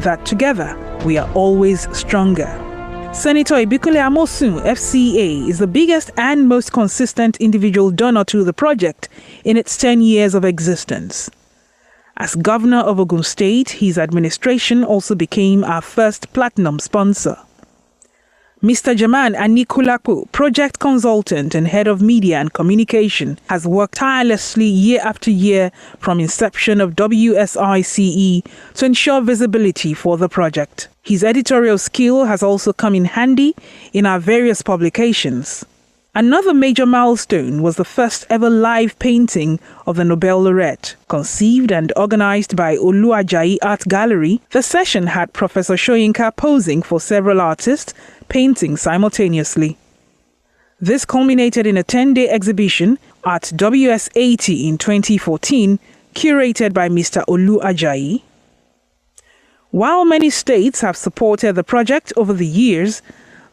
that together we are always stronger. Senator Ibikule Amosun, FCA, is the biggest and most consistent individual donor to the project in its 10 years of existence. As governor of Ogun State, his administration also became our first platinum sponsor. Mr. Jaman Anikulapo, project consultant and head of media and communication, has worked tirelessly year after year from inception of Wsice to ensure visibility for the project. His editorial skill has also come in handy in our various publications. Another major milestone was the first ever live painting of the Nobel laureate. Conceived and organized by Olu Ajayi Art Gallery, the session had Professor Soyinka posing for several artists, painting simultaneously. This culminated in a 10-day exhibition at WS80 in 2014, curated by Mr. Olu Ajayi. While many states have supported the project over the years,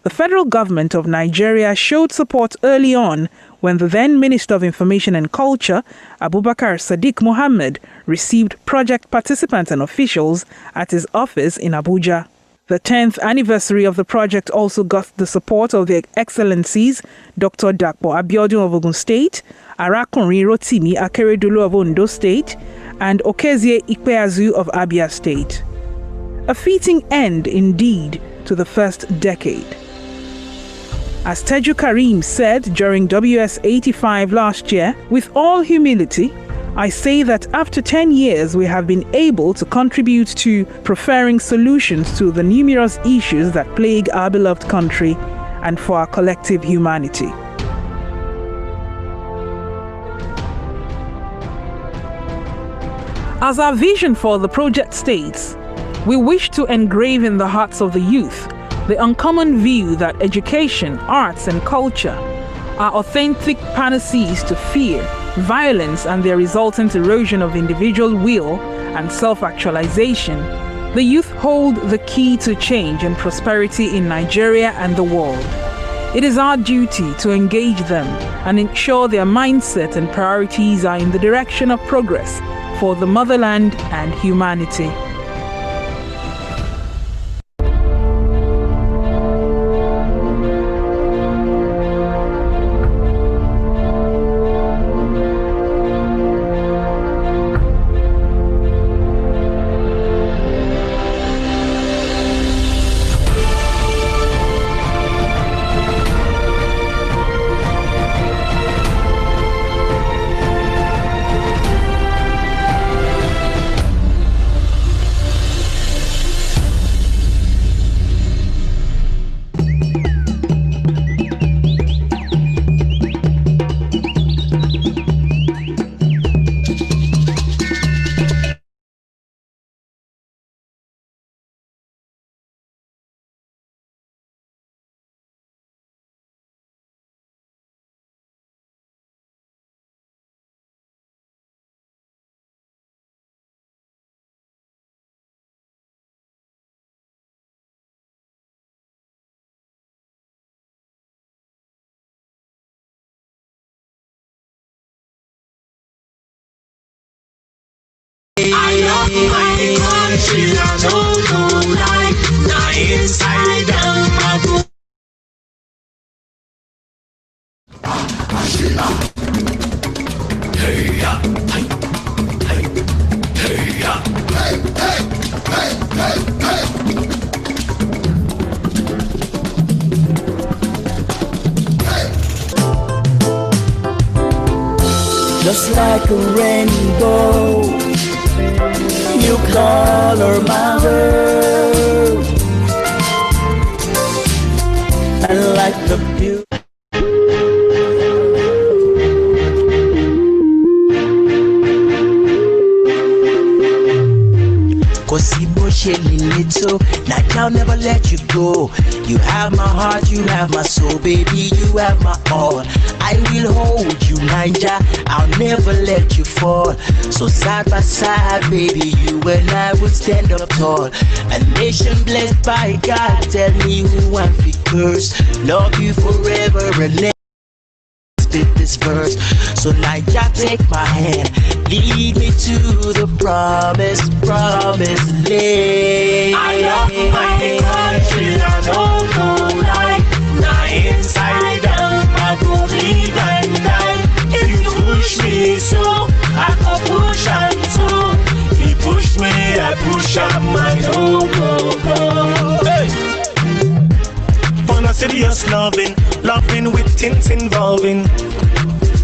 the federal government of Nigeria showed support early on when the then Minister of Information and Culture, Abubakar Sadiq Mohammed, received project participants and officials at his office in Abuja. The 10th anniversary of the project also got the support of Their Excellencies Dr. Dapo Abiodun of Ogun State, Arakunrin Rotimi Akeredolu of Ondo State, and Okezie Ikpeazu of Abia State. A fitting end, indeed, to the first decade. As Teju Karim said during WS85 last year, with all humility, I say that after 10 years we have been able to contribute to preferring solutions to the numerous issues that plague our beloved country and for our collective humanity. As our vision for the project states, we wish to engrave in the hearts of the youth the uncommon view that education, arts, and culture are authentic panaceas to fear, violence, and their resultant erosion of individual will and self-actualization. The youth hold the key to change and prosperity in Nigeria and the world. It is our duty to engage them and ensure their mindset and priorities are in the direction of progress for the motherland and humanity. I love my country, I don't know life, now inside out. Just like a rainbow, you color my world, and like the beauty. Cause emotionally little, like I'll never let you go. You have my heart, you have my soul, baby, you have my all. I will hold you, Niger, I'll never let you fall. So side by side, baby, you and I will stand up tall. A nation blessed by God, tell me who I'm fit first. Love you forever and never. spit this verse. So Niger, take my hand, lead me to the promised land. I love my country, I don't know like now inside out, I go lead and die. If you push me so, I go push and so. He push me, I push up my go. Hey! For a serious loving with things involving.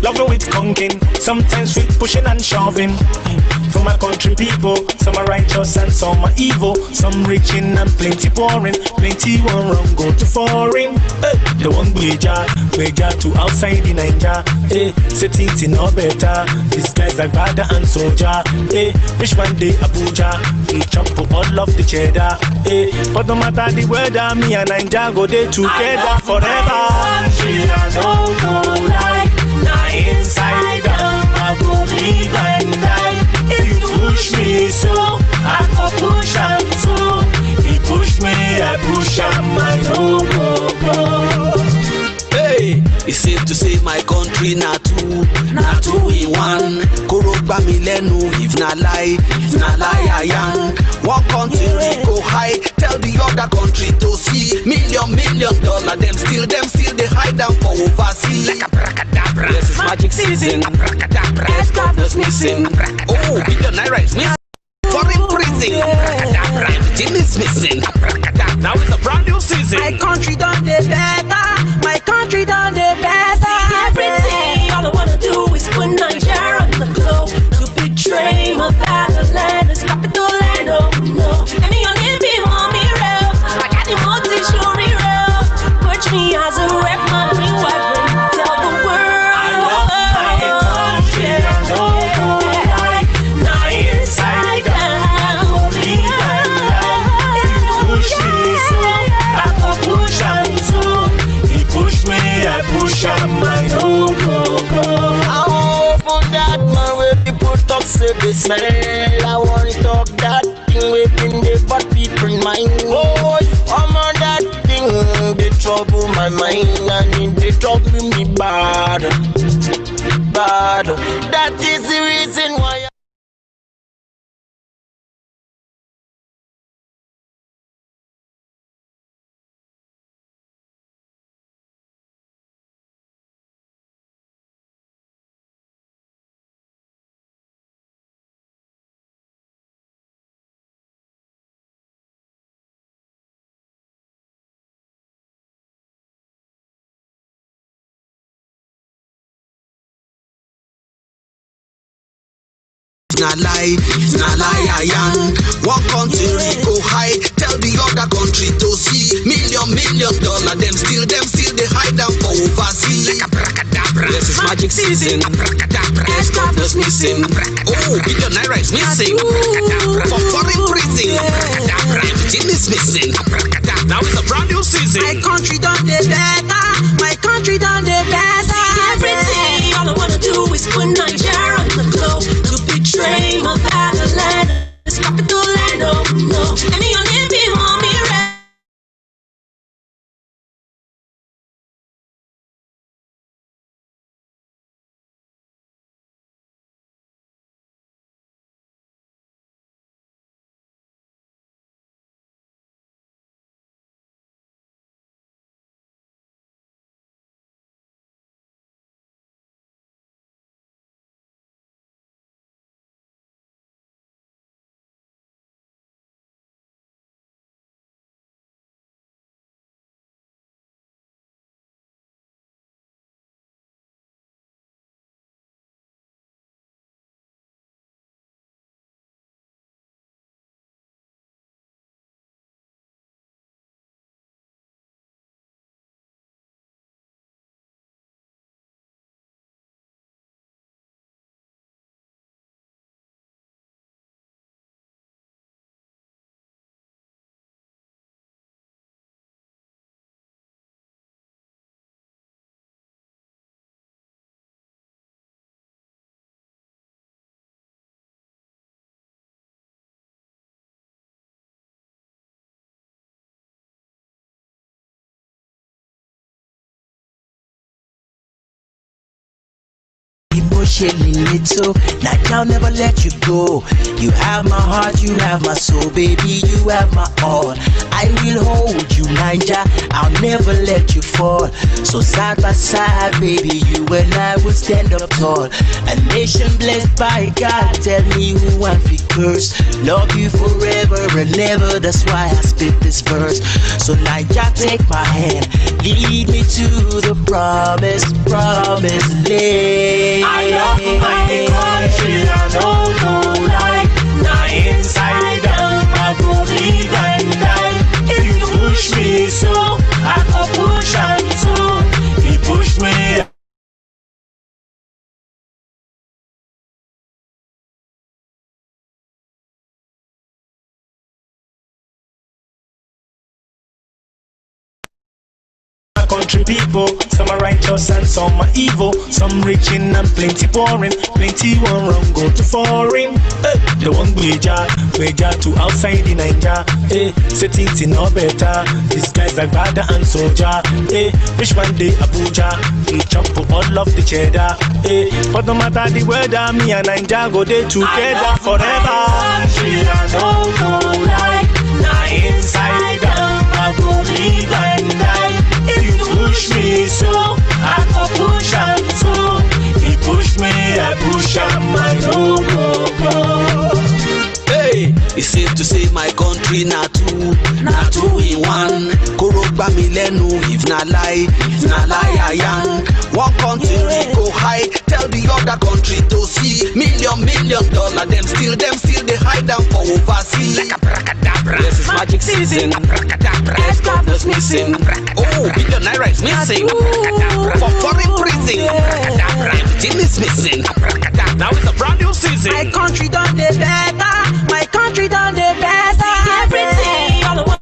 Loving with conking, sometimes with pushing and shoving. For my country people, some are righteous and some are evil. Some reaching and plenty pouring, plenty one wrong go to foreign. The one wager to outside the Niger. Say things in no better. These guys like Bada and Soldier. Which one day Abuja, we chop all of the cheddar. But no matter the weather, me and Niger go there together forever. I don't know like now inside out, I go lead and die. If you push me so, I go push and so. He push me, I push and my go. Hey, it's safe to say my country not two in one. Koroba mi lenu, if na lie I am. One country go high, tell the other country to see. $1 million, them still they hide them for overseas. Like abracadabra, yes it's magic season. Abracadabra, aircraft is missing. Oh, $1 million is missing. Foreign prison, abracadabra, everything is missing. Abracadabra, now it's a brand new season. My country done the better. My country done the better. Everything, all I wanna do is put Nigeria on the globe. To betray my fatherland, it's capital land, oh no. And me on it, be on me real. I got the multi-story real. Put me as a rep, my new weapon. Tell the world. I love my country, I don't like now inside out. Lead and lie. If you push me so, I go push and so. He push me, I push and my go. I open that man where people talk say they smell. I want to talk that thing within the but people mind. Oh, I'm on that thing, they trouble my mind and they trouble me bad. That is the reason why It's not lie I am. One country go high, tell the other country to see. $1 million, them still they hide them for overseas. Like abracadabra, yes it's magic season. Abracadabra, aircraft is missing. Oh, $1 million is missing. Abracadabra, for foreign prison. Abracadabra, everything is missing. Abracadabra, now it's a brand new season. My country done the better. My country done the better. Everything, all I wanna do is put Nigeria on the globe. To betray my fatherland, it's capital land, oh no. And me on it, be on me real. little, like I'll never let you go. You have my heart, you have my soul, baby, you have my all. I will hold you, Niger, I'll never let you fall. So side by side, baby, you and I will stand up tall. A nation blessed by God, tell me who I feel curse. Love you forever and ever, that's why I spit this verse. So Niger, take my hand, lead me to the promised land. I love my country, I don't know lie. Now inside out, I go live and die. If you push me so, I go push and so. He push me. Country people, some are righteous and some are evil. Some reaching and plenty boring. Plenty one wrong go to foreign. The one Beja to outside the Niger. Say things in no better. These guys like Bada and Soldier. Which one day Abuja? We chop all of the cheddar. But no matter the weather, me and Niger go there together forever. Country, I don't know like. Now inside out, I go live and die. If you push me so, I go push and so. He push me, I push him, I go. Hey, it's safe to say my country not two in one. Korogba mi lenu, if na lie I am. One country go high, tell the other country to see. $1 million, them still they hide them for overseas. Like abracadabra, yes it's magic season. Abracadabra, yes God was missing. Oh, billion naira is missing. Abracadabra, for foreign prison. Abracadabra, everything is missing. Abracadabra, now it's a brand new season. My country done the better. My country done the better. Everything all the way.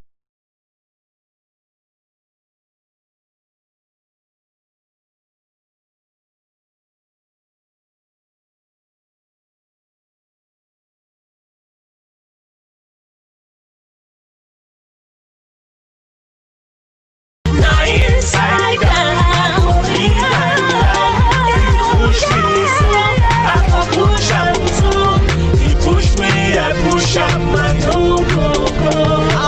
Inside out, push me so, I go push and so. He push me, I push him, I go. I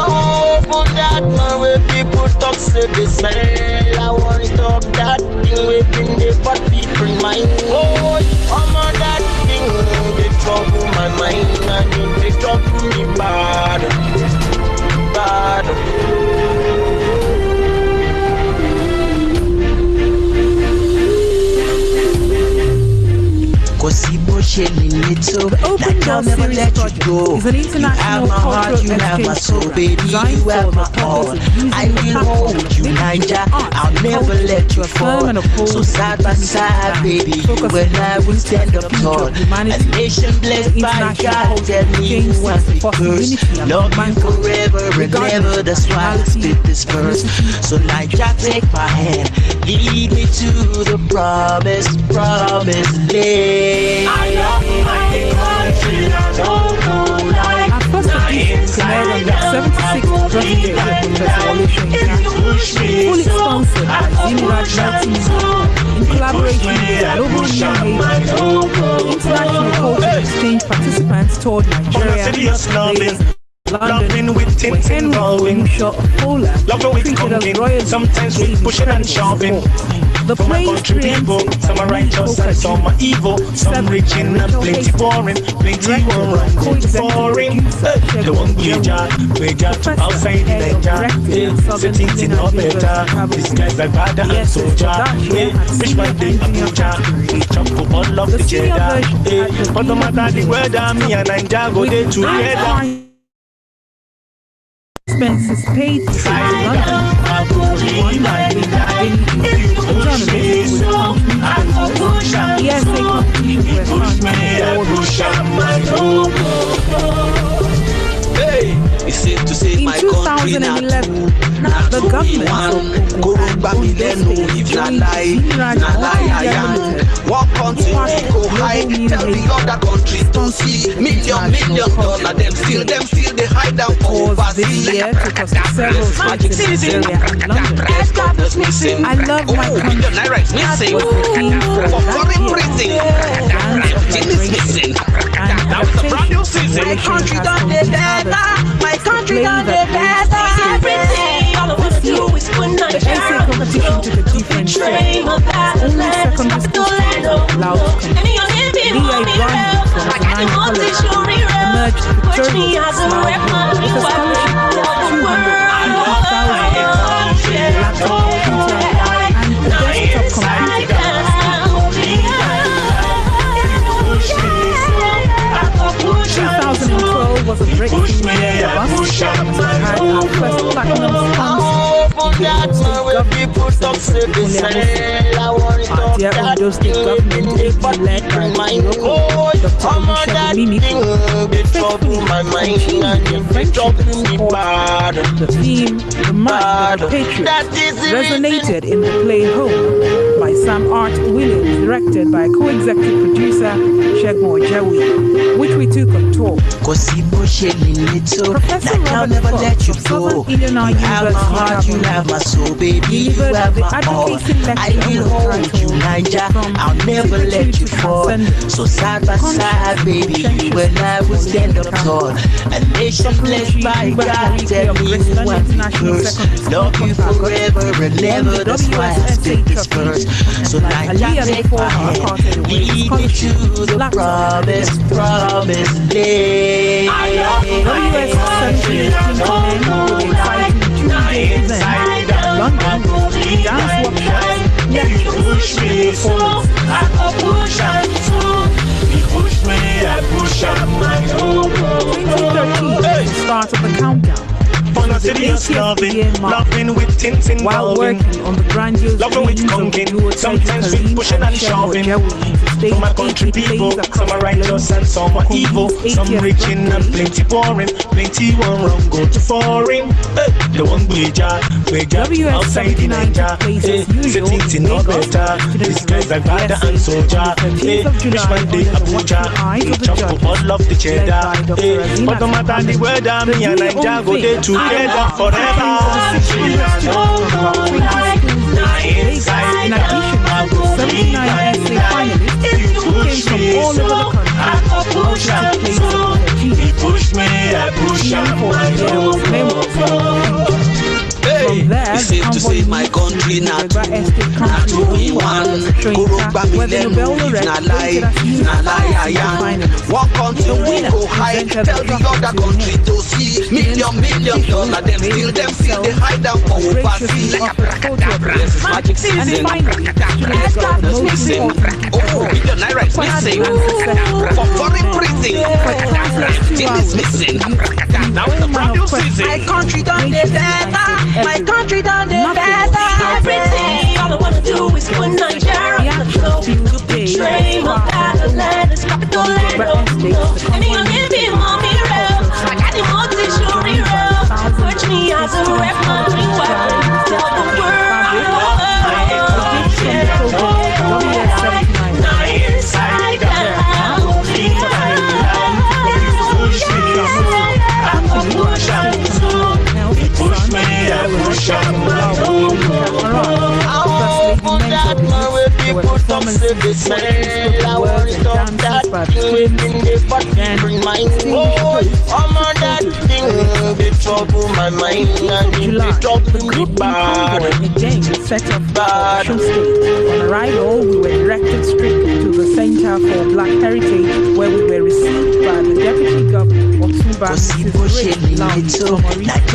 open that man where people talk say they smell. I want to talk that thing within the but people mind. Oh, I'm on that thing, they trouble my mind and they trouble me bad. Little, like I'll never let you go. You have my heart, you have my soul, baby, you have my all. I will hold you, Niger, I'll never let you fall. So side by side, baby, you and I will stand up tall. A nation blessed by God, tell me who wants to curse. Love you forever and ever, that's why I spit this verse. So Niger, take my hand, lead me to the promised land. I love my country, I don't know like. Our first edition premiered on the 76th birthday of Professor Olusegun fully sponsored by Ziniraj in collaboration with Global New Haven. International culture exchange participants toured Nigeria, Lagos, London, with where Henry Shaw of Poland treated as royal. Sometimes we push it and shoving. The plays people, some are righteous and some are evil. Some reaching and plenty boring. Plenty one run go to foreign. The one Beja to outside the Niger. Say things in no better. These guys like Bada and Soldier. Which one day Abuja? We chop all of the cheddar. But no matter the weather, me and Niger go there together. Expenses paid to London. Hey, it's safe to say my country not 2011, the government Korogba mi lenu, if na lie I am. One country go high, tell the other country to see. $1 million, them still they hide them for overseas. Took us to several states in Nigeria and London. I love my country. $1 million naira is missing. Was the theme for For that foreign year. prison. collaboration has convinced others my to country play done that the better. Everything all I wanna do is put the essay competition took a different shape. Only secondary school students were allowed to compete. D.I. Ibrahim from Nine College emerged victorious with a scholarship of 250,000 laptop computer and a desktop computer. 2012 was a breakthrough year for us as we had our first platinum sponsor. Our dear Ondo State government is led by the local Dr. Olusegun faithfully continued their friendship and support. The theme, The Man, the Patriot, resonated in the play Home by Sam Art Williams, directed by co-executive producer Shegun Ojewi, which we took on tour. Professor Robert never Fox let you of go. Southern Illinois You have my heart, you have my soul, baby. You have my all. I will hold you, Niger. I'll never let you fall. So side by side, baby, you and I will stand up tall. A nation blessed by God, tell me who I'm first. Love you forever and never. That's why I speak this verse. So Niger, take my hand, lead me to the promised land. WS 17 with a fighting Tuesday event, London, dance workshops, lectures, and performance. 2013 was the start of the countdown. Serious loving with tints in while working on the grandiose loving with conking, sometimes with pushing and shoving. For my country people, some are righteous and some are evil, some rich and plenty boring, plenty one wrong go to foreign. The one wager outside the Niger, settings in no better. This guy's like father and soldier. Which man they Abuja, chop up all of the cheddar. But no matter the weather, me and Niger go there together forever. In addition to the 79 essay finalists who came from all over the country, also took place in the Push me, I push up my Hey, it's safe to say my country not two in one. Kurugba mi lẹ́nu, if na lie, I am. One country we go high, tell the other country to see. $1 million, them still they hide down for overseas. Like a bracadabra, this is magic season. Bracadabra, missing. Oh, $1 million is missing. For foreign prison, bracadabra, still is missing. Now it's the brand new season. My country done the better. My country done the better. Everything all I wanna do is put Nigeria on the floor. Dream of that land, it's capital land. And you're living on me real. I got the motivation real. Put me as a referee. Tell the world I love inside out. Push me, I push up my that man where people talk say they smell. I want to talk that thing in the body bring mine. Oh, I'm on that thing, they trouble my mind and they trouble me bad. Again, set up bad. On arrival, we were directed straight to the Center for Black Heritage, where we were received by the Deputy Governor of Tuba,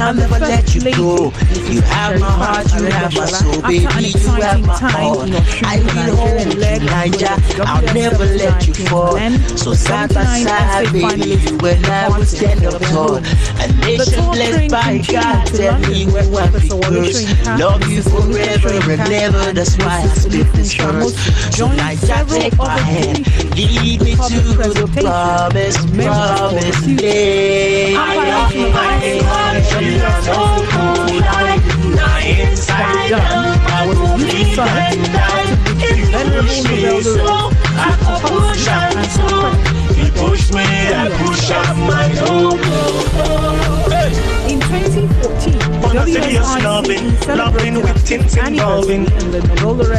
I'll never let you go. You have my heart, you have my soul, baby, you have my all. I will hold you, Niger. I'll never let you fall. So side by side, baby, when I will stand up tall. A nation blessed by God, tell me who I'm first. Love you forever and never, that's why I speak this verse. So Niger, take my hand, lead me to the promised inside I will leave and die. If you push me so, I push up so. You push me, I push up my own. In 2014, Serious loving with meetings involving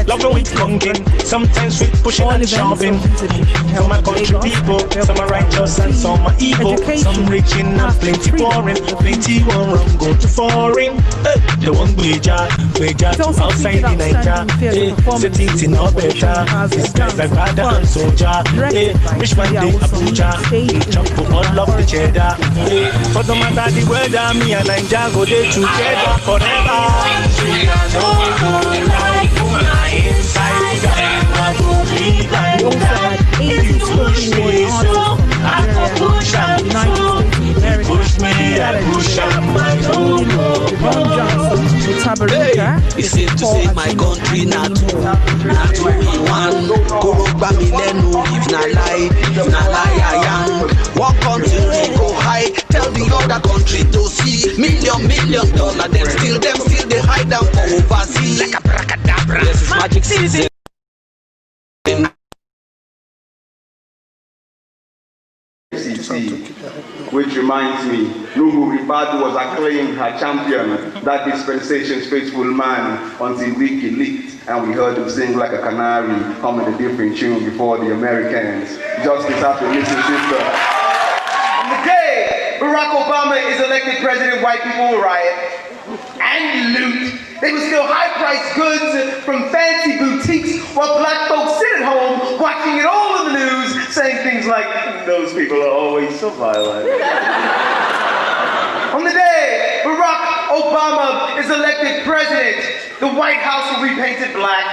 loving with conking, sometimes with pushing and shoving. Some are country people, some are righteous and some are evil. Some rich in and plenty pouring, plenty one rum go to foreign. They want wager to outside the Niger. Set things in our better. These guys like father and soldier. Which one day Abuja? Jump for all of the cheddar. For no matter the weather, me and Niger go there together forever. It's safe to say my country not to be one. Koroba mi lenu if na lie I am. One country go high, tell the other country to see. $1 million, them still they hide down for overseas. Like a bracadabra. This is magic season. Which reminds me, Lungu Ribadu was acclaimed her champion, that dispensation's faithful man, until Wiki leaked and we heard him sing like a canary, humming a different tune before the Americans. Justice after Mr. Sister. On the day Barack Obama is elected president, white people will riot and loot. They will steal high-priced goods from fancy boutiques while black folks sit at home watching it all in the news, saying things like, those people are always so violent. On the day Barack Obama is elected president, the White House will be painted black.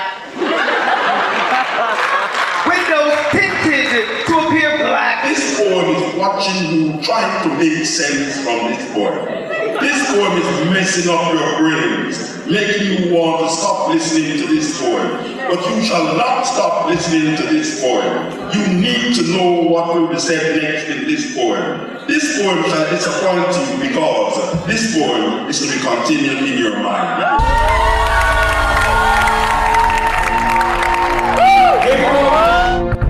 Windows tinted to appear black. This poem is watching you trying to make sense from this poem. This poem is messing up your brains, making you want to stop listening to this poem. But you shall not stop listening to this poem. You need to know what will be said next in this poem. This poem shall disappoint you because this poem is to be continued in your mind.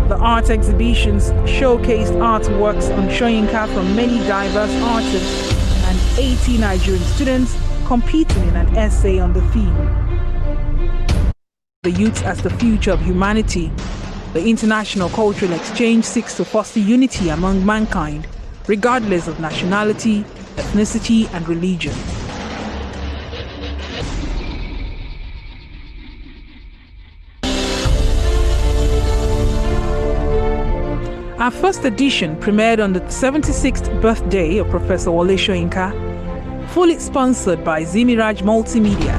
The art exhibitions showcased artworks on Soyinka from many diverse artists, and 80 Nigerian students competing in an essay on the theme. The youth as the future of humanity. The International Cultural Exchange seeks to foster unity among mankind, regardless of nationality, ethnicity, and religion. Our first edition premiered on the 76th birthday of Professor Wole Soyinka, fully sponsored by Zimiraj Multimedia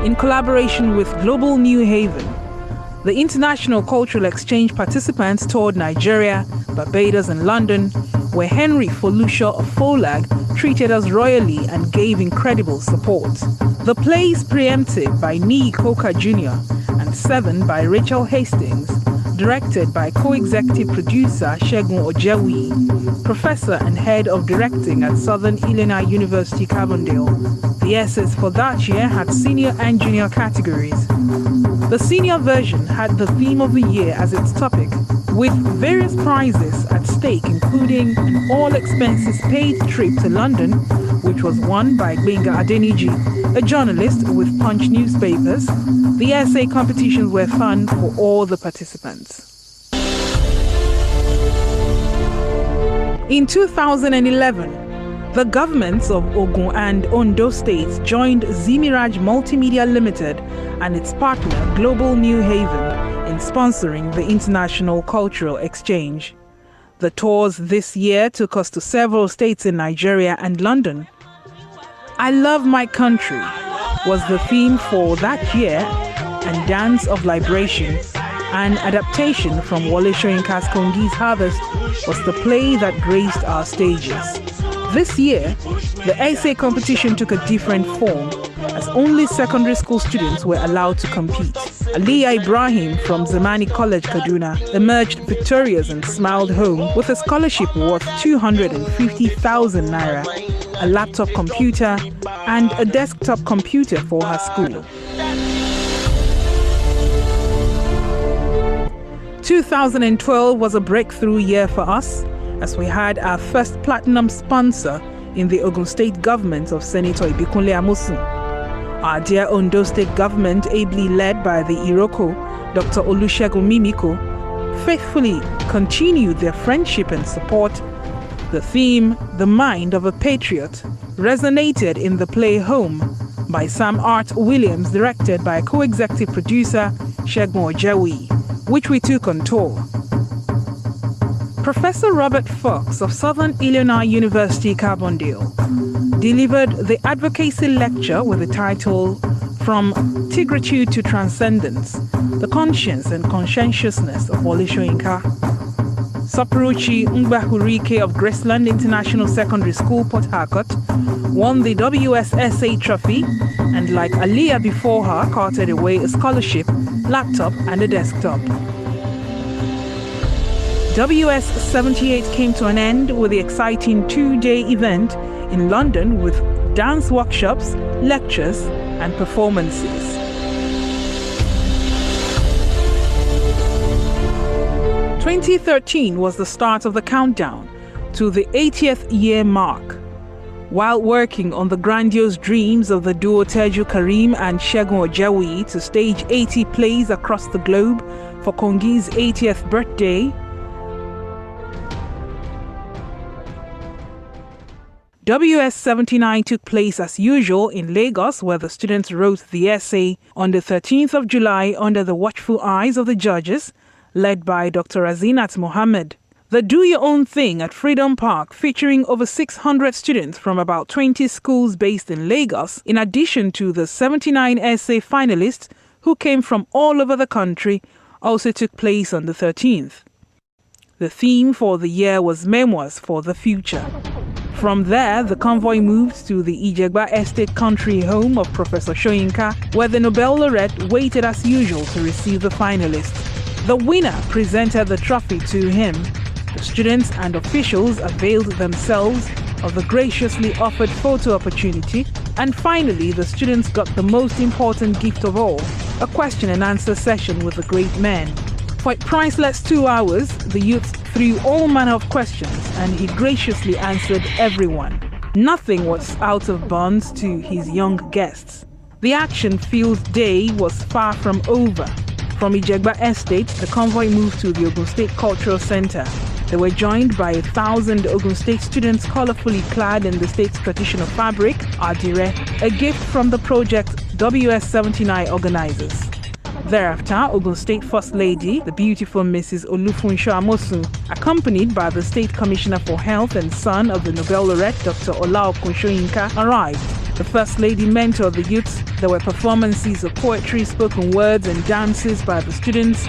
in collaboration with Global New Haven. The International Cultural Exchange participants toured Nigeria, Barbados and London, where Henry Folusha of Folag treated us royally and gave incredible support. The plays Preemptive by Nii Coker Jr. and Seven by Rachel Hastings, directed by co-executive producer Segun Ojewi, professor and head of directing at Southern Illinois University, Carbondale. The essays for that year had senior and junior categories. The senior version had the theme of the year as its topic, with various prizes at stake, including an all-expenses-paid trip to London, which was won by Gbenga Adeniji, a journalist with Punch newspapers. The essay competitions were fun for all the participants. In 2011, the governments of Ogun and Ondo states joined Zimiraj Multimedia Limited and its partner Global New Haven in sponsoring the International Cultural Exchange. The tours this year took us to several states in Nigeria and London. I Love My Country was the theme for that year, and Dance of Liberation, an adaptation from Wole Soyinka's Kongi's Harvest, was the play that graced our stages. This year, the essay competition took a different form, as only secondary school students were allowed to compete. Aliyah Ibrahim from Zamani College, Kaduna, emerged victorious and smiled home with a scholarship worth 250,000 naira, a laptop computer, and a desktop computer for her school. 2012 was a breakthrough year for us, as we had our first platinum sponsor in the Ogun State government of Senator Ibikunle Amosun. Our dear Ondo State government, ably led by the Iroko, Dr. Olusegun Mimiko, faithfully continued their friendship and support. The theme, The Mind of a Patriot, resonated in the play Home by Sam Art Williams, directed by co-executive producer Segun Ojewi, which we took on tour. Professor Robert Fox of Southern Illinois University, Carbondale, delivered the advocacy lecture with the title From Tigritude to Transcendence, The Conscience and Conscientiousness of Wole Soyinka. Sapruchi Ngbahurike of Graceland International Secondary School, Port Harcourt, won the WSSA trophy and, like Aliyah before her, carted away a scholarship, laptop and a desktop. WS78 came to an end with the exciting two-day event in London with dance workshops, lectures and performances. "2013 was the start of the countdown to the 80th year mark. While working on the grandiose dreams of the duo Teju Karim and Segun Ojewi to stage 80 plays across the globe for Kongi's 80th birthday, WS79 took place as usual in Lagos, where the students wrote the essay on the 13th of July under the watchful eyes of the judges, led by Dr. Azinat Mohammed. The Do Your Own Thing at Freedom Park, featuring over 600 students from about 20 schools based in Lagos, in addition to the 79 essay finalists who came from all over the country, also took place on the 13th. The theme for the year was Memoirs for the Future. From there, the convoy moved to the Ijegba Estate country home of Professor Soyinka, where the Nobel laureate waited as usual to receive the finalists. The winner presented the trophy to him. The students and officials availed themselves of the graciously offered photo opportunity, and finally the students got the most important gift of all, a question and answer session with the great man. For a priceless 2 hours, the youth threw all manner of questions and he graciously answered everyone. Nothing was out of bounds to his young guests. The action-filled day was far from over. From Ijegba Estate, the convoy moved to the Ogun State Cultural Center. They were joined by 1,000 Ogun State students colorfully clad in the state's traditional fabric, Adire, a gift from the project WS79 organizers. Thereafter, Ogun State First Lady, the beautiful Mrs. Olufunsho Amosun, accompanied by the State Commissioner for Health and son of the Nobel laureate Dr. Olaokun Soyinka, arrived. The First Lady mentored the youths. There were performances of poetry, spoken words and dances by the students.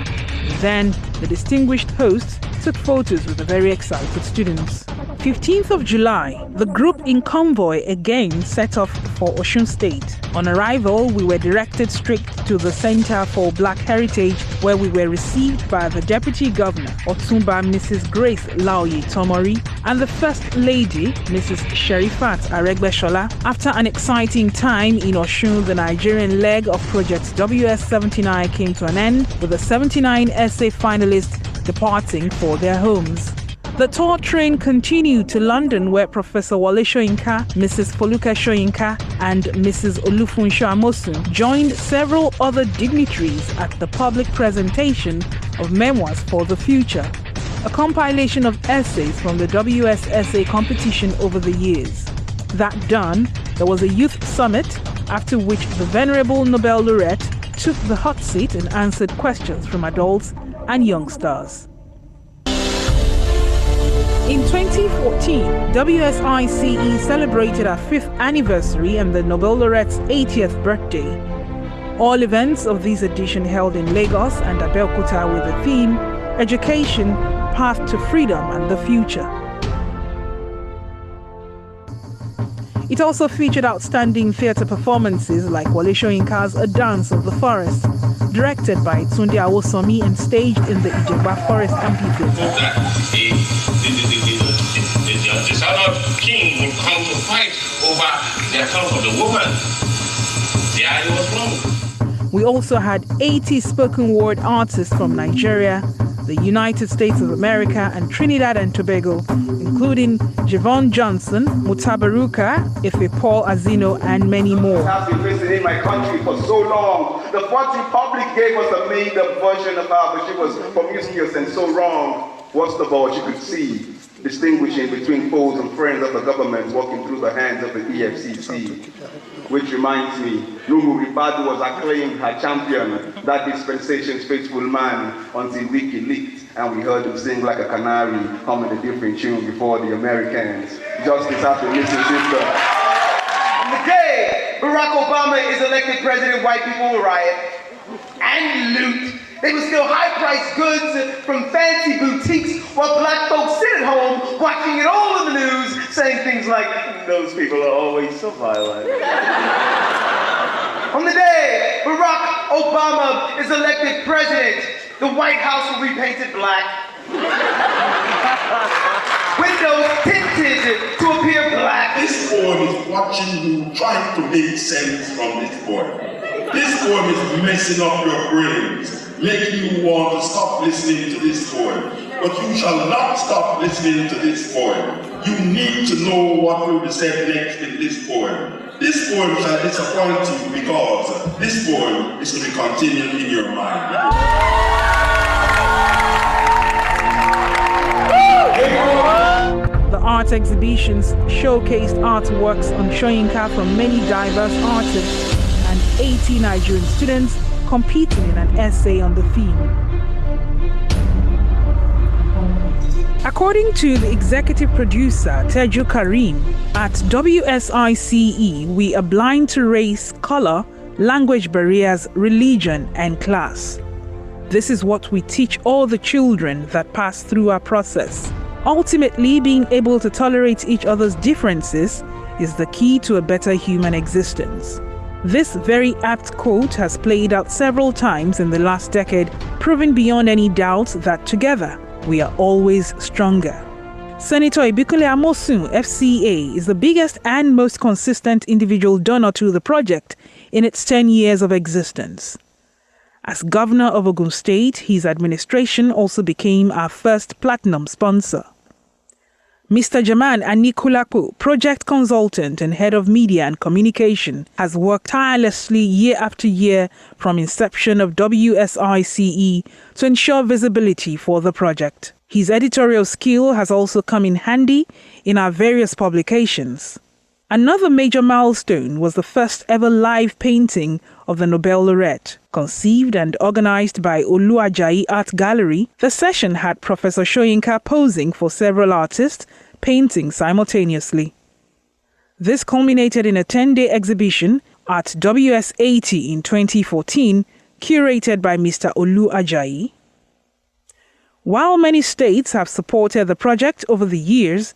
Then, the distinguished hosts took photos with the very excited students. 15th of July, the group in convoy again set off for Osun State. On arrival, we were directed straight to the Center for Black Heritage, where we were received by the Deputy Governor, Otumba Mrs. Grace Laoye Tomori, and the First Lady, Mrs. Sherifat Aregbesola. After an exciting time in Osun, the Nigerian leg of Project WS79 came to an end, with the 79 essay finalists departing for their homes. The tour train continued to London, where Professor Wole Soyinka, Mrs. Foluke Soyinka, and Mrs. Olufunsho Amosun joined several other dignitaries at the public presentation of Memoirs for the Future, a compilation of essays from the WSSA competition over the years. That done, there was a youth summit, after which the venerable Nobel laureate took the hot seat and answered questions from adults and youngsters. In 2014, WSICE celebrated our 5th anniversary and the Nobel laureate's 80th birthday. All events of this edition held in Lagos and Abeokuta with the theme, Education, Path to Freedom and the Future. It also featured outstanding theatre performances like Wole Soyinka's A Dance of the Forest, directed by Tunde Awosomi and staged in the Ijegba Forest Amphitheatre. The Southern king will come to fight over the account of the woman. The idea was wrong. We also had 80 spoken word artists from Nigeria, the United States of America, and Trinidad and Tobago, including Javon Johnson, Mutabaruka, Ife Paul Azino, and many more. I've been visiting my country for so long. The Fourth Republic gave us a made-up version of her, but she was promiscuous and so wrong. What's the ball she could see, distinguishing between foes and friends of the government walking through the hands of the EFCC. Which reminds me, Nuhu Ribadu was acclaimed her champion, that dispensation's faithful man, until Wiki leaked and we heard him sing like a canary, humming a different tune before the Americans. Justice after missing sister. On the day Barack Obama is elected president, white people will riot and loot. They will steal high-priced goods from fancy boutiques while black folks sit at home watching it all in the news, saying things like, those people are always so violent. On the day Barack Obama is elected president, the White House will be painted black. Windows tinted to appear black. This poem is watching you trying to make sense from this poem. This poem is messing up your brains, making you want to stop listening to this poem. But you shall not stop listening to this poem. You need to know what will be said next in this poem. This poem shall disappoint you because this poem is to be continued in your mind. The art exhibitions showcased artworks on Soyinka from many diverse artists and 80 Nigerian students competing in an essay on the theme. According to the executive producer, Teju Karim, at WSICE, we are blind to race, color, language barriers, religion, and class. This is what we teach all the children that pass through our process. Ultimately, being able to tolerate each other's differences is the key to a better human existence. This very apt quote has played out several times in the last decade, proving beyond any doubt that together, we are always stronger. Senator Ibikule Amosun, FCA, is the biggest and most consistent individual donor to the project in its 10 years of existence. As governor of Ogun State, his administration also became our first platinum sponsor. Mr. Jaman Anikulapo, project consultant and head of media and communication, has worked tirelessly year after year from inception of WSICE to ensure visibility for the project. His editorial skill has also come in handy in our various publications. Another major milestone was the first ever live painting of the Nobel laureate. Conceived and organized by Olu Ajayi Art Gallery, the session had Professor Soyinka posing for several artists, painting simultaneously. This culminated in a 10-day exhibition at WS80 in 2014, curated by Mr. Olu Ajayi. While many states have supported the project over the years,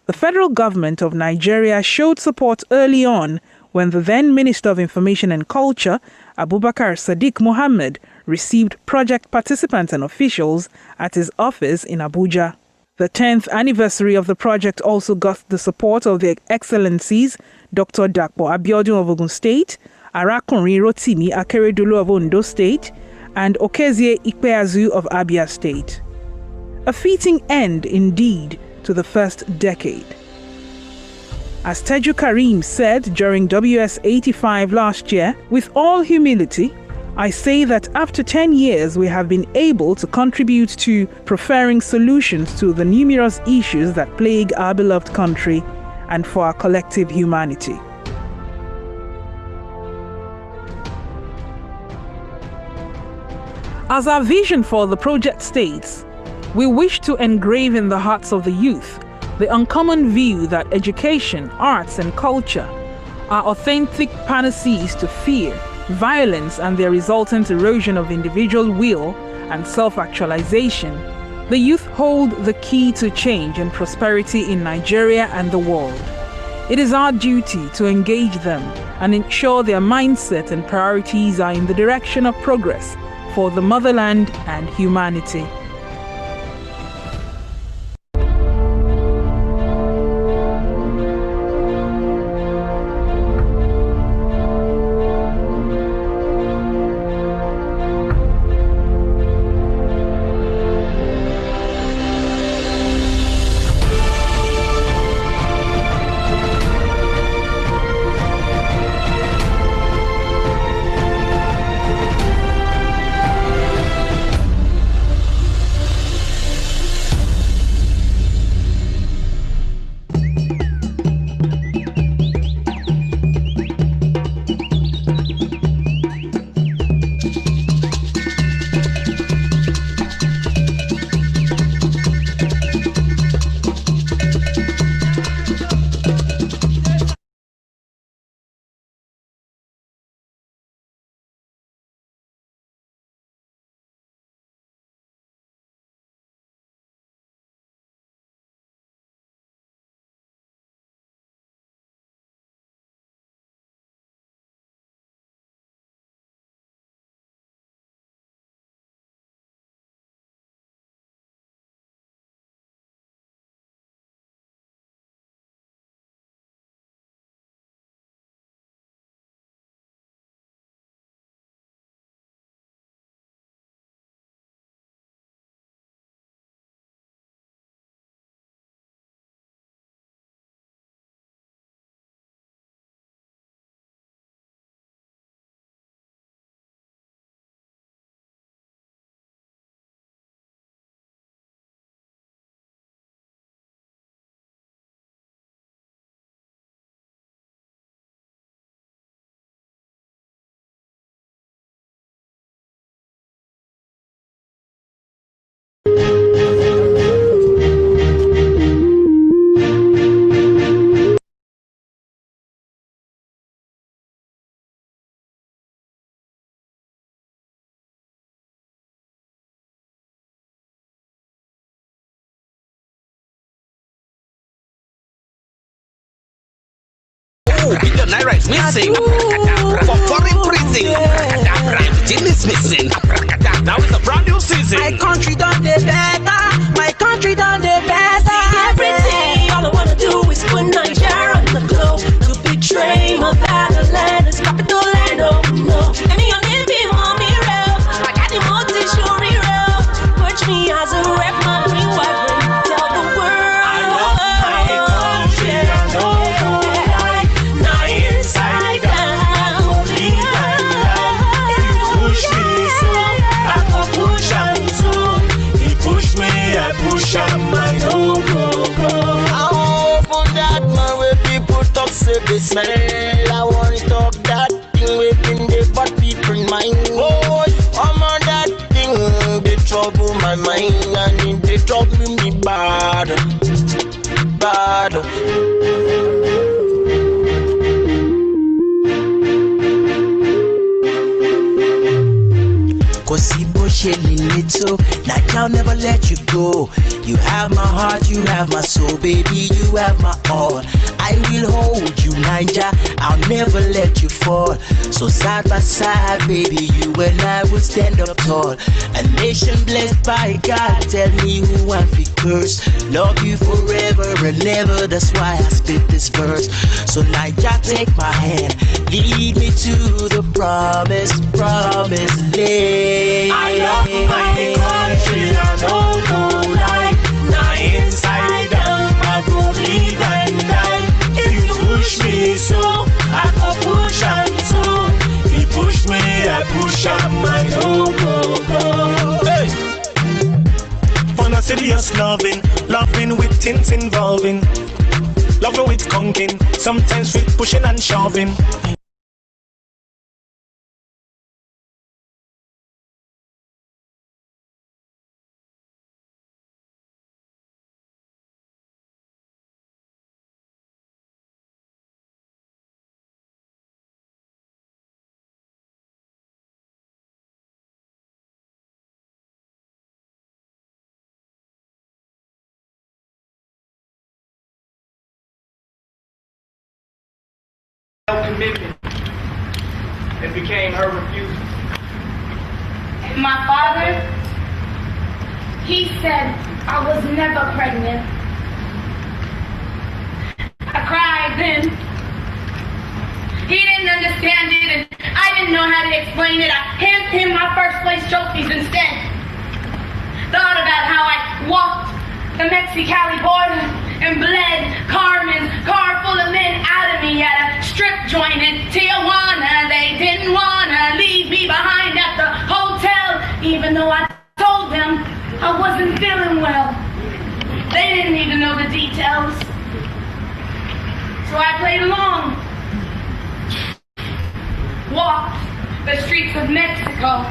the federal government of Nigeria showed support early on when the then Minister of Information and Culture, Abubakar Sadiq Mohammed, received project participants and officials at his office in Abuja. The 10th anniversary of the project also got the support of the Excellencies Dr. Dakpo Abiodun of Ogun State, Arakunrin Rotimi Akeredolu of Ondo State, and Okezie Ikpeazu of Abia State. A fitting end, indeed, to the first decade. As Teju Karim said during WS85 last year, with all humility, I say that after 10 years we have been able to contribute to preferring solutions to the numerous issues that plague our beloved country and for our collective humanity. As our vision for the project states, we wish to engrave in the hearts of the youth the uncommon view that education, arts, and culture are authentic panaceas to fear, violence, and their resultant erosion of individual will and self-actualization. The youth hold the key to change and prosperity in Nigeria and the world. It is our duty to engage them and ensure their mindset and priorities are in the direction of progress for the motherland and humanity. billion naira is missing. For foreign prison, everything is missing. Now it's a brand new season. My country done the better. My country done the better. Everything. All I wanna do is put Nigeria on the globe. To betray my fatherland, its capital land. Oh no. And me on it be mommy real. I got the multi show me real. Watch me as a rep, mommy wife. Tell the world. I love my country. I know like now inside out. Only that if you push me so I go push him too. He push me, I push him. I know go. I open that man where people talk say they smell. I want to talk that thing within the but people mind. Oh, I'm on that thing. They trouble my mind and they trouble me bad. Cause little, like I'll never let you go. You have my heart, you have my soul, baby, you have my all. I will hold you, Niger, I'll never let you fall. So side by side, baby, you and I will stand up tall. A nation blessed by God, tell me who I'm fit curse. Love you forever and ever, that's why I spit this verse. So Niger, take my hand, lead me to the promised land. I love my country, I don't know like now inside out, I go bleed and die. If you push me so, I go push him too. He push me, I push him, I go. Hey! On a serious loving with things involving. Loving with conking, sometimes with pushing and shoving. Commitment. It became her refusal. My father, he said I was never pregnant. I cried then. He didn't understand it and I didn't know how to explain it. I handed him my first place trophies instead. Thought about how I walked the Mexicali border and bled Carmen's car full of men out of me at a strip joint in Tijuana. They didn't wanna leave me behind at the hotel, even though I told them I wasn't feeling well. They didn't even know the details. So I played along. Walked the streets of Mexico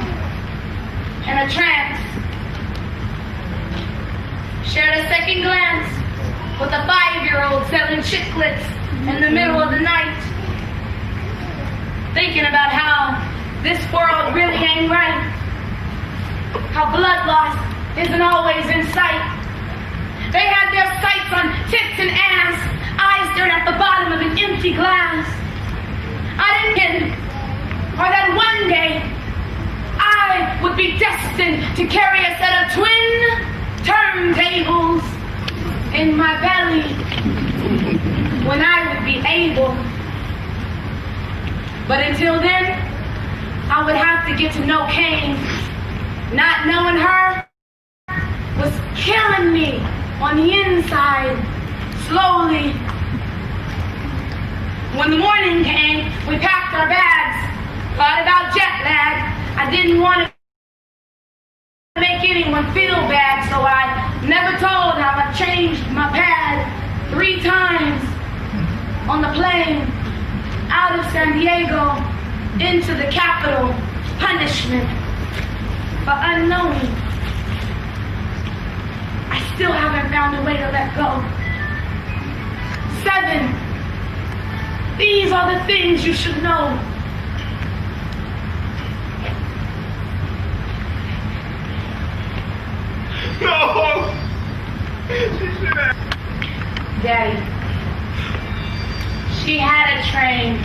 in a trance. Shared a second glance with a 5-year-old selling chiclets in the middle of the night. Thinking about how this world really ain't right. How blood loss isn't always in sight. They had their sights on tits and ass, eyes staring at the bottom of an empty glass. I didn't get it. Or that one day, I would be destined to carry a set of twin turntables in my belly when I would be able. But until then, I would have to get to know Kane. Not knowing her was killing me on the inside, slowly. When the morning came, we packed our bags, thought about jet lag. I didn't want to make anyone feel bad, so I never told how I changed my pad 3 times on the plane out of San Diego into the capital. Punishment for unknowing. I still haven't found a way to let go. 7. These are the things you should know. No! She should have. Daddy, she she had a train.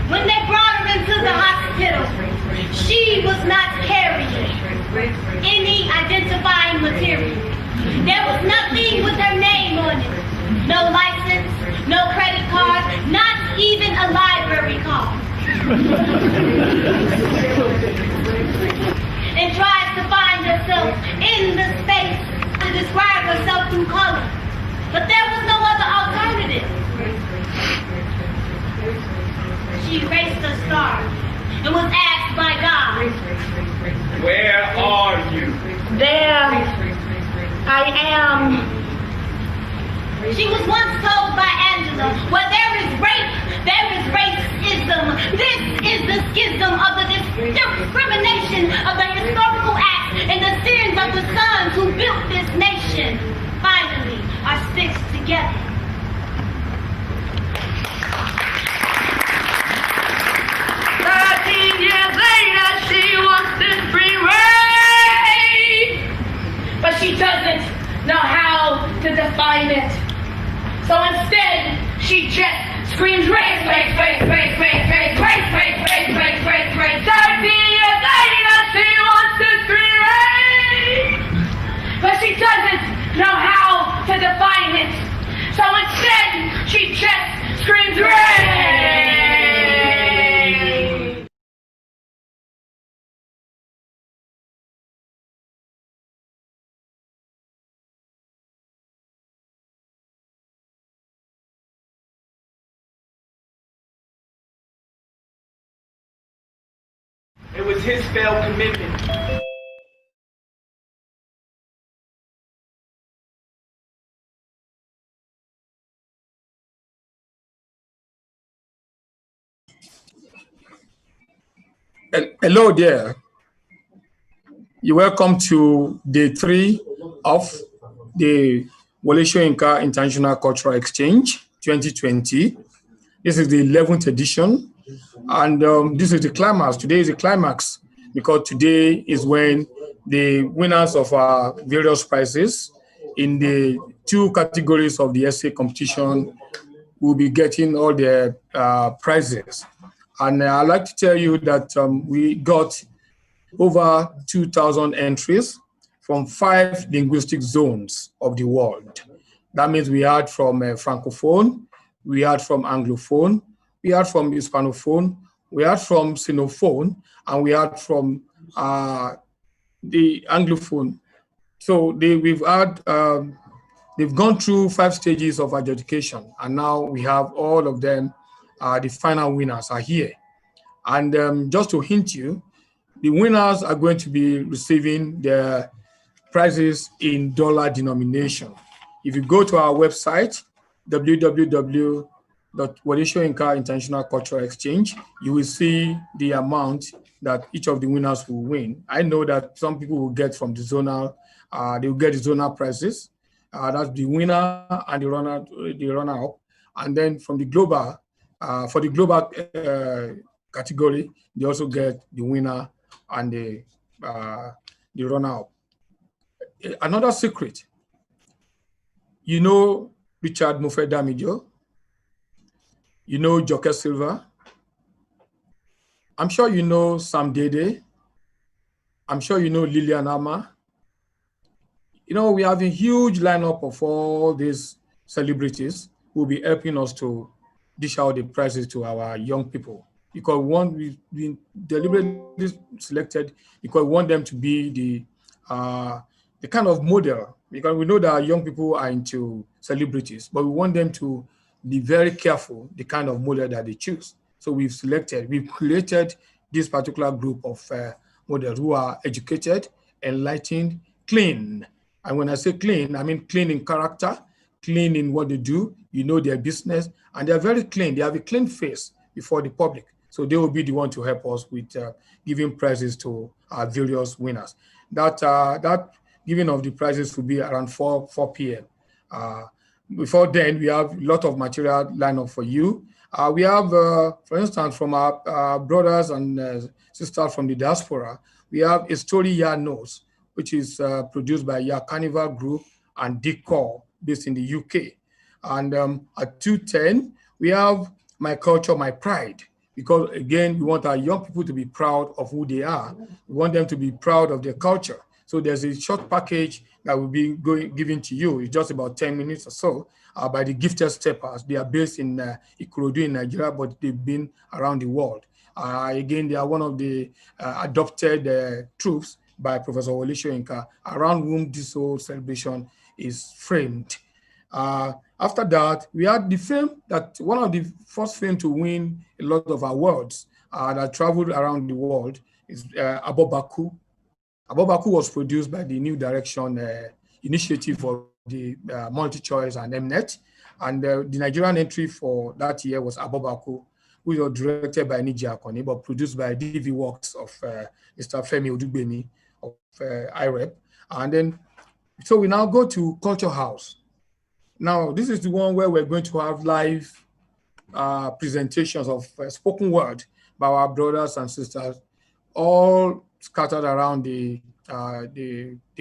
When they brought her into the hospital, she was not carrying any identifying material. There was nothing with her name on it. No license, no credit card, not even a library card. And tries to find herself in the space to describe herself through color. But there was no other alternative. She erased her star and was asked by God, where are you? there I am. She was once told by Angela, where there is rape, there is racism. This is the schism of the discrimination of the historical acts and the sins of the sons who built this nation. Finally, are stitched together. Years later, she wants this free reign, but she doesn't know how to define it. So instead, she just screams race, race, race, race, race, race, race, race, race, race, race, race. 13 years later, she wants this free reign, but she doesn't know how to define it. So instead, she just screams race. It was his failed commitment. Hello there. You're welcome to day 3 of the Wsice International Cultural Exchange 2020. This is the 11th edition, and this is the climax. Today is the climax because today is when the winners of our various prizes in the 2 categories of the essay competition will be getting all their prizes. And I'd like to tell you that we got over 2,000 entries from 5 linguistic zones of the world. That means we had from Francophone, we had from Anglophone, we had from Hispanophone, we had from Sinophone, and we had from the Anglophone. So they've gone through 5 stages of adjudication, and now we have all of them. The final winners are here. And just to hint you, the winners are going to be receiving their prizes in dollar denomination. If you go to our website, www.Wsice International Cultural Exchange, you will see the amount that each of the winners will win. I know that some people will get from the zonal, they will get the zonal prizes. That's the winner and the runner-up. And then from the global, for the global category, they also get the winner and the runner-up. Another secret, you know Richard Mufedamijo, you know Joker Silva, I'm sure you know Sam Dede, I'm sure you know Lilian Ama, You know, we have a huge lineup of all these celebrities who will be helping us to dish out the prizes to our young people because we've been deliberately selected because we want them to be the kind of model because we know that our young people are into celebrities, but we want them to be very careful the kind of model that they choose. So we've created this particular group of models who are educated, enlightened, clean. And when I say clean, I mean clean in character, clean in what they do, you know their business, and they're very clean. They have a clean face before the public. So they will be the one to help us with giving prizes to our various winners. That giving of the prizes will be around 4 p.m. Uh, Before then, we have a lot of material lined up for you. We have, for instance, from our brothers and sisters from the diaspora, we have a story Ya Knows, which is produced by Ya Carnival Group and Decor, based in the UK. And at 2:10, we have My Culture, My Pride, because again, we want our young people to be proud of who they are. We want them to be proud of their culture. So there's a short package that will be given to you. It's just about 10 minutes or so by the Gifted Steppers. They are based in Ikorodu in Nigeria, but they've been around the world. Again, they are one of the adopted troops by Professor Wole Soyinka, around whom this whole celebration is framed. After that, we had the film that one of the first film to win a lot of awards that traveled around the world is Abobaku. Abobaku was produced by the New Direction Initiative for the Multi-Choice and Mnet. And the Nigerian entry for that year was Abobaku, which was directed by Niji Akoni, but produced by DV Works of Mr. Femi Odugbemi of IREP. And then, so we now go to Culture House. Now, this is the one where we're going to have live presentations of spoken word by our brothers and sisters, all scattered around the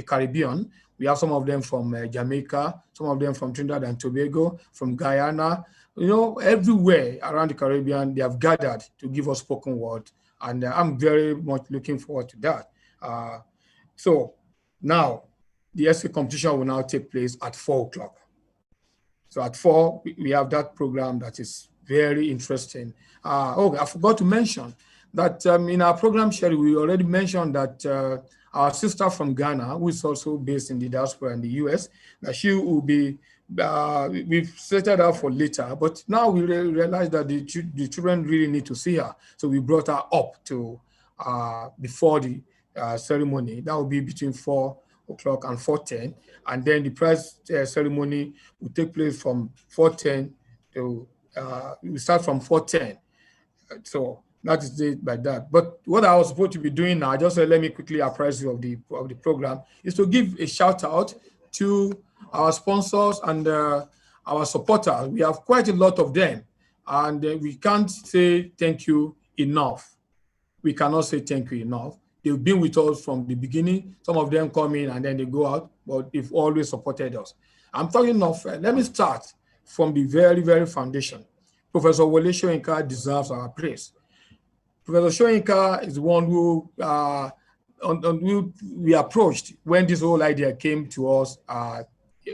Caribbean. We have some of them from Jamaica, some of them from Trinidad and Tobago, from Guyana. You know, everywhere around the Caribbean, they have gathered to give us spoken word. And I'm very much looking forward to that. So now, the essay competition will now take place at 4 o'clock. So at 4, we have that program that is very interesting. I forgot to mention that in our program schedule, we already mentioned that our sister from Ghana, who is also based in the diaspora in the US, that she will be, we've set her out for later, but now we realize that the children really need to see her. So we brought her up to before the ceremony. That will be between 4 o'clock and 4:10. And then the prize ceremony will take place from 4:10 to, we start from 4:10. So that is it by that. But what I was supposed to be doing now, just let me quickly apprise you of the program, is to give a shout out to our sponsors and our supporters. We have quite a lot of them, and we can't say thank you enough. We cannot say thank you enough. They've been with us from the beginning. Some of them come in and then they go out, but they've always supported us. I'm talking of, let me start from the very, very foundation. Professor Wole Soyinka deserves our praise. Professor Soyinka is the one who we approached when this whole idea came to us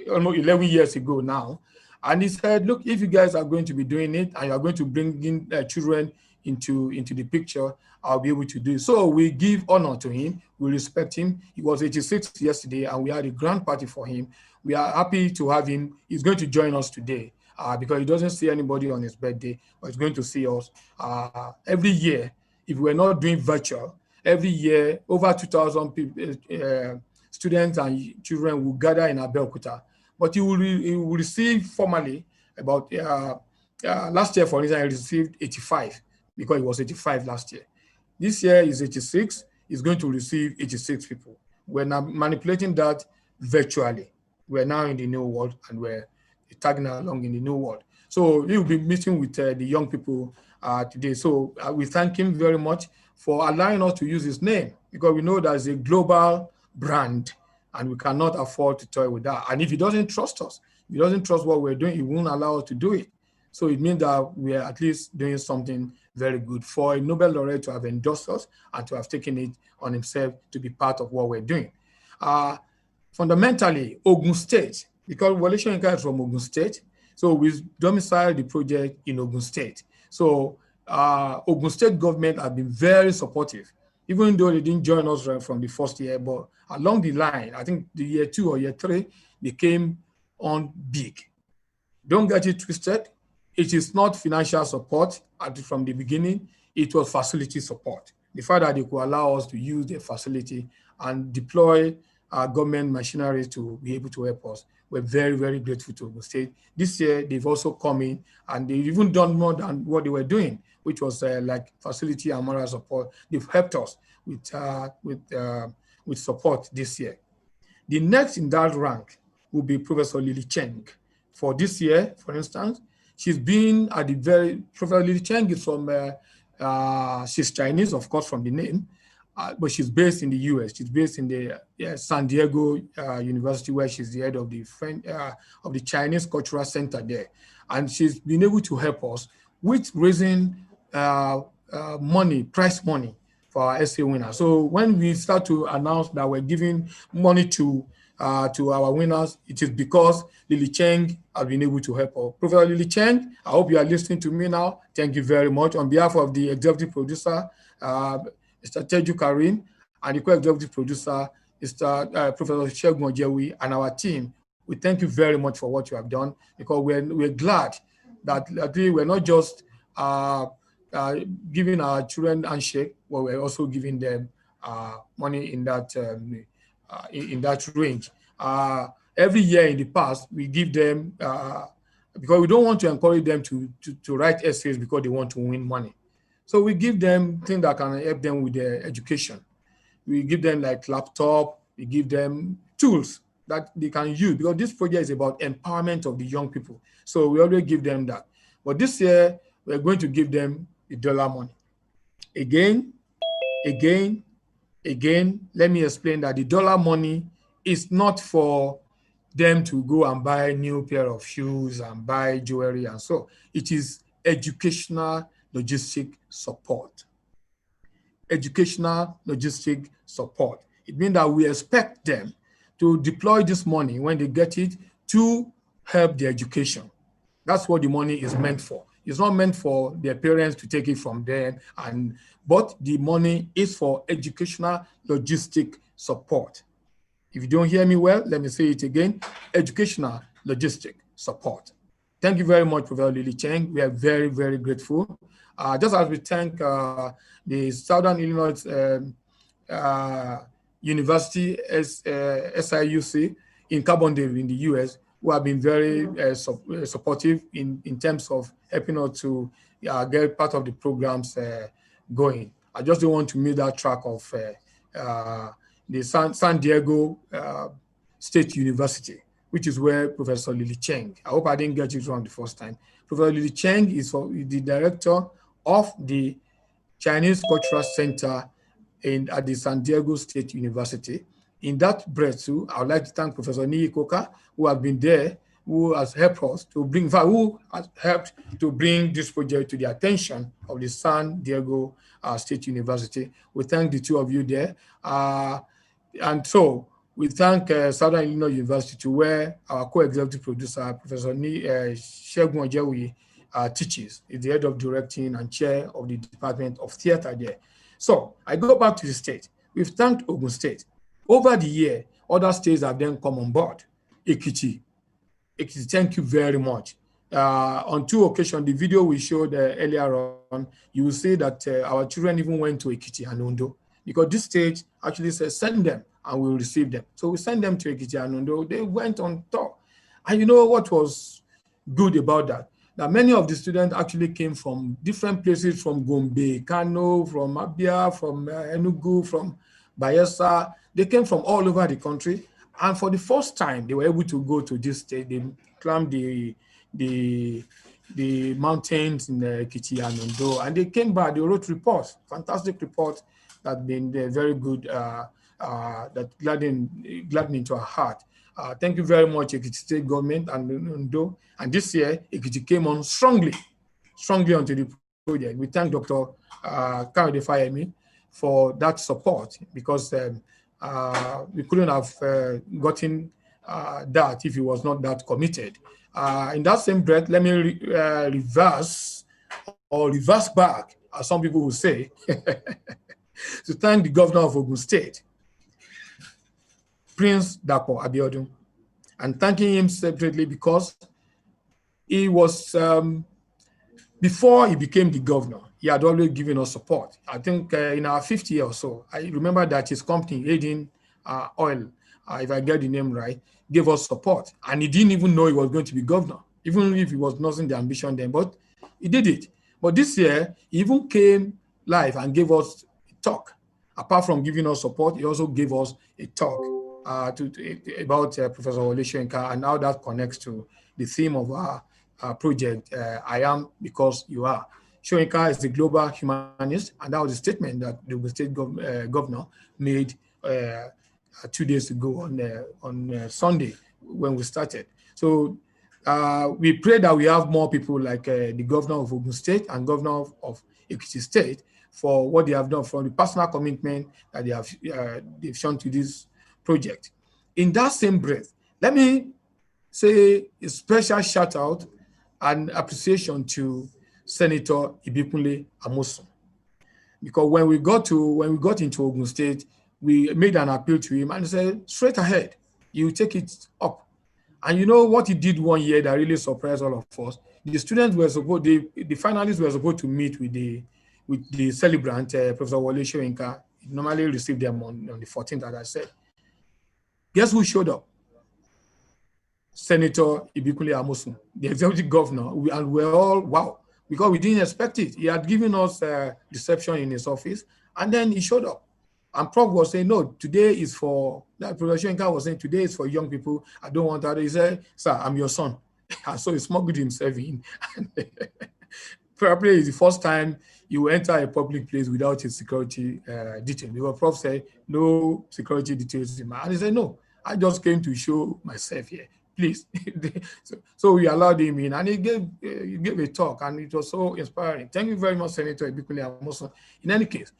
almost 11 years ago now. And he said, look, if you guys are going to be doing it and you're going to bring in children into the picture, I'll be able to do it. So we give honor to him. We respect him. He was 86 yesterday, and we had a grand party for him. We are happy to have him. He's going to join us today because he doesn't see anybody on his birthday, but he's going to see us every year. If we're not doing virtual, every year, over 2,000 people, students and children will gather in Abeokuta. But he will receive formally about, last year, for instance, he received 85 because he was 85 last year. This year is 86. He's going to receive 86 people. We're now manipulating that virtually. We're now in the new world and we're tagging along in the new world. So he'll be meeting with the young people today. So we thank him very much for allowing us to use his name because we know there's a global brand and we cannot afford to toy with that. And if he doesn't trust us, if he doesn't trust what we're doing, he won't allow us to do it. So it means that we are at least doing something very good for a Nobel laureate to have endorsed us and to have taken it on himself to be part of what we're doing. fundamentally, Ogun State, because Wole Soyinka is from Ogun State, so we domiciled the project in Ogun State. So Ogun State government have been very supportive, even though they didn't join us right from the first year, but along the line, I think the year 2 or year 3, they came on big. Don't get it twisted. It is not financial support from the beginning. It was facility support. The fact that they could allow us to use their facility and deploy government machinery to be able to help us, we're very, very grateful to Ogun State. This year, they've also come in and they've even done more than what they were doing, which was like facility and moral support. They've helped us with support this year. The next in that rank will be Professor Lily Cheng. For this year, for instance, she's been at the Professor Lily Cheng is from, she's Chinese, of course, from the name, but she's based in the US. She's based in the San Diego University, where she's the head of the Chinese Cultural Center there. And she's been able to help us with raising money, prize money for our essay winners. So when we start to announce that we're giving money to our winners, it is because Lily Cheng has been able to help us. Professor Lily Cheng, I hope you are listening to me now. Thank you very much. On behalf of the executive producer, Mr. Teju Karim, and the co-executive producer, Mr. Professor Segun Ojewi, and our team, we thank you very much for what you have done, because we're glad that we're not just giving our children handshake, but we're also giving them money in that range. Every year in the past, we give them, because we don't want to encourage them to write essays because they want to win money. So we give them things that can help them with their education. We give them like laptop, we give them tools that they can use, because this project is about empowerment of the young people. So we always give them that. But this year, we're going to give them the dollar money. Again, let me explain that the dollar money is not for them to go and buy a new pair of shoes and buy jewelry and so. It is educational logistic support. Educational logistic support. It means that we expect them to deploy this money when they get it to help their education. That's what the money is meant for. It's not meant for their parents to take it from them, but the money is for educational logistic support. If you don't hear me well, let me say it again: educational logistic support. Thank you very much, Professor Lily Cheng. We are very, very grateful. Just as we thank the Southern Illinois University, SIUC, in Carbondale in the US, who have been very supportive in terms of helping us to get part of the programs going. I just don't want to miss that track of the San Diego State University, which is where Professor Lily Cheng, I hope I didn't get it wrong the first time. Professor Lily Cheng is the director of the Chinese Cultural Center at the San Diego State University. In that breath too, I would like to thank Professor Nii Koka, who has been there, who has helped us to bring, who has helped to bring this project to the attention of the San Diego State University. We thank the two of you there. And so we thank Southern Illinois University, where our co-executive producer, Professor Segun Ojewi, teaches. He's the head of directing and chair of the Department of Theater there. So I go back to the state. We've thanked Ogun State. Over the year, other states have then come on board. Ekiti, thank you very much. On 2 occasions, the video we showed earlier on, you will see that our children even went to Ekiti and Ondo, because this state actually says send them and we'll receive them. So we sent them to Ekiti and Ondo. They went on tour. And you know what was good about that? That many of the students actually came from different places, from Gombe, Kano, from Abia, from Enugu, from Bayelsa. They came from all over the country. And for the first time, they were able to go to this state. They climbed the mountains in Ekiti and Ondo, and they came back. They wrote reports, fantastic reports that been very good, that gladdened to our heart. Thank you very much, Ekiti State Government and Ondo. And this year, Ekiti came on strongly onto the project. We thank Dr. Kayode Fayemi for that support, because we couldn't have gotten that if he was not that committed. In that same breath, let me reverse back, as some people will say, to thank the governor of Ogun State, Prince Dapo Abiodun, and thanking him separately because he was, before he became the governor, he had always given us support. I think in our 50th year or so, I remember that his company, Aiding Oil, if I get the name right, gave us support. And he didn't even know he was going to be governor, even if he was losing the ambition then, but he did it. But this year, he even came live and gave us a talk. Apart from giving us support, he also gave us a talk about Professor Wole and how that connects to the theme of our project, I Am Because You Are. Soyinka is the global humanist, and that was a statement that the state governor made 2 days ago on Sunday when we started. So we pray that we have more people like the governor of Ogun State and governor of Ekiti State for what they have done, for the personal commitment that they've shown to this project. In that same breath, let me say a special shout out and appreciation to Senator Ibikunle Amosun, because when we got into Ogun State, we made an appeal to him and said, straight ahead, you take it up. And you know what he did one year that really surprised all of us? The students were supposed, the finalists were supposed to meet with the celebrant, Professor Wole Soyinka. He normally received them on the 14th, as I said. Guess who showed up? Senator Ibikunle Amosun, the executive governor, and we're all, wow, because we didn't expect it. He had given us a reception in his office, and then he showed up. And Prof was saying, no, today is for, Professor Soyinka was saying, today is for young people. I don't want that. He said, sir, I'm your son. And so he smuggled himself in. Probably it's the first time you enter a public place without his security detail. Because Prof said, no security details. And he said, no, I just came to show myself here. Please. So we allowed him in, and he gave a talk, and it was so inspiring. Thank you very much, Senator Ibikunle Amosun. In any case,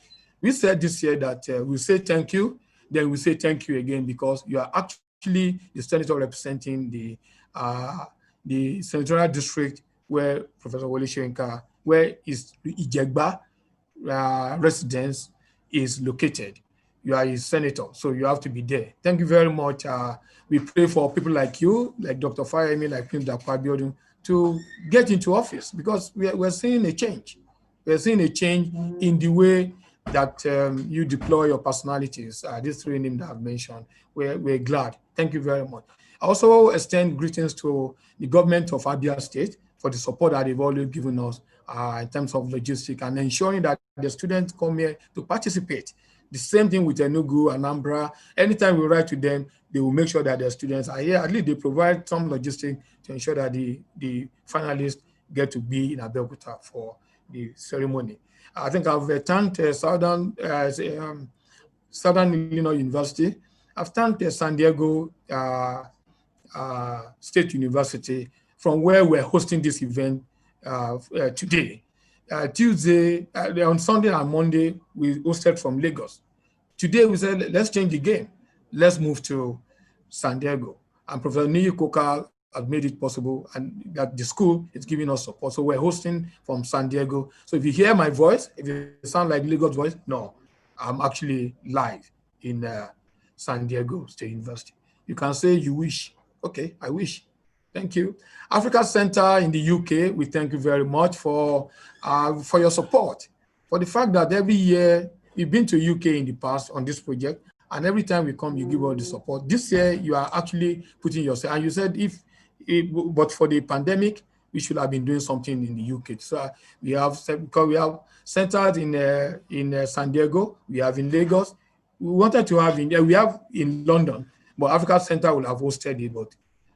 we said this year that we say thank you, then we say thank you again, because you are actually the senator representing the senatorial district where Professor Wole Soyinka, where his Ijegba residence is located. You are a senator, so you have to be there. Thank you very much. We pray for people like you, like Dr. Fayemi, like Prince Dapo Abiodun, to get into office, because we're seeing a change. We're seeing a change in the way that you deploy your personalities. These three names that I've mentioned, we're glad. Thank you very much. I also extend greetings to the government of Abia State for the support that they've always given us in terms of logistics and ensuring that the students come here to participate. The same thing with Enugu, Anambra. Anytime we write to them, they will make sure that their students are here. At least they provide some logistics to ensure that the finalists get to be in Abeokuta for the ceremony. I think I've thanked Southern Illinois University. I've thanked San Diego State University, from where we're hosting this event today. Tuesday, on Sunday and Monday, we hosted from Lagos. Today we said, let's change the game. Let's move to San Diego. And Professor Niyi Kokal has made it possible, and that the school is giving us support. So we're hosting from San Diego. So if you hear my voice, if it sounds like Lagos voice, no, I'm actually live in San Diego State University. You can say you wish. Okay, I wish. Thank you. Africa Center in the UK, we thank you very much for your support, for the fact that every year, you've been to UK in the past on this project, and every time we come, you give us the support. This year, you are actually putting yourself, and you said but for the pandemic, we should have been doing something in the UK. So we have centers in San Diego, we have in Lagos. We wanted to have we have in London, but Africa Center will have hosted it, but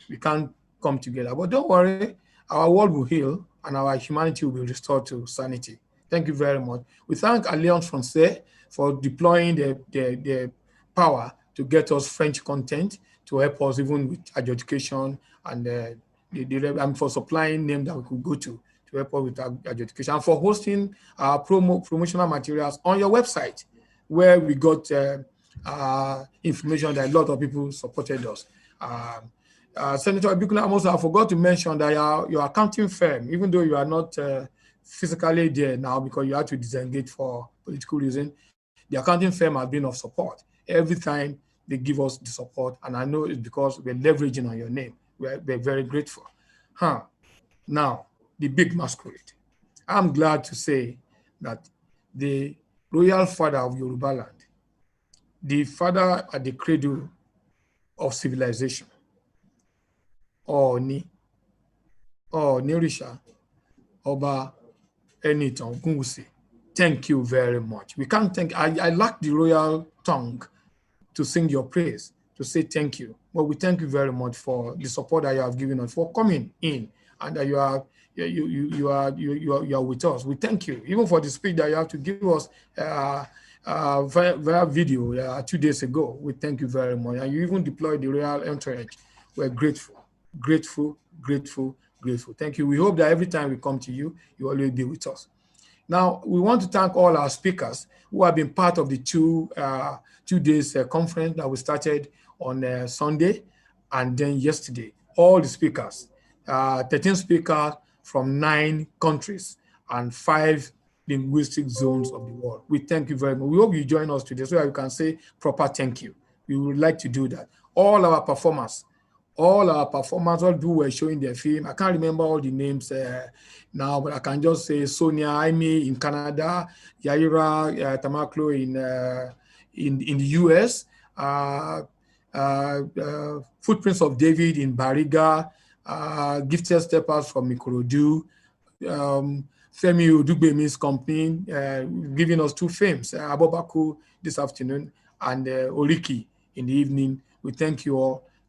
we can't come together. But don't worry, our world will heal and our humanity will be restored to sanity. Thank you very much. We thank Alliance Française for deploying the power to get us French content to help us even with education, and for supplying names that we could go to help us with our education, and for hosting our promotional materials on your website, where we got information that a lot of people supported us. Senator Ibikula, I forgot to mention that your accounting firm, even though you are not physically there now because you have to disengage for political reasons, the accounting firm has been of support. Every time they give us the support, and I know it's because we're leveraging on your name. We're very grateful. Now, the big masquerade. I'm glad to say that the royal father of Yoruba land, the father at the cradle of civilization, Ọọ̀ni Risha Ọba Enitan Ogunwusi, thank you very much. We can't thank, I lack the royal tongue to sing your praise, to say thank you. But we thank you very much for the support that you have given us, for coming in, and that you are with us. We thank you, even for the speech that you have to give us via video 2 days ago. We thank you very much. And you even deployed the royal entourage. We're grateful, grateful, grateful, grateful. Thank you. We hope that every time we come to you, you always be with us. Now, we want to thank all our speakers who have been part of the two days conference that we started on Sunday and then yesterday. All the speakers, 13 speakers from 9 countries and 5 linguistic zones of the world. We thank you very much. We hope you join us today so that we can say proper thank you. We would like to do that. All our performers, all who were showing their film. I can't remember all the names now, but I can just say Sonia Aimi in Canada, Yaira Tamaklo in the US, Footprints of David in Bariga, Gifted Steppers from Ikorodu, Femi Odugbemi's company, giving us 2 films, Abobaku this afternoon and Oriki in the evening. We thank you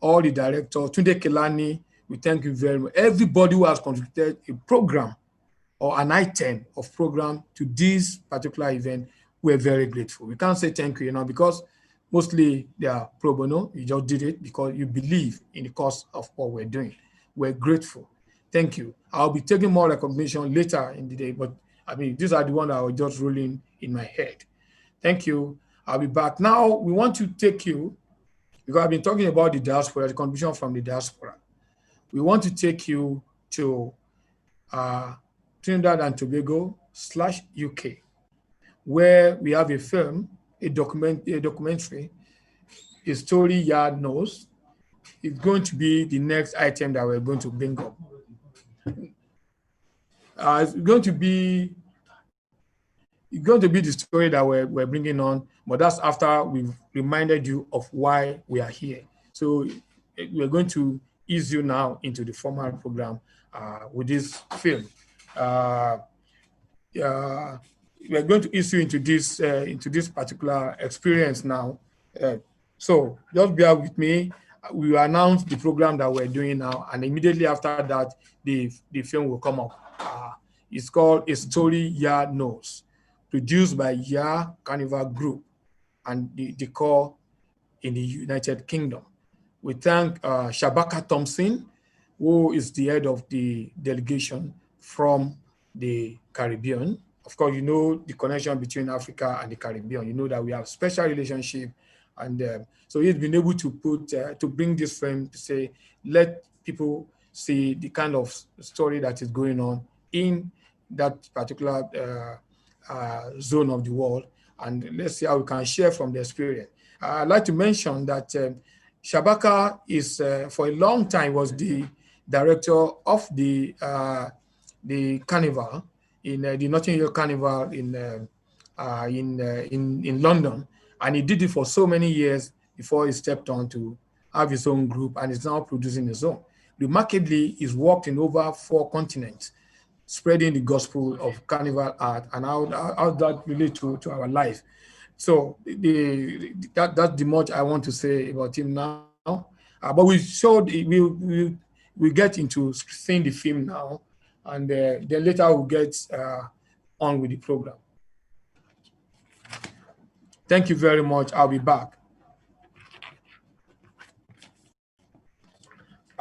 all the directors, Tunde Kelani, we thank you very much. Everybody who has contributed a program or an item of program to this particular event, we're very grateful. We can't say thank you, because mostly they are pro bono. You just did it because you believe in the cause of what we're doing. We're grateful. Thank you. I'll be taking more recognition later in the day, but I mean, these are the ones that were just rolling in my head. Thank you. I'll be back. Now, we want to take you, because I've been talking about the diaspora, the contribution from the diaspora. We want to take you to Trinidad and Tobago /UK, where we have a film, a documentary, a story Yard Knows. It's going to be the next item that we're going to bring up. It's going to be the story that we're bringing on, but that's after we've reminded you of why we are here. So we're going to ease you now into the formal program with this film. We're going to ease you into this particular experience now. So just bear with me. We will announce the program that we're doing now, and immediately after that, the film will come up. It's called A Story Ya Knows, produced by Ya Carnival Group and the Decor in the United Kingdom. We thank Shabaka Thompson, who is the head of the delegation from the Caribbean. Of course, you know the connection between Africa and the Caribbean. You know that we have special relationship, and so he's been able to bring this film to say, let people see the kind of story that is going on in that particular zone of the world, and let's see how we can share from the experience. I'd like to mention that Shabaka is, for a long time, was the director of the carnival in the Notting Hill Carnival in London, and he did it for so many years before he stepped on to have his own group, and is now producing his own. Remarkably, he's worked in over 4 continents, spreading the gospel of carnival art and how that relates to our life. So that's the much I want to say about him now. But we get into seeing the film now, and then later we'll get on with the program. Thank you very much. I'll be back.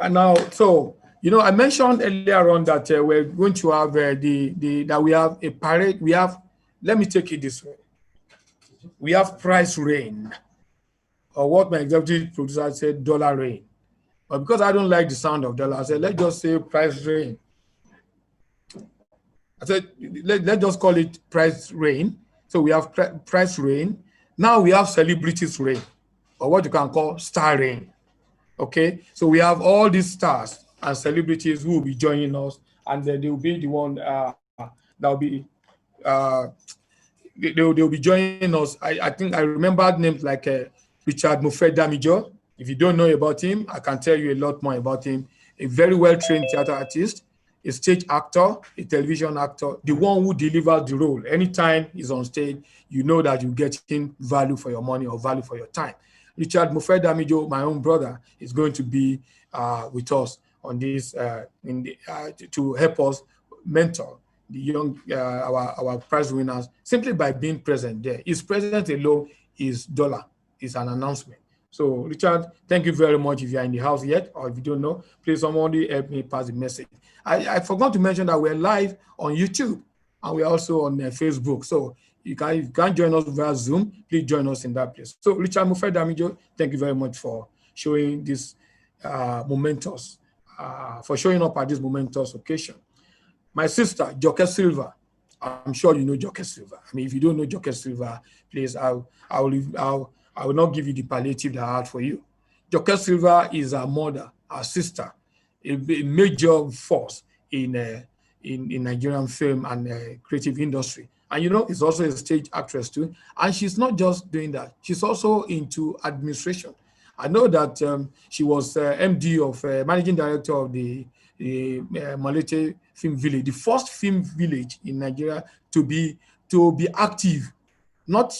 And now, so, I mentioned earlier on that we're going to have that we have a parade. Let me take it this way. We have prize rain. or what my executive producer said, dollar rain. But because I don't like the sound of dollar, I said, let's just say price rain. I said, let's just call it price rain. So we have price rain. Now we have celebrities rain, or what you can call star rain. Okay, so we have all these stars and celebrities who will be joining us, and then they will be the one that will be uh, they'll be joining us. I think I remember names like Richard Mofe Damijo. If you don't know about him, I can tell you a lot more about him. A very well-trained theater artist, a stage actor, a television actor, the one who delivers the role. Anytime he's on stage, you know that you're getting value for your money or value for your time. Richard Mofe Damijo, my own brother, is going to be with us on this to help us mentor the young our prize winners simply by being present there. His presence alone is dollar, is an announcement. So Richard, thank you very much. If you are in the house yet, or if you don't know, please somebody help me pass the message. I forgot to mention that we're live on YouTube and we're also on Facebook. So you can join us via Zoom. Please join us in that place. So Richard Mofe Damijo, thank you very much for showing this momentous, for showing up at this momentous occasion. My sister, Joke Silva. I'm sure you know Joke Silva. I mean, if you don't know Joke Silva, please, I will not give you the palliative that I had for you. Joke Silva is our mother, our sister, a major force in Nigerian film and creative industry. And you know, is also a stage actress too. And she's not just doing that; she's also into administration. I know that she was MD of managing director of the Malete Film Village, the first film village in Nigeria to be active, not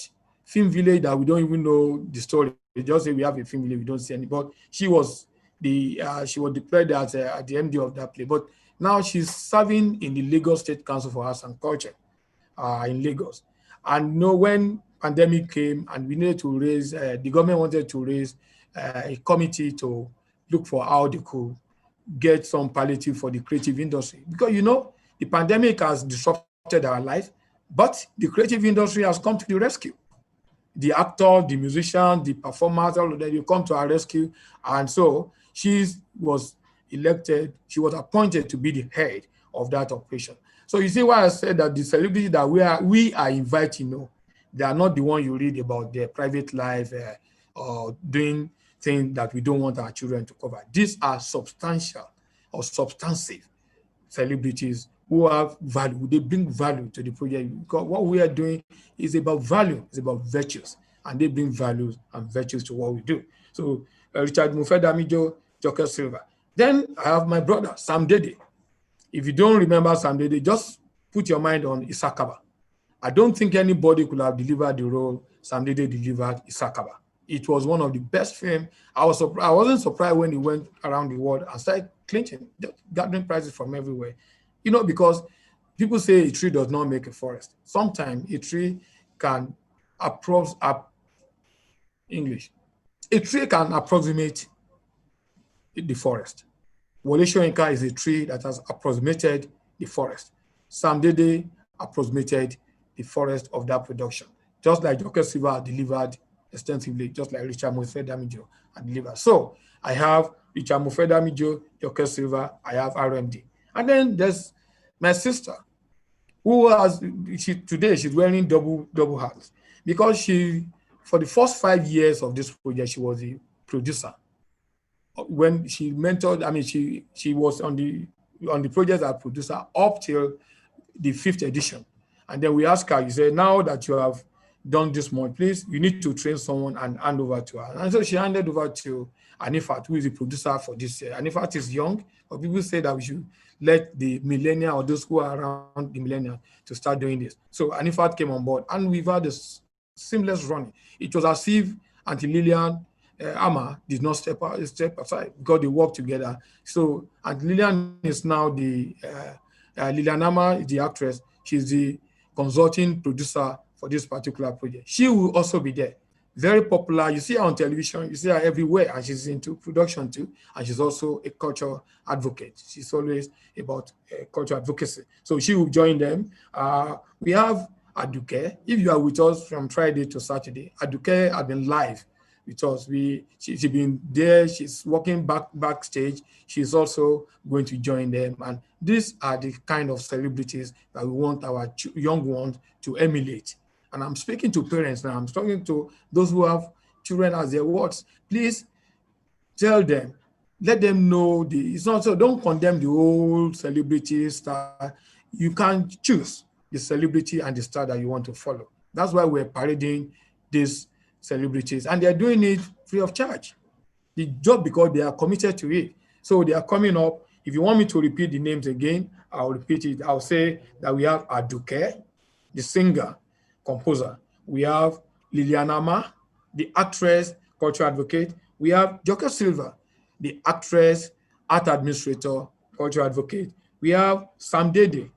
film village that we don't even know the story. We just say we have a film village, we don't see any. But she was deployed as at the MD of that place. But now she's serving in the Lagos State Council for Arts and Culture in Lagos. And you know, when pandemic came and we needed to raise, the government wanted to raise a committee to look for how they could get some palliative for the creative industry. Because, you know, the pandemic has disrupted our life, but the creative industry has come to the rescue. The actor, the musician, the performers, all of them, you come to our rescue. And so she was elected, she was appointed to be the head of that operation. So you see why I said that the celebrities that we are inviting, you know, they are not the one you read about their private life or doing things that we don't want our children to cover. These are substantial or substantive celebrities who have value. They bring value to the project because what we are doing is about value, it's about virtues, and they bring values and virtues to what we do. So Richard Mofe Damijo, Joke Silva. Then I have my brother, Sam Dede. If you don't remember Sam Dede, just put your mind on Isakaba. I don't think anybody could have delivered the role Sam Dede delivered Isakaba. It was one of the best films. I wasn't surprised when he went around the world and started clinching, gathering prizes from everywhere. You know, because people say a tree does not make a forest. Sometimes a tree can approximate the forest. Wole Soyinka is a tree that has approximated the forest. Sam Dede approximated the forest of that production, just like Joke Silva delivered extensively, just like Richard Mofe Damijo and delivered. So I have Richard Mofe Damijo, Joke Silva, I have RMD. And then there's my sister, who today she's wearing double hats because for the first 5 years of this project, she was the producer. When she mentored, I mean, she was on the project as producer up till the 5th edition. And then we asked her, you said, now that you have done this much, please, you need to train someone and hand over to her. And so she handed over to Anifat, who is the producer for this year. Anifat is young, but people say that we should let the millennial or those who are around the millennial to start doing this. So Anifat came on board and we've had this seamless running. It was as if Auntie Lillian Ama did not step aside because they work together. So Auntie Lillian is now Lillian Ama is the actress. She's the consulting producer for this particular project. She will also be there. Very popular. You see her on television, you see her everywhere, and she's into production too. And she's also a cultural advocate. She's always about cultural advocacy. So she will join them. We have Aduke. If you are with us from Friday to Saturday, Aduke has been live with us. She's been there. She's working backstage. She's also going to join them. And these are the kind of celebrities that we want our young ones to emulate. And I'm speaking to parents now. I'm talking to those who have children as their wards. Please tell them, let them know it's not so. Don't condemn the old celebrity star. You can choose the celebrity and the star that you want to follow. That's why we're parading these celebrities, and they're doing it free of charge. Just because they are committed to it. So they are coming up. If you want me to repeat the names again, I'll repeat it. I'll say that we have Aduke, the singer, composer. We have Liliana Ma, the actress, cultural advocate. We have Joker Silva, the actress, art administrator, cultural advocate. We have Sam Dede,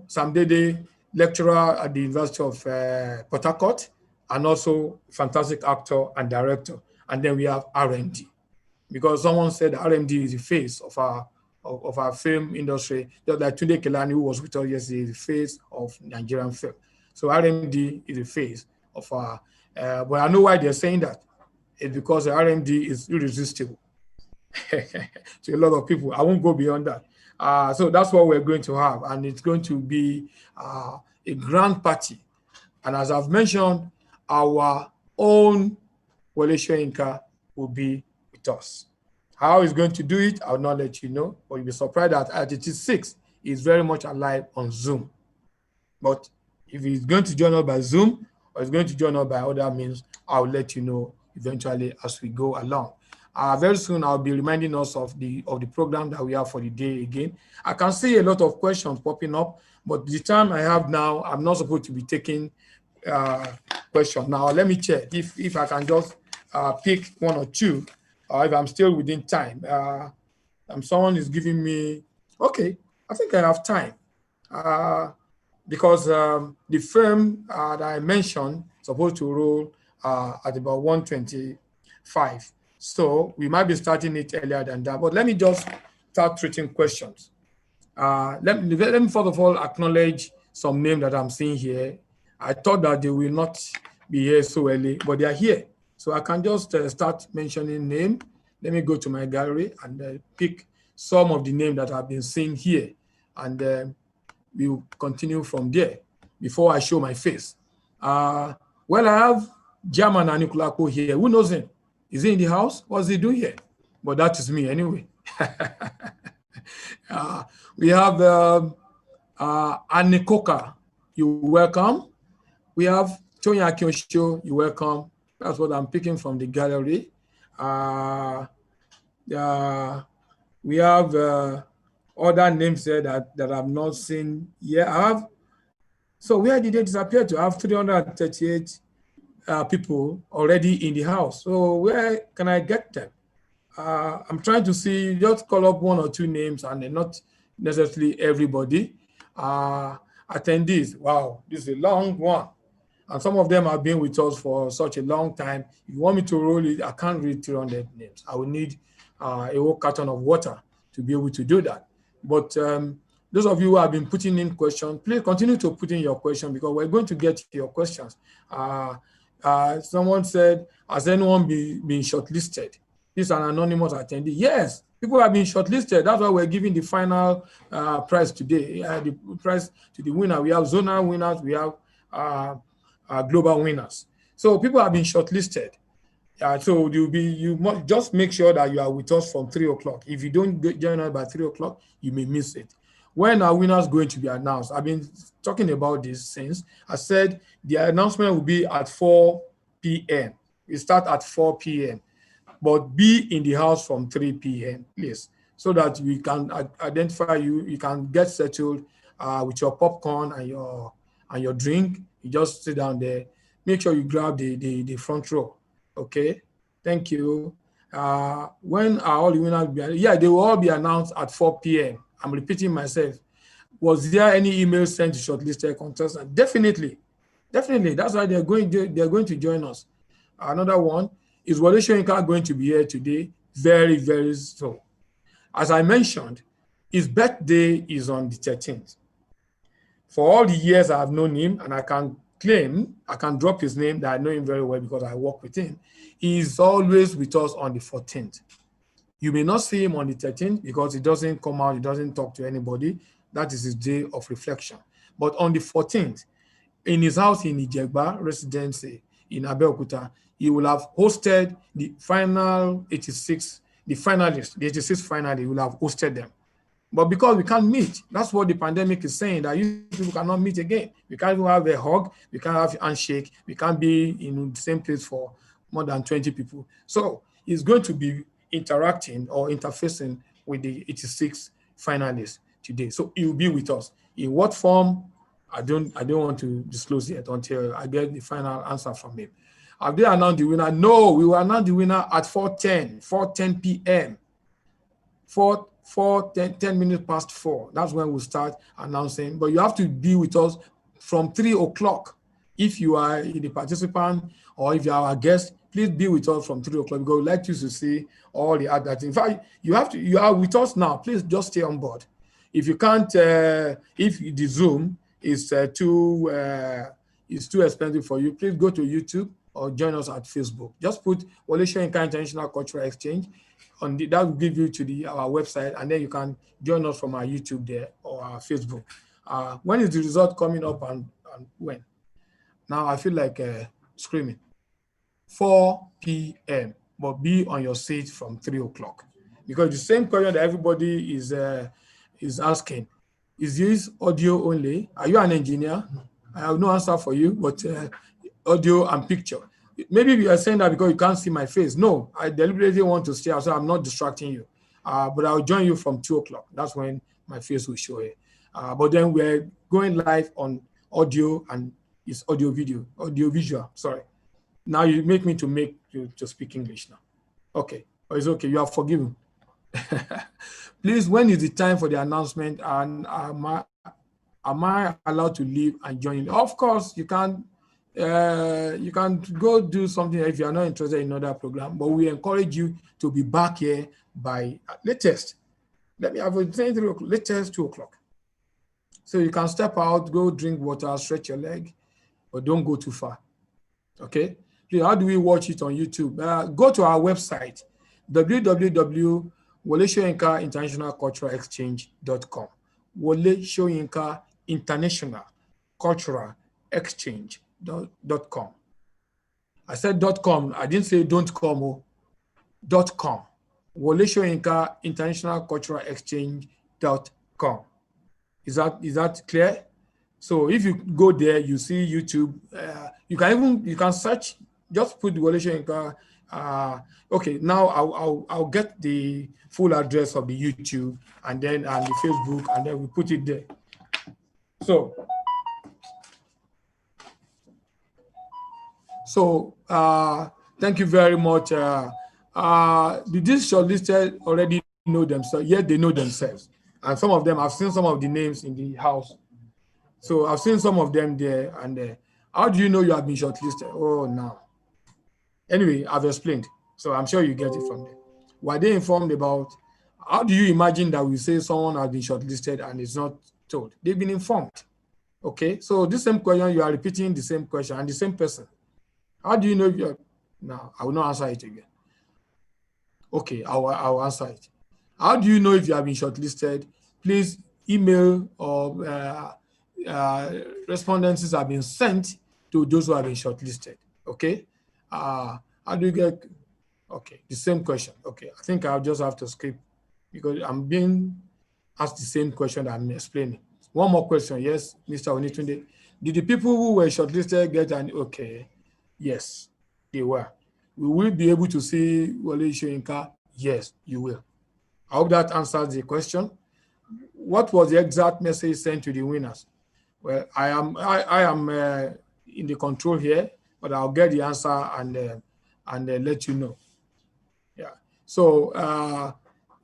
Sam Dede, lecturer at the University of Port Harcourt, and also fantastic actor and director. And then we have RMD, because someone said RMD is the face of our film industry, just like Tunde Kelani, who was with us yesterday, is the face of Nigerian film. So RMD is the face of our, but I know why they're saying that. It's because the RMD is irresistible to a lot of people. I won't go beyond that. So that's what we're going to have, and it's going to be a grand party. And as I've mentioned, our own Wole Soyinka will be with us. How he's going to do it, I'll not let you know, but you'll be surprised that at 86, he's very much alive on Zoom. But if he's going to join us by Zoom or he's going to join us by other means, I'll let you know eventually as we go along. Very soon, I'll be reminding us of the program that we have for the day again. I can see a lot of questions popping up, but the time I have now, I'm not supposed to be taking questions. Now, let me check if I can just pick one or two, if I'm still within time. Someone is giving me, okay, I think I have time. Because the firm that I mentioned is supposed to roll at about 1:25. So we might be starting it earlier than that. But let me just start treating questions. Let me first of all acknowledge some names that I'm seeing here. I thought that they will not be here so early, but they are here. So I can just start mentioning names. Let me go to my gallery and pick some of the names that I've been seeing here. And we'll continue from there before I show my face. Well, I have German Anikulako here. Who knows him? Is he in the house? What's he doing here? But that is me anyway. We have Anekoka. You're welcome. We have Tonya Kyosho. You're welcome. That's what I'm picking from the gallery. We have other names there that I've not seen yet. So where did they disappear to? I have 338 people already in the house. So where can I get them? I'm trying to see, just call up one or two names and not necessarily everybody. Attendees, wow, this is a long one. And some of them have been with us for such a long time. If you want me to roll it, I can't read 300 names. I will need a whole carton of water to be able to do that. But those of you who have been putting in questions, please continue to put in your question, because we're going to get your questions. Someone said, has anyone been shortlisted? This is an anonymous attendee. Yes, people have been shortlisted. That's why we're giving the final prize today. The prize to the winner. We have zonal winners. We have global winners. So people have been shortlisted. So you must just make sure that you are with us from 3 o'clock. If you don't join us by 3 o'clock, you may miss it. When are winners going to be announced? I've been talking about this since. I said the announcement will be at 4 p.m. We start at 4 p.m. But be in the house from 3 p.m., please, so that we can identify you. You can get settled with your popcorn and your drink. You just sit down there. Make sure you grab the front row. Okay, thank you. When are all the winners be? Yeah, they will all be announced at 4 p.m. I'm repeating myself. Was there any email sent to shortlisted contestants? Definitely. That's why they're going to join us. Another one is Wole Soyinka going to be here today? Very, very soon. As I mentioned, his birthday is on the 13th. For all the years I've known him, and I can claim, I can drop his name, that I know him very well because I work with him. He is always with us on the 14th. You may not see him on the 13th because he doesn't come out, he doesn't talk to anybody. That is his day of reflection. But on the 14th, in his house in Ijegba residency in Abeokuta, he will have hosted the final 86, the finalists, the 86 finalists, he will have hosted them. But because we can't meet, that's what the pandemic is saying, that you people cannot meet again. We can't even have a hug, we can't have a handshake, we can't be in the same place for more than 20 people. So he's going to be interacting or interfacing with the 86 finalists today. So he will be with us. In what form? I don't want to disclose yet until I get the final answer from him. Have they announced the winner? No, we will announce the winner at 4:10 p.m. 10 minutes past 4. That's when we'll start announcing. But you have to be with us from 3 o'clock. If you are the participant or if you are a guest, please be with us from 3 o'clock because we'd like you to see all the other things. In fact, you are with us now. Please just stay on board. If you can't, if the Zoom is too expensive for you, please go to YouTube or join us at Facebook. Just put Wsice International Cultural Exchange. That will give you to our website, and then you can join us from our YouTube there or our Facebook. When is the result coming up and when? Now I feel like screaming. 4 p.m. But be on your seat from 3 o'clock because the same question that everybody is asking: is this audio only? Are you an engineer? I have no answer for you, but audio and picture. Maybe you are saying that because you can't see my face. No, I deliberately want to stay outside. I'm not distracting you. But I'll join you from 2 o'clock. That's when my face will show here. But then we're going live on audio and it's audio visual. Sorry. Now you make me to speak English now. Okay. Oh, it's okay. You are forgiven. Please, when is the time for the announcement? And am I allowed to leave and join? Of course, you can go do something if you are not interested in another program, but we encourage you to be back here by latest. Let me have a 3 o'clock, latest 2 o'clock. So you can step out, go drink water, stretch your leg, but don't go too far. Okay? Please, how do we watch it on YouTube? Go to our website, www.WoleSoyinka.internationalculturalexchange.com. Wole Soyinka International Cultural Exchange.com. I said .com. I didn't say don't come. .com. Wole Soyinka International Cultural Exchange.com. Is that clear? So if you go there, you see YouTube. You can search. Just put Wole Soyinka. Okay, now I'll get the full address of the YouTube and then the Facebook, and then we put it there. So thank you very much. These shortlisted already know themselves. Yet they know themselves, and some of them I've seen some of the names in the house. So I've seen some of them there and there. How do you know you have been shortlisted? Oh, no. Anyway, I've explained. So I'm sure you get it from there. Were they informed about? How do you imagine that we say someone has been shortlisted and is not told? They've been informed. Okay. So this same question, you are repeating the same question and the same person. How do you know if you're? No, I will not answer it again. Okay, I'll answer it. How do you know if you have been shortlisted? Please email or respondences have been sent to those who have been shortlisted. Okay. How do you get? Okay, the same question. Okay, I think I'll just have to skip because I'm being asked the same question that I'm explaining. One more question. Yes, Mr. Onitunde. Did the people who were shortlisted get an okay? Yes, they were. We will be able to see Wole Soyinka. Yes, you will. I hope that answers the question. What was the exact message sent to the winners? Well, I am in the control here, but I'll get the answer and let you know. Yeah. So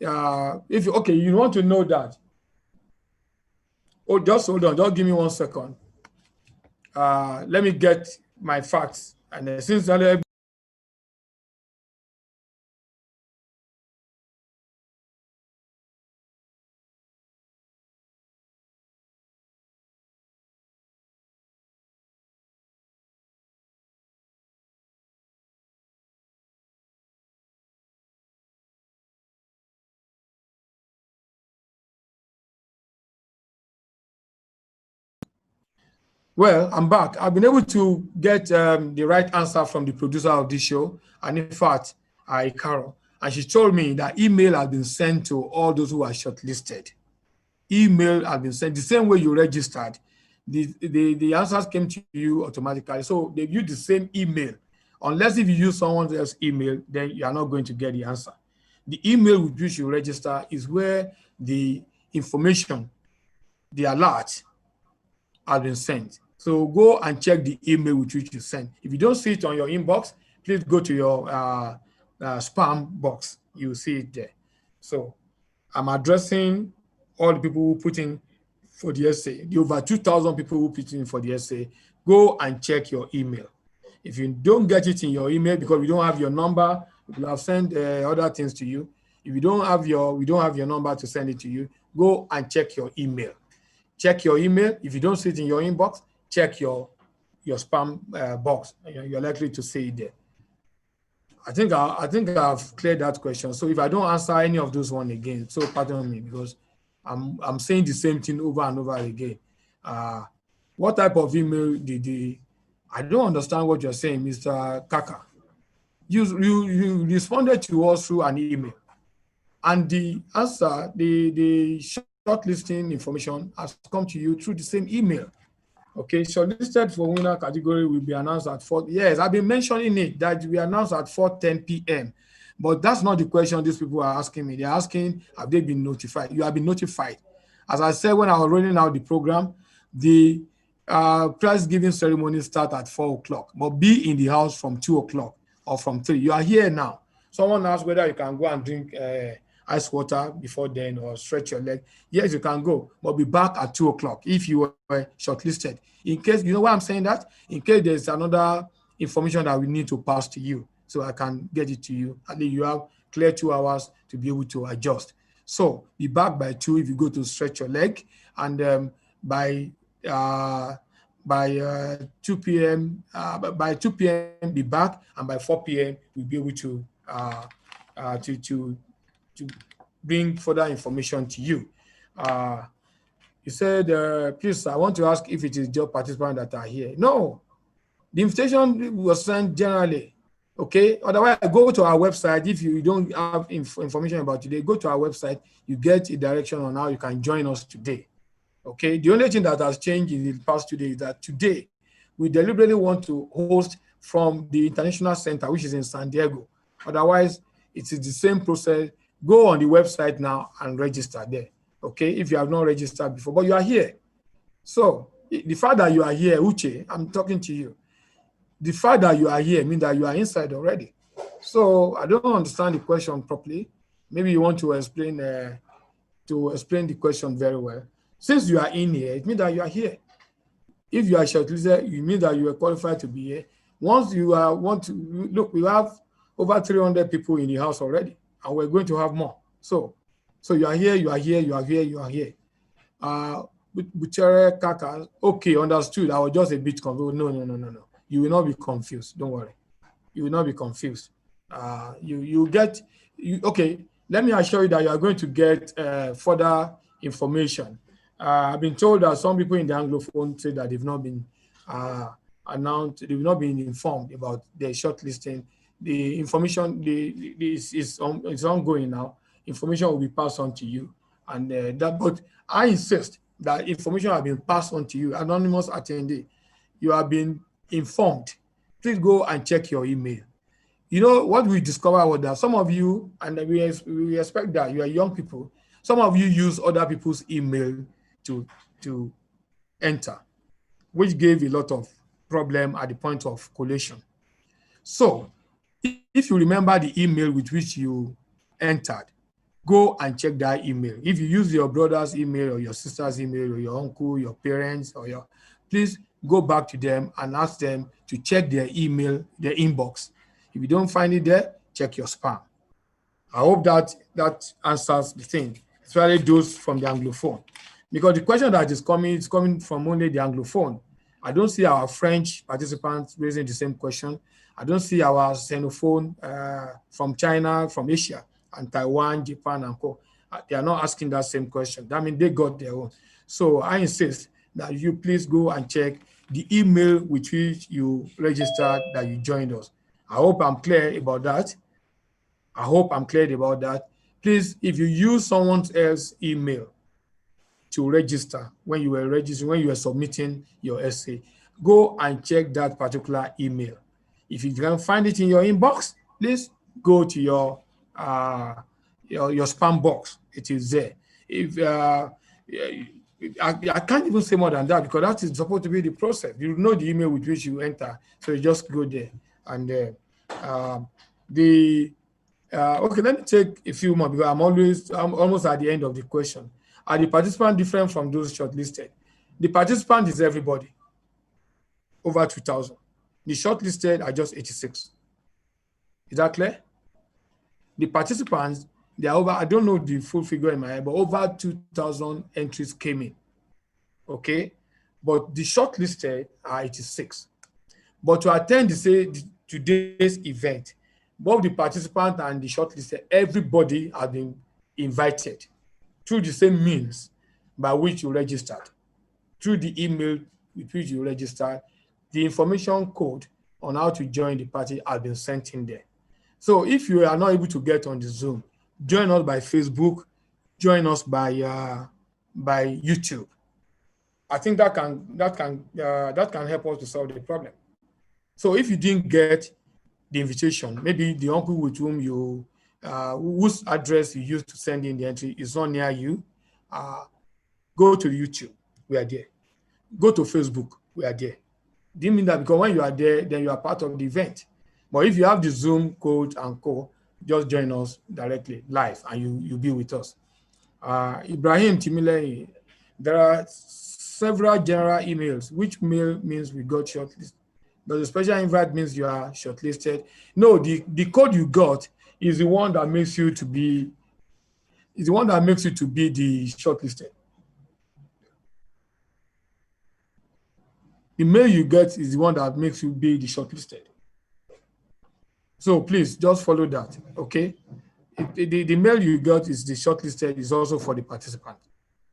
if you want to know that. Oh, just hold on. Just give me 1 second. Let me get my facts. And since Well, I'm back. I've been able to get the right answer from the producer of this show, and in fact, Carol, and she told me that email has been sent to all those who are shortlisted. Email has been sent the same way you registered. The answers came to you automatically. So they use the same email. Unless if you use someone else's email, then you are not going to get the answer. The email with which you register is where the information, the alert, has been sent. So go and check the email with which you sent. If you don't see it on your inbox, please go to your spam box. You will see it there. So I'm addressing all the people who put in for the essay, the over 2,000 people who put in for the essay. Go and check your email. If you don't get it in your email because we don't have your number, we will have sent other things to you. If we don't have your number to send it to you, go and check your email. Check your email. If you don't see it in your inbox, check your spam box. You're likely to see it there. I think I've cleared that question. So if I don't answer any of those one again, so pardon me because I'm saying the same thing over and over again. What type of email did they? I don't understand what you're saying, Mr. Kaka. You responded to us through an email, and the answer, the shortlisting information has come to you through the same email. Okay, shortlisted for winner category will be announced at 4. Yes, I've been mentioning it that we announced at 4:10 p.m. But that's not the question these people are asking me. They're asking, have they been notified? You have been notified. As I said when I was rolling out the program, the prize giving ceremony starts at 4 o'clock, but be in the house from 2 o'clock or from 3. You are here now. Someone asked whether you can go and drink ice water before then or stretch your leg. Yes, you can go, but be back at 2 o'clock if you were shortlisted. In case, you know why I'm saying that? In case there's another information that we need to pass to you, so I can get it to you. At least you have clear 2 hours to be able to adjust. So be back by 2 if you go to stretch your leg, and by 2 p.m. By 2 p.m. be back, and by 4 p.m. we'll be able to bring further information to you. You said, please, I want to ask if it is job participants that are here. No, the invitation was sent generally. Okay, otherwise, go to our website. If you don't have information about today, go to our website. You get a direction on how you can join us today. Okay, the only thing that has changed in the past 2 days is that today we deliberately want to host from the International Center, which is in San Diego. Otherwise, it is the same process. Go on the website now and register there. Okay, if you have not registered before, but you are here. So the fact that you are here, Uche, I'm talking to you. The fact that you are here means that you are inside already. So I don't understand the question properly. Maybe you want to explain the question very well. Since you are in here, it means that you are here. If you are shortlisted, it means that you are qualified to be here. Once you want to look, we have over 300 people in the house already, and we're going to have more. So you are here, you are here, you are here, you are here. Buchere Kaka, okay, understood. I was just a bit confused. No. You will not be confused. Don't worry. You will not be confused. Okay, let me assure you that you are going to get further information. I've been told that some people in the Anglophone say that they've not been announced, they've not been informed about the shortlisting. The information is ongoing now. Information will be passed on to you, and but I insist that information has been passed on to you. Anonymous attendee, you have been informed. Please go and check your email. You know what we discovered was that some of you, and we expect that you are young people, some of you use other people's email to enter, which gave a lot of problem at the point of collation. So if you remember the email with which you entered, go and check that email. If you use your brother's email or your sister's email or your uncle, your parents, please go back to them and ask them to check their email, their inbox. If you don't find it there, check your spam. I hope that answers the thing, especially those from the Anglophone. Because the question that is coming from only the Anglophone. I don't see our French participants raising the same question. I don't see our Xenophone from China, from Asia, and Taiwan, Japan, and co. They are not asking that same question. That means they got their own. So I insist that you please go and check the email with which you registered that you joined us. I hope I'm clear about that. I hope I'm clear about that. Please, if you use someone else's email to register when you were registering, when you were submitting your essay, go and check that particular email. If you can find it in your inbox, please go to your spam box. It is there. If I can't even say more than that because that is supposed to be the process. You know the email with which you enter, so you just go there and okay. Let me take a few more because I'm almost at the end of the question. Are the participants different from those shortlisted? The participant is everybody over 2,000. The shortlisted are just 86. Is that clear? The participants, they are over, I don't know the full figure in my head, but over 2,000 entries came in. Okay? But the shortlisted are 86. But to attend today's event, both the participant and the shortlisted, everybody has been invited through the same means by which you registered, through the email with which you registered. The information code on how to join the party has been sent in there. So if you are not able to get on the Zoom, join us by Facebook, join us by YouTube. I think that can help us to solve the problem. So if you didn't get the invitation, maybe the uncle with whom you whose address you used to send in the entry is not near you, go to YouTube, we are there. Go to Facebook, we are there. Didn't mean that because when you are there, then you are part of the event. But if you have the Zoom code and co, just join us directly live and you'll be with us. Ibrahim Timile, there are several general emails. Which mail means we got shortlisted? Does the special invite means you are shortlisted? No, the code you got is the one that makes you to be the shortlisted. The mail you get is the one that makes you be the shortlisted. So please just follow that, okay? The mail you got is the shortlisted is also for the participant.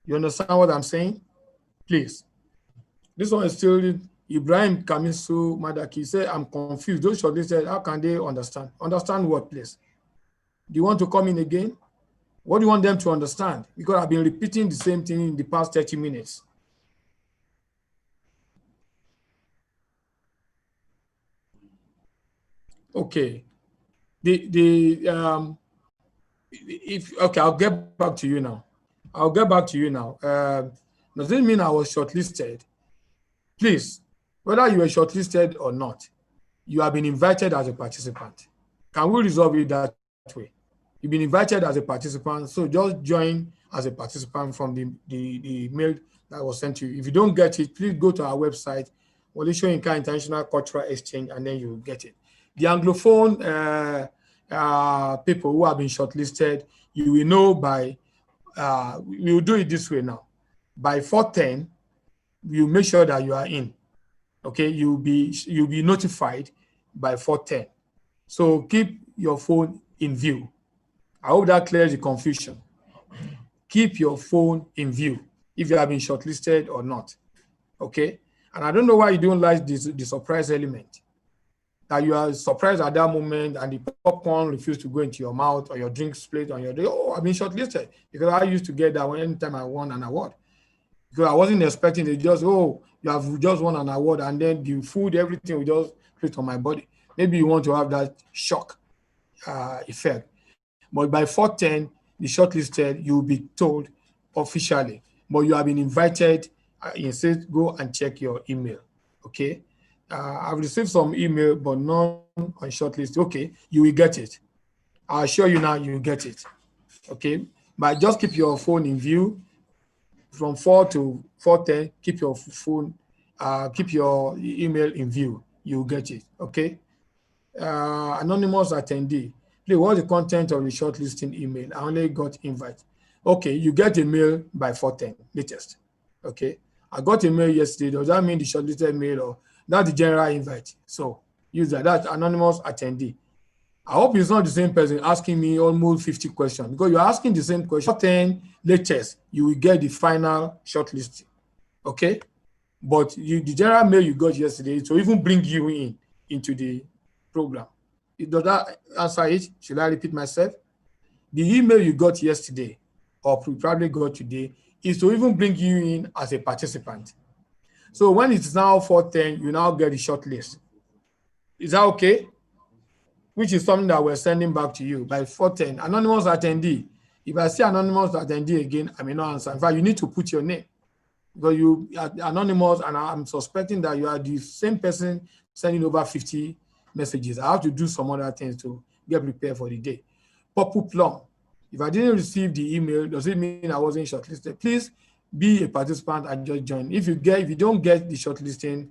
You understand what I'm saying? Please. This one is still Ibrahim Kamisu Madaki. Say, I'm confused. Those shortlisted, how can they understand? Understand what, please? Do you want to come in again? What do you want them to understand? Because I've been repeating the same thing in the past 30 minutes. Okay. I'll get back to you now. Does it mean I was shortlisted? Please, whether you were shortlisted or not, you have been invited as a participant. Can we resolve it that way? You've been invited as a participant, so just join as a participant from the mail that was sent to you. If you don't get it, please go to our website, Wsice International Cultural Exchange, and then you will get it. The Anglophone people who have been shortlisted, you will know by, we will do it this way now. By 4:10, you make sure that you are in. Okay, you'll be notified by 4:10. So keep your phone in view. I hope that clears the confusion. Keep your phone in view if you have been shortlisted or not. Okay, and I don't know why you don't like the surprise element. That you are surprised at that moment and the popcorn refused to go into your mouth or your drinks plate on your day. Oh, I've been shortlisted, because I used to get that anytime I won an award. Because I wasn't expecting it. Just, oh, you have just won an award, and then the food, everything will just fit on my body. Maybe you want to have that shock effect. But by 4:10, the shortlisted, you will be told officially. But you have been invited. Instead, go and check your email. Okay. I've received some email, but none on shortlist. Okay, you will get it. I assure you now, you will get it. Okay, but just keep your phone in view from 4 to 4:10. Keep your phone, keep your email in view. You will get it. Okay. Anonymous attendee. Please, what's the content of the shortlisting email? I only got invite. Okay, you get a mail by 4:10 latest. Okay, I got a mail yesterday. Does that mean the shortlisted mail or not the general invite? So use that. That's anonymous attendee. I hope it's not the same person asking me almost 50 questions, because you're asking the same question. 10 latest, you will get the final shortlist. Okay, But the general mail you got yesterday to even bring you into the program. Does that answer it? Should I repeat myself? The email you got yesterday, or probably got today, is to even bring you in as a participant. So when it's now 4:10, you now get the short list. Is that okay? Which is something that we're sending back to you by 4:10. Anonymous attendee. If I see anonymous attendee again, I may not answer. In fact, you need to put your name because you are anonymous, and I'm suspecting that you are the same person sending over 50 messages. I have to do some other things to get prepared for the day. Purple Plum. If I didn't receive the email, does it mean I wasn't shortlisted? Please be a participant and just join. If you don't get the shortlisting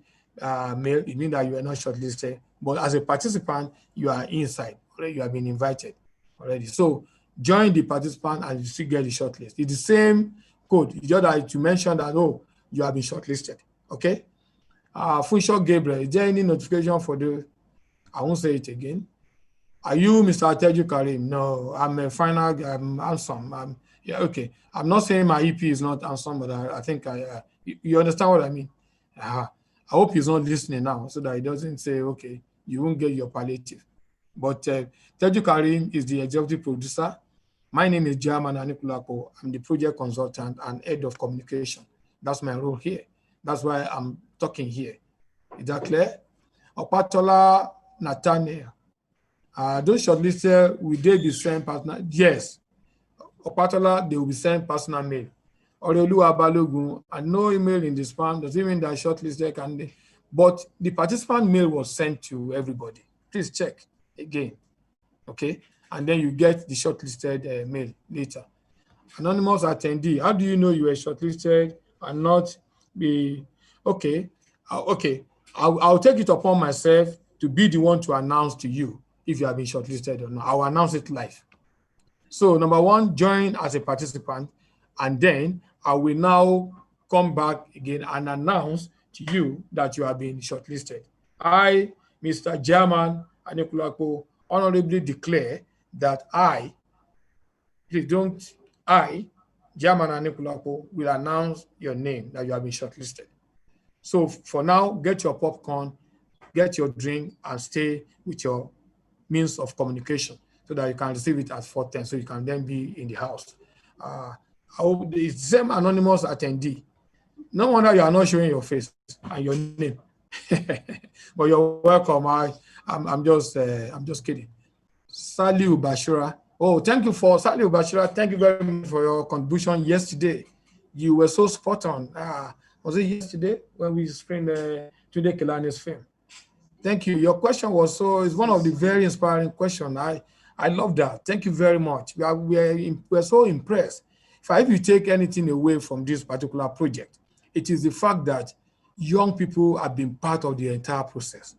mail, it means that you are not shortlisted. But as a participant, you are inside. Already, you have been invited already. So join the participant and you still get the shortlist. It's the same code. It's just that you mentioned that, oh, you have been shortlisted. Okay? Funsho Gabriel, is there any notification for the, I won't say it again. Are you Mr. Teju Karim? No, I'm a final, I'm handsome. Yeah, okay. I'm not saying my EP is not handsome, but I think you understand what I mean. I hope he's not listening now so that he doesn't say, okay, you won't get your palliative. But Teju Karim is the executive producer. My name is German Anikulapo. I'm the project consultant and head of communication. That's my role here. That's why I'm talking here. Is that clear? Opatola Nathaniel. Those shortlisted, will they be sent personal? Yes. Opatola, they will be sent personal mail. Oreoluwa Balogun, and no email in the spam. Does it mean that shortlisted can they? But the participant mail was sent to everybody. Please check again. Okay? And then you get the shortlisted mail later. Anonymous attendee, how do you know you were shortlisted and not be okay? Okay, I'll take it upon myself to be the one to announce to you if you have been shortlisted or not. I'll announce it live. So number one, join as a participant, and then I will now come back again and announce to you that you have been shortlisted. I, Mr. German Anikulapo, honorably declare that I, German Anikulapo, will announce your name that you have been shortlisted. So for now, get your popcorn, get your drink, and stay with your means of communication so that you can receive it at 4:10, so you can then be in the house. I hope the same anonymous attendee. No wonder you are not showing your face and your name, but you're welcome. I'm just kidding. Saliu Bashira. Oh, thank you for Saliu Bashira. Thank you very much for your contribution yesterday. You were so spot on. Was it yesterday when we screened Tunde Kelani's film? Thank you. Your question was it's one of the very inspiring questions. I love that. Thank you very much. We're so impressed. If you take anything away from this particular project, it is the fact that young people have been part of the entire process.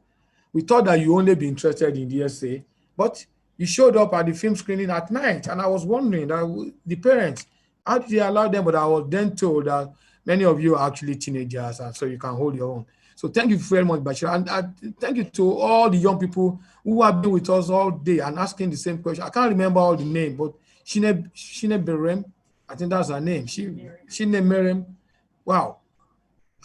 We thought that you only be interested in the essay, but you showed up at the film screening at night, and I was wondering that the parents, how did they allow them? But I was then told that many of you are actually teenagers, and so you can hold your own. So thank you very much, Bashir. And thank you to all the young people who have been with us all day and asking the same question. I can't remember all the name, but Shine Berem, I think that's her name. Shine Merem. Wow.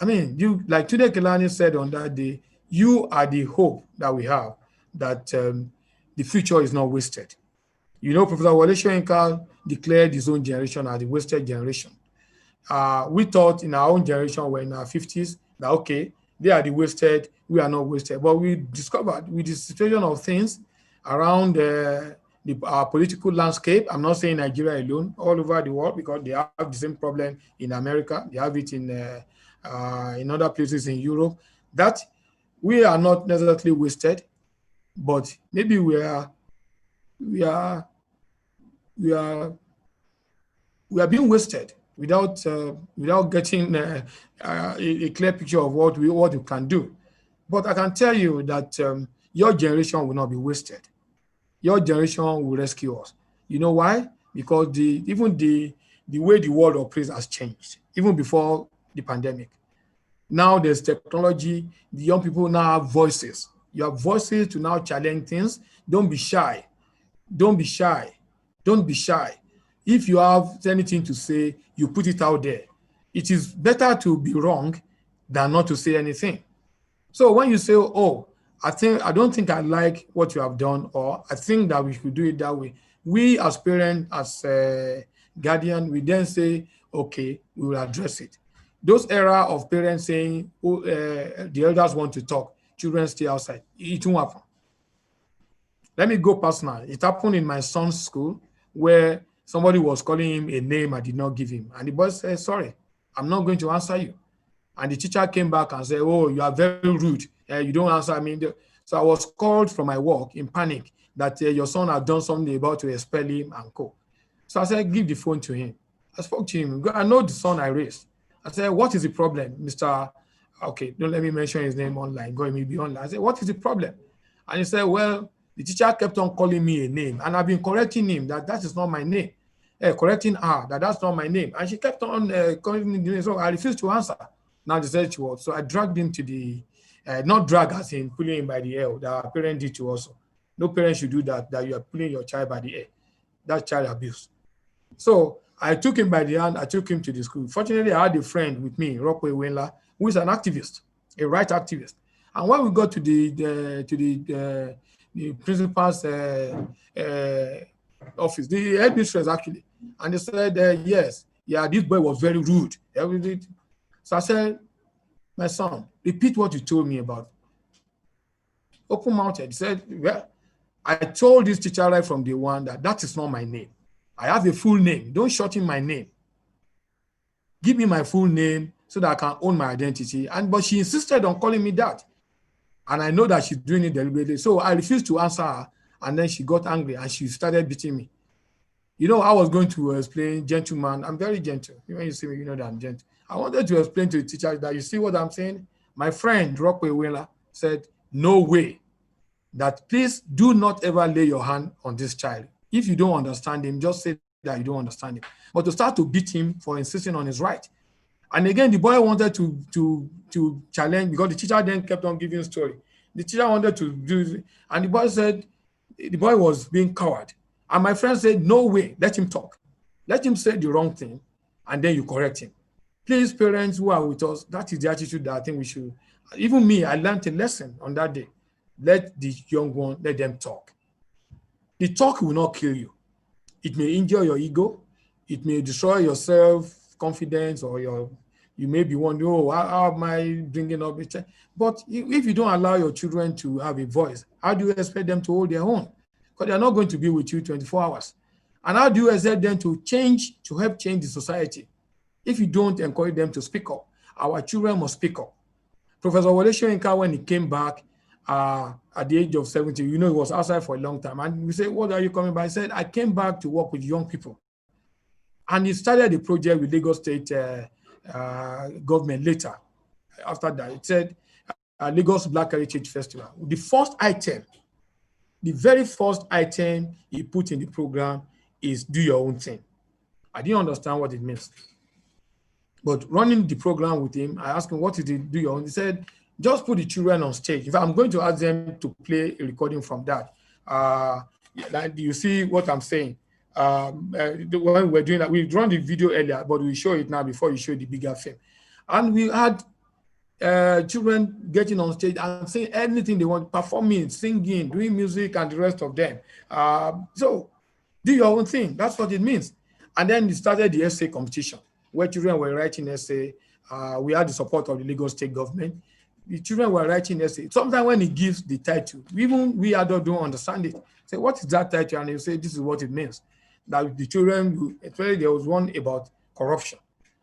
I mean, you, like Tunde Kelani said on that day, you are the hope that we have that the future is not wasted. You know, Professor Wole Soyinka declared his own generation as the wasted generation. We thought in our own generation, we're in our 50s, that okay, they are the wasted, we are not wasted. But we discovered with the situation of things around our political landscape, I'm not saying Nigeria alone, all over the world, because they have the same problem in America, they have it in other places in Europe, that we are not necessarily wasted, but maybe we are being wasted without getting a clear picture of what we can do. But I can tell you that your generation will not be wasted. Your generation will rescue us. You know why? Because even the way the world operates has changed, even before the pandemic. Now there's technology. The young people now have voices. You have voices to now challenge things. Don't be shy. Don't be shy. Don't be shy. If you have anything to say, you put it out there. It is better to be wrong than not to say anything. So when you say, oh, I don't think I like what you have done, or I think that we should do it that way, we as parents, as guardian, we then say, okay, we will address it. Those era of parents saying, oh, the elders want to talk, children stay outside, it won't happen. Let me go personal. It happened in my son's school where somebody was calling him a name I did not give him. And the boy said, sorry, I'm not going to answer you. And the teacher came back and said, oh, you are very rude. You don't answer me. So I was called from my work in panic that your son had done something about to expel him and co. So I said, give the phone to him. I spoke to him. I know the son I raised. I said, what is the problem, Mr. Okay, don't let me mention his name online. Go maybe online. I said, what is the problem? And he said, well, the teacher kept on calling me a name, and I've been correcting him that is not my name. Correcting her that that's not my name. And she kept on calling me the name, so I refused to answer. Now the search was, so I dragged him to the, not drag as in pulling him by the hair, that our parent did to us. No parent should do that you are pulling your child by the hair. That's child abuse. So I took him by the hand, I took him to the school. Fortunately, I had a friend with me, Rockway Wenla, who is an activist, a right activist. And when we got to the principal's office, the headmistress actually, and they said, yes, yeah, this boy was very rude. Everything. So I said, my son, repeat what you told me about. Open mouthed. He said, well, I told this teacher right from day one that is not my name. I have a full name. Don't shorten my name. Give me my full name so that I can own my identity. But she insisted on calling me that. And I know that she's doing it deliberately. So I refused to answer her. And then she got angry and she started beating me. You know, I was going to explain, gentleman, I'm very gentle. When you see me, you know that I'm gentle. I wanted to explain to the teacher that, you see what I'm saying? My friend, Rockway Wheeler, said, no way. That please do not ever lay your hand on this child. If you don't understand him, just say that you don't understand him. But to start to beat him for insisting on his right. And again, the boy wanted to challenge, because the teacher then kept on giving a story. The teacher wanted to do it, and the boy said, the boy was being coward. And my friend said, no way, let him talk. Let him say the wrong thing, and then you correct him. Please, parents who are with us, that is the attitude that I think we should. Even me, I learned a lesson on that day. Let the young one, let them talk. The talk will not kill you. It may injure your ego. It may destroy your self-confidence, or you may be wondering, oh, how am I bringing up a child? But if you don't allow your children to have a voice, how do you expect them to hold their own? Because they're not going to be with you 24 hours. And how do you expect them to change, to help change the society? If you don't encourage them to speak up, our children must speak up. Professor Wsice, when he came back at the age of 70, you know, he was outside for a long time. And we said, what are you coming back? He said, I came back to work with young people. And he started a project with Lagos State government later. After that, it said Lagos Black Heritage Festival. The first item, the very first item he put in the program is do your own thing. I didn't understand what it means. But running the program with him, I asked him, what did he do your own? He said, just put the children on stage. If I'm going to ask them to play a recording from that, you see what I'm saying? When we're doing that, we've drawn the video earlier, but we show it now before you show the bigger film. And we had children getting on stage and saying anything they want, performing, singing, doing music, and the rest of them. So do your own thing. That's what it means. And then we started the essay competition, where children were writing essay. We had the support of the Lagos State government. The children were writing essay. Sometimes when he gives the title, even we adults don't understand it. Say, what is that title? And he'll say, this is what it means. That the children, especially there was one about corruption.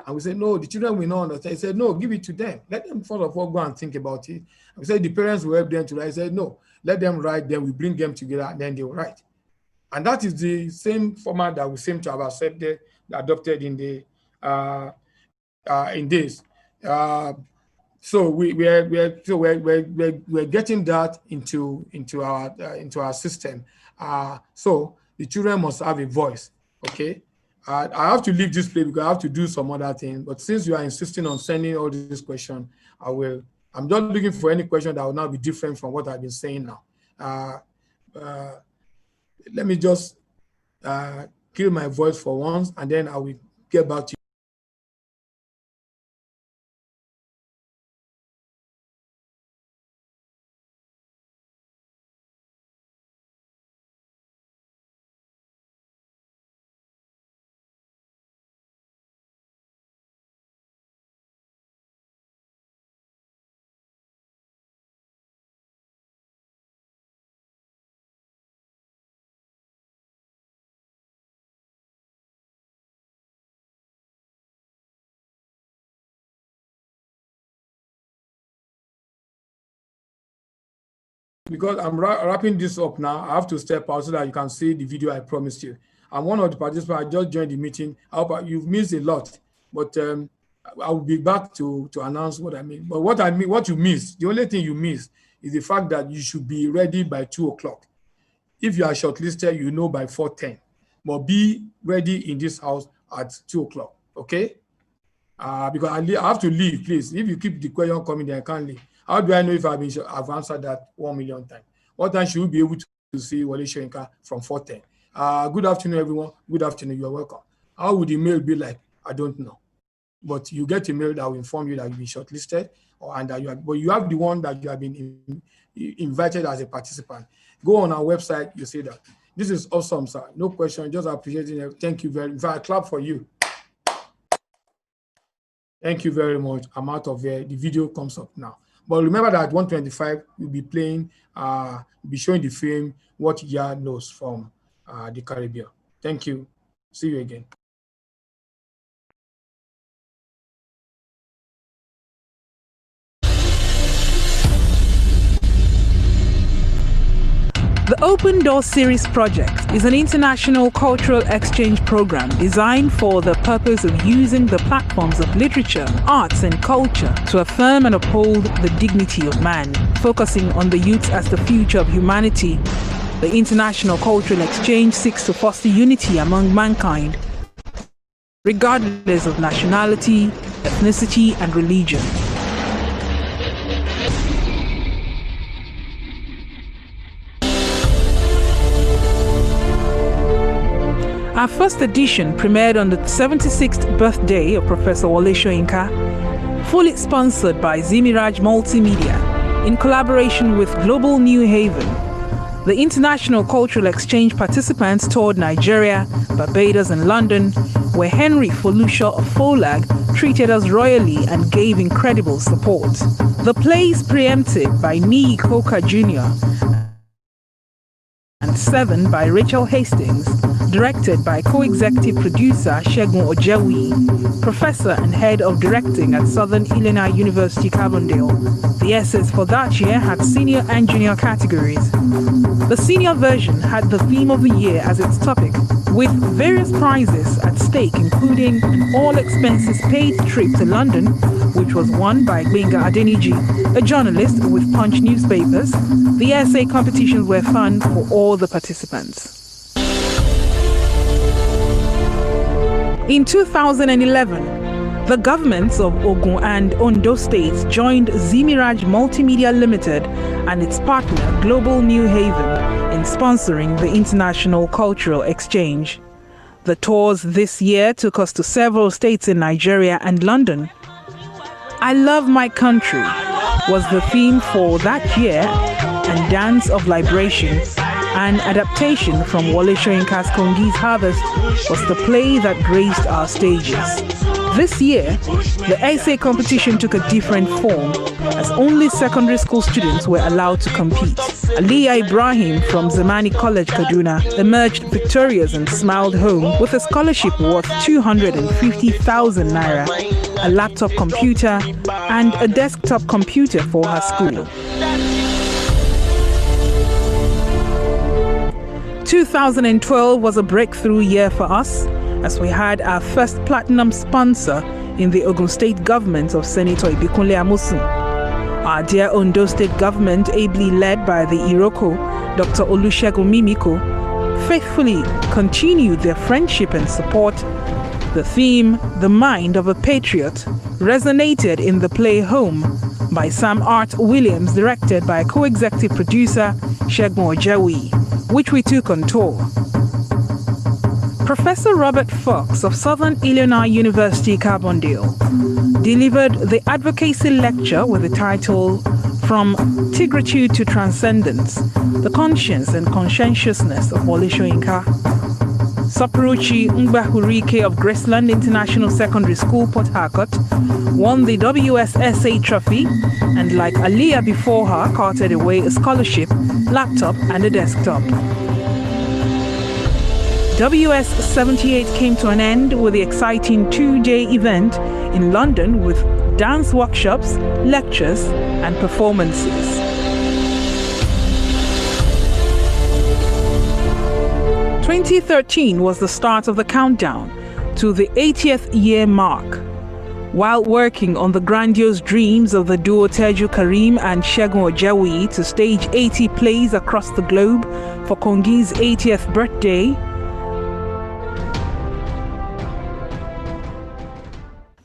And we said, no, the children will not understand. He said, no, give it to them. Let them first of all go and think about it. And we said, the parents will help them to write. He said, no, let them write, then we bring them together, and then they will write. And that is the same format that we seem to have adopted in the in this. So we're getting that into our system. So the children must have a voice. Okay, I have to leave this place because I have to do some other thing. But since you are insisting on sending all these questions, I'm just looking for any question that will now be different from what I've been saying now. Let me just kill my voice for once, and then I will get back to you. because I'm wrapping this up now, I have to step out so that you can see the video I promised you. I'm one of the participants. I just joined the meeting. I hope you've missed a lot, but I will be back to announce what I mean. But what you missed, the only thing you missed is the fact that you should be ready by 2 o'clock. If you are shortlisted, you know by 4:10. But be ready in this house at 2 o'clock, okay? Because I have to leave, please. If you keep the question coming, then I can't leave. How do I know if I've answered that 1 million times? What time should we be able to see Wole Soyinka from 4:10? Good afternoon, everyone. Good afternoon. You're welcome. How would the mail be like? I don't know. But you get a mail that will inform you that you've been shortlisted, but you have the one that you have been invited as a participant. Go on our website, you see that. This is awesome, sir. No question, just appreciating it. Thank you very much. I clap for you. Thank you very much. I'm out of here. The video comes up now. But remember that at 1:25, we'll be playing, we'll be showing the film, What Ya Knows from the Caribbean. Thank you. See you again. The Open Door Series project is an international cultural exchange program designed for the purpose of using the platforms of literature, arts, and culture to affirm and uphold the dignity of man, focusing on the youth as the future of humanity. The international cultural exchange seeks to foster unity among mankind, regardless of nationality, ethnicity, and religion. Our first edition premiered on the 76th birthday of Professor Wole Soyinka, fully sponsored by Zimiraj Multimedia in collaboration with Global New Haven. The international cultural exchange participants toured Nigeria, Barbados, and London, where Henry Folusha of Folag treated us royally and gave incredible support. The plays preempted by Nii Coker Jr. and Seven by Rachel Hastings, directed by co-executive producer Segun Ojewi, professor and head of directing at Southern Illinois University, Carbondale. The essays for that year had senior and junior categories. The senior version had the theme of the year as its topic, with various prizes at stake, including an all-expenses-paid trip to London, which was won by Gbenga Adeniji, a journalist with Punch newspapers. The essay competitions were fun for all the participants. In 2011, the governments of Ogun and Ondo states joined Zimiraj Multimedia Limited and its partner Global New Haven in sponsoring the International Cultural Exchange. The tours this year took us to several states in Nigeria and London. I Love My Country was the theme for that year, and Dance of Liberation, an adaptation from Wole Soyinka's Kongi's Harvest, was the play that graced our stages. This year, the essay competition took a different form, as only secondary school students were allowed to compete. Aliyah Ibrahim from Zamani College, Kaduna, emerged victorious and smiled home with a scholarship worth 250,000 naira, a laptop computer, and a desktop computer for her school. 2012 was a breakthrough year for us, as we had our first platinum sponsor in the Ogun State government of Senator Ibikunle Amosun. Our dear Ondo State government, ably led by the Iroko, Dr. Olusegun Mimiko, faithfully continued their friendship and support. The theme, The Mind of a Patriot, resonated in the play Home by Sam Art Williams, directed by co-executive producer Segun Ojewi, which we took on tour. Professor Robert Fox of Southern Illinois University, Carbondale, delivered the advocacy lecture with the title From Tigritude to Transcendence, the Conscience and Conscientiousness of Wole Soyinka. Sapruchi Ngbahurike of Graceland International Secondary School, Port Harcourt, won the WSSA trophy and, like Aliyah before her, carted away a scholarship, laptop, and a desktop. WS78 came to an end with the exciting 2-day event in London with dance workshops, lectures, and performances. 2013 was the start of the countdown to the 80th year mark. While working on the grandiose dreams of the duo Teju Karim and Segun Ojewi to stage 80 plays across the globe for Kongi's 80th birthday,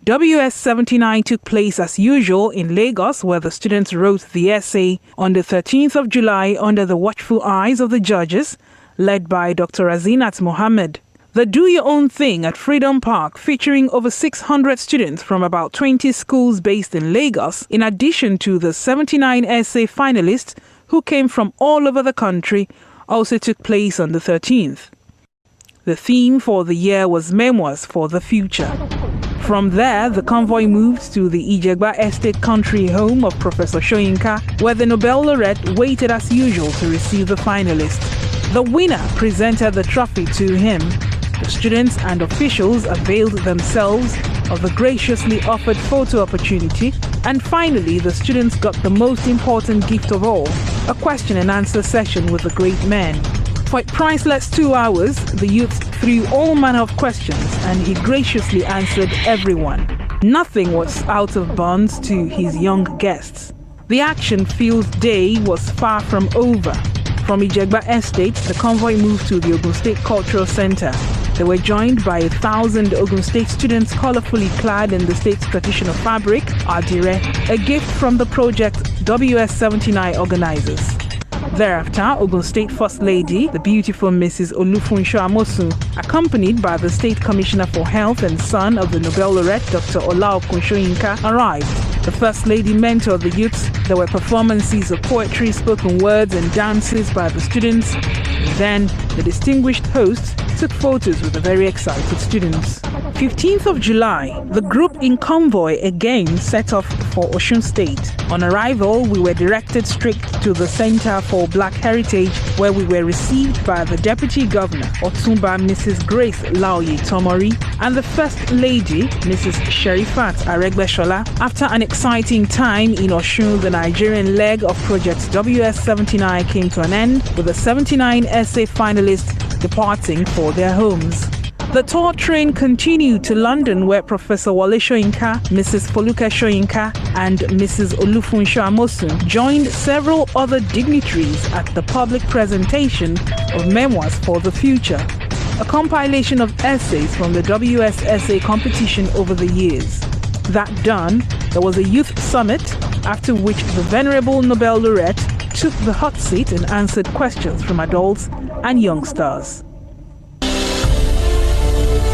WS79 took place as usual in Lagos, where the students wrote the essay on the 13th of July under the watchful eyes of the judges, led by Dr. Azinat Mohammed. The Do Your Own Thing at Freedom Park, featuring over 600 students from about 20 schools based in Lagos, in addition to the 79 essay finalists who came from all over the country, also took place on the 13th. The theme for the year was Memoirs for the Future. From there, the convoy moved to the Ijegba Estate country home of Professor Soyinka, where the Nobel laureate waited as usual to receive the finalists. The winner presented the trophy to him. The students and officials availed themselves of the graciously offered photo opportunity, and finally the students got the most important gift of all, a question and answer session with the great man. For a priceless 2 hours, the youth threw all manner of questions and he graciously answered everyone. Nothing was out of bounds to his young guests. The action-filled day was far from over. From Ijegba Estate, the convoy moved to the Ogun State Cultural Center. They were joined by 1,000 Ogun State students colorfully clad in the state's traditional fabric, Adire, a gift from the project WS79 organizers. Thereafter, Ogun State First Lady, the beautiful Mrs. Olufunsho Amosun, accompanied by the State Commissioner for Health and son of the Nobel laureate Dr. Olaokun Soyinka, arrived. The First Lady mentored the youths. There were performances of poetry, spoken words and dances by the students. And then, the distinguished hosts took photos with the very excited students. 15th of July, the group in convoy again set off for Osun State. On arrival, we were directed straight to the Center for Black Heritage, where we were received by the Deputy Governor, Otumba Mrs. Grace Laoye Tomori, and the First Lady, Mrs. Sherifat Aregbeshola. After an exciting time in Osun, the Nigerian leg of Project WS79 came to an end, with the 79 essay finalists departing for their homes. The tour train continued to London, where Professor Wale Soyinka, Mrs. Foluke Soyinka, and Mrs. Olufunsho Amosun joined several other dignitaries at the public presentation of Memoirs for the Future, a compilation of essays from the WS Essay competition over the years. That done, there was a youth summit, after which the venerable Nobel laureate took the hot seat and answered questions from adults and youngsters.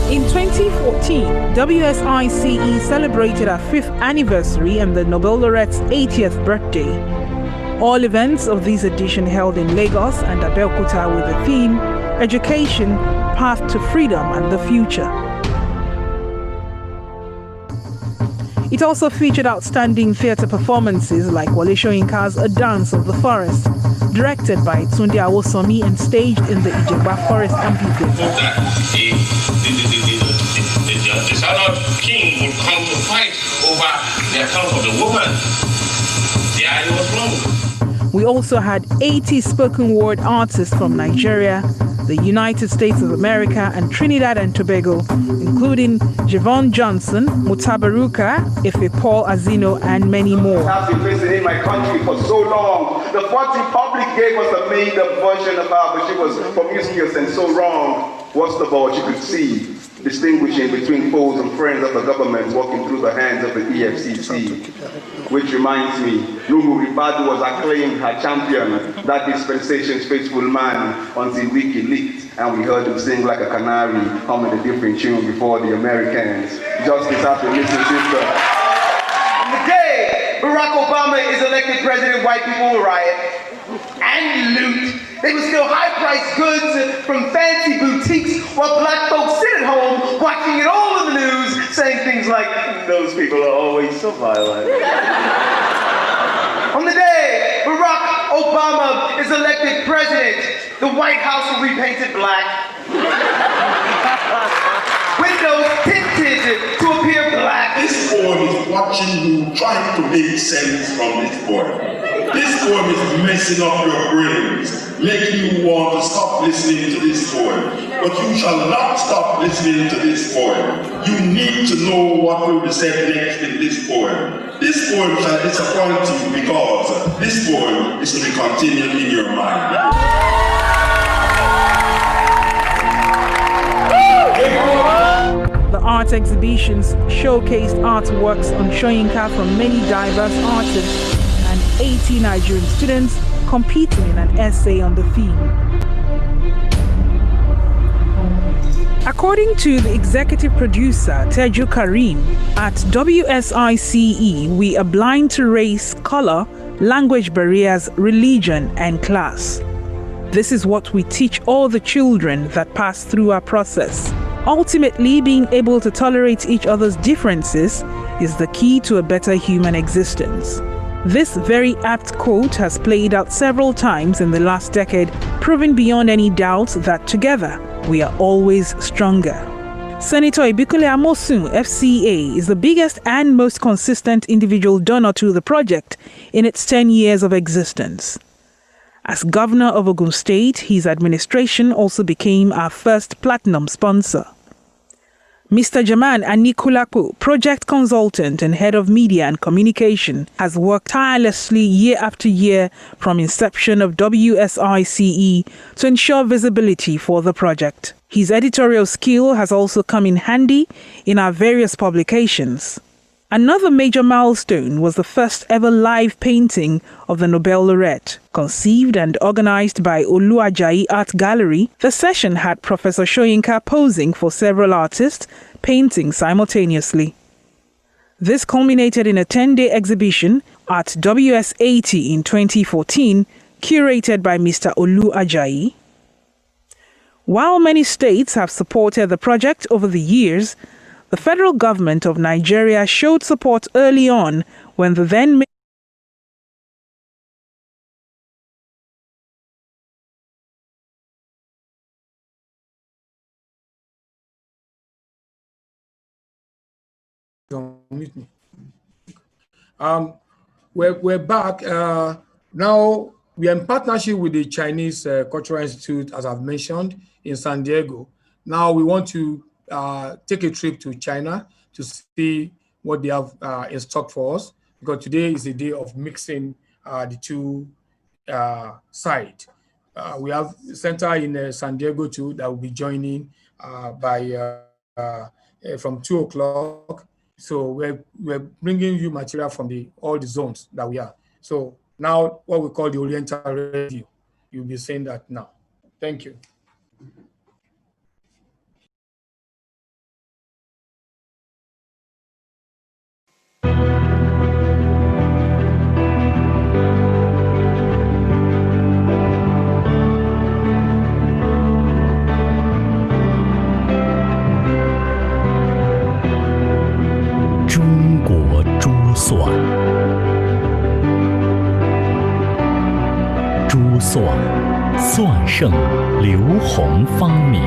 In 2014, WSICE celebrated our 5th anniversary and the Nobel laureate's 80th birthday. All events of this edition held in Lagos and Abeokuta with the theme, Education, Path to Freedom and the Future. It also featured outstanding theatre performances like Wale Soyinka's A Dance of the Forest, directed by Tunde Awosomi and staged in the Ijegba Forest Amphitheatre. The Southern king would come to fight over the account of the woman. The idea was wrong. We also had 80 spoken word artists from Nigeria, the United States of America, and Trinidad and Tobago, including Javon Johnson, Mutabaruka, Ife Paul Azino, and many more. I've been visiting in my country for so long. The Fourth Republic gave us a made-up version of her, but she was promiscuous and so wrong. What's the ball she could see, distinguishing between foes and friends of the government walking through the hands of the EFCC. Which reminds me, Lungu Ribadu was acclaimed her champion, that dispensation's faithful man, until Wiki leaked and we heard him sing like a canary, humming a different tune before the Americans. Justice after Mr. Sister. On the day Barack Obama is elected president, white people will riot and loot. They will steal high-priced goods from fancy boutiques while black folks sit at home watching it all in the news, saying things like, those people are always so violent. On the day Barack Obama is elected president, the White House will be painted black. Windows tinted to appear black. This poem is watching you trying to make sense from this poem. This poem is messing up your brains, making you want to stop listening to this poem. But you shall not stop listening to this poem. You need to know what will be said next in this poem. This poem shall disappoint you because this poem is to be continued in your mind. The art exhibitions showcased artworks on Soyinka from many diverse artists and 80 Nigerian students competing in an essay on the theme. According to the executive producer, Teju Karim, at WSICE, we are blind to race, color, language barriers, religion, and class. This is what we teach all the children that pass through our process. Ultimately, being able to tolerate each other's differences is the key to a better human existence. This very apt quote has played out several times in the last decade, proving beyond any doubt that together, we are always stronger. Senator Ibikule Amosun, FCA, is the biggest and most consistent individual donor to the project in its 10 years of existence. As governor of Ogun State, his administration also became our first platinum sponsor. Mr. Jaman Anikulapo, project consultant and head of media and communication, has worked tirelessly year after year from inception of WSICE to ensure visibility for the project. His editorial skill has also come in handy in our various publications. Another major milestone was the first ever live painting of the Nobel laureate. Conceived and organized by Olu Ajayi Art Gallery, the session had Professor Soyinka posing for several artists, painting simultaneously. This culminated in a 10-day exhibition at WS80 in 2014, curated by Mr. Olu Ajayi. While many states have supported the project over the years, the federal government of Nigeria showed support early on when the then We're back. Now we are in partnership with the Chinese Cultural Institute, as I've mentioned, in San Diego. Now we want to take a trip to China to see what they have in stock for us, because today is a day of mixing the two sides. We have a center in San Diego too that will be joining from 2 o'clock. So we're bringing you material from all the zones that we are. So now what we call the Oriental Radio, you'll be seeing that now. Thank you.珠算，算圣刘洪发明，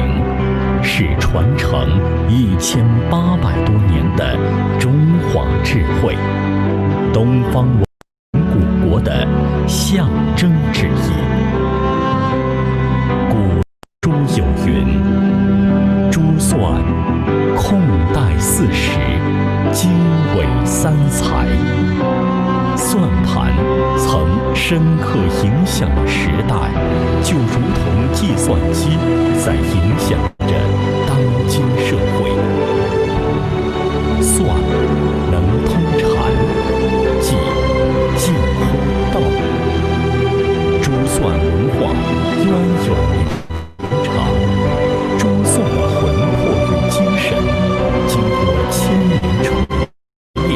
是传承1800多年的中华智慧，东方文明古国的象征之意。古书有云：“珠算，控带40，经纬3才。”算盘曾深刻影响了时代，就如同计算机在影响着当今社会。算能通禅，即近乎道。珠算文化源远流长，珠算的魂魄与精神，经过千年锤炼，也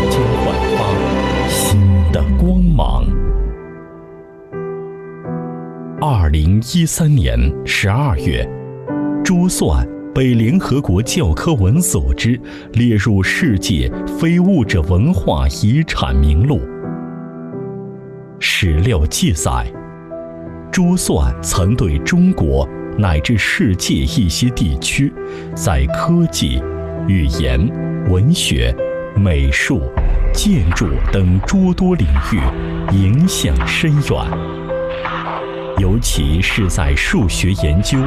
将焕发新的光芒。2013年12月，珠算被联合国教科文组织列入世界非物质文化遗产名录。史料记载，珠算曾对中国乃至世界一些地区，在科技、语言、文学、美术、建筑等诸多领域影响深远。尤其是在数学研究、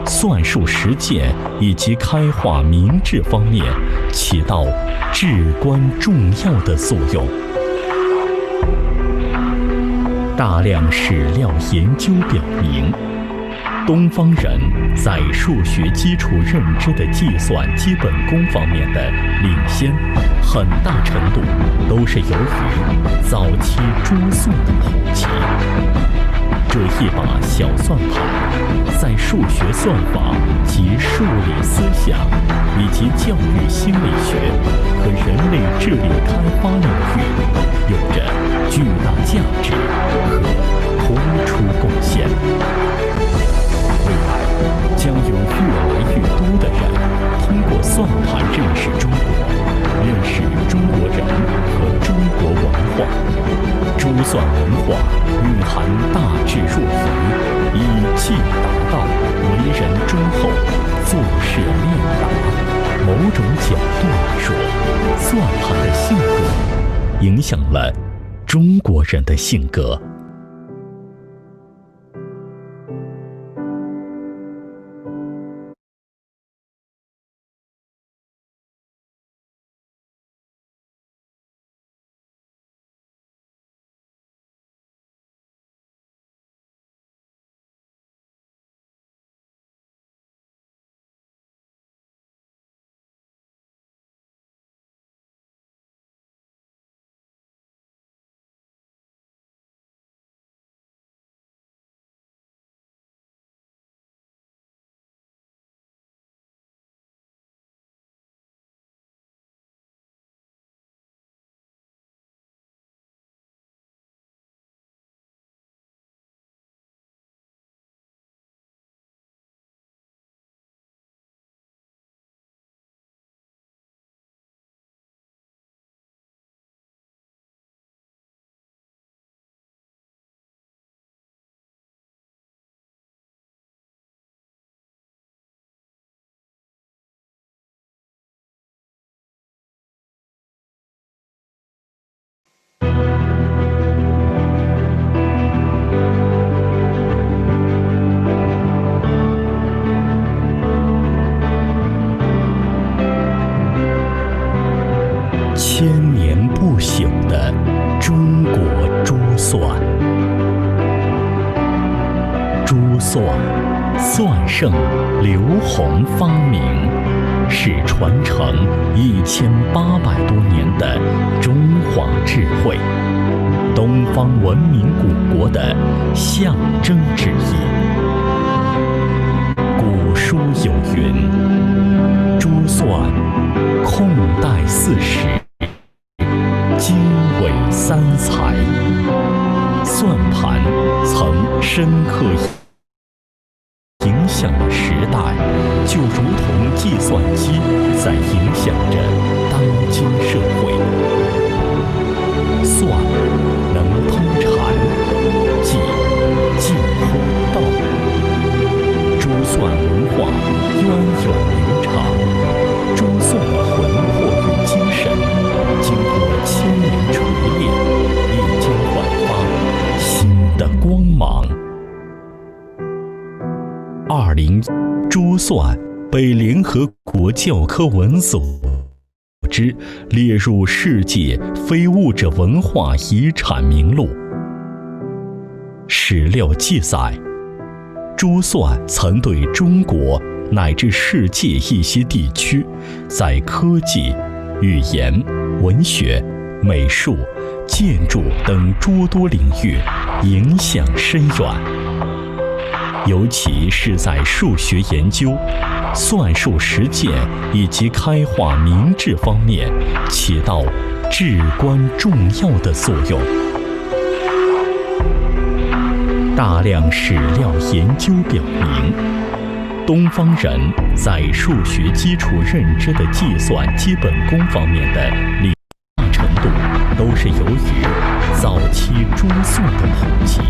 算术实践以及开化民智方面起到至关重要的作用。大量史料研究表明，东方人在数学基础认知的计算基本功方面的领先，很大程度都是由于早期珠算的普及。这一把小算盘，在数学算法及数理思想以及教育心理学和人类智力开发领域有着巨大价值和突出贡献。未来将有越来越多的人通过算盘认识中国，认识中国人和中国文化。珠算文化蕴含大智若愚，以技达道，为人忠厚，做事练达。某种角度来说，算盘的性格影响了中国人的性格。千年不朽的中国珠算。珠算，算圣刘洪发明，是传承1800多年的中华智慧，东方文明古国的象征之一。古书有云：珠算，控带40，经纬3才。算盘曾深刻影响了时代，就如同计算机在影响着当今社会。算能通禅，即近乎道。珠算文化源远流长，珠算的魂魄与精神，经过千年锤炼，已经焕发新的光芒。珠算被联合国教科文组织列入世界非物质文化遗产名录。史料记载，珠算曾对中国乃至世界一些地区在科技、语言、文学、美术、建筑等诸多领域影响深远。尤其是在数学研究、算术实践以及开化民智方面起到至关重要的作用。大量史料研究表明，东方人在数学基础认知的计算基本功方面的理大程度都是由于早期珠算的普及。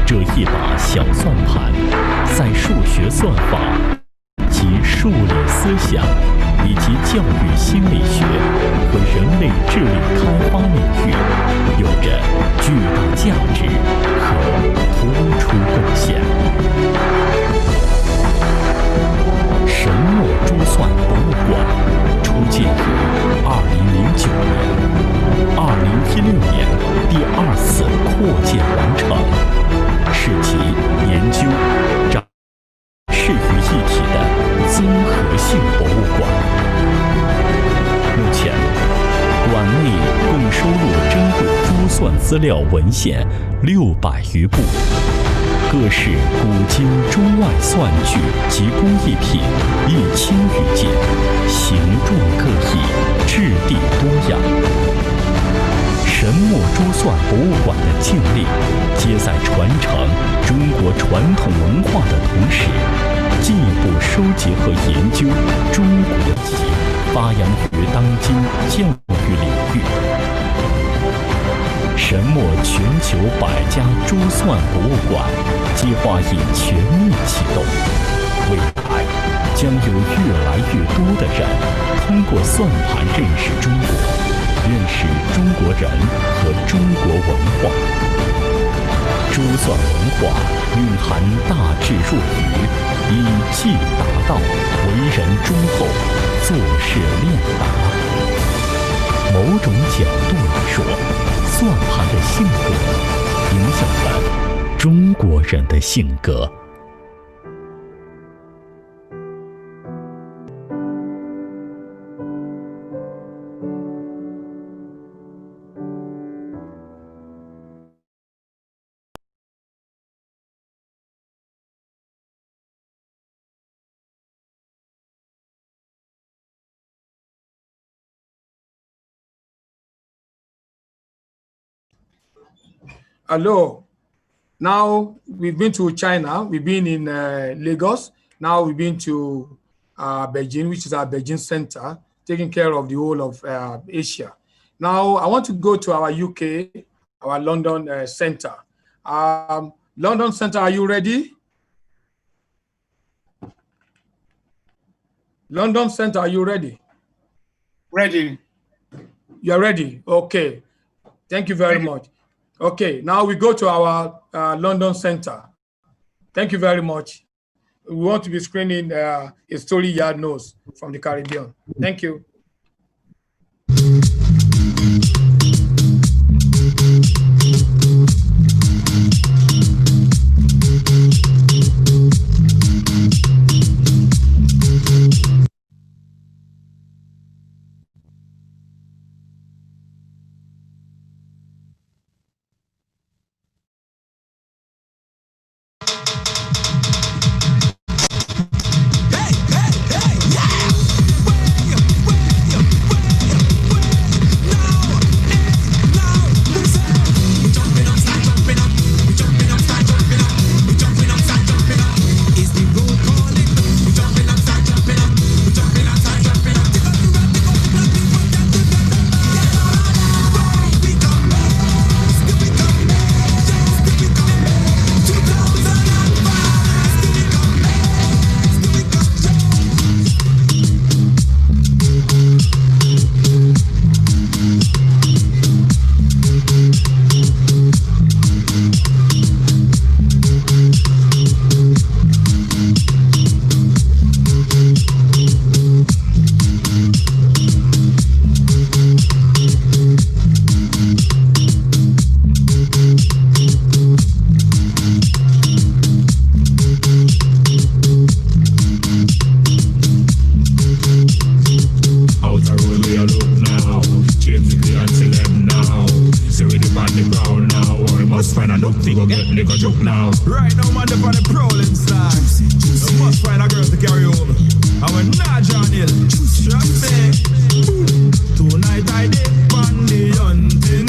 这一把小算盘，在数学算法及数理思想以及教育心理学和人类智力开发领域有着巨大价值和突出贡献。神墨珠算博物馆初建于2009年，2016年第2次扩建完成，是其研究展示于一体的综合性博物馆。目前，馆内共收录珍贵珠算资料文献600余部，各式古今中外算具及工艺品1000余件，形状各异，质地多样。神墨珠算博物馆的建立，皆在传承中国传统文化的同时，进一步收集和研究中国籍，发扬于当今教育领域。神墨全球100家珠算博物馆计划已全面启动，未来将有越来越多的人通过算盘认识中国，认识中国人和中国文化。珠算文化蕴含大智若愚，以技达道，为人忠厚，做事练达。某种角度来说，算盘的性格影响了中国人的性格。Hello. Now we've been to China. We've been in Lagos. Now we've been to Beijing, which is our Beijing center, taking care of the whole of Asia. Now I want to go to our UK, our London center. London center, are you ready? London center, are you ready? Ready. You're ready? Okay. Thank you very much. Okay, now we go to our London center. Thank you very much. We want to be screening a story yard nose from the Caribbean. Thank you. Right now, man, they're on the prowling side. You must find a girl to carry over. I went not John Hill. Trust me. Tonight I did bandy hunting.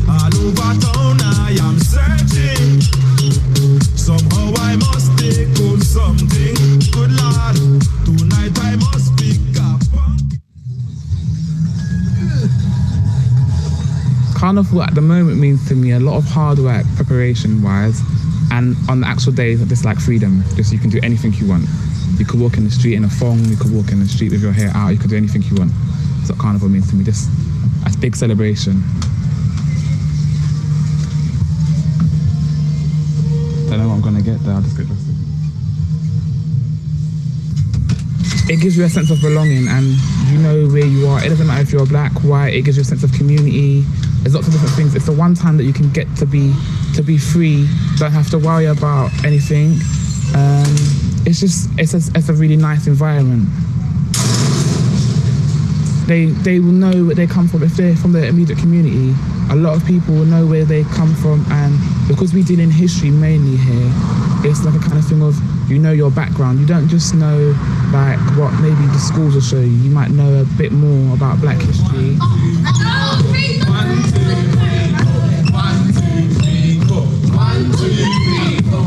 All over town I am searching. Somehow I must take home something. Good lord. Tonight I must pick up. Carnival at the moment means to me a lot of hard work preparation wise, and on the actual day just like freedom, just you can do anything you want. You could walk in the street in a thong, you could walk in the street with your hair out, you could do anything you want. That's what Carnival means to me, just a big celebration. don't know what I'm going to get there. I'll just get dressed. It gives you a sense of belonging and you know where you are. It doesn't matter if you're black, white, it gives you a sense of community. There's lots of different things. It's the one time that you can get to be free, don't have to worry about anything. It's a really nice environment. They will know where they come from. If they're from the immediate community, a lot of people will know where they come from, and because we deal in history mainly here, it's like a kind of thing of, you know your background. You don't just know like what maybe the schools will show you. You might know a bit more about black history. 1, 2, 3, 4. 1, 2, 3, 4. 1, 2, 3, 4.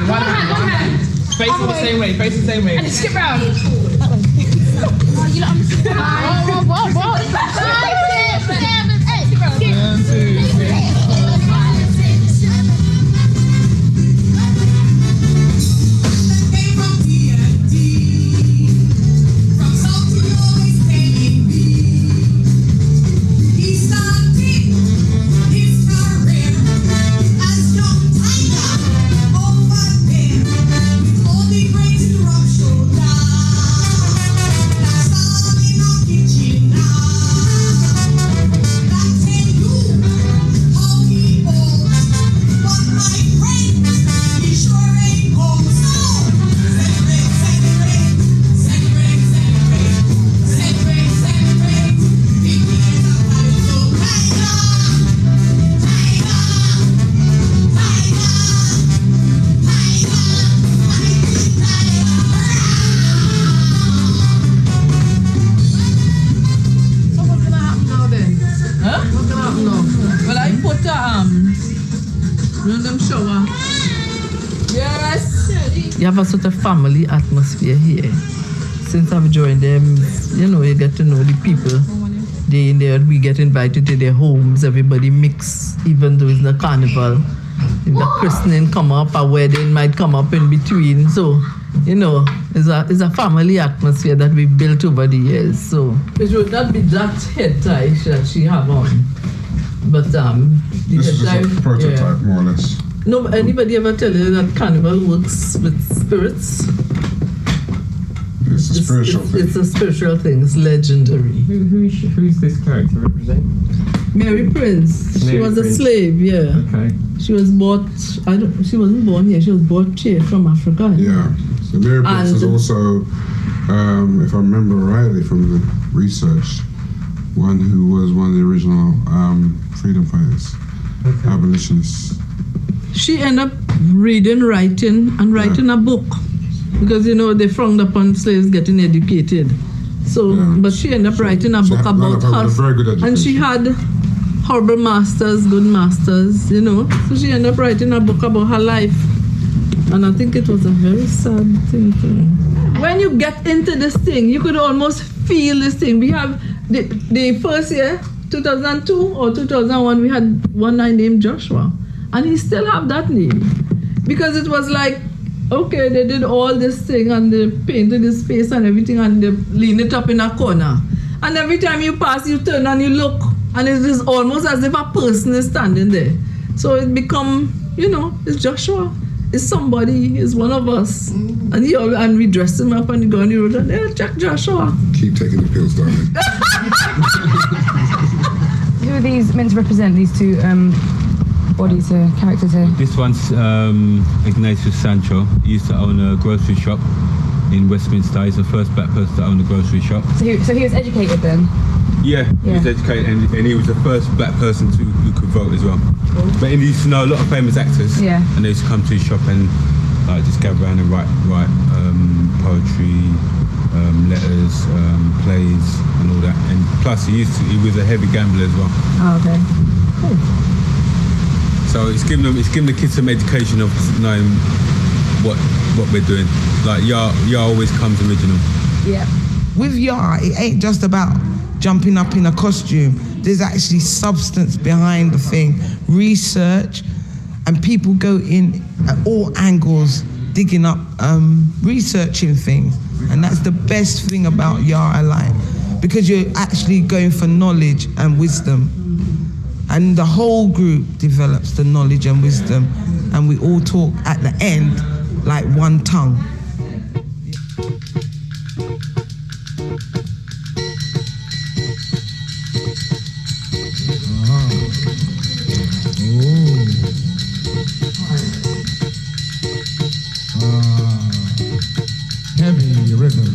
One hand. Face it the same way, face it the same way. And skip round. You don't understand. 5, 6, 7, 8. 1, 2, 3. You have a sort of family atmosphere here. Since I've joined them, you know, you get to know the people. Day in there, we get invited to their homes. Everybody mix, even though it's not carnival. If the christening come up, a wedding might come up in between. So, you know, it's a family atmosphere that we've built over the years. So it would not be that head tie that she have on. But this is a prototype, more or less. No, anybody ever tell you that carnival works with spirits? It's a spiritual thing. It's a spiritual thing. It's legendary. Who's this character represent? Mary Prince. She was a slave, yeah. Okay. She was bought. She wasn't born here. She was bought here from Africa. Yeah. So Mary Prince is also, if I remember rightly from the research, one who was one of the original freedom fighters, abolitionists. She ended up writing a book because, you know, they frowned upon slaves getting educated. So, but she ended up writing a book about her. And she had horrible masters, good masters, you know. So she ended up writing a book about her life. And I think it was a very sad thing for her. When you get into this thing, you could almost feel this thing. We have the first year, 2002 or 2001, we had one guy named Joshua. And he still have that name. Because it was like, okay, they did all this thing and they painted his face and everything and they lean it up in a corner. And every time you pass, you turn and you look and it is almost as if a person is standing there. So it become, you know, it's Joshua. It's somebody, it's one of us. And we dress him up and you go on the road and hey, check Joshua. Keep taking the pills, darling. Who are these meant to represent, these two bodies here, characters here? This one's Ignatius Sancho. He used to own a grocery shop in Westminster. He's the first black person to own a grocery shop. So he was educated then? Yeah, he was educated and he was the first black person who could vote as well. Cool. But he used to know a lot of famous actors. Yeah. And they used to come to his shop and like just gather around and write poetry, letters, plays and all that. And plus he was a heavy gambler as well. Oh, okay. Cool. So it's giving the kids some education of knowing what we're doing. Like Yah always comes original. Yeah. With Yah, it ain't just about jumping up in a costume. There's actually substance behind the thing, research, and people go in at all angles, digging up, researching things. And that's the best thing about Yara Light, because you're actually going for knowledge and wisdom. And the whole group develops the knowledge and wisdom, and we all talk at the end like one tongue. Heavy rhythm.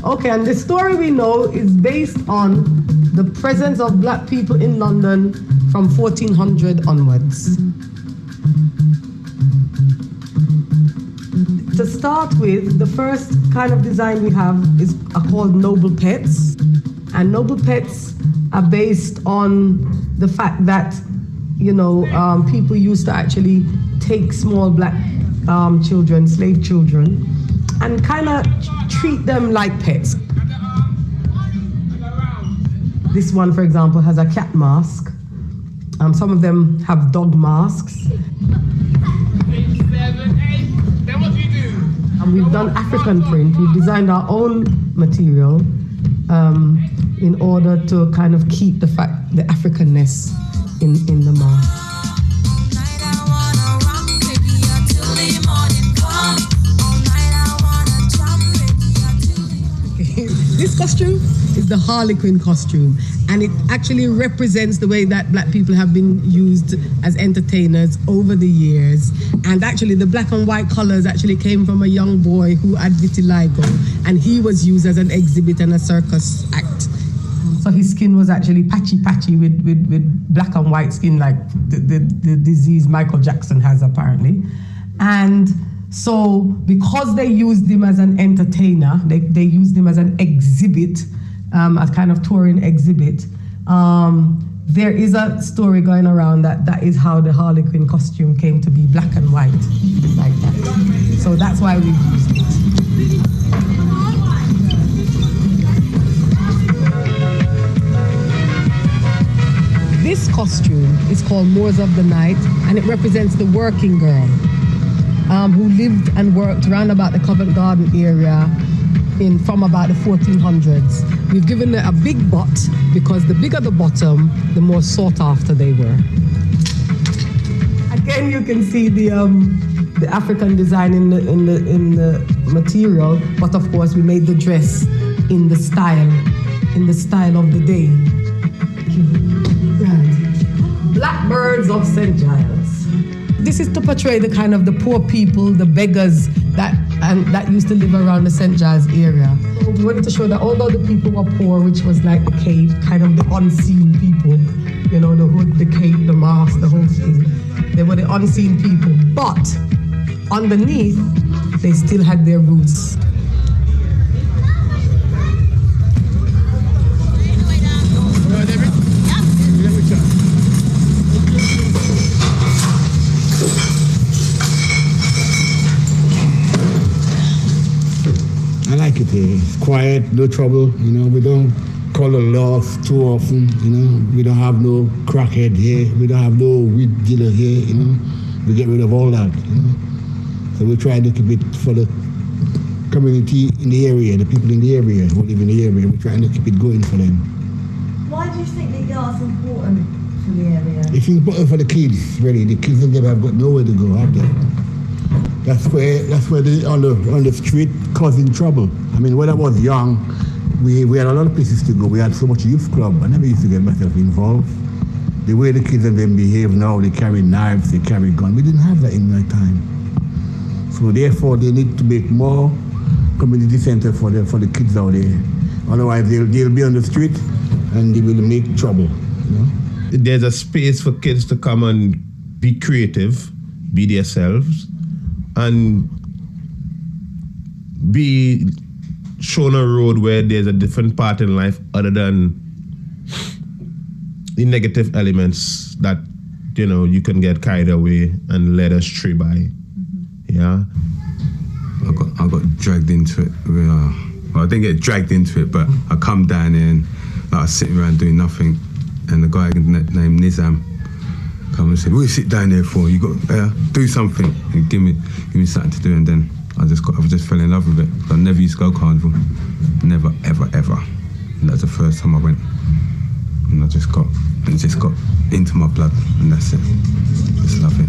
Okay, and the story we know is based on the presence of black people in London from 1400 onwards. To start with, the first kind of design we have are called noble pets. And noble pets are based on the fact that, people used to actually take small black children, slave children, and kind of treat them like pets. This one, for example, has a cat mask. Some of them have dog masks. 6, 7, 8. Then what do you do? And we've done African print. We've designed our own material in order to kind of keep the Africanness in the mask. This costume is the Harlequin costume, and it actually represents the way that black people have been used as entertainers over the years. And actually the black and white colors actually came from a young boy who had vitiligo, and he was used as an exhibit and a circus act. So his skin was actually patchy with black and white skin, like the disease Michael Jackson has apparently. And so because they used him as an entertainer, they used him as an exhibit, a kind of touring exhibit, there is a story going around that is how the Harlequin costume came to be, black and white, like that. So that's why we used it. This costume is called Moors of the Night, and it represents the working girl who lived and worked around about the Covent Garden area from about the 1400s. We've given it a big butt because the bigger the bottom, the more sought after they were. Again, you can see the African design in the material, but of course we made the dress in the style of the day. Right. Blackbirds of St. Giles. This is to portray the kind of the poor people, the beggars that used to live around the St. Giles area. So we wanted to show that although the people were poor, which was like the Cape, kind of the unseen people, you know, the hood, the Cape, the mask, the whole thing. They were the unseen people, but underneath, they still had their roots. I like it here. It's quiet, no trouble, you know, we don't call the laws too often, you know, we don't have no crackhead here, we don't have no weed dealer here, you know, we get rid of all that, you know. So we try to keep it for the community in the area, the people in the area who live in the area, we're trying to keep it going for them. Why do you think the art's important for the area? It's important for the kids, really. The kids in there have got nowhere to go, have they? That's where they on the street causing trouble. I mean, when I was young, we had a lot of places to go. We had so much youth club. I never used to get myself involved. The way the kids and them behave now, they carry knives, they carry guns. We didn't have that in my time. So therefore, they need to make more community center for the kids out there. Otherwise, they'll be on the street and they will make trouble. You know? There's a space for kids to come and be creative, be themselves, and be shown a road where there's a different part in life other than the negative elements that, you know, you can get carried away and led astray by. Yeah. I got dragged into it. Well, I didn't get dragged into it, but I come down there and I was sitting around doing nothing, and the guy named Nizam come and said, "What you sit down there for? You got do something and give me something to do." And then I just fell in love with it. I never used to go carnival, never, ever, ever. And that's the first time I went, and it just got into my blood, and that's it. Just love it.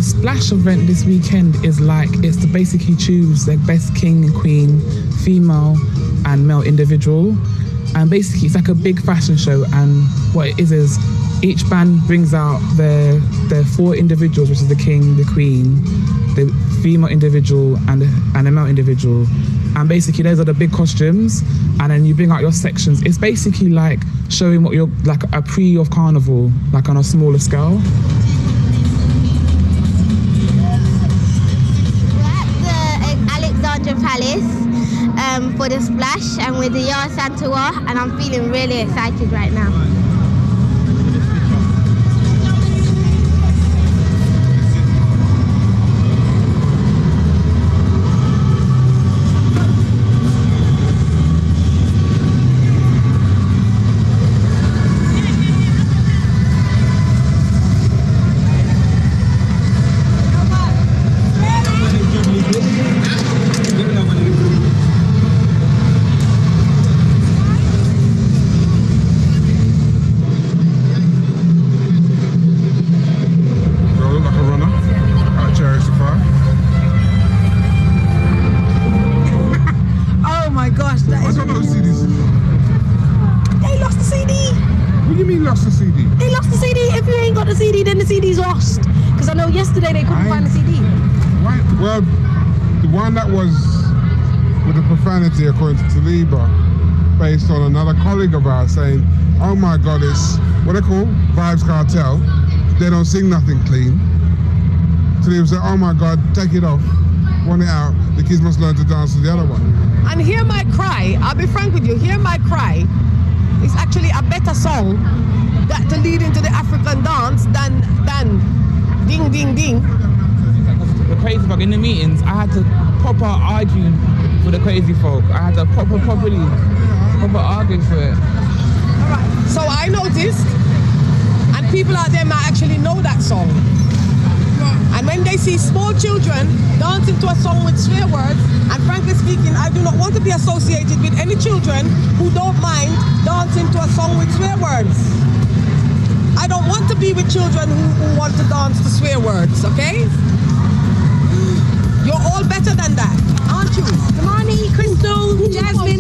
Splash event this weekend is it's to basically choose the best king and queen, female and male individual, and basically it's like a big fashion show. And what it is each band brings out their 4 individuals, which is the king, the queen, the female individual and the male individual, and basically those are the big costumes, and then you bring out your sections. It's basically like showing what you're like a pre of carnival, like on a smaller scale. Palace for the splash and with the Yard Santa War, and I'm feeling really excited right now. Yesterday they couldn't find the CD. Right. Well, the one that was with the profanity, according to Taliba, based on another colleague of ours saying, "Oh my God, it's what they call Vibes Cartel. They don't sing nothing clean. So they would say, oh my God, take it off, want it out. The kids must learn to dance to the other one. And Hear My Cry, I'll be frank with you, Hear My Cry is actually a better song that to lead into the African dance than Ding Ding Ding. The Crazy Folk, in the meetings, I had to proper argue for the Crazy Folk. I had to proper argue for it. Alright, so I noticed, and people out there might actually know that song. And when they see small children dancing to a song with swear words, and frankly speaking, I do not want to be associated with any children who don't mind dancing to a song with swear words. I don't want to be with children who want to dance to swear words, okay? You're all better than that, aren't you? Damani, Crystal, Jasmine.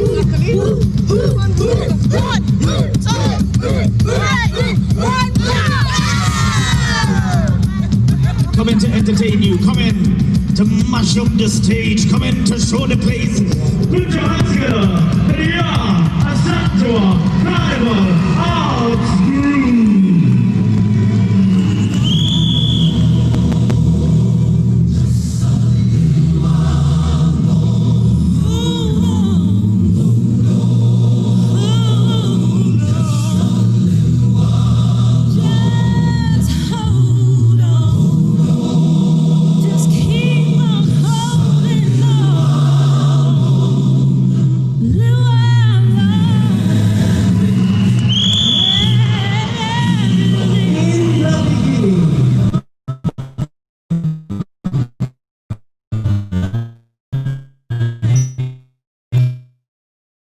Come in to entertain you, come in to mash up the stage, come in to show the place. Put your hands together for the Asantua Carnival Arts Group.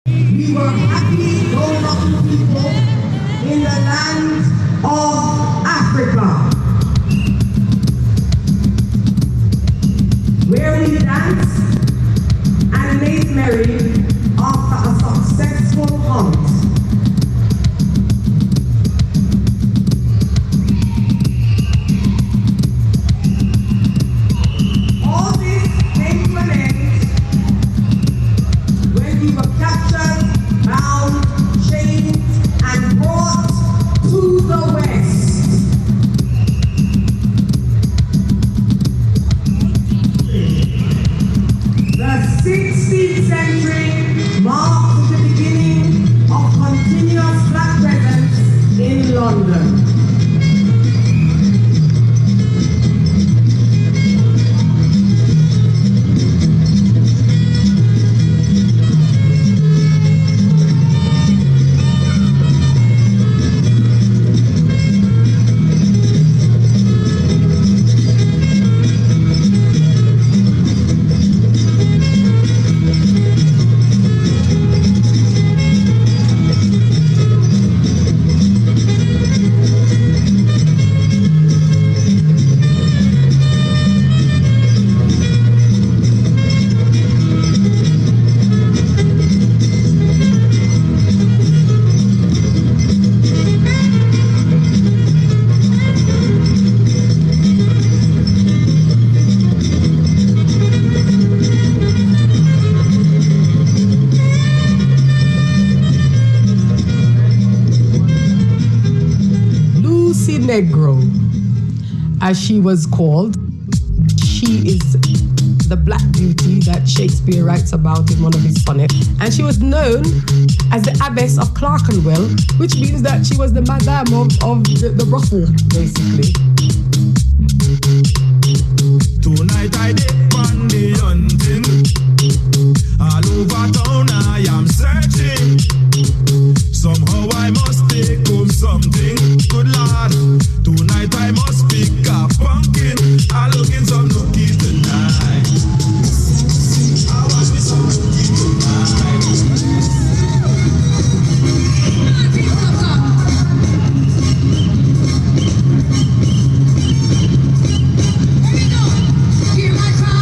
We were happy grown-up people in the land of Africa, where we dance and made merry after a successful hunt. All this came to an end when we were captured, bound, chained, and brought to the West. The 16th century marks the beginning of continuous black presence in London. Negro, as she was called. She is the Black Beauty that Shakespeare writes about in one of his sonnets. And she was known as the Abbess of Clerkenwell, which means that she was the Madame of the brothel, basically. Tonight I did on the hunting. All over town I am searching. Somehow I must take home something. Good Lord, tonight I must pick a pumpkin. I'm looking some nookies tonight. I want me some nookies tonight. Hear my cry.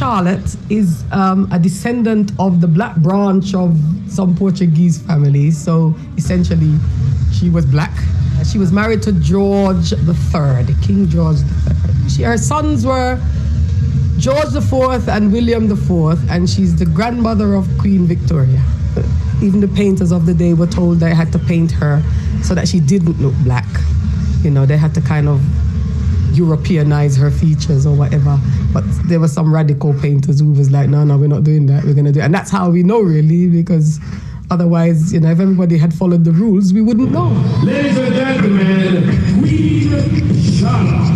Charlotte is a descendant of the black branch of some Portuguese families. So essentially, she was black. She was married to George III, King George III. Her sons were George IV and William IV, and she's the grandmother of Queen Victoria. Even the painters of the day were told they had to paint her so that she didn't look black. You know, they had to kind of Europeanize her features or whatever. But there were some radical painters who was like, no, we're not doing that. We're going to do it. And that's how we know, really, because otherwise, you know, if everybody had followed the rules, we wouldn't know. Ladies and gentlemen, Queen Charlotte.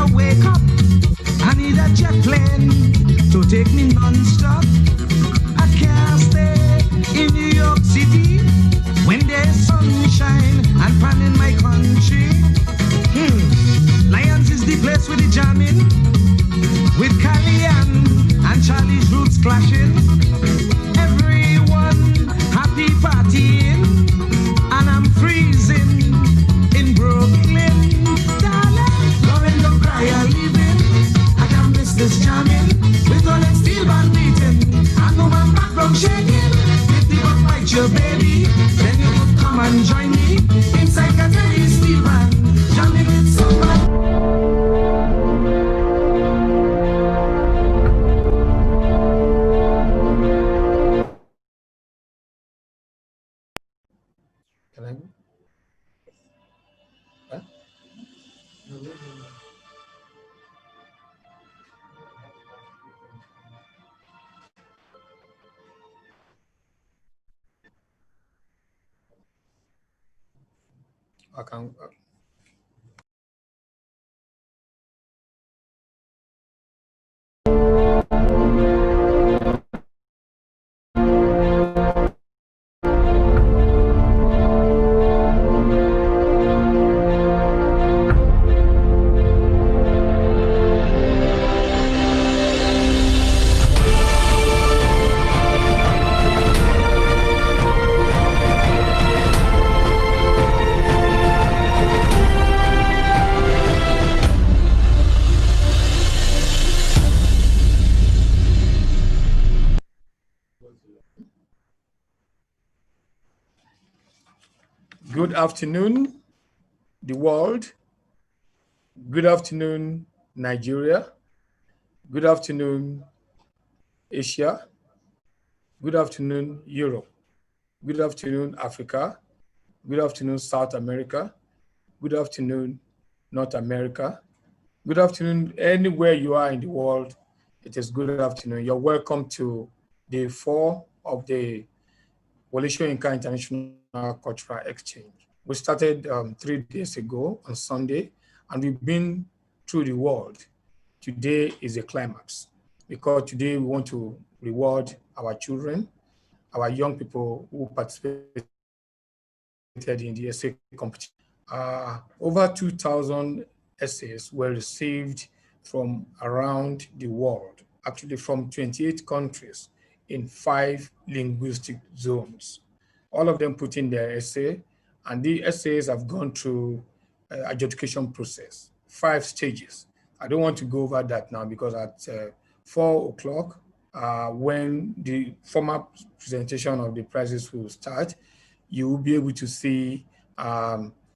I wake up, I need a jet plane to take me non-stop. I can't stay in New York City when there's sunshine and pan in my country. Lions is the place with the jamming, with Calian and Charlie's roots clashing. Everyone happy partying, and I'm freezing in Brooklyn. Darling, Lauren, don't cry, I'm leaving. I can't miss this jamming with all that steel band beating. I know my background shaking. If the buck bite your baby, then you could come and join me inside Caterie's steel band, jamming with someone. Can I go? Huh? I can. Good afternoon, the world. Good afternoon, Nigeria. Good afternoon, Asia. Good afternoon, Europe. Good afternoon, Africa. Good afternoon, South America. Good afternoon, North America. Good afternoon, anywhere you are in the world. It is good afternoon. You're welcome to day 4 of the Wsice International Cultural Exchange. We started 3 days ago on Sunday, and we've been through the world. Today is a climax, because today we want to reward our children, our young people who participated in the essay competition. Over 2,000 essays were received from around the world, actually from 28 countries in 5 linguistic zones. All of them put in their essay, and the essays have gone through adjudication process, 5 stages. I don't want to go over that now, because at 4 o'clock, when the formal presentation of the prizes will start, you will be able to see,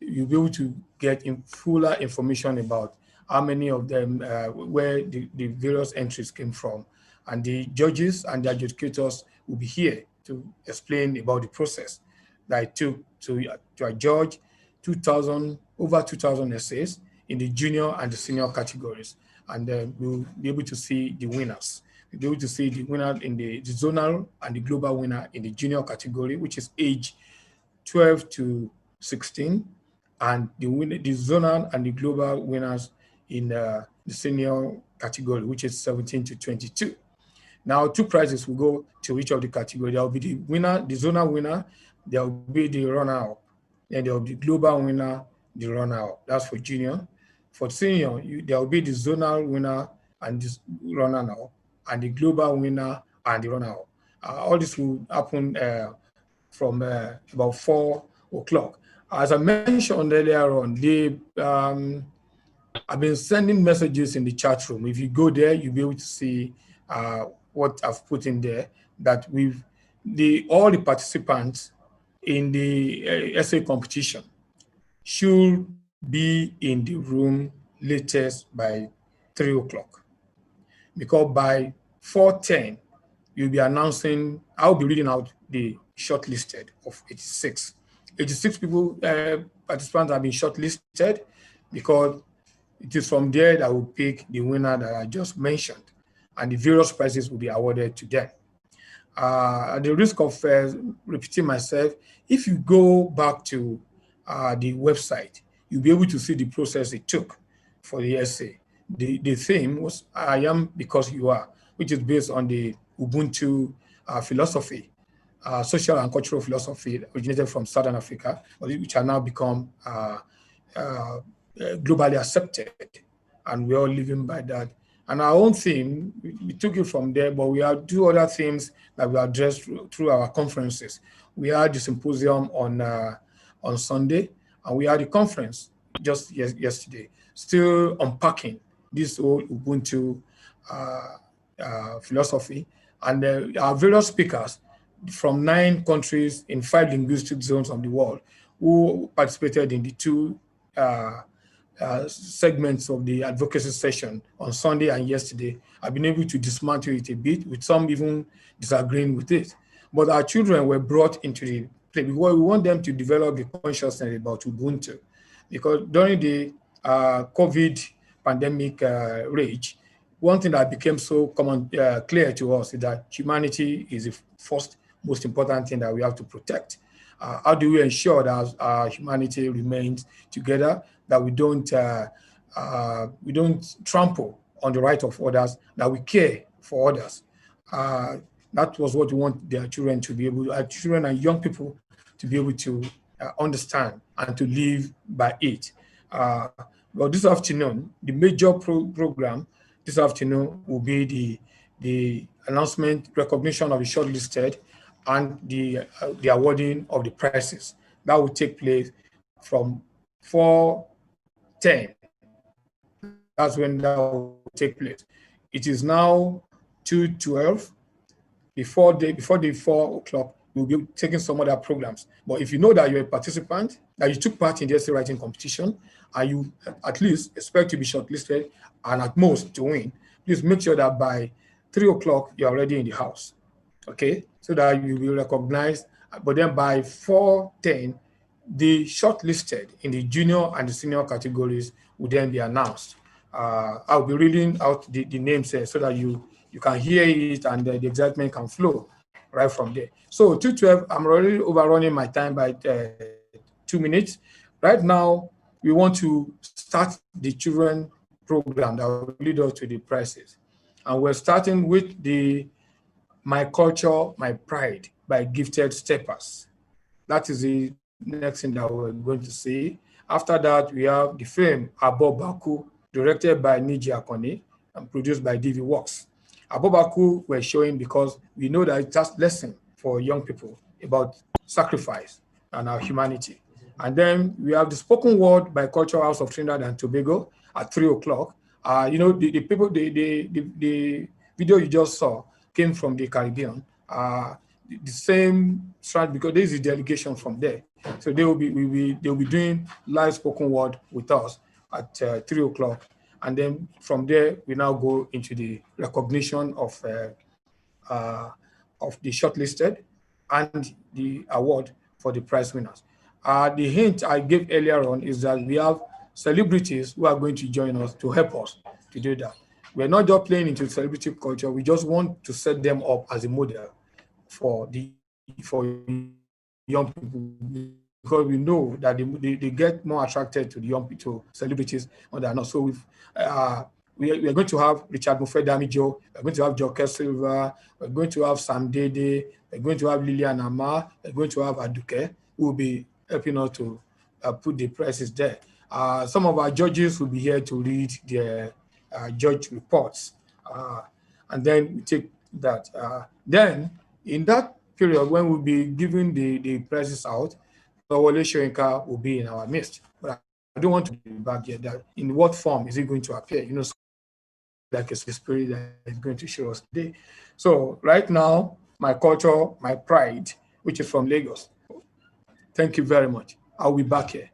you'll be able to get fuller information about how many of them, where the various entries came from. And the judges and the adjudicators will be here to explain about the process that it took to adjudge over 2,000 essays in the junior and the senior categories. And then we'll be able to see the winners. We'll be able to see the winner in the zonal and the global winner in the junior category, which is age 12 to 16, and the zonal and the global winners in the senior category, which is 17 to 22. Now, 2 prizes will go to each of the categories. There will be the winner, the zonal winner, there will be the runner-up, and there will be the global winner, the runner-up. That's for junior. For senior, there will be the zonal winner and the runner-up, and the global winner and the runner-up. All this will happen from about 4 o'clock. As I mentioned earlier on, I've been sending messages in the chat room. If you go there, you'll be able to see what I've put in there, that all the participants in the essay competition should be in the room latest by 3 o'clock. Because by 4:10, you'll be announcing, I'll be reading out the shortlisted of 86. 86 people, participants have been shortlisted, because it is from there that we'll pick the winner that I just mentioned, and the various prizes will be awarded to them. At the risk of repeating myself, if you go back to the website, you'll be able to see the process it took for the essay. the theme was I am because you are, which is based on the Ubuntu philosophy, social and cultural philosophy originated from Southern Africa, which are now become globally accepted, and we're all living by that. And our own theme, we took it from there, but we have two other themes that we address through our conferences. We had the symposium on Sunday, and we had a conference just yesterday, still unpacking this whole Ubuntu philosophy. And our various speakers from 9 countries in 5 linguistic zones of the world who participated in the 2 segments of the advocacy session on Sunday and yesterday. I've been able to dismantle it a bit, with some even disagreeing with it. But our children were brought into the play because we want them to develop the consciousness about Ubuntu. Because during the COVID pandemic rage, one thing that became so clear to us is that humanity is the first most important thing that we have to protect. How do we ensure that our humanity remains together, that we don't trample on the right of others, that we care for others? That was what we want their children to be able, our children and young people to be able to understand and to live by it. Well, this afternoon, the major program this afternoon will be the announcement, recognition of the shortlisted, and the awarding of the prizes. That will take place from 4:10. That's when that will take place. It is now 2:12. Before the 4 o'clock, we'll be taking some other programs. But if you know that you're a participant, that you took part in the essay writing competition, and you at least expect to be shortlisted and at most to win, please make sure that by 3 o'clock you're already in the house, okay? So that you will be recognized. But then by 4:10, the shortlisted in the junior and the senior categories will then be announced. I'll be reading out the names here so that you can hear it and the excitement can flow right from there. So 2:12, I'm already overrunning my time by 2 minutes. Right now, we want to start the children program that will lead us to the prizes. And we're starting with the My Culture, My Pride by Gifted Steppers. That is the next thing that we're going to see. After that, we have the film Abobaku, directed by Niji Akoni and produced by DV Works. Abobaku we're showing because we know that it's just lesson for young people about sacrifice and our humanity. And then we have the spoken word by Cultural House of Trinidad and Tobago at 3 o'clock. You know, the video you just saw came from the Caribbean. The same strand, because there is a delegation from there. So they will be doing live spoken word with us at 3 o'clock. And then from there, we now go into the recognition of the shortlisted and the award for the prize winners. The hint I gave earlier on is that we have celebrities who are going to join us to help us to do that. We're not just playing into celebrity culture. We just want to set them up as a model for young people, because we know that they get more attracted to the young people, celebrities, or they're not. So we're going to have Richard Mufedamijo, we're going to have Joker Silva, we're going to have Sam Dede, we're going to have Lilian Amar, we're going to have Aduke, who will be helping us to put the prices there. Some of our judges will be here to read their judge reports, and then we take that. Then, in that period, when we'll be giving the prizes out, Wole Soyinka will be in our midst. But I don't want to be back yet. That in what form is it going to appear? You know, like a spirit that is going to show us today. So right now, My Culture, My Pride, which is from Lagos. Thank you very much. I'll be back here.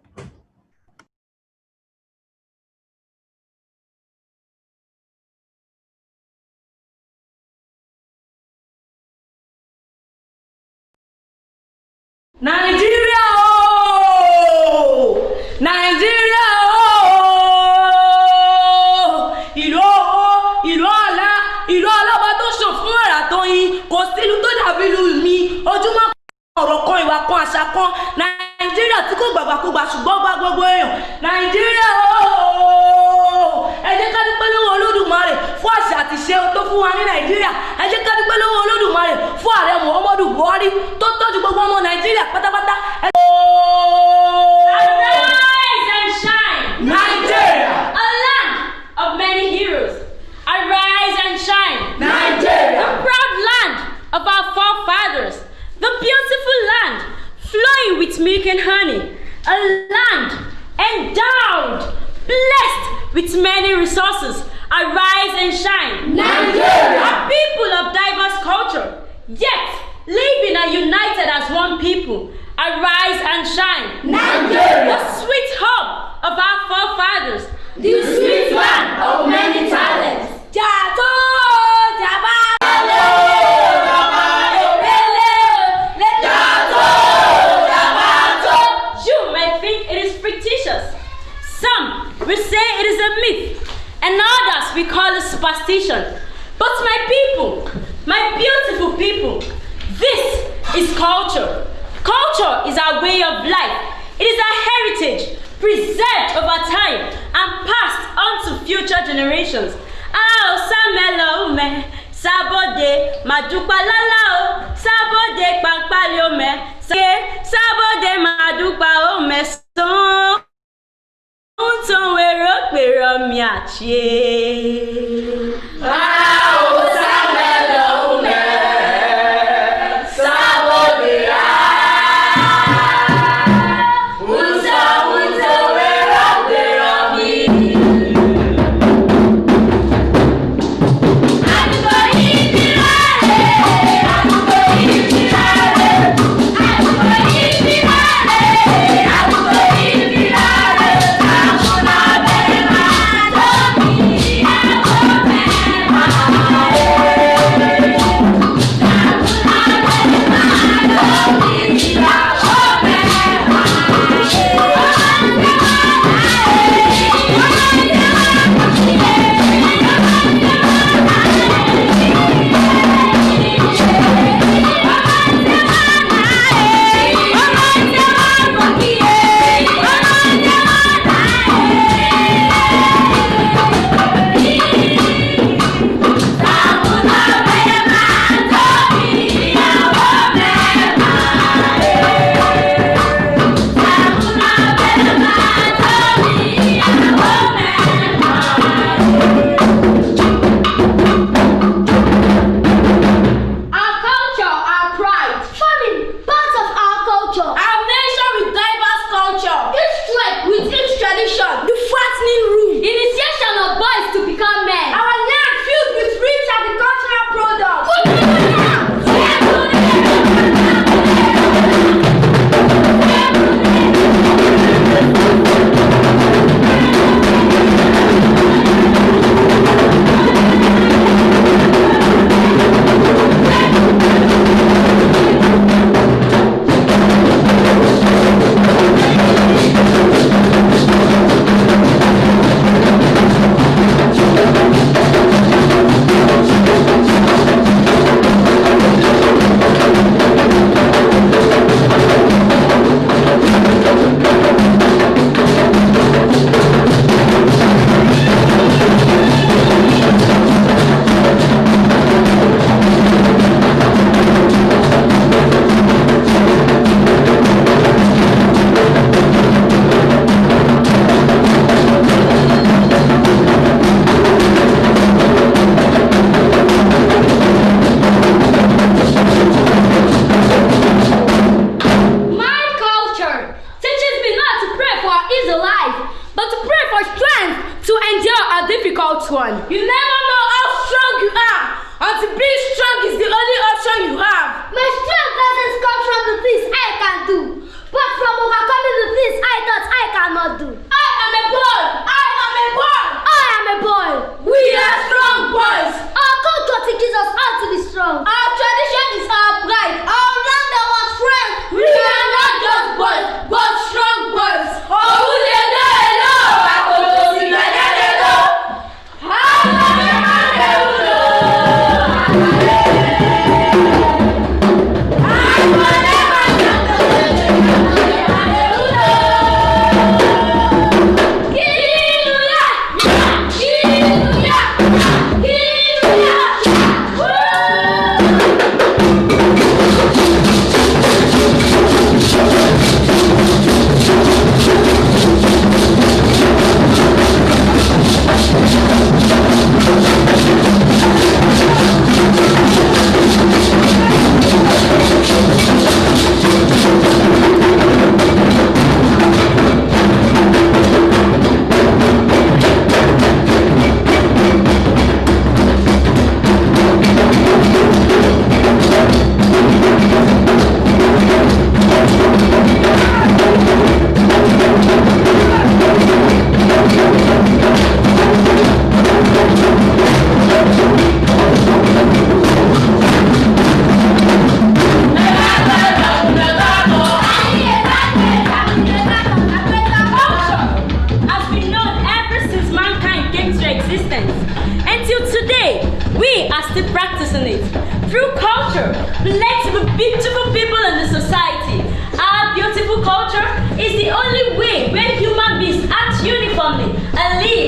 Nigeria, oh! Nigeria, oh! Ìlú ọlọ́ba tó ṣàn fún àrà tó yin, kò sí ìlú tó dàbí ìlú mi, ojúmọ́ ọ̀rọ̀ kan, ìwà kan, àṣà kan. Nàìjíríà tí kò gbàgbàkúgbà ṣùgbọ́n gba gbogbo èèyàn. Nàìjíríà, oh! ẹ jẹ́ ká dúpẹ́ lọ́wọ́ Olódùmarè fún àṣà àti ìṣe tó fún wa ní Nàìjíríà ẹ jẹ́ ká dúpẹ́ lọ́wọ́ Olódùmarè fún ààrẹ Muhammadu Buhari tó tọ́jú gbogbo ọmọ Nàìjíríà pátápátá. Arise and shine, Nigeria, a land of many heroes. Arise and shine, Nigeria, the proud land of our forefathers, the beautiful land flowing with milk and honey, a land endowed, blessed with many resources. Arise and shine, Nigeria, a people of diverse culture, yet living and united as one people. Arise and shine, Nigeria, the sweet home of our forefathers, the sweet land of many talents. You may think it is fictitious. Some will say it is a myth, and others we call it superstition. But my people, my beautiful people, this is culture. Culture is our way of life. It is our heritage, preserved over time and passed on to future generations. Samelo me, sabode, madupa lalao, sabode pampali ome, sabode madupa ome, son wero pero miache. Samelo me, sabode Oh,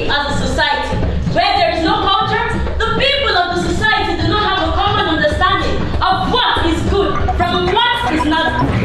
live as a society. Where there is no culture, the people of the society do not have a common understanding of what is good from what is not good.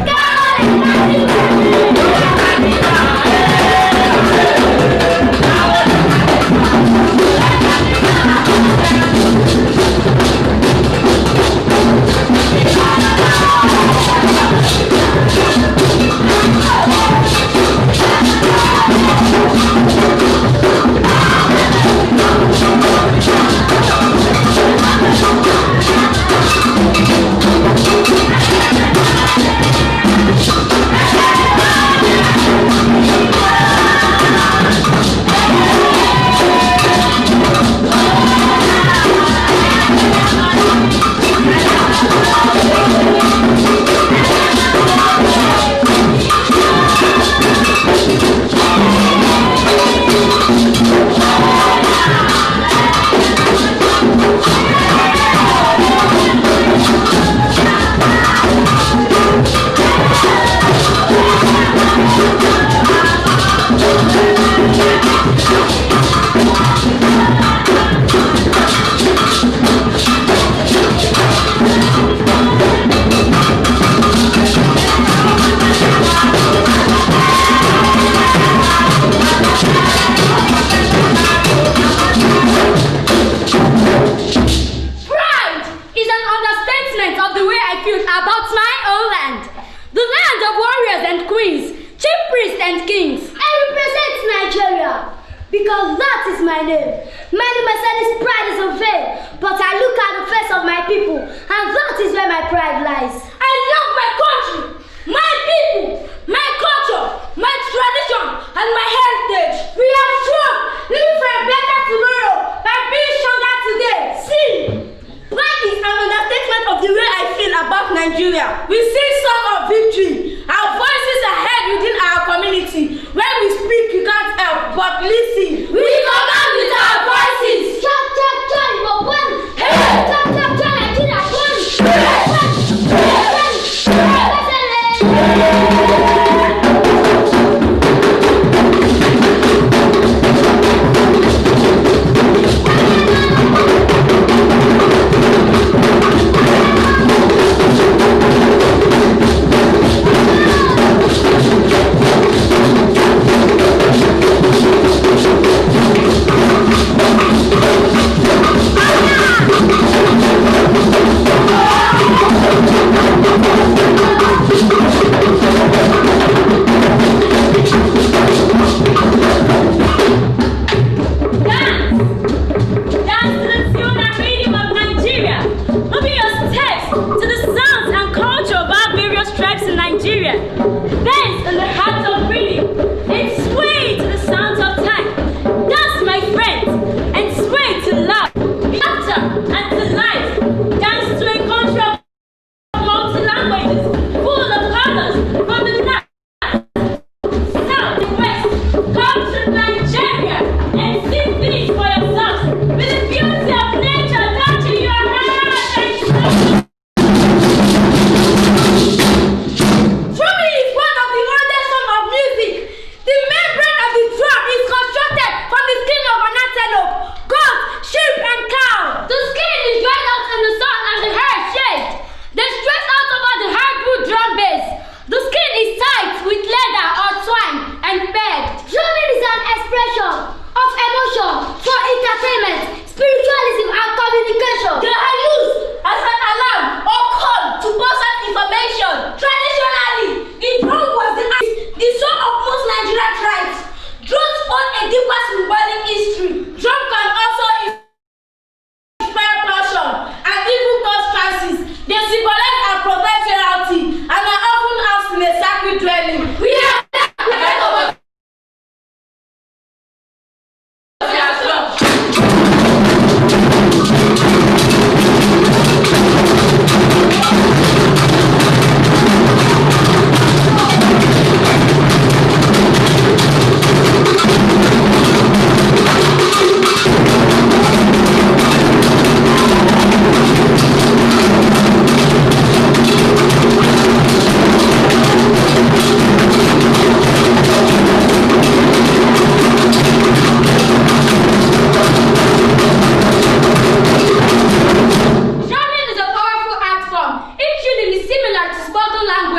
Because that is my name. Many may say this pride is unfair, but I look at the face of my people, and that is where my pride lies. I love my country, my people, my culture, my tradition, and my heritage. We are strong, living for a better tomorrow by being stronger today. See, pride is an understatement of the way I feel about Nigeria. We sing song of victory. Our voices are heard within our community. When we speak, you can't help but listen. We command with our voices. Chop, chop, chop, but one. Hey, chop, chop, chop, Nigeria,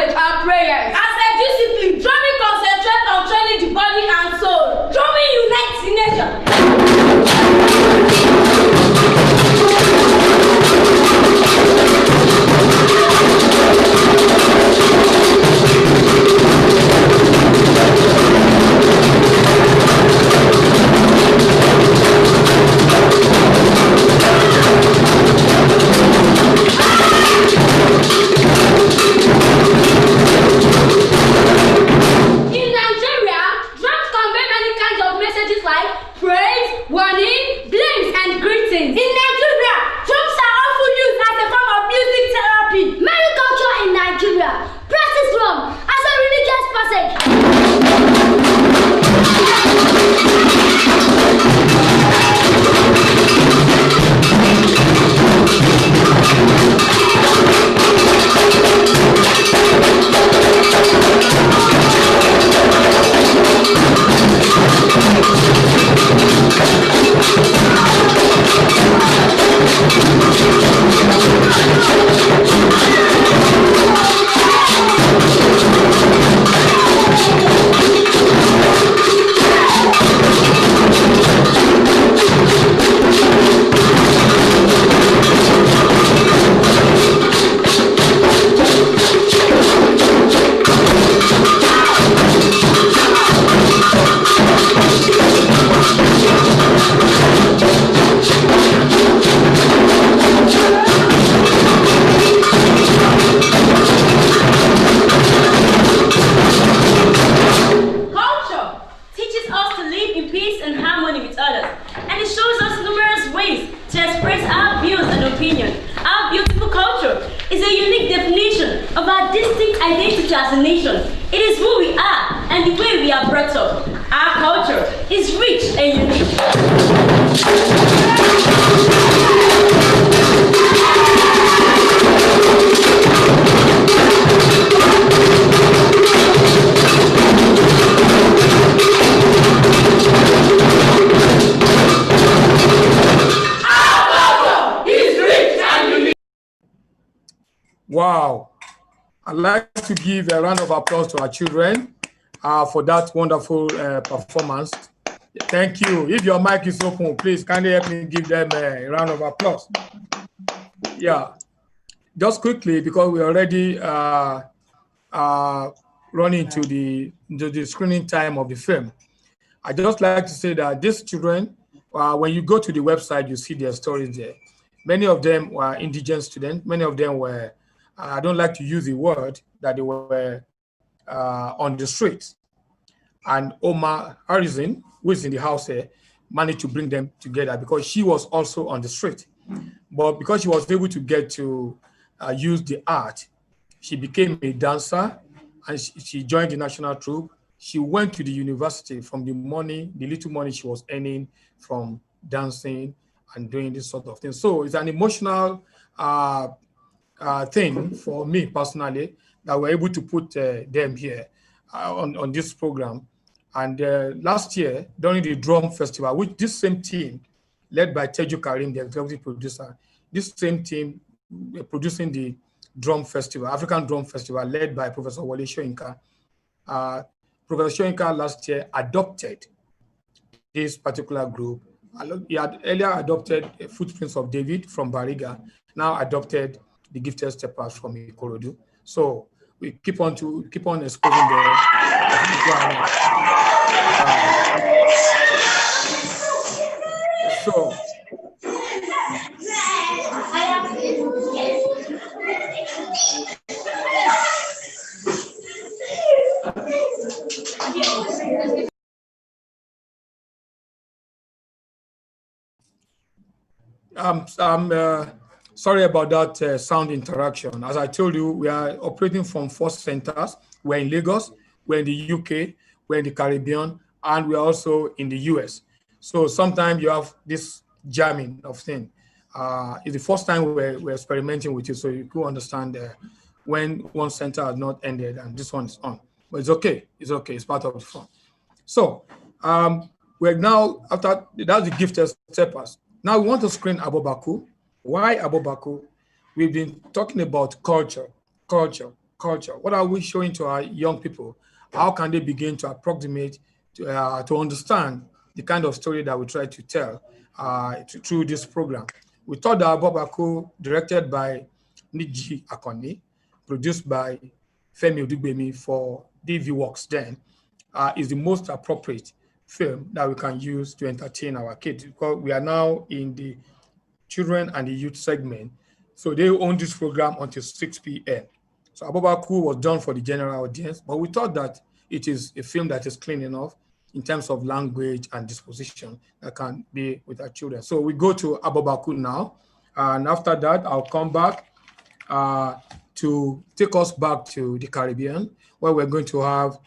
language and prayers. As a discipline, drumming concentrates on training the body and soul. Drumming unites the nation. In Nigeria, drums convey many kinds of messages like praise, warning, blames, and greetings. In Nigeria, drums are often used as a form of music therapy. Many culture in Nigeria practice drum as a religious passage. Culture teaches us to live in peace and harmony with others, and it shows us numerous ways to express our views and opinions. Our beautiful culture is a unique definition of our distinct identity as a nation. It is who we are and the way we are brought up. Our culture is rich and unique. Wow. I'd like to give a round of applause to our children for that wonderful performance. Thank you. If your mic is open, please kindly help me give them a round of applause. Yeah. Just quickly, because we're already running into the screening time of the film, I'd just like to say that these children, when you go to the website, you see their stories there. Many of them were indigent students. Many of them were, I don't like to use the word, that they were on the streets. And Oma Harrison, who is in the house here, managed to bring them together because she was also on the street. But because she was able to get to use the art, she became a dancer and she joined the national troupe. She went to the university from the little money she was earning from dancing and doing this sort of thing. So it's an emotional thing for me personally that we're able to put them here on this program. And last year, during the drum festival, which this same team, led by Teju Karim, the executive producer, this same team producing the drum festival, African Drum Festival, led by Professor Wsice Soyinka. Professor Soyinka last year adopted this particular group. He had earlier adopted Footprints of David from Bariga, now adopted the Gifted Steppers from Ikorodu. So we keep on exposing them. So I'm sorry about that sound interaction. As I told you, we are operating from 4 centers. We're in Lagos, we're in the UK, we're in the Caribbean, and we're also in the US. So sometimes you have this jamming of things. It's the first time we're experimenting with it, so you could understand when one center has not ended and this one is on. But it's okay, it's part of the fun. So we're now, after, that's the Gifted Steppers. Now we want to screen Abobaku. Why Abobaku? We've been talking about culture. culture. What are we showing to our young people? How can they begin to approximate, to understand the kind of story that we try to tell through this program? We thought that Abobaku, directed by Niji Akoni, produced by Femi Odugbemi for DV Works then, is the most appropriate film that we can use to entertain our kids, because we are now in the children and the youth segment. So they own this program until 6 p.m. So Abobaku was done for the general audience, but we thought that it is a film that is clean enough in terms of language and disposition that can be with our children. So we go to Abobaku now, and after that, I'll come back to take us back to the Caribbean, where we're going to have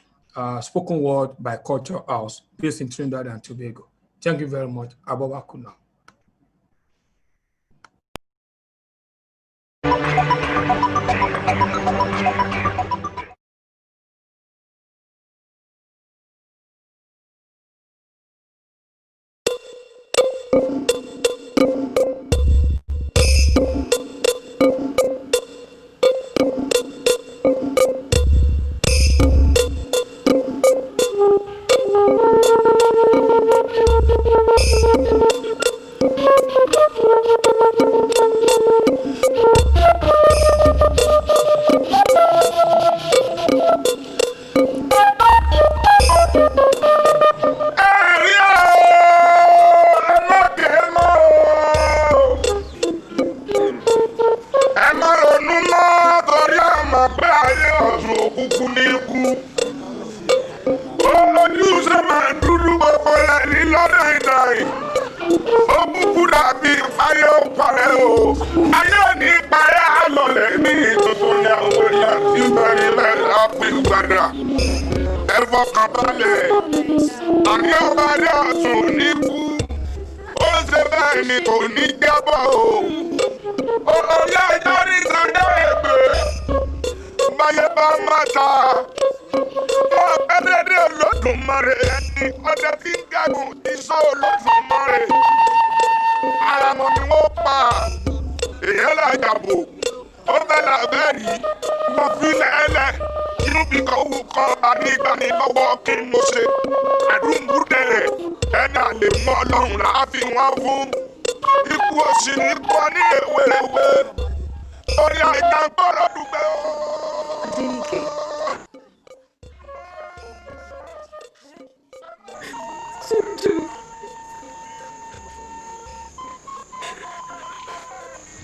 spoken word by Culture House based in Trinidad and Tobago. Thank you very much. Abobaku now.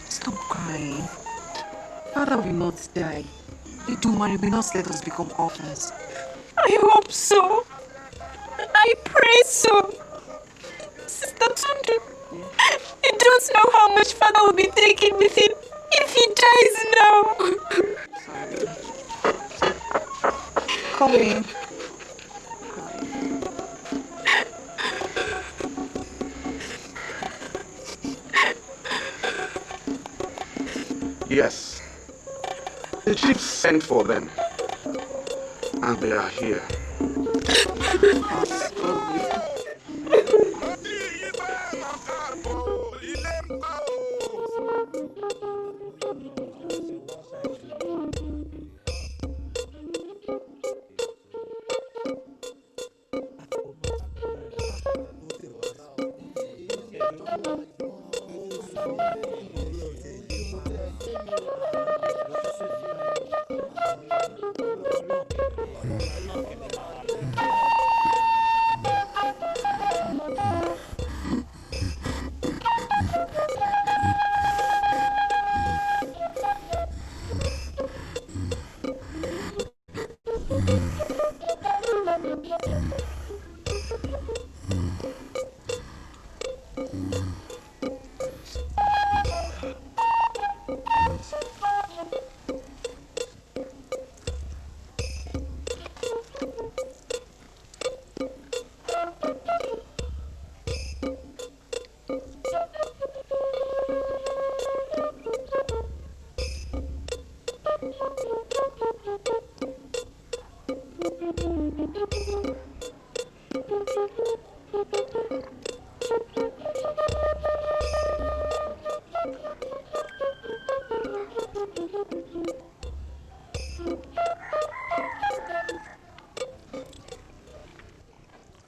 Stop crying. Father will not die. The Dumari will not let us become orphans. I hope so. I pray so. Sister Tundu, you don't know how much Father will be taking with him if he dies now. Come in. Yes. The chief sent for them. And they are here.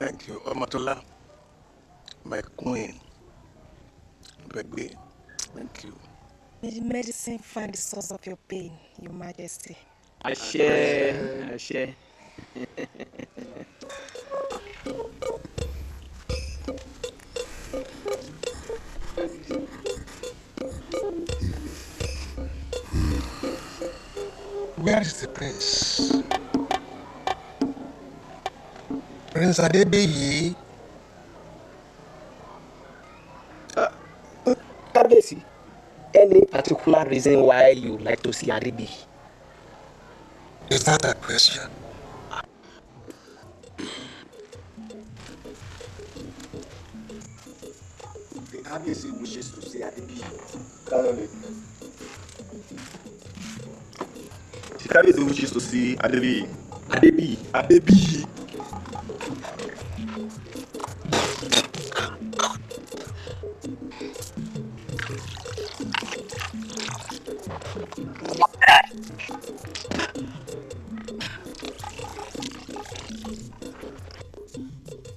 Thank you, Omatola, my queen. Baby, thank you. May the medicine find the source of your pain, Your Majesty. I share. Where is the prince? Prince Adebayi? Kabesi, any particular reason why you like to see Adebayi? Is that a question? The Kabesi wishes to see Adebayi. The Kabesi wishes to see Adebayi. Adebayi.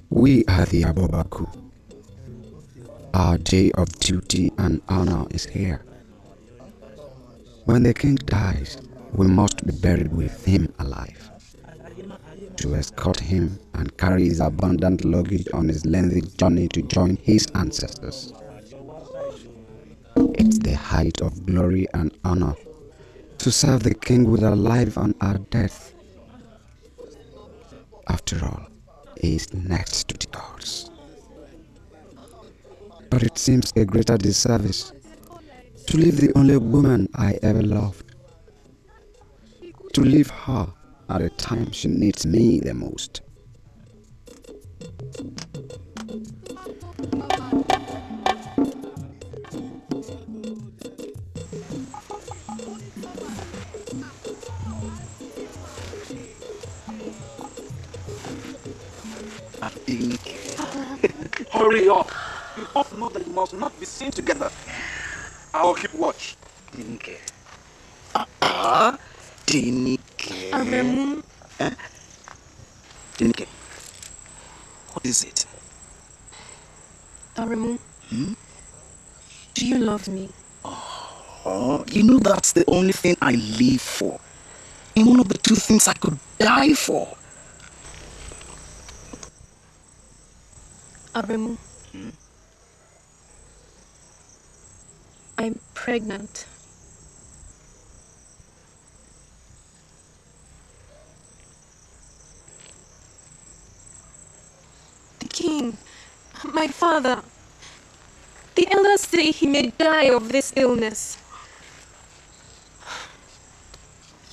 We are the Abobaku. Our day of duty and honor is here. When the king dies, we must be buried with him alive. To escort him and carry his abundant luggage on his lengthy journey to join his ancestors. It's the height of glory and honor to serve the king with our life and our death. After all, he is next to the gods. But it seems a greater disservice to leave the only woman I ever loved. To leave her at a time she needs me the most. Hurry up! You both know that you must not be seen together. I will keep watch. Tinike. Tinike. Aremu. Tinike. What is it? Aremu. Do you love me? Oh, you know that's the only thing I live for. And one of the two things I could die for. Aremu. I'm pregnant. The king, my father, the elders say he may die of this illness.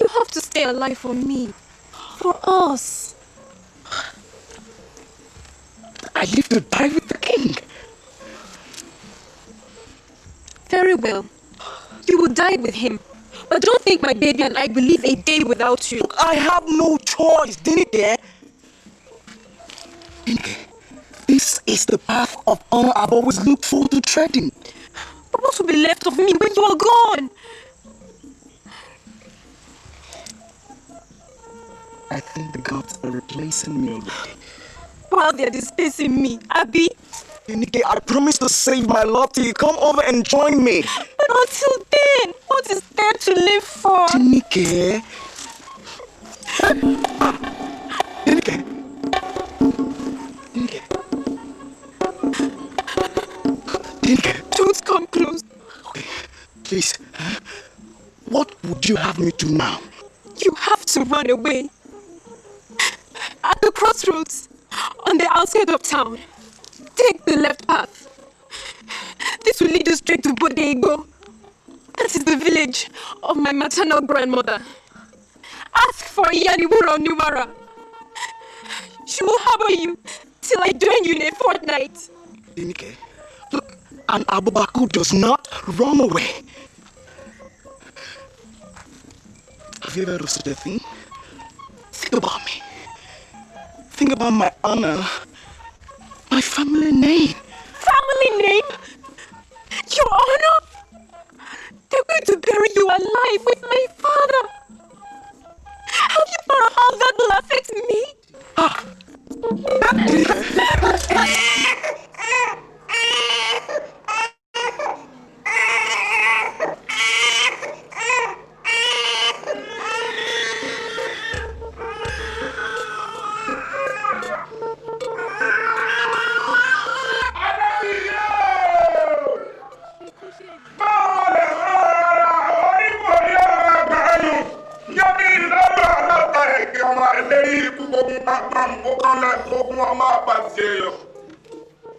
You have to stay alive for me, for us. I live to die with the king. Very well. You will die with him. But don't think my baby and I will live a day without you. I have no choice, Dinike. This is the path of honor I've always looked forward to treading. But what will be left of me when you are gone? I think the gods are replacing me already. While they are displacing me, Abby. Dinike, I promise to save my love till you come over and join me. But until then, what is there to live for? Dinike. Dinike. Dinike. Don't come close. Okay, please. What would you have me do now? You have to run away. At the crossroads, on the outskirts of town, take the left path. This will lead you straight to Bodego. That is the village of my maternal grandmother. Ask for Yaniwura Nuwara. She will harbor you till I join you in a fortnight. Dinike, look, an Abobaku does not run away. Have you ever heard of such a thing? Think about me. Think about my honor, my family name. Family name? Your honor? They're going to bury you alive with my father. Have you thought of how that will affect me?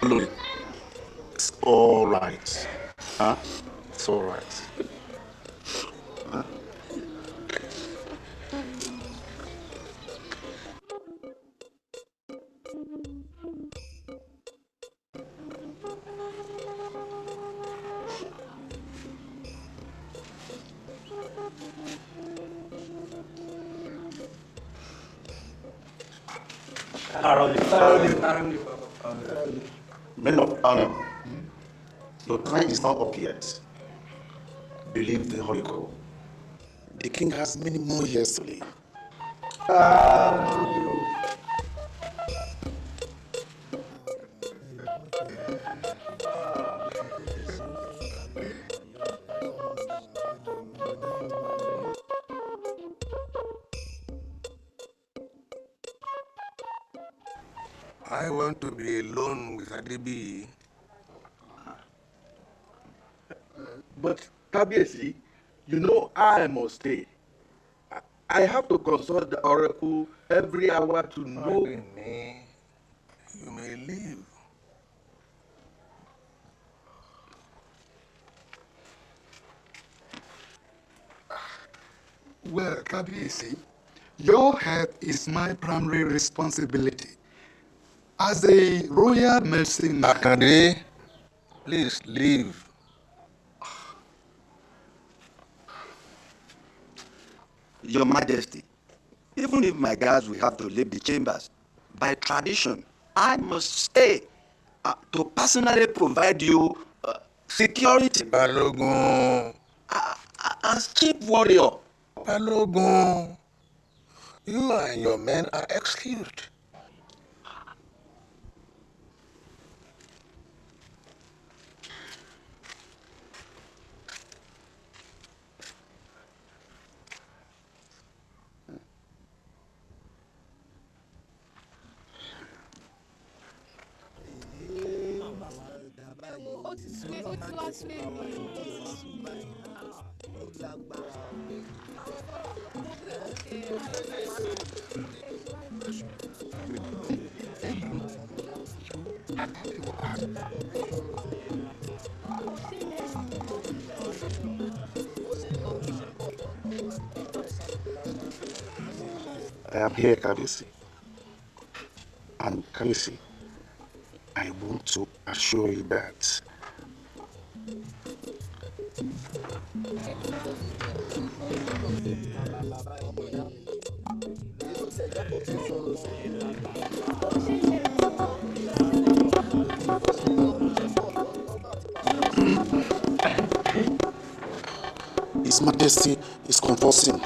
Look, it's all right. Huh? It's all right. Huh? Men of honor, your time is not up yet. Believe the oracle. The king has many more years to live. I want to be alone with Adebi. But, Tabiesi, you know I must stay. I have to consult the oracle every hour to know. You may leave. Well, Kabiyesi, your health is my primary responsibility. As a royal medicine man. Akande, please leave. Your Majesty, even if my guards will have to leave the chambers, by tradition, I must stay to personally provide you security. Balogun. As chief warrior. Balogun, you and your men are excused. I am here, Kabisi. And Kabisi, I want to assure you that His Majesty is conversing.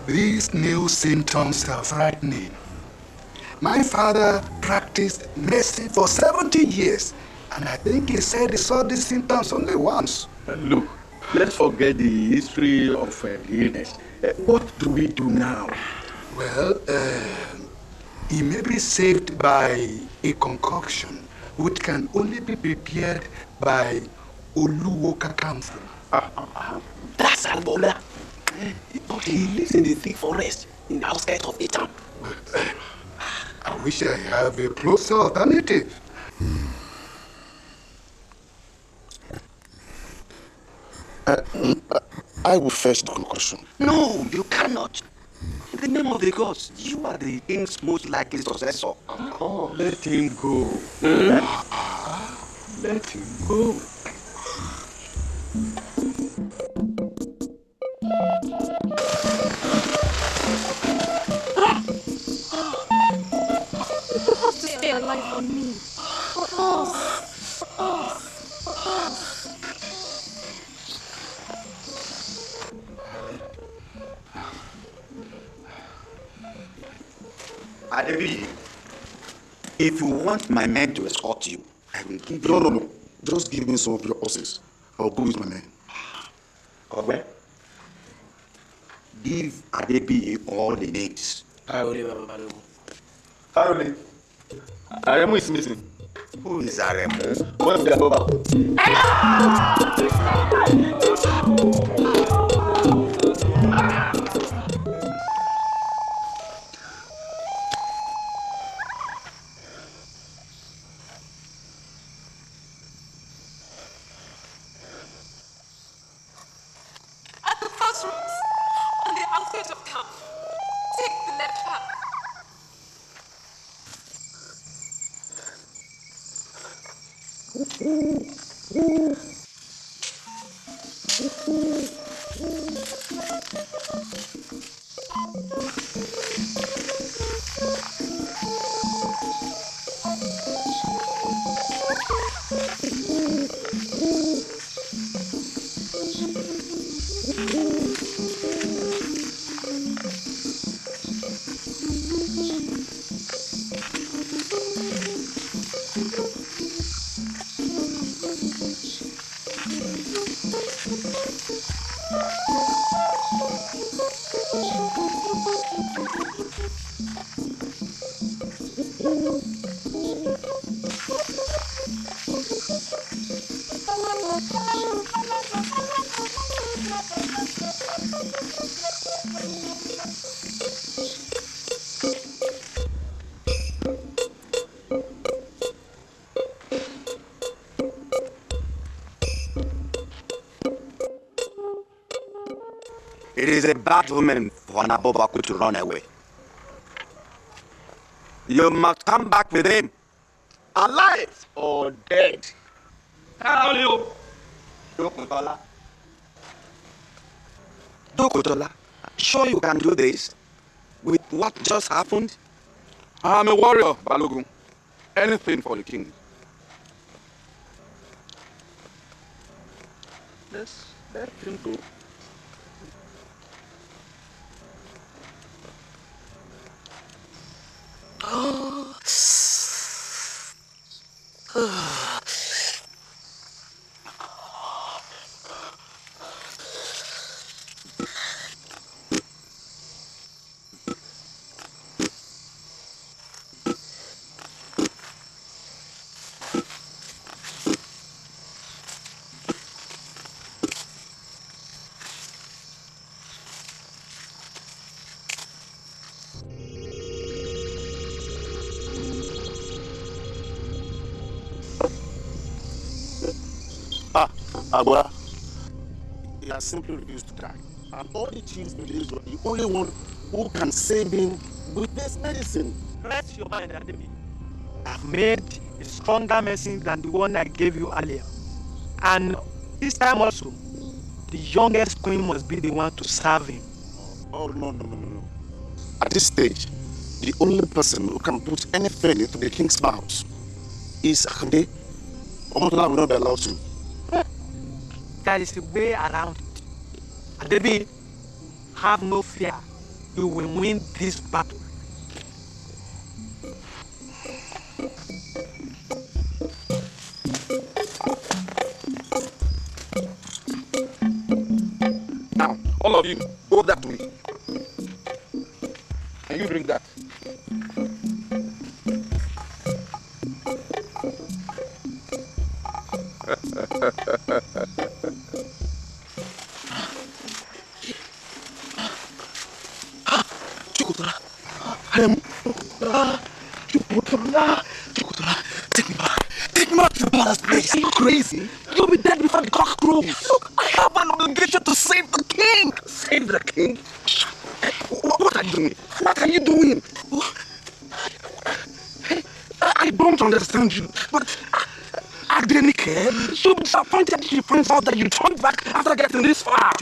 These new symptoms are frightening. My father practiced medicine for 70 years, and I think he said he saw these symptoms only once. Look, let's forget the history of the illness. What do we do now? Well, he may be saved by a concoction which can only be prepared by Oluwoka Council. That's Albola. But he lives in the thick forest, in the outskirts of the town. I wish I have a closer alternative. I will fetch the concoction. No, you cannot. In the name of the gods, you are the king's most likely successor. Oh, let him go. Let him go. You have to stay alive for me. For us. For us. For us. Adebi, if you want my men to escort you, I will give you... No. Just give me some of your horses. I'll go with my men. Okay. Give Adebi all the names. Arole, Aremu is missing. Who is Aremu? One of the above. At the crossroads, on the outskirts of town, take the left path. It is a bad omen for an Abobaku to run away. You must come back with him, alive or dead. How are you? Dokutola, sure you can do this with what just happened? I'm a warrior, Balogun. Anything for the king. Let's let him go. Agora, he has simply refused to die. And all the chiefs believe that the only one who can save him with this medicine. Rest your mind, Ademi. I've made a stronger medicine than the one I gave you earlier. And this time also, the youngest queen must be the one to serve him. Oh, no. At this stage, the only person who can put anything into the king's mouth is Akande. Omotola will not be allowed to. There is a way around it. Adebi, have no fear. you will win this battle. Now, all of you, go that way. Can you drink that? Chukutola, take me back. Take me back to the palace, please. Are you crazy? You'll be dead before the cock crows. Look, I have an obligation to save the king. Save the king? What are you doing? What are you doing? I don't understand you, but I didn't care. She'll be disappointed if she finds out that you turned back after getting this far.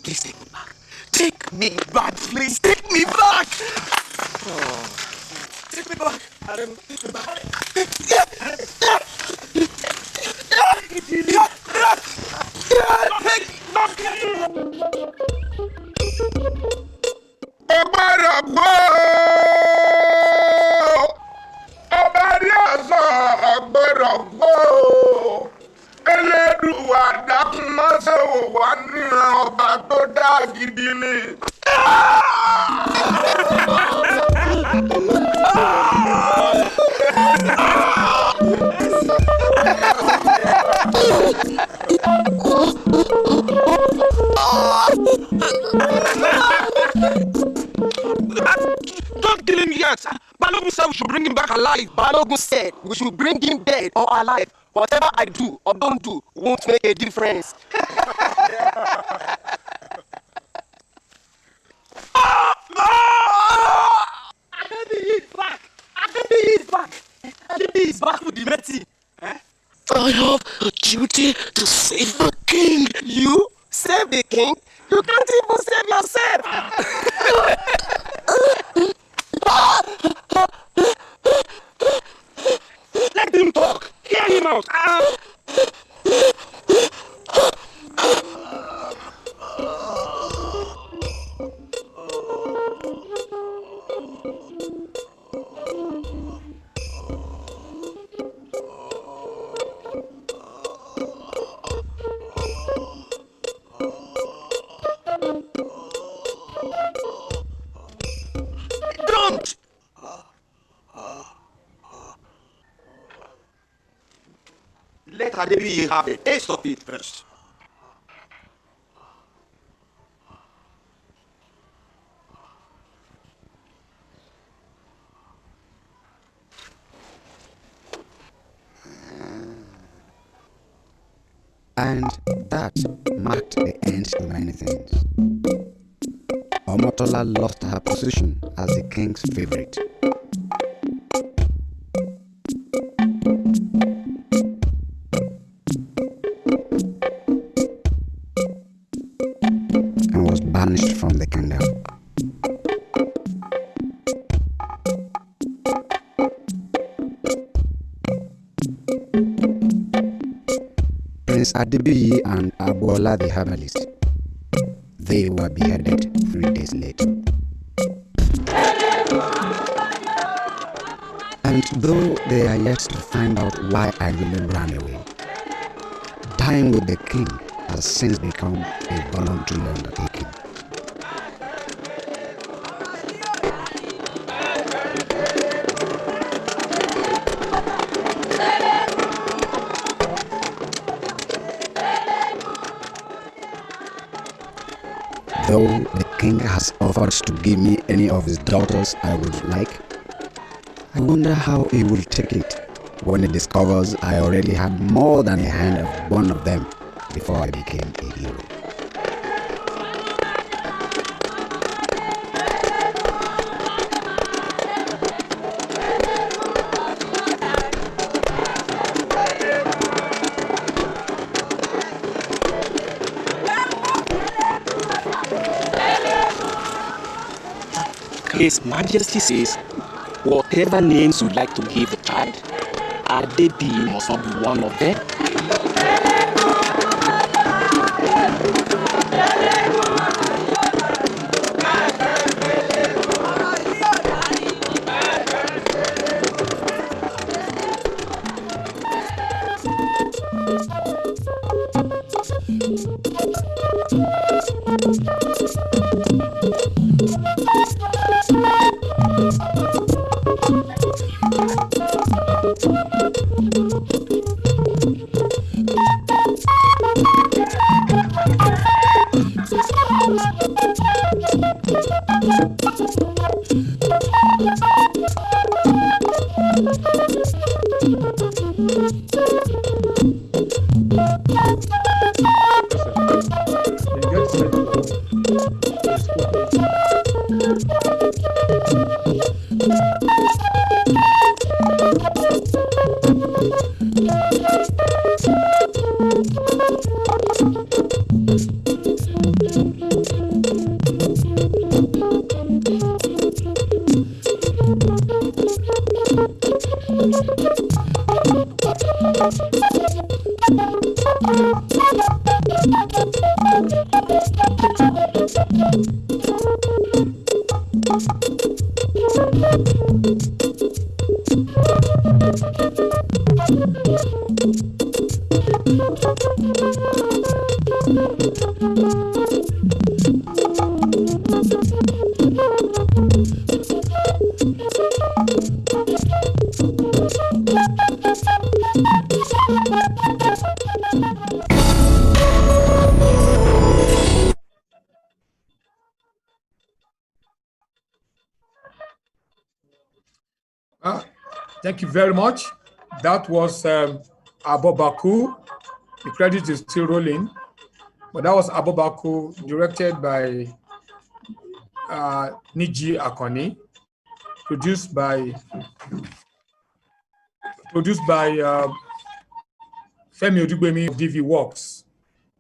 Please take me back. Take me back, please. Take me back. Oh. Take me back. Adam, take me back. Elédùwà dákun má ṣe wò wá níran ọba tó dá gidi ni. Don't kill him yet. Balogun said we should bring him back alive. Balogun said we should bring him dead or alive. Whatever I do or don't do won't make a difference. Adebi is back. Adebi is back. Adebi is back with the Meti. I have a duty to save the king. You save the king? You can't even save yourself. Let him talk. Hear him out. Don't! Let Adebi have a taste of it first. And that marked the end to many things. Omotola lost her position as the king's favorite. And was banished from the kingdom. Prince Adebiyi and Abuola the herbalist, they were beheaded 3 days later. And though they are yet to find out why I really ran away, dying with the king has since become a voluntary undertaking. Though the king has offered to give me any of his daughters I would like, I wonder how he will take it when he discovers I already had more than a hand of one of them before I became a hero. His Majesty says, whatever names you'd like to give the child, Adebi must not be one of them. Thank you very much. That was Abobaku. The credit is still rolling, but that was Abobaku, directed by Niji Akoni, produced by Femi Odugbemi of DV Works.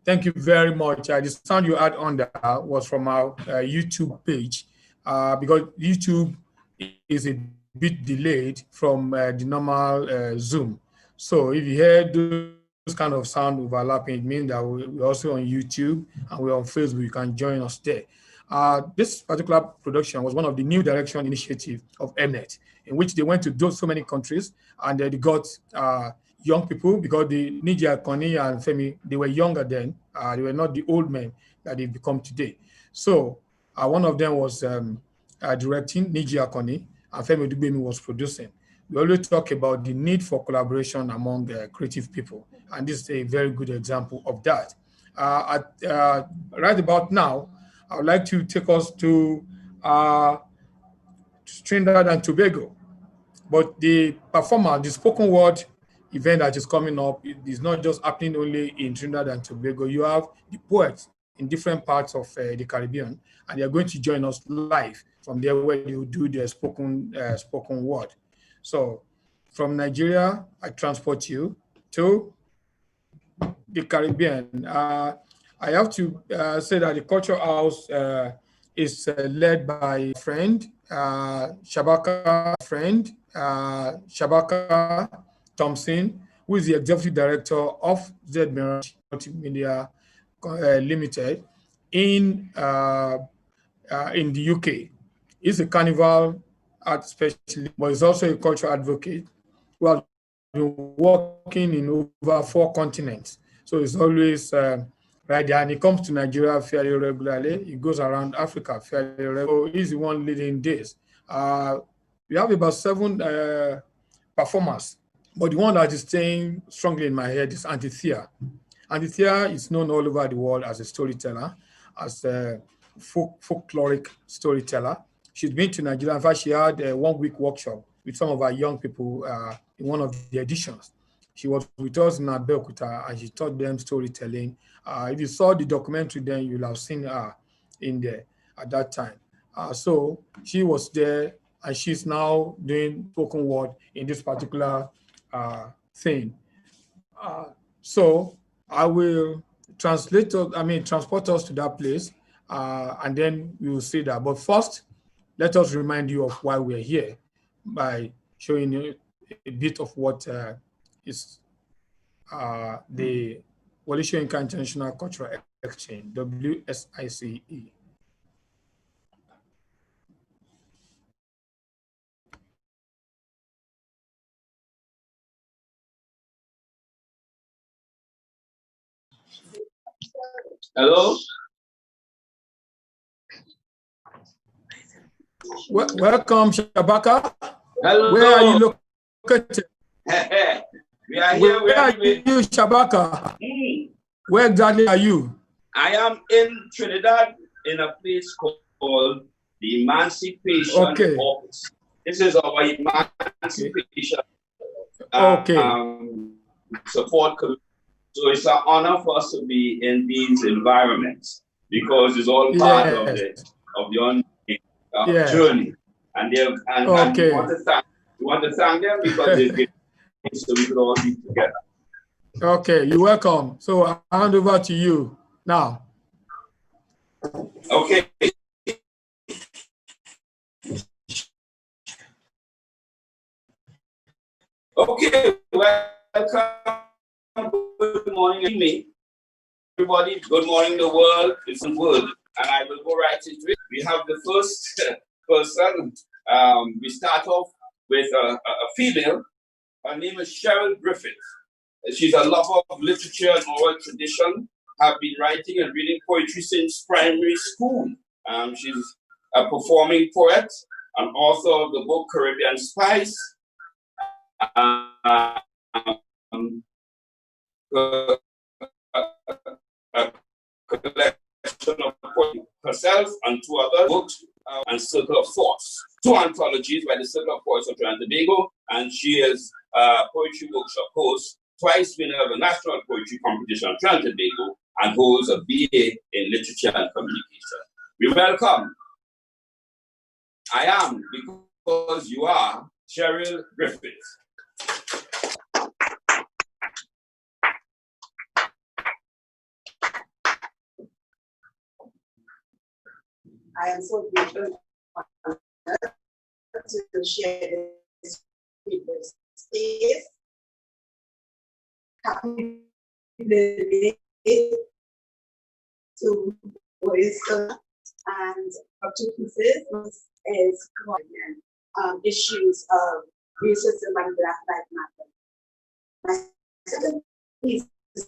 Thank you very much. The sound you had on that was from our YouTube page, because YouTube is a bit delayed from the normal Zoom. So if you hear those kind of sound overlapping, it means that we're also on YouTube and we're on Facebook. You can join us there. This particular production was one of the New Direction initiative of Mnet, in which they went to so many countries and they got young people, because the Niji Akoni and Femi, they were younger then. They were not the old men that they've become today. So one of them was directing, Niji Akoni, and Femi Odugbemi was producing. We always talk about the need for collaboration among creative people, and this is a very good example of that. Right about now, I would like to take us to Trinidad and Tobago. But the performer, the spoken word event that is coming up, it is not just happening only in Trinidad and Tobago. You have the poets in different parts of the Caribbean, and they are going to join us live from there where you do their spoken word. So from Nigeria, I transport you to the Caribbean. I have to say that the Culture House is led by a friend, Shabaka Thompson, who is the executive director of Z Multimedia Limited in the UK. He's a carnival art specialist, but he's also a cultural advocate who has been working in over 4 continents. So he's always right there, and he comes to Nigeria fairly regularly. He goes around Africa fairly regularly. So he's the one leading this. We have about 7 performers, but the one that is staying strongly in my head is Anthea. Anthea is known all over the world as a storyteller, as a folkloric storyteller. She's been to Nigeria. In fact, she had a 1-week workshop with some of our young people in one of the editions. She was with us in Abeokuta and she taught them storytelling. If you saw the documentary, then you'll have seen her in there at that time. So she was there and she's now doing spoken word in this particular thing. So I will transport us to that place, and then we will see that. But first, let us remind you of why we're here by showing you a bit of what is the Waliso International Cultural Exchange, WSICE. Hello? Welcome, Shabaka. Hello. Where are you located? We are here. Where are you, Shabaka? Where exactly are you? I am in Trinidad in a place called the Emancipation Office. This is our emancipation support committee. So it's an honor for us to be in these environments because it's all part of the journey. And we want to thank them because they give so we could all be together. Okay, you're welcome. So I'll hand over to you now. Okay. Okay, welcome. Good morning, me. Everybody, good morning, the world. It's a word, and I will go right into it. We have the first person. We start off with a female. Her name is Cheryl Griffith. She's a lover of literature and oral tradition, have been writing and reading poetry since primary school. She's a performing poet, an author of the book Caribbean Spice, a collection of poetry herself and two other books, and Circle of Thoughts. Two anthologies by the Circle of Poets of Trinidad and Tobago, and she is a poetry workshop host, twice winner of the National Poetry Competition of Trinidad and Tobago, and holds a BA in Literature and Communication. We welcome I Am Because You Are, Cheryl Griffith. I am so grateful to share this space. Happy birthday to Wsice and our two pieces is issues of racism and Black Lives Matter. My second piece is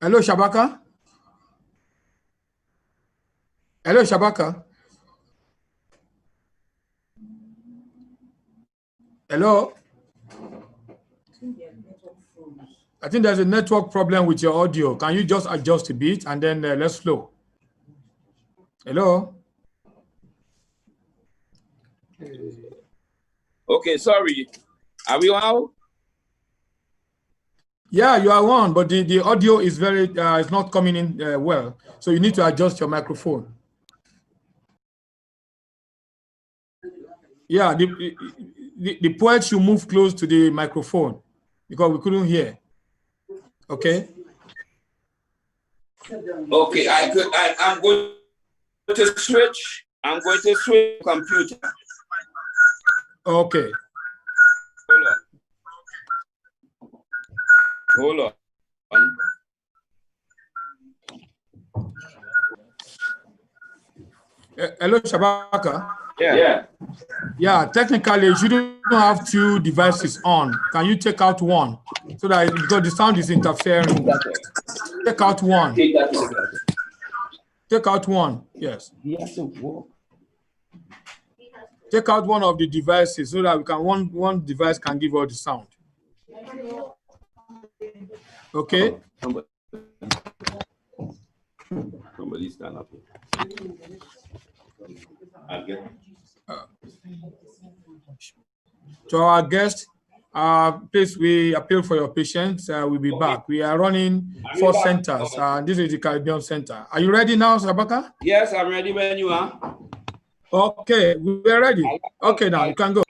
Hello, Shabaka. Hello, Shabaka. Hello. I think there's a network problem with your audio. Can you just adjust a bit and then let's flow? Hello. Okay, sorry. Are we on? Yeah, you are on, but the audio is very it's not coming in well. So you need to adjust your microphone. Yeah, the poet should move close to the microphone because we couldn't hear. Okay. Okay, I'm going to switch. I'm going to switch computer. Okay. Hold on. Hello, Shabaka. Yeah. Yeah, technically you shouldn't have two devices on. Can you take out one so that because the sound is interfering? Take out one. Take out one. Yes. Take out one of the devices so that we can one device can give all the sound. Okay. Somebody stand up. To our guest, please, we appeal for your patience. We'll be back. We are running 4 centers. This is the Caribbean Center. Are you ready now, Shabaka? Yes, I'm ready when you are. Okay, we're ready. Okay, now you can go.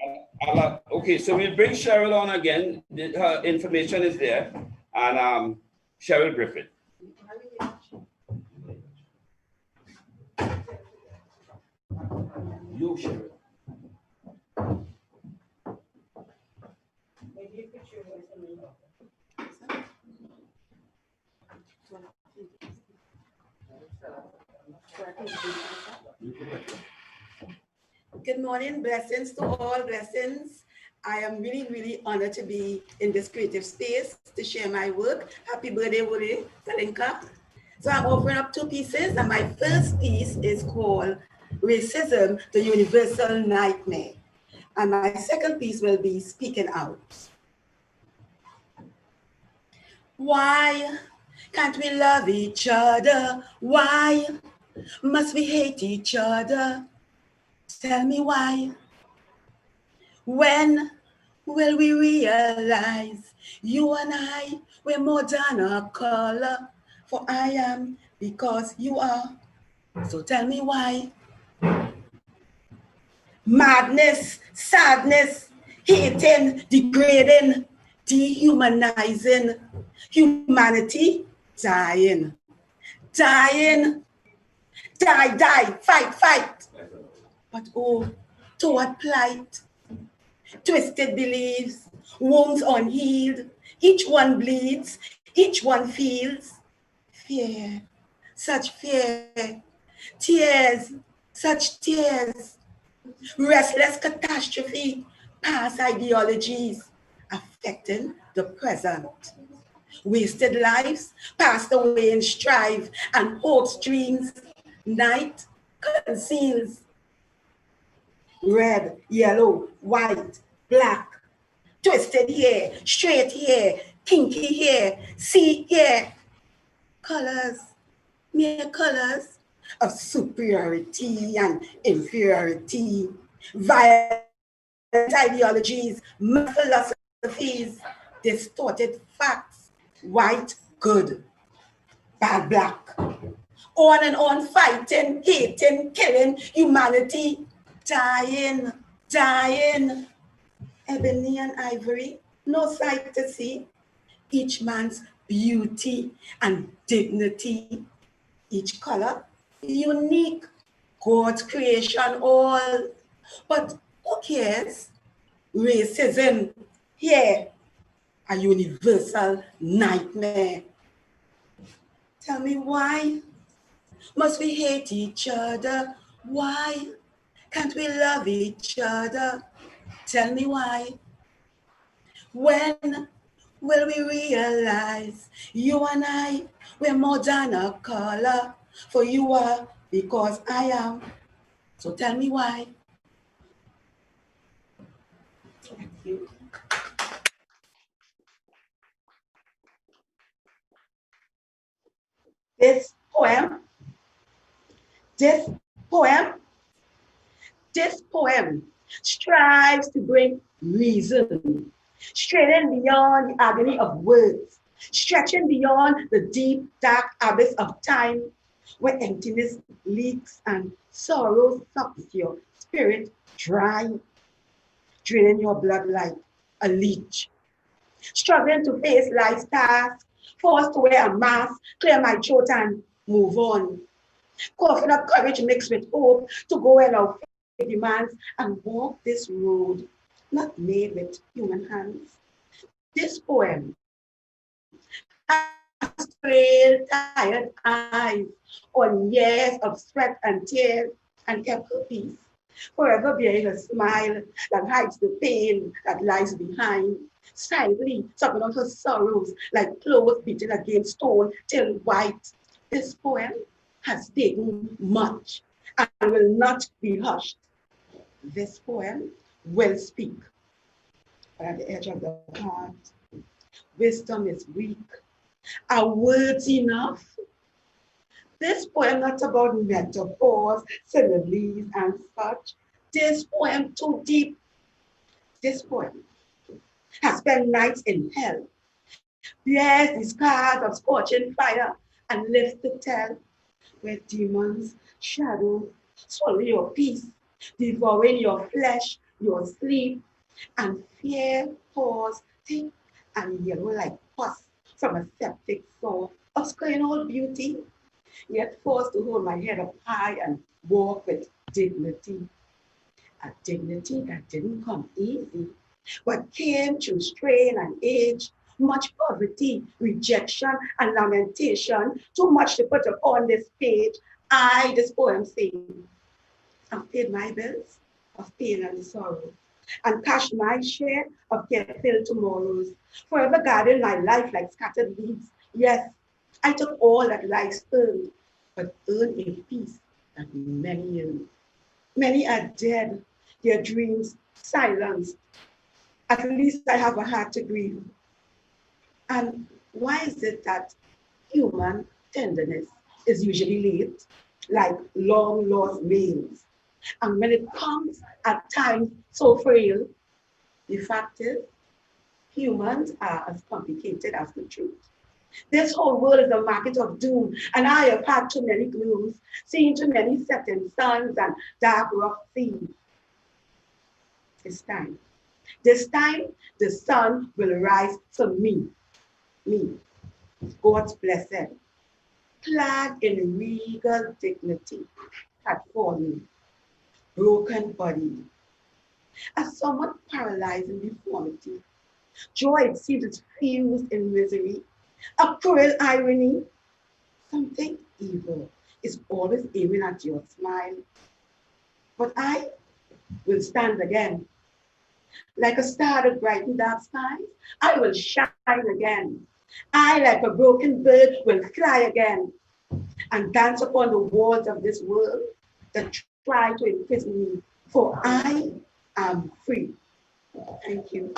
Okay, so we'll bring Cheryl on again. Her information is there. And Cheryl Griffith. You, Cheryl. Good morning, blessings to all, blessings. I am really, really honored to be in this creative space to share my work. Happy birthday, Woody, Talinka. So I'm offering up two pieces, and my first piece is called Racism, the Universal Nightmare. And my second piece will be Speaking Out. Why can't we love each other? Why must we hate each other? Tell me why. When will we realize you and I, we're more than a color? For I am because you are. So tell me why. Madness, sadness, hating, degrading, dehumanizing, humanity dying, dying, die, fight. But oh, to what plight? Twisted beliefs, wounds unhealed, each one bleeds, each one feels. Fear, such fear, tears, such tears, restless catastrophe, past ideologies affecting the present. Wasted lives passed away in strife and hopes dreams, night conceals. Red, yellow, white, black, twisted hair, straight hair, kinky hair, see hair. Colors, mere colors of superiority and inferiority, violent ideologies, philosophies, distorted facts, white, good, bad, black. On and on, fighting, hating, killing, humanity, dying, ebony and ivory, no sight to see, each man's beauty and dignity, each color unique, God's creation all. But who cares? Racism, here, a universal nightmare. Tell me why must we hate each other? Why can't we love each other? Tell me why. When will we realize you and I, we're more than a color? For you are because I am. So tell me why. Thank you. This poem, this poem, this poem strives to bring reason, straighten beyond the agony of words, stretching beyond the deep, dark abyss of time, where emptiness leaks and sorrow sucks your spirit dry, draining your blood like a leech. Struggling to face life's task, forced to wear a mask, clear my throat and move on. Coughing up courage mixed with hope to go where our faith demands and walk this road, not made with human hands. This poem has trailed tired eyes on years of sweat and tears and kept her peace, forever bearing a smile that hides the pain that lies behind, silently sucking on her sorrows like clothes beaten against stone till white. This poem has taken much and will not be hushed. This poem will speak, but at the edge of the heart, wisdom is weak. Are words enough? This poem not about metaphors, similes, and such. This poem too deep. This poem has spent nights in hell, bears the scars of scorching fire, and lives to tell where demons, shadows, swallow your peace, devouring your flesh, your sleep, and fear pours thick and yellow like pus from a septic sore, obscuring all beauty, yet forced to hold my head up high and walk with dignity. A dignity that didn't come easy, but came through strain and age, much poverty, rejection, and lamentation, too much to put upon this page. This poem saying, I've paid my bills of pain and sorrow, and cashed my share of care-filled tomorrows, forever guarding my life like scattered leaves. Yes, I took all that life's earned, but earned a peace that many earned. Many are dead, their dreams silenced. At least I have a heart to grieve. And why is it that human tenderness is usually late, like long lost mails? And when it comes at times so frail, the fact is, humans are as complicated as the truth. This whole world is a market of doom, and I have had too many glooms, seen too many setting suns and dark rough seas. It's time. This time, the sun will rise for me, God's blessed, clad in regal dignity, had fallen, broken body, a somewhat paralyzing deformity. Joy, it seems, is fused in misery, a cruel irony. Something evil is always aiming at your smile. But I will stand again. Like a star that brightens dark skies, I will shine again. I, like a broken bird, will fly again and dance upon the walls of this world that try to imprison me, for I am free. Thank you.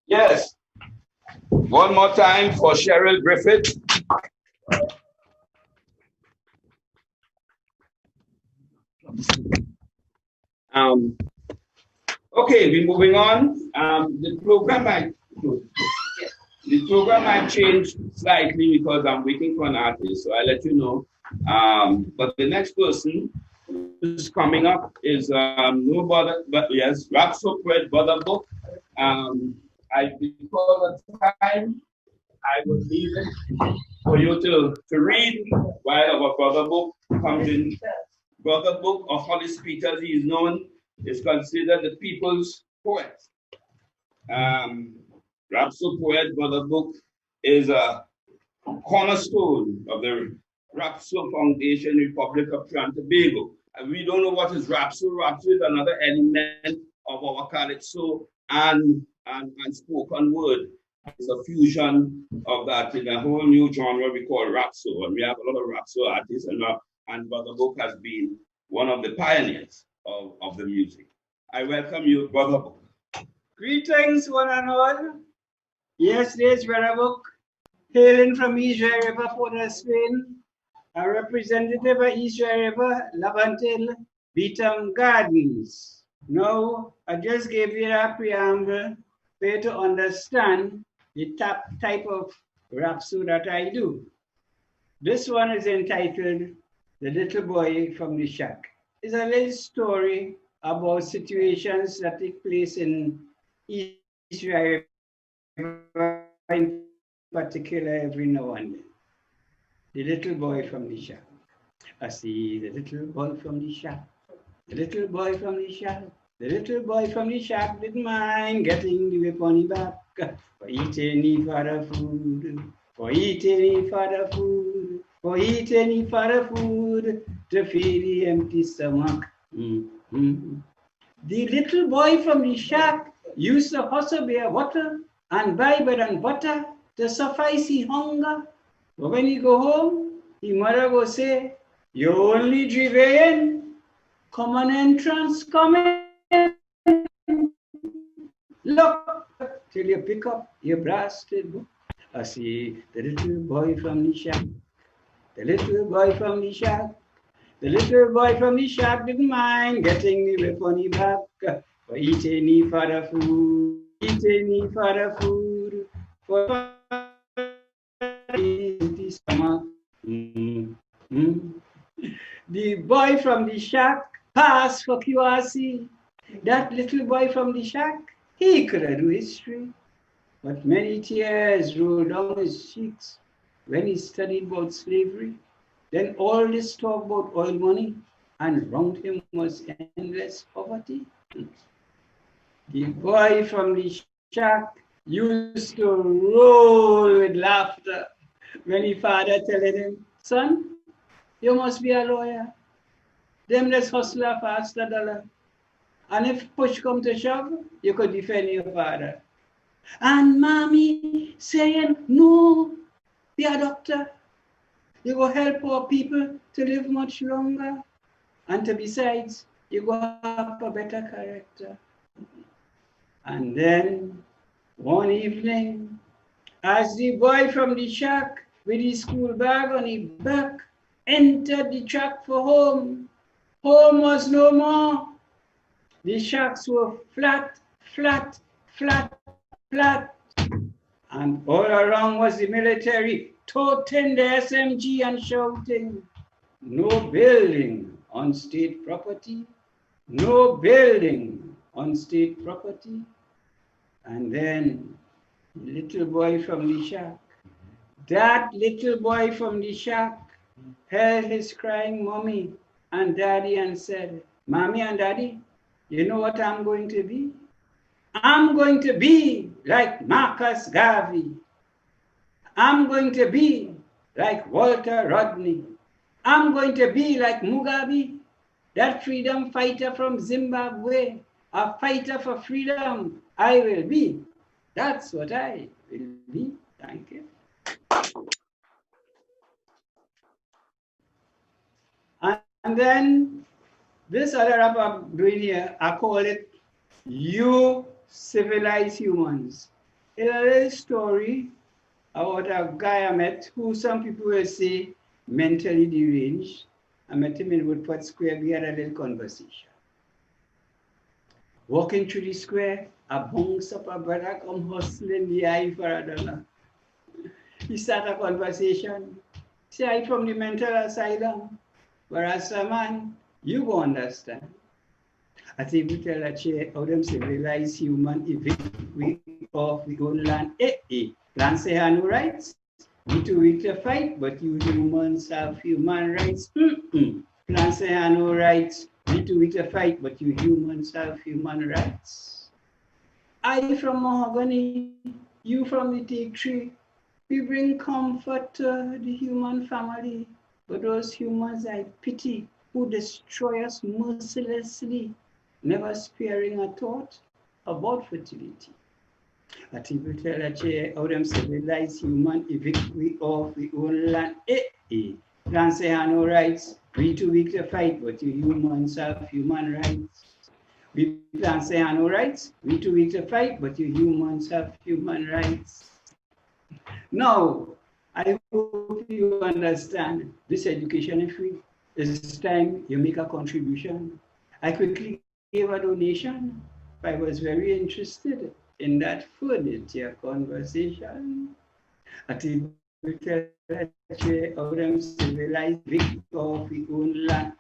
Yes. One more time for Cheryl Griffith. Okay, we're moving on. The program might change slightly because I'm waiting for an artist, so I'll let you know. But the next person who's coming up is no bother, but yes, Rapso Poet Brother Book. Because of time, I would leave it for you to read while our Brother Book comes in. Brother Book of Holy Spirit, as he is known, is considered the people's poet. Rapso Poet Brother Book is a cornerstone of the Rapso Foundation, Republic of Trinidad and Tobago. And we don't know what is Rapso. Rapso is another element of our calypso and spoken word. It's a fusion of that in a whole new genre we call Rapso. And we have a lot of Rapso artists, and Brother Book has been one of the pioneers of the music. I welcome you, Brother Book. Greetings, one and all. Yesterday's Brother Book, hailing from East Dry River, Port of Spain, a representative of East Dry River, Labantil, Beaton Gardens. Now, I just gave you a preamble for you to understand the type of rhapsody that I do. This one is entitled The Little Boy from the Shack. It's a little story about situations that take place in East Dry River, in particular every now and then. The little boy from the shack. I see the little boy from the shack. The little boy from the shack. The little boy from the shack didn't mind getting the whip on his back for eating his father food, for eating his father food, for eating his father food to feed the empty stomach. The little boy from the shack used to hustle bear water and buy bread and butter to suffice his hunger. But when he go home, his mother will say, "You only driven, come on entrance, come in. Look till you pick up your blasted book." I see the little boy from the shack, the little boy from the shack. The little boy from the shack didn't mind getting the whip on his back for eating his father food, eating his father food, for the stomach. The boy from the shack passed for QRC. That little boy from the shack, he could do history. But many tears rolled down his cheeks when he studied about slavery. Then all this talk about oil money and round him was endless poverty. The boy from the shack used to roll with laughter when his father telling him, son, you must be a lawyer. Them let's hustle a faster dollar. And if push come to shove, you could defend your father. And mommy saying, no, be a doctor. You will help poor people to live much longer. And to besides, you will have a better character. And then one evening, as the boy from the shack with his school bag on his back entered the track for home, home was no more. The shacks were flat, flat, flat, flat. And all around was the military, toting the SMG and shouting, no building on state property, no building on state property. And then the little boy from the shack, that little boy from the shack held his crying mommy and daddy and said, mommy and daddy, you know what I'm going to be? I'm going to be like Marcus Garvey. I'm going to be like Walter Rodney. I'm going to be like Mugabe, that freedom fighter from Zimbabwe, a fighter for freedom. I will be. That's what I will be. Thank you. And then this other rap I'm doing here, I call it You Civilized Humans. It's a little story about a guy I met who some people will say mentally deranged. I met him in Woodport Square. We had a little conversation. Walking through the square, a bounce up a brother come hustling the eye for $1. He start a conversation. Say, I from the mental asylum. Whereas a man, you go understand. I think we tell a chair how them civilized human evict we off we own land. Land say have no rights. We too weak to fight, but you humans have human rights. Plan say have no rights. We too weak to fight, but you humans have human rights. I from mahogany, you from the teak tree. We bring comfort to the human family, but those humans I pity who destroy us mercilessly, never sparing a thought about fertility. I think we tell a chair how them civilized human evict we off we own land. Plan say have no rights. We too weak to fight, but you humans have human rights. We plan say have no rights. We too weak to fight, but you humans have human rights. Now, I hope you understand this education is free. It's time you make a contribution. I quickly gave a donation. I was very interested in that furniture conversation. I think we tell how them civilized victim of we own land.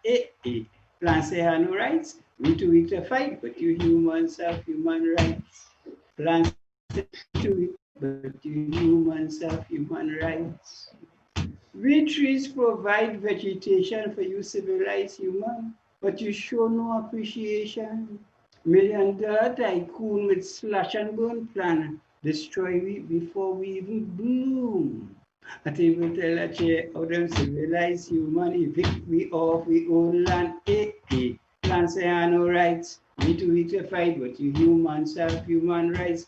Plan say have no rights. We too weak to fight, but you humans have human rights. Plan say too weak, but you humans have human rights. We trees provide vegetation for you civilized human, but you show no appreciation. $1 million tycoon with slash and burn plan destroy we before we even bloom. I think we tell a chair how them civilized human evict we off we own land. Plan say have no rights. We too weak to fight, but you humans have human rights.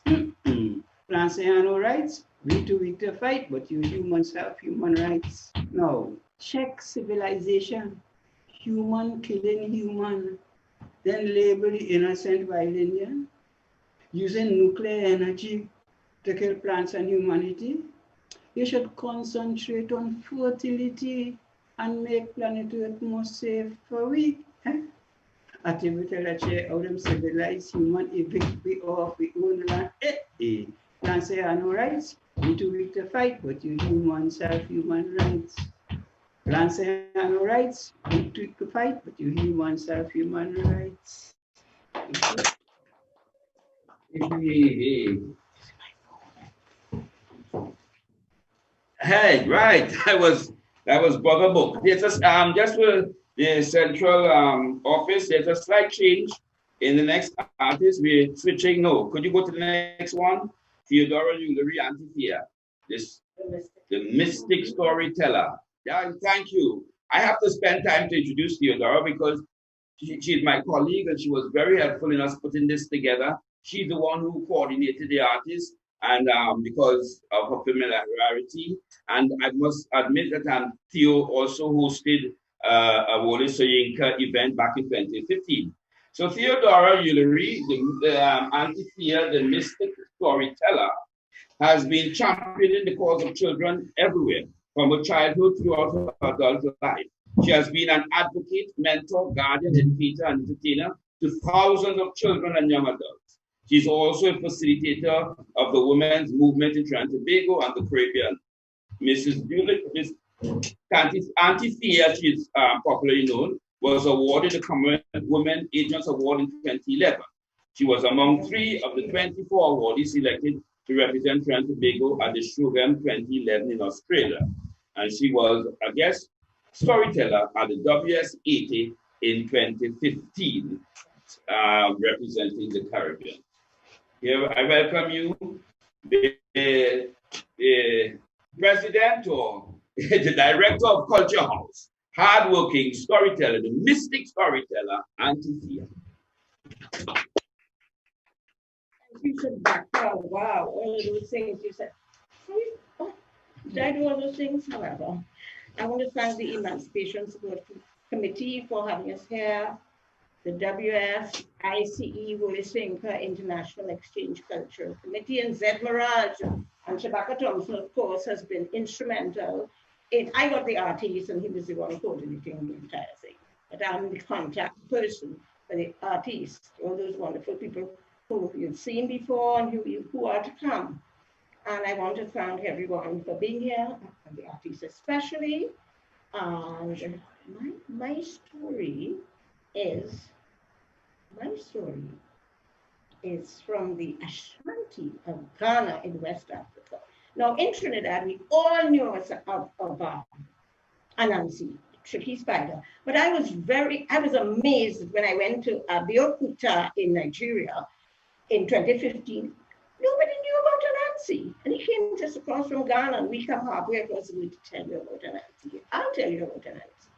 Plan say have no rights. We too weak to fight, but you humans have human rights. Now, check civilization. Human killing human. Then label the innocent violin, using nuclear energy to kill plants and humanity. You should concentrate on fertility and make planet Earth more safe for we. I think we tell a chair how them civilized human evict we off we own land. Plan say have no rights. We too weak to fight, but you humans have human rights. Plan say have no rights. We too weak to fight, but you humans have human rights. Hey, right. That was Brother Book. There's just for the central office. There's a slight change in the next artist. We're switching. No, could you go to the next one? Theodora Ullery Antifia. This the mystic storyteller. Yeah, thank you. I have to spend time to introduce Theodora because she's my colleague and she was very helpful in us putting this together. She's the one who coordinated the artist and because of her familiarity. And I must admit that Theo also hosted a Wole Soyinka event back in 2015. So Theodora Ullery, the Anti-Fear, the mystic storyteller, has been championing the cause of children everywhere, from her childhood throughout her adult life. She has been an advocate, mentor, guardian, educator, and entertainer to thousands of children and young adults. She's also a facilitator of the women's movement in Trinidad and Tobago and the Caribbean. Miss Auntie Thea, she's popularly known, was awarded the Commonwealth Women Agents Award in 2011. She was among 3 of the 24 awardees selected to represent Trinidad and Tobago at the Showgame 2011 in Australia. And she was a guest storyteller at the WS80 in 2015, representing the Caribbean. Here, I welcome you, the president or the director of Culture House, hardworking storyteller, the mystic storyteller, Auntie Thea. You said background, wow, all of those things you said. Oh, did I do all those things? However, I want to thank the Emancipation Support Committee for having us here, the WSICE Wole Soyinka International Exchange Cultural Committee, and Zed Mirage and Shabaka Thompson, of course, has been instrumental in. I got the artist and he was the one coordinating the entire thing. But I'm the contact person for the artists, all those wonderful people who you've seen before and who are to come. And I want to thank everyone for being here, and the artists especially. And my story is from the Ashanti of Ghana in West Africa. Now in Trinidad, we all knew of Anansi, tricky spider. But I was amazed when I went to Abeokuta in Nigeria in 2015. Nobody knew about Anansi. And he came just across from Ghana, and we come halfway across the way to tell you about Anansi. I'll tell you about Anansi.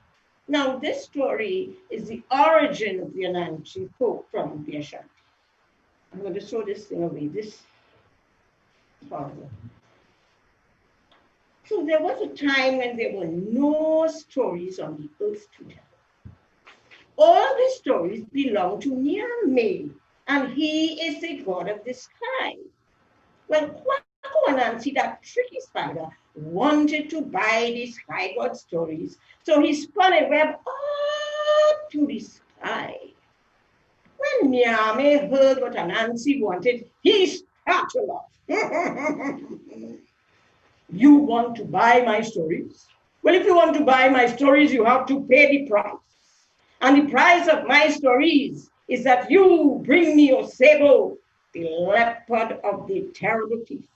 Now, this story is the origin of the Anansi folk from the Ashanti. I'm going to throw this thing away. This is horrible. So there was a time when there were no stories on the earth to tell. All the stories belong to Nyame, and he is the god of the sky. Well, Kwaku Anansi, that tricky spider, wanted to buy the sky god stories, so he spun a web up to the sky. When Nyame heard what Anansi wanted, he started to laugh. You want to buy my stories? Well, if you want to buy my stories, you have to pay the price. And the price of my stories is that you bring me Osebo, the leopard of the terrible teeth.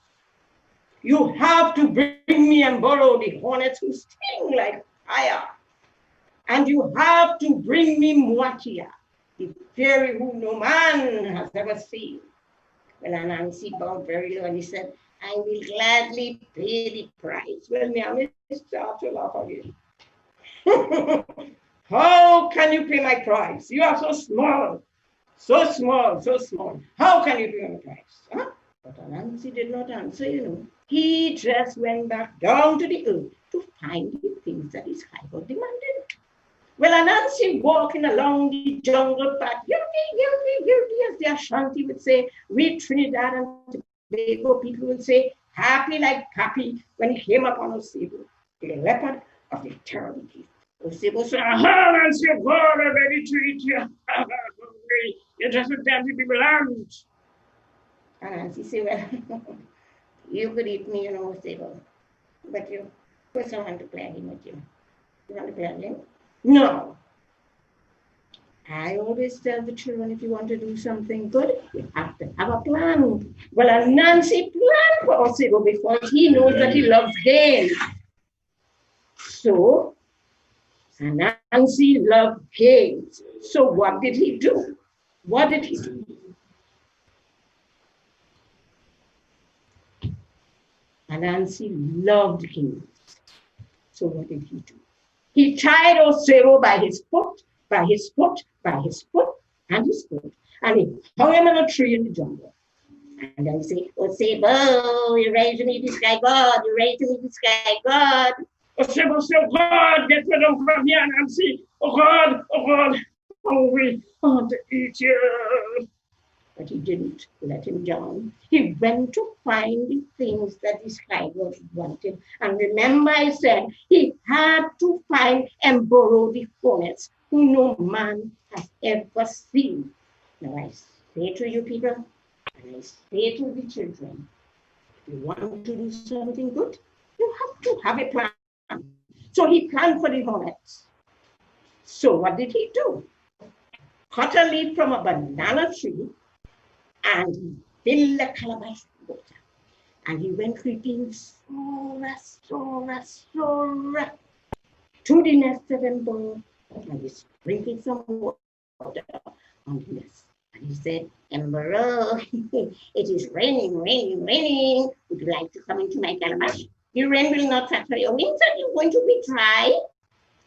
You have to bring me Mbolo, the hornets who sting like fire. And you have to bring me Mwatia, the fairy who no man has ever seen. Well, Anansi bowed very low and he said, I will gladly pay the price. Well, Nyame started to laugh again. How can you pay my price? You are so small, so small, so small. How can you pay my price? Huh? But Anansi did not answer, you know. He just went back down to the earth to find the things that his high god demanded. Well, Anansi walking along the jungle path, guilty, as the Ashanti would say, we Trinidad and Tobago people would say, happy like Pappy when he came upon Osebo, the leopard of the terrible teeth. Osebo said, aha, Anansi, God, I'm ready to eat you. You just pretend to be bland. Anansi said, well, you could eat me, you know, Osebo, but you first I want to play a game with you. You want to play a game? No. I always tell the children, if you want to do something good, you have to have a plan. Well, Nancy planned for Osebo because he knows that he loves games. So, Nancy loved games. So what did he do? What did he do? Nancy loved games. So what did he do? He tied Osebo by his foot, by his foot, by his foot, and his foot, and he hung him on a tree in the jungle. And then he said, Osebo, you raised to meet this guy God, you raised to meet this guy God. Osebo said, God, get rid of him from here, Nancy. Oh God, hungry, I want to eat you. But he didn't let him down. He went to find the things that this guy was wanted. And remember I said he had to find and borrow the hornets who no man has ever seen. Now I say to you people, and I say to the children, if you want to do something good, you have to have a plan. So he planned for the hornets. So what did he do? Cut a leaf from a banana tree and he filled a calabash with water. And he went creeping Sora to the nest of Emboro, and he sprinkled some water on the nest. And he said, Emboro, it is raining. Would you like to come into my calabash? The rain will not touch your wings and you're going to be dry.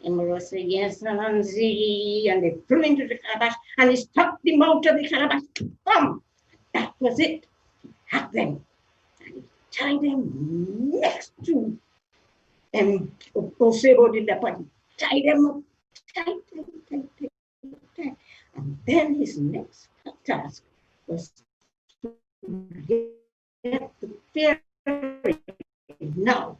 Emboro said, yes, Nancy. And they flew into the calabash and he stuck them out of the calabash. Boom! That was it. He had them. And he tied them next to Osebo the leopard. Tied them up tight. And then his next task was to get the fairy. Now,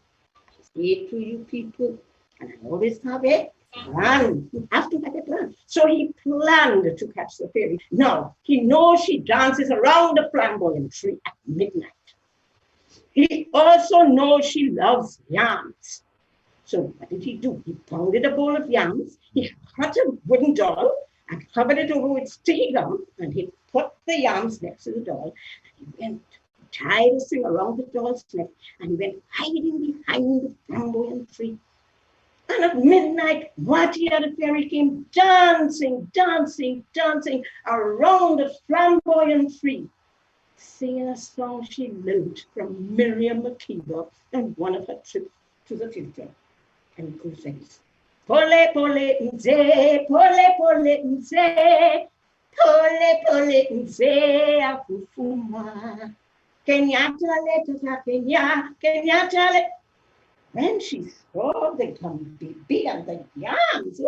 I say to you people, and I always have a plan. You have to have a plan. So he planned to catch the fairy. Now, he knows she dances around the flamboyant tree at midnight. He also knows she loves yams. So what did he do? He pounded a bowl of yams, he cut a wooden doll and covered it over with sticky gum, and he put the yams next to the doll, and he went, tied a string around the doll's neck, and he went hiding behind the flamboyant tree. And at midnight, Watia the fairy came dancing around the flamboyant tree, singing a song she learned from Miriam Makeba on one of her trips to the future. And it goes like this. Pole, pole, nze, afufuma. Kenyatta let Kenyatta let. When she saw the gum baby and the yams,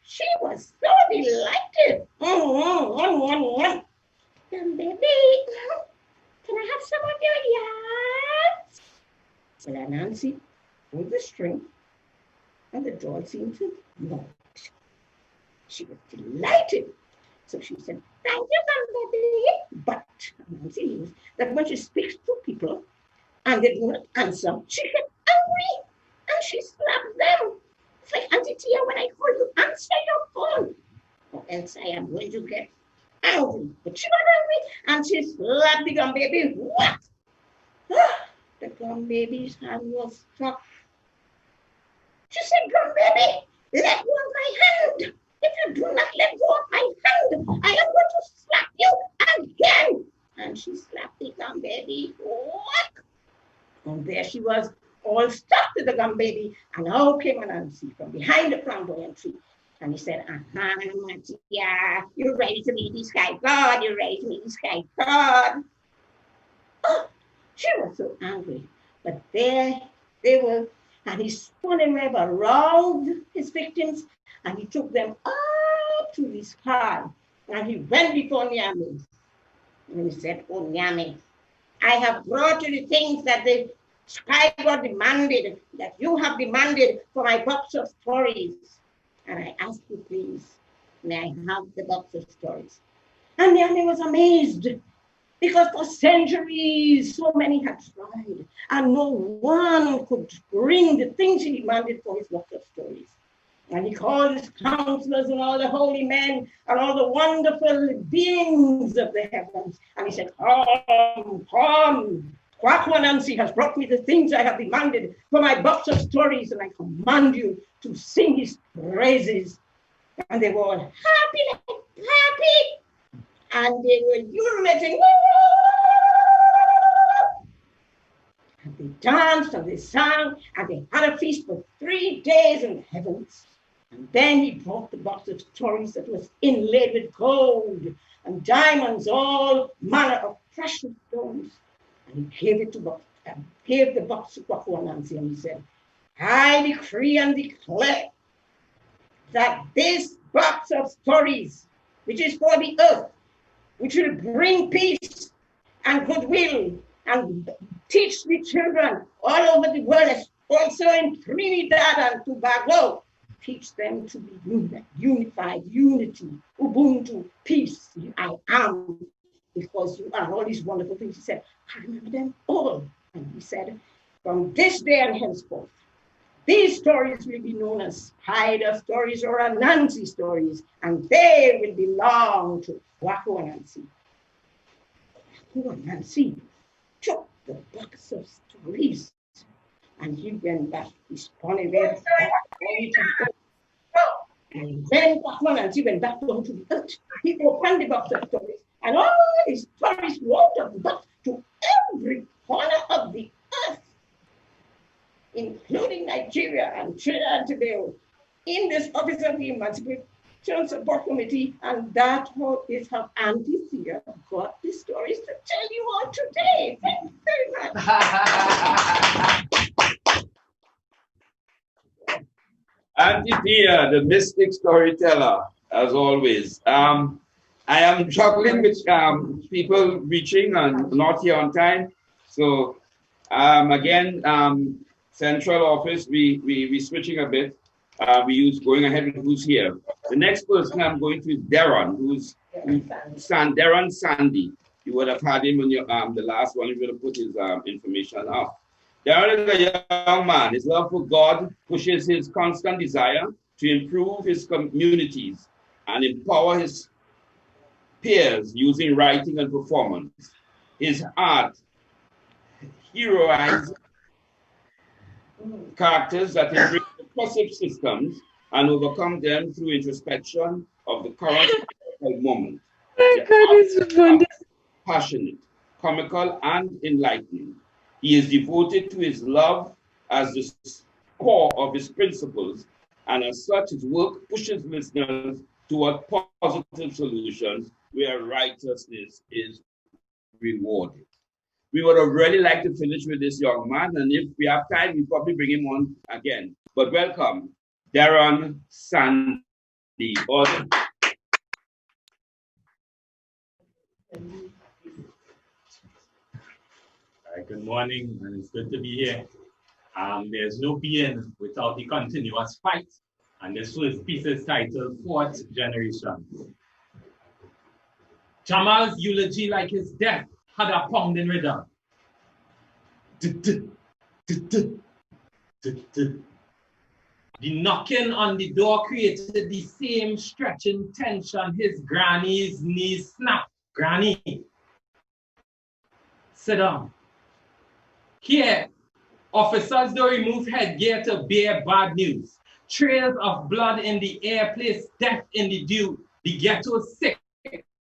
she was so delighted. Gum baby, can I have some of your yams? Well, Nancy pulled the string, and the doll seemed to nod. She was delighted. So she said, thank you, Gum baby. But Nancy knows that when she speaks to people and they do not answer, she gets angry and she slaps them. It's like, Auntie Tia, when I call you, answer your phone, or else I am going to get angry. But she got angry and she slapped the Gum baby. What? The Gum baby's hand was stuck. She said, Gum baby, let go of my hand. If you do not let go of my hand, I am going to slap you again. And she slapped the Gum baby. What? And there she was, all stuck to the Gum baby. And out came Nancy from behind the flamboyant tree. And he said, Nancy, yeah, you're ready to meet this guy God. You're ready to meet this guy God. Oh, she was so angry. But there they were. And he spun a web around his victims, and he took them up to the sky. And he went before Nyame. And he said, oh, Nyame, I have brought you the things that the sky god demanded, that you have demanded for my box of stories. And I ask you, please, may I have the box of stories? And Nyame was amazed, because for centuries, so many had tried, and no one could bring the things he demanded for his box of stories. And he called his counselors and all the holy men and all the wonderful beings of the heavens. And he said, come, come. Kwakwanansi has brought me the things I have demanded for my box of stories, and I command you to sing his praises. And they were all happy, happy. And they were urinating. And they danced and they sang and they had a feast for 3 days in the heavens. And then he brought the box of stories that was inlaid with gold and diamonds, all manner of precious stones. And he gave it to gave the box to Kwakuanansi, and he said, I decree and declare that this box of stories, which is for the earth, which will bring peace and goodwill and teach the children all over the world, also in Trinidad and Tobago, teach them to be unified, unity, Ubuntu, peace. I am, because you are all these wonderful things. He said, I remember them all. And he said, from this day and henceforth, these stories will be known as Haida stories or Anansi stories, and they will belong to Kwakuanansi. Kwakuanansi took the box of stories and he went back. He spun away. And then Kwakuanansi went back home to the earth. He opened the box of stories, and all his stories went out of the box to every corner of the earth, including Nigeria and Trinidad and Tobago, in this office of the Emancipation Support Committee, and that is how Auntie Thea got the stories to tell you all today. Thank you very much. Auntie Thea, the mystic storyteller, as always. I am juggling with people reaching and not here on time. So again, central office, we switching a bit. We use going ahead with who's here. The next person I'm going to is Darren, Darren Sandy. You would have had him on your the last one. You would have put his information up. Darren is a young man. His love for God pushes his constant desire to improve his communities and empower his peers using writing and performance. His art heroizes characters that embrace oppressive systems and overcome them through introspection of the current moment. Passionate, comical, and enlightening. He is devoted to his love as the core of his principles, and as such, his work pushes listeners toward positive solutions where righteousness is rewarded. We would have really liked to finish with this young man, and if we have time, we'll probably bring him on again. But welcome, Darren Sandy. Good morning, and it's good to be here. There's no being without the continuous fight, and this first piece is titled Fourth Generation. Jamal's eulogy, like his death, had a pounding rhythm. The knocking on the door created the same stretching tension. His granny's knees snapped. Granny, sit down. Here, officers don't remove headgear to bear bad news. Trails of blood in the air place death in the dew. The ghetto sick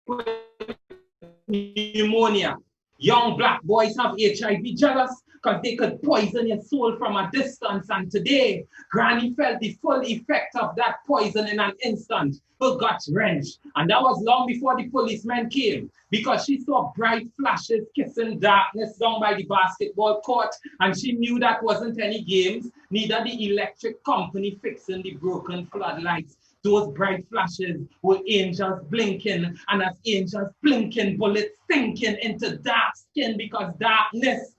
with pneumonia. Young black boys have HIV jealous because they could poison your soul from a distance. And today, Granny felt the full effect of that poison in an instant. Her guts wrenched. And that was long before the policemen came, because she saw bright flashes kissing darkness down by the basketball court, and she knew that wasn't any games, neither the electric company fixing the broken floodlights. Those bright flashes were angels blinking, and as angels blinking, bullets sinking into dark skin, because darkness,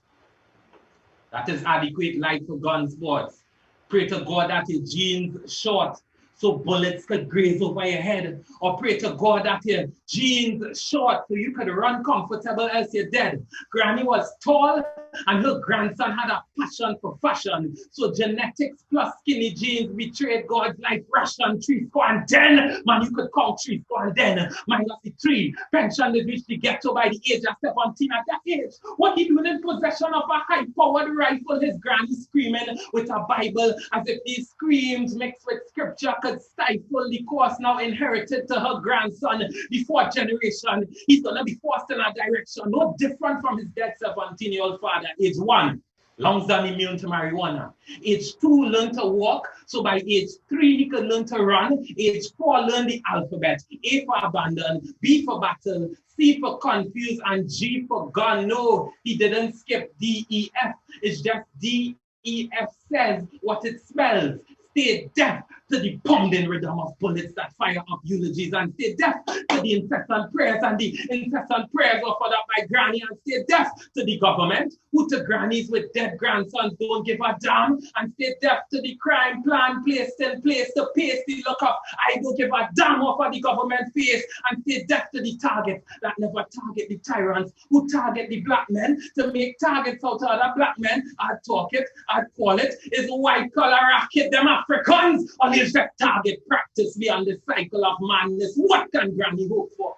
that is adequate light for gun sports. Pray to God that his genes short, so bullets could graze over your head, or pray to God that your jeans short so you could run comfortable else you're dead. Granny was tall and her grandson had a passion for fashion, so genetics plus skinny jeans betrayed God's life ration. 3 score and 10, man, you could count 3 score and 10 minus the 3. Pension is reached the ghetto by the age of 17. At that age, what he doing in possession of a high-powered rifle, his granny screaming with a Bible as if these screams mixed with scripture could stifle the course now inherited to her grandson. The 4th generation, he's gonna be forced in a direction no different from his dead 17-year-old father. Age 1, lungs immune to marijuana. Age 2, learn to walk. So by age 3, he could learn to run. Age 4, learn the alphabet. A for abandon, B for battle, C for confused, and G for gun. No, he didn't skip D, E, F. It's just D, E, F says what it spells. Stay deaf to the pounding rhythm of bullets that fire up eulogies, and stay deaf to the incessant prayers and the incessant prayers offered up by Granny, and stay deaf to the government who to grannies with dead grandsons don't give a damn, and stay deaf to the crime plan placed in place to paste the look up I don't give a damn off of the government face, and stay deaf to the targets that never target the tyrants who target the black men to make targets out of other black men. I'd talk it, I'd call it, is white collar racket, them Africans, or is that target practice beyond the cycle of madness? What can Granny hope for?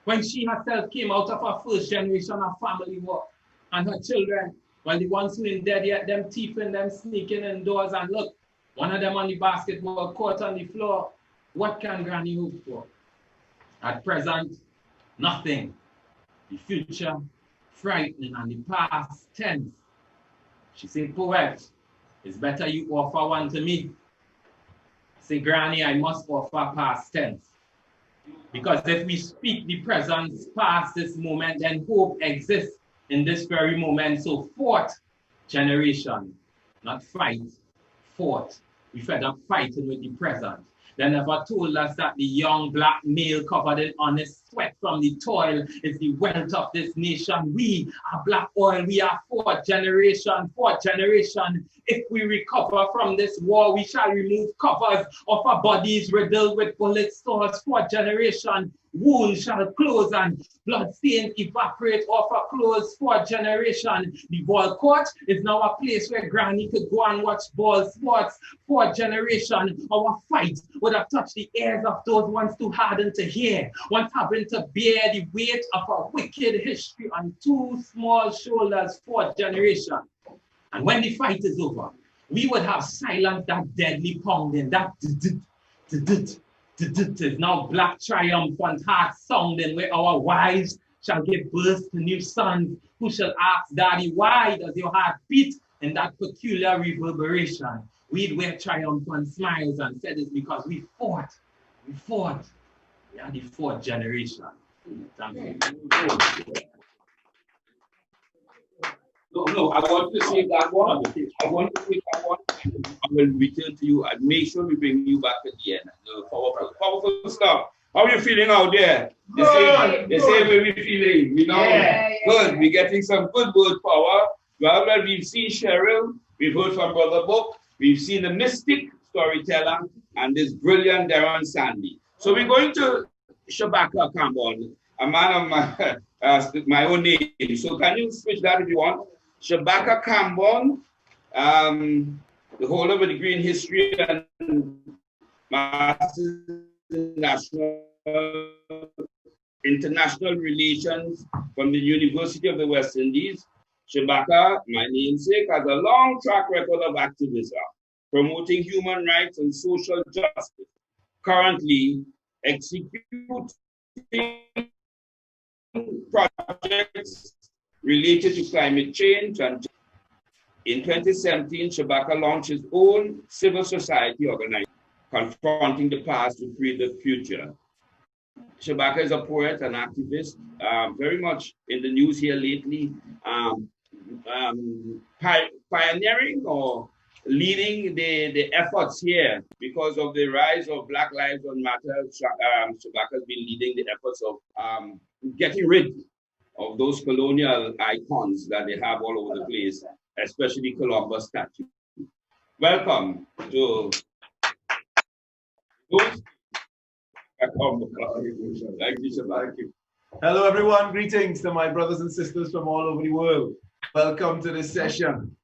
When she herself came out of her first generation of family work, and her children, when the ones who ain't dead yet, them thieving, them sneaking indoors, and look, one of them on the basketball court on the floor, what can Granny hope for? At present, nothing. The future, frightening, and the past, tense. She said, poet, it's better you offer one to me. Say, Granny, I must offer past tense. Because if we speak the present past this moment, then hope exists in this very moment. So 4th generation, not fight, 4th. We fed up fighting with the present. They never told us that the young black male covered in honest sweat from the toil is the wealth of this nation. We are black oil. We are 4th generation, 4th generation. If we recover from this war, we shall remove covers of our bodies riddled with bullet sores. 4th generation, wounds shall close and blood stains evaporate off our clothes. 4th generation, the ball court is now a place where Granny could go and watch ball sports. 4th generation, our fight would have touched the ears of those once too hardened to hear, once having to bear the weight of a wicked history on 2 small shoulders. 4th generation. And when the fight is over, we would have silenced that deadly pounding, that is now black triumphant heart sounding, where our wives shall give birth to new sons who shall ask Daddy, why does your heart beat in that peculiar reverberation? We'd wear triumphant smiles and said it's because we fought. We fought. We are the 4th generation. Thank you. No, I want to say that one. I want to say that one. I will return to you and make sure we bring you back at the end. Powerful stuff. How are you feeling out there? They say way we feeling, you know? Good. We're getting some good word power. Well, we've seen Cheryl, we've heard from Brother Book, we've seen the mystic storyteller, and this brilliant Darren Sandy. So we're going to Shabaka Kambon, a man of my own name. So can you switch that if you want? Shabaka Kambon, the holder of a degree in history and master's in international relations from the University of the West Indies. Shabaka, my namesake, has a long track record of activism, promoting human rights and social justice, currently executing projects related to climate change. And in 2017, Shabaka launched his own civil society organization, confronting the past to create the future. Shabaka is a poet and activist, very much in the news here lately, pioneering or leading the efforts here because of the rise of Black Lives Matter. Shabaka has been leading the efforts of getting rid of those colonial icons that they have all over the place, especially Columbus statue. Welcome to Thank you, sir. Thank you. Hello, everyone. Greetings to my brothers and sisters from all over the world. Welcome to this session.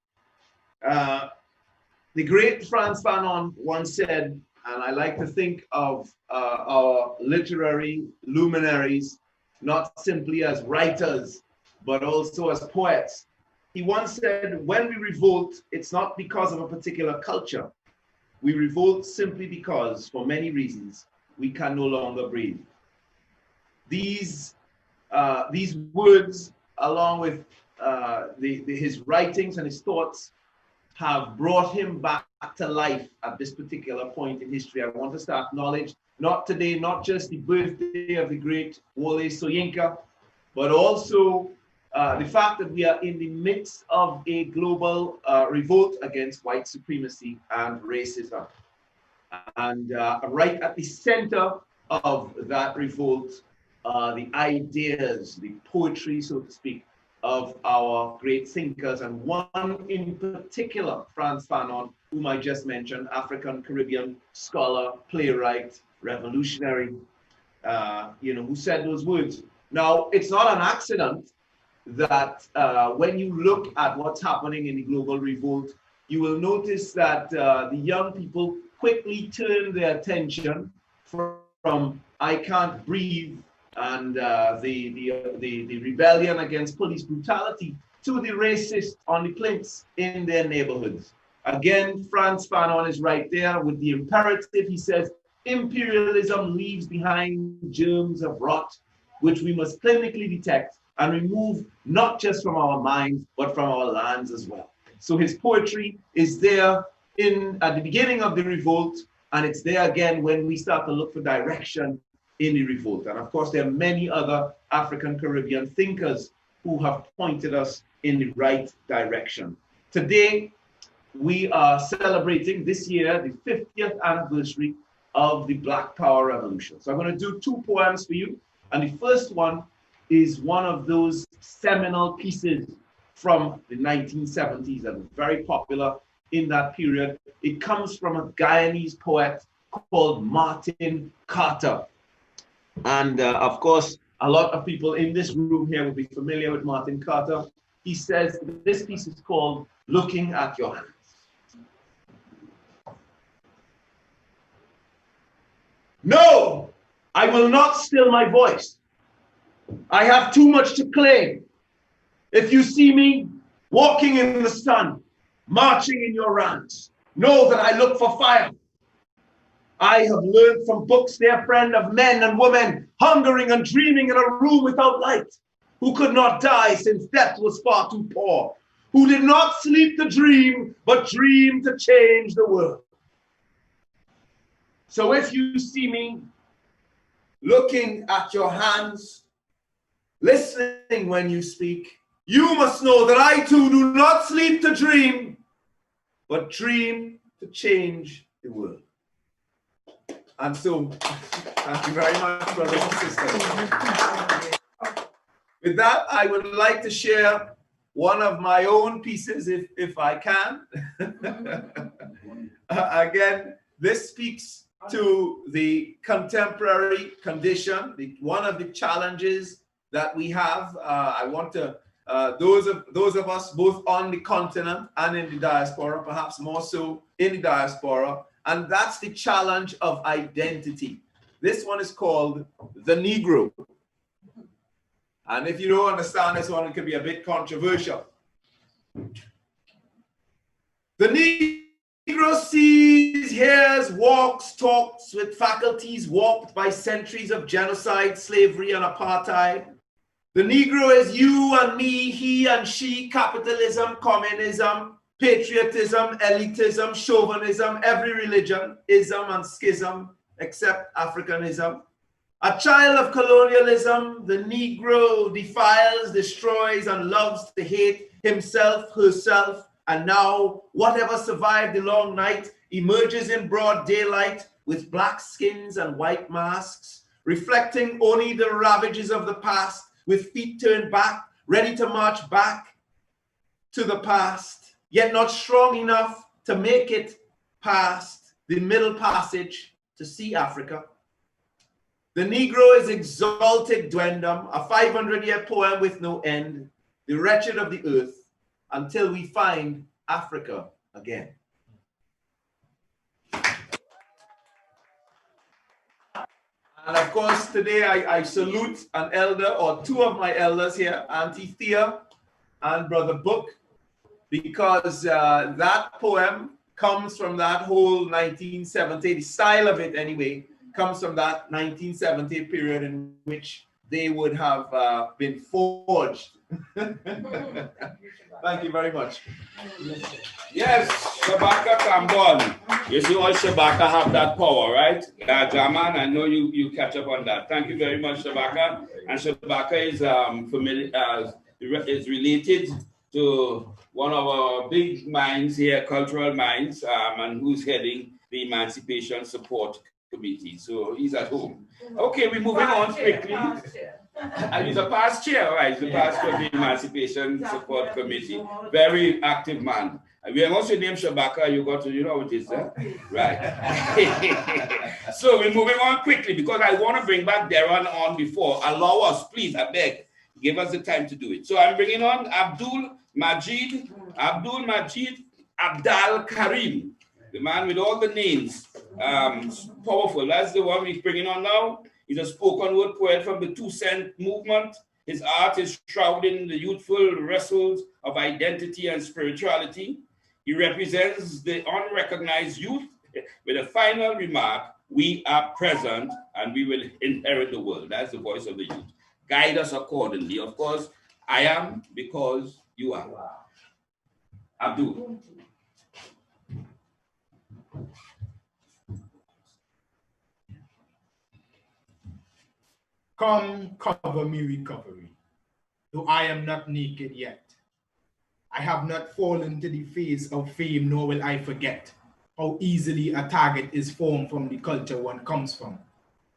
The great Frantz Fanon once said, and I like to think of our literary luminaries not simply as writers, but also as poets. He once said, when we revolt, it's not because of a particular culture. We revolt simply because, for many reasons, we can no longer breathe. These words, along with his writings and his thoughts, have brought him back to life at this particular point in history. I want us to acknowledge, not today, not just the birthday of the great Wsice, but also the fact that we are in the midst of a global revolt against white supremacy and racism. And right at the center of that revolt, the ideas, the poetry, so to speak, of our great thinkers, and one in particular, Frantz Fanon, whom I just mentioned, African-Caribbean scholar, playwright, revolutionary, who said those words. Now, it's not an accident that when you look at what's happening in the global revolt, you will notice that the young people quickly turn their attention from I can't breathe and the rebellion against police brutality to the racists on the plinths in their neighborhoods. Again, Frantz Fanon is right there with the imperative. He says, imperialism leaves behind germs of rot, which we must clinically detect and remove not just from our minds, but from our lands as well. So his poetry is there at the beginning of the revolt, and it's there again when we start to look for direction in the revolt. And of course, there are many other African-Caribbean thinkers who have pointed us in the right direction. Today, we are celebrating this year the 50th anniversary of the Black Power Revolution. So I'm going to do two poems for you. And the first one is one of those seminal pieces from the 1970s that was very popular in that period. It comes from a Guyanese poet called Martin Carter. And of course, a lot of people in this room here will be familiar with Martin Carter. He says this piece is called Looking at Your Hands. No, I will not still my voice. I have too much to claim. If you see me walking in the sun, marching in your ranks, know that I look for fire. I have learned from books, dear friend, of men and women hungering and dreaming in a room without light, who could not die since death was far too poor, who did not sleep to dream, but dreamed to change the world. So if you see me looking at your hands, listening when you speak, you must know that I too do not sleep to dream, but dream to change the world. And so, thank you very much, brothers and sisters. With that, I would like to share one of my own pieces, if I can. Again, this speaks to the contemporary condition, one of the challenges that we have. I want to, those of us both on the continent and in the diaspora, perhaps more so in the diaspora, and that's the challenge of identity. This one is called The Negro. And if you don't understand this one, it can be a bit controversial. The Negro sees, hears, walks, talks with faculties warped by centuries of genocide, slavery, and apartheid. The Negro is you and me, he and she, capitalism, communism, patriotism, elitism, chauvinism, every religion, ism and schism, except Africanism. A child of colonialism, the Negro defiles, destroys, and loves to hate himself, herself, and now whatever survived the long night emerges in broad daylight with black skins and white masks, reflecting only the ravages of the past, with feet turned back, ready to march back to the past, yet not strong enough to make it past the middle passage to see Africa. The Negro is exalted duendom, a 500-year poem with no end, the wretched of the earth, until we find Africa again. And of course, today I salute an elder or two of my elders here, Auntie Thea and Brother Book, because that poem comes from that whole 1970, the style of it anyway, comes from that 1970 period in which they would have been forged. Thank you very much. Yes, Shabaka Kambon. You see all Shabaka have that power, right? Jaman, I know you catch up on that. Thank you very much, Shabaka. And Shabaka is familiar, is related to one of our big minds here, cultural minds, and who's heading the Emancipation Support Committee. So he's at home. Okay, we're moving on quickly. And he's a past chair, right? He's the past chair of the Emancipation Support Committee. Very active man. And once you name Shabaka, you got to, you know what it is, right? So we're moving on quickly because I want to bring back Darren on before. Allow us, please, I beg. Give us the time to do it. So I'm bringing on Abdul Majid Abdal Karim, the man with all the names. Powerful. That's the one we're bringing on now. He's a spoken word poet from the 2 Cent movement. His art is shrouded in the youthful wrestles of identity and spirituality. He represents the unrecognized youth with a final remark: we are present and we will inherit the world. That's the voice of the youth. Guide us accordingly. Of course, I am because you are. Abdul. Come, cover me, recovery, though I am not naked yet. I have not fallen to the face of fame, nor will I forget how easily a target is formed from the culture one comes from.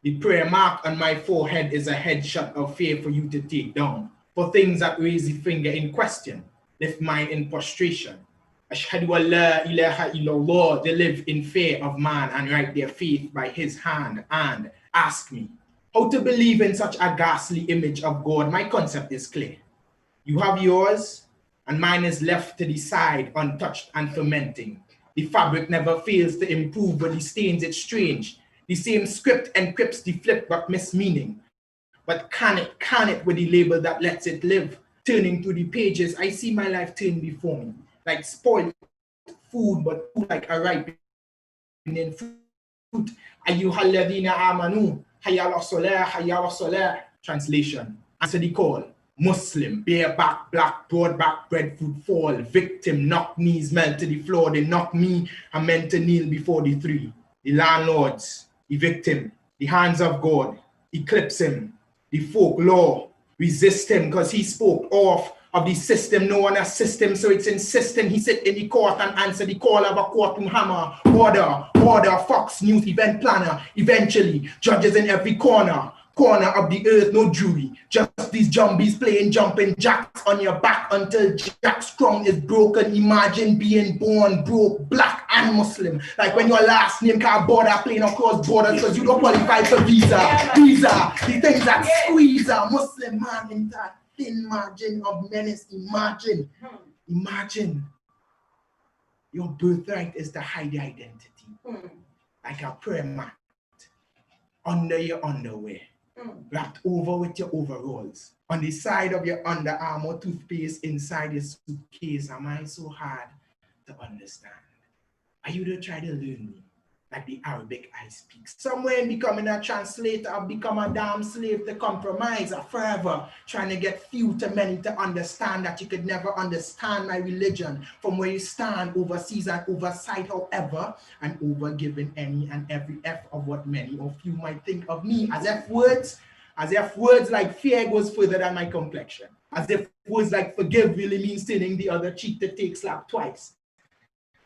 The prayer mark on my forehead is a headshot of fear for you to take down. For things that raise the finger in question, lift mine in prostration. Ashhadu an la ilaha illallah, they live in fear of man and write their faith by his hand. And ask me how to believe in such a ghastly image of God. My concept is clear. You have yours, and mine is left to the side, untouched and fermenting. The fabric never fails to improve, but the stains it's strange. The same script encrypts the flip but mismeaning. But can it with the label that lets it live? Turning through the pages, I see my life turn before me, like spoiled food, but like a ripening fruit. Ayyuhalladhina amanu, hayya ala salah, hayya ala salah. Translation: answer the call. Muslim, bareback, black, broad back, breadfruit fall. Victim, knock knees, melt to the floor. They knock me, I'm meant to kneel before the three. The landlords, the victim, the hands of God, eclipse him. The folklore, resist him because he spoke off of the system. No one assists him, so it's insistent. He sit in the court and answer the call of a courtroom hammer. Order, Fox News event planner. Eventually, judges in every corner of the earth, no jury. Just these zombies playing jumping jacks on your back until Jack Strong is broken. Imagine being born broke, black and Muslim. Like when your last name can't border playing across borders because you don't qualify for visa. The things that squeeze a Muslim man in that thin margin of menace. Imagine your birthright is to hide your identity. Like a prayer mat under your underwear. Wrapped over with your overalls. On the side of your underarm or toothpaste inside your suitcase. Am I so hard to understand? Are you to try to learn me like the Arabic I speak? Somewhere in becoming a translator, I've become a damn slave to compromise. Forever trying to get few to many to understand that you could never understand my religion from where you stand, overseas and oversight, however, and overgiving any and every F of what many of you might think of me as if words like fear goes further than my complexion. As if words like forgive really means turning the other cheek to take slap twice.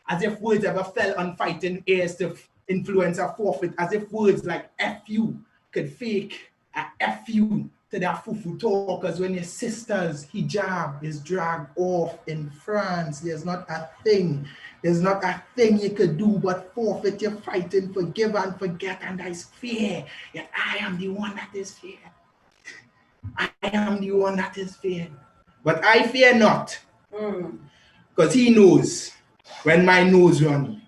As if words ever fell on fighting ears to influence a forfeit. As if words like F you could fake a F you to that fufu talkers when your sister's hijab is dragged off in France. There's not a thing There's not a thing you could do but forfeit your fight and forgive and forget, and there's fear. Yet I am the one that is feared. I am the one that is feared. But I fear not, because he knows when my nose runs.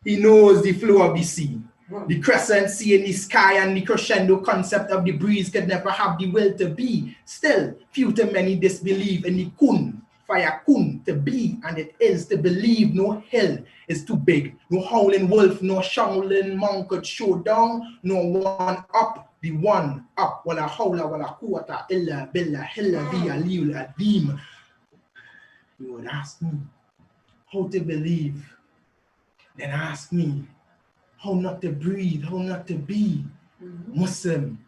He knows the flow of the sea. The crescent sea in the sky and the crescendo concept of the breeze could never have the will to be. Still, few to many disbelieve in the kun, fire kun, to be, and it is to believe. No hill is too big. No howling wolf, no shouting monk could show down. No one up, the one up. Wala hawla wala quwwata illa billah hilla bi aliyul adim. You would ask me how to believe. Then ask me how not to breathe, how not to be Muslim.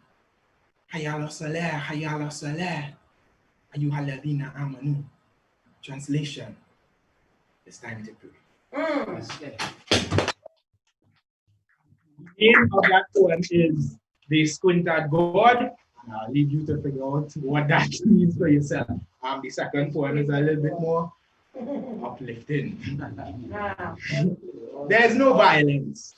Hayala salah, hayala salah. Ayuhaladina amanu. Translation. It's time to pray. The name of that poem is They Squint at God. And I'll leave you to figure out what that means for yourself. The second poem is a little bit more uplifting. There's no violence.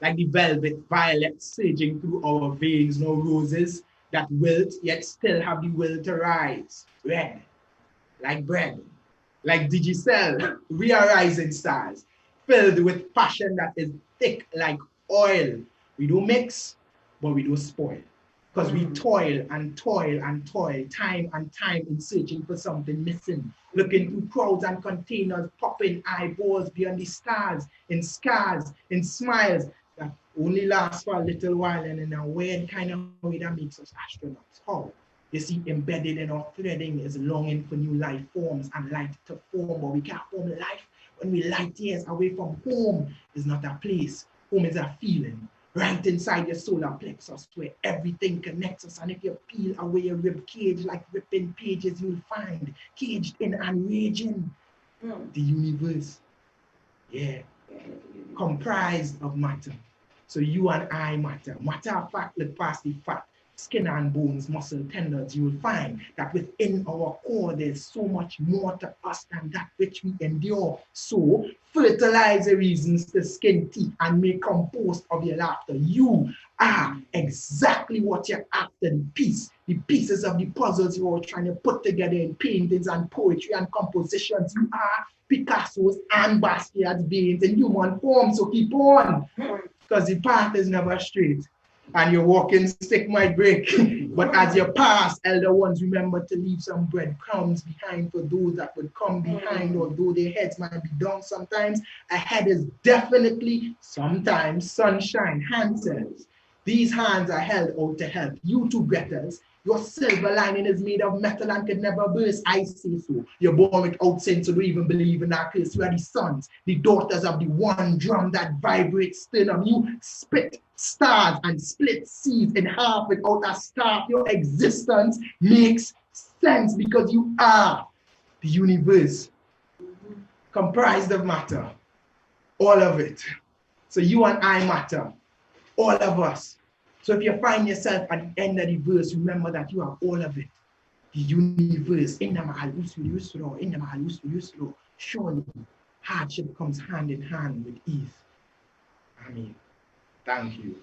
Like the velvet violet surging through our veins, no roses that wilt yet still have the will to rise. Red, like bread, like Digicel, we are rising stars, filled with passion that is thick like oil. We don't mix, but we don't spoil. Because we toil and toil and toil, time and time in searching for something missing. Looking through crowds and containers, popping eyeballs beyond the stars, in scars, in smiles that only last for a little while and in a weird kind of way that makes us astronauts. How? You see, embedded in our threading is longing for new life forms and light to form, but we can't form life when we light years away from home. Is not a place, home is a feeling. Right inside your solar plexus where everything connects us. And if you peel away your rib cage like ripping pages, you'll find caged in and raging the universe. Yeah. Comprised of matter. So you and I matter. Matter of fact, look past the fat. Skin and bones, muscle, tendons, you will find that within our core, there's so much more to us than that which we endure. So fertilize the reasons to skin teeth and make compost of your laughter. You are exactly what you're after, the pieces of the puzzles you are trying to put together in paintings and poetry and compositions. You are Picasso's and Basquiat's veins in human form, so keep on, because the path is never straight. And your walking stick might break. But as you pass, elder ones, remember to leave some breadcrumbs behind for those that would come behind, although their heads might be down sometimes. Ahead is definitely sometimes sunshine. Hand says, these hands are held out to help you two Gretas. Your silver lining is made of metal and could never burst. I say so. You're born without sin, so don't even believe in that curse. You are the sons, the daughters of the one drum that vibrates sternum. You spit stars and split seas in half without a staff. Your existence makes sense because you are the universe, comprised of matter, all of it. So you and I matter, all of us. So if you find yourself at the end of the verse, remember that you are all of it. The universe. Surely hardship comes hand in hand with ease. I mean, thank you.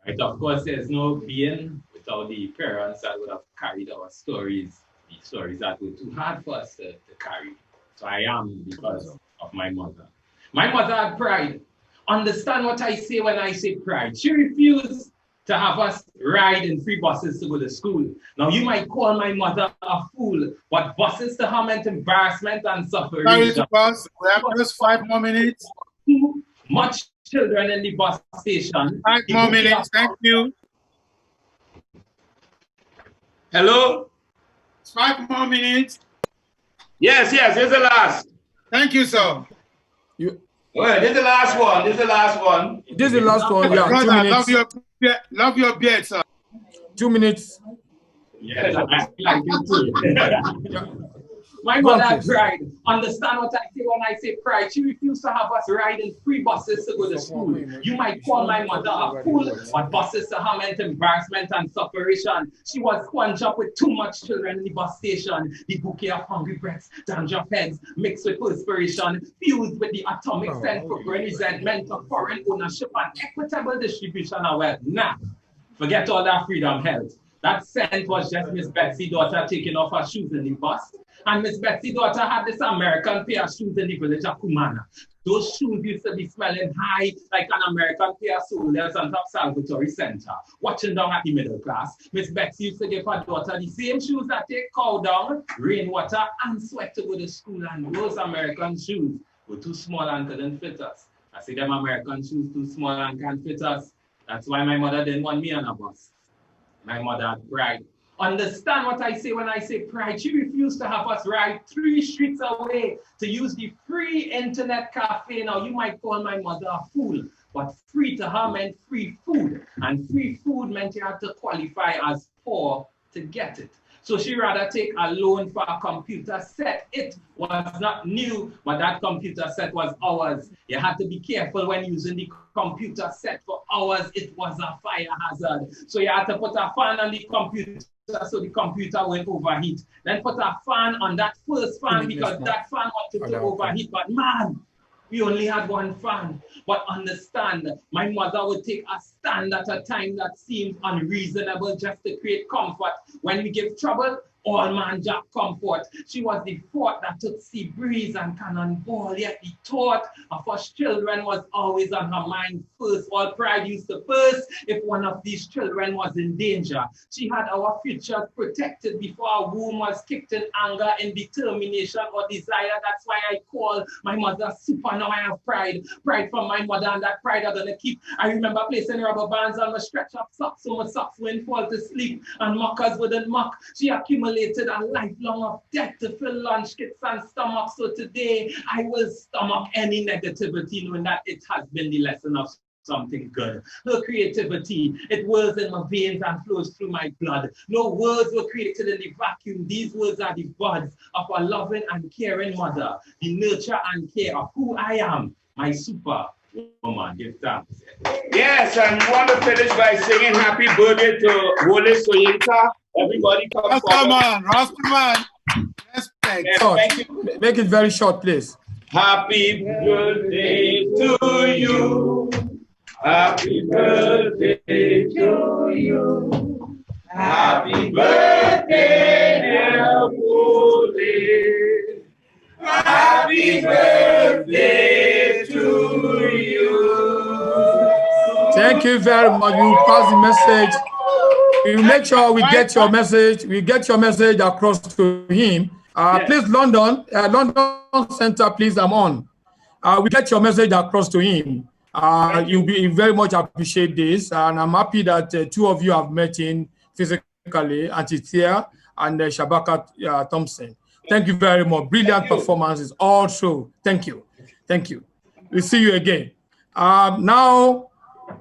Right, of course, there's no being without the parents that would have carried our stories, the stories that were too hard for us to carry. So I am because of my mother. My mother had pride. Understand what I say when I say pride. She refused to have us ride in free buses to go to school. Now you might call my mother a fool, but buses to her meant embarrassment and suffering. Sorry to pass. We have just 5 more minutes. Too much children in the bus station. 5 more minutes. Thank you. Hello? 5 more minutes. Yes, here's the last. Thank you, sir. Well, this is the last one. This is the last one. This is the last one. Yeah, brother, 2 minutes. love your beard, sir. 2 minutes. Yes, I like it too. Yeah. My Go on, mother please. cried. Understand what I say when I say pride? She refused to have us ride in free buses to go to school. You might call my mother a fool, but buses to her meant embarrassment and separation. She was squanched up with too much children in the bus station. The bouquet of hungry breaths, dandruff heads, mixed with perspiration, fused with the atomic scent for growing resentment of foreign ownership and equitable distribution of wealth. Nah, forget all that freedom held. That scent was just Miss Betsy's daughter taking off her shoes in the bus. And Miss Betsy's daughter had this American pair of shoes in the village of Kumana. Those shoes used to be smelling high like an American pair of soldiers on top Salvatore Center. Watching down at the middle class, Miss Betsy used to give her daughter the same shoes that take cow down, rainwater, and sweat to go to school. And those American shoes were too small and couldn't fit us. I see them American shoes too small and can't fit us. That's why my mother didn't want me on a bus. My mother had pride. Understand what I say when I say pride. She refused to have us ride 3 streets away to use the free internet cafe. Now, you might call my mother a fool, but free to her meant free food. And free food meant you had to qualify as poor to get it. So she rather take a loan for a computer set. It was not new, but that computer set was ours. You had to be careful when using the computer set for hours. It was a fire hazard. So you had to put a fan on the computer so the computer won't overheat. Then put a fan on that first fan because that fan wanted to overheat. But man, we only had one fan. But understand, my mother would take a stand at a time that seemed unreasonable just to create comfort. When we give trouble, all man jack comfort. She was the fort that took sea breeze and cannonball, yet the thought of us children was always on her mind first. All pride used to burst if one of these children was in danger. She had our future protected before our womb was kicked in anger, in determination or desire. That's why I call my mother super. Now I have pride. Pride from my mother, and that pride I'm gonna keep. I remember placing rubber bands on my stretch up socks so my socks wouldn't fall to sleep and mockers wouldn't mock. She accumulated a lifelong of debt to fill lunch kits and stomach. So today I will stomach any negativity, knowing that it has been the lesson of something good. Her creativity, it whirls in my veins and flows through my blood. No words were created in the vacuum. These words are the buds of a loving and caring mother, the nurture and care of who I am, my super woman. Give thanks. Yes, and we want to finish by singing happy birthday to Wsice. Everybody come forward. Come on, Rastaman. Respect. Yes, thank you. Make it very short, please. Happy birthday to you. Happy birthday to you. Happy birthday, dear Wole. Happy birthday to you. Thank you very much. We will pass the message. We will make sure we get your message. We get your message across to him. Yes. Please, London Center, please, I'm on. We get your message across to him. You'll be very much appreciate this, and I'm happy that 2 of you have met him physically, Antitia and Shabaka Thompson. Thank you very much. Brilliant performances also. Thank you. Thank you. We'll see you again. Now,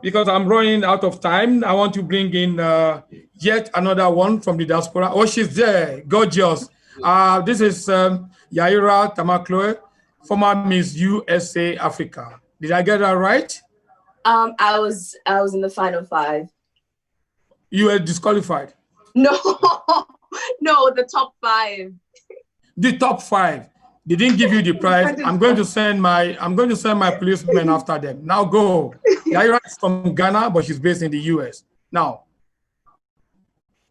because I'm running out of time, I want to bring in yet another one from the diaspora. Oh, she's there. Gorgeous. This is Yaira Tamakloe, former Miss USA Africa. Did I get that right? I was in the final 5. You were disqualified. No, no, the top 5. The top 5. They didn't give you the prize. I'm going to send my policemen after them. Now go. Yaira is from Ghana, but she's based in the US. Now.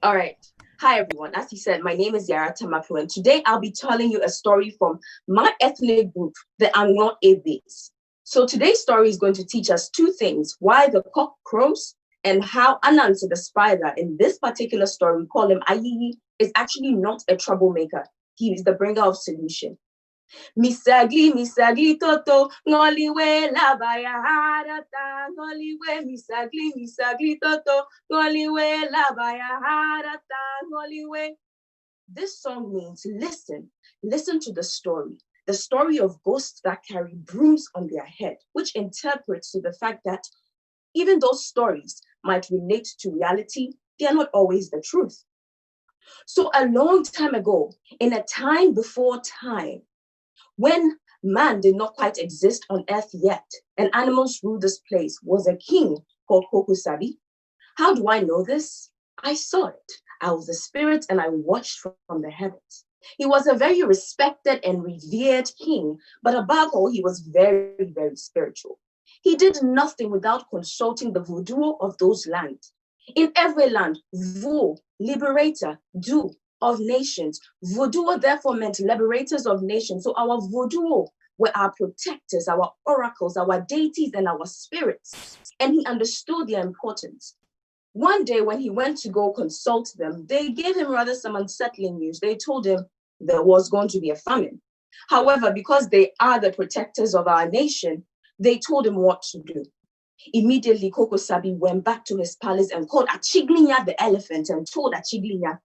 All right. Hi, everyone. As he said, my name is Yaira Tamaklo, and today I'll be telling you a story from my ethnic group, the Anglo Ebes. So today's story is going to teach us 2 things: why the cock crows and how Anansi the spider in this particular story, we call him Ayiyi, is actually not a troublemaker. He is the bringer of solution. Misagli toto ngoliwe labaya harata ngoliwe misagli toto ngoliwe labaya harata ngoliwe. This song means listen to the story of ghosts that carry brooms on their head, which interprets to the fact that even those stories might relate to reality, they are not always the truth. So a long time ago, in a time before time, when man did not quite exist on earth yet, and animals ruled this place, was a king called Kokusabi. How do I know this? I saw it. I was a spirit and I watched from the heavens. He was a very respected and revered king, but above all, he was very, very spiritual. He did nothing without consulting the voodoo of those lands. In every land, Vo, liberator, do, of nations. Voodoo therefore meant liberators of nations. So our voodoo were our protectors, our oracles, our deities, and our spirits. And he understood their importance. One day when he went to go consult them, they gave him rather some unsettling news. They told him there was going to be a famine. However, because they are the protectors of our nation, they told him what to do. Immediately, Kokosabi went back to his palace and called Achiglinya the elephant and told Achiglinya,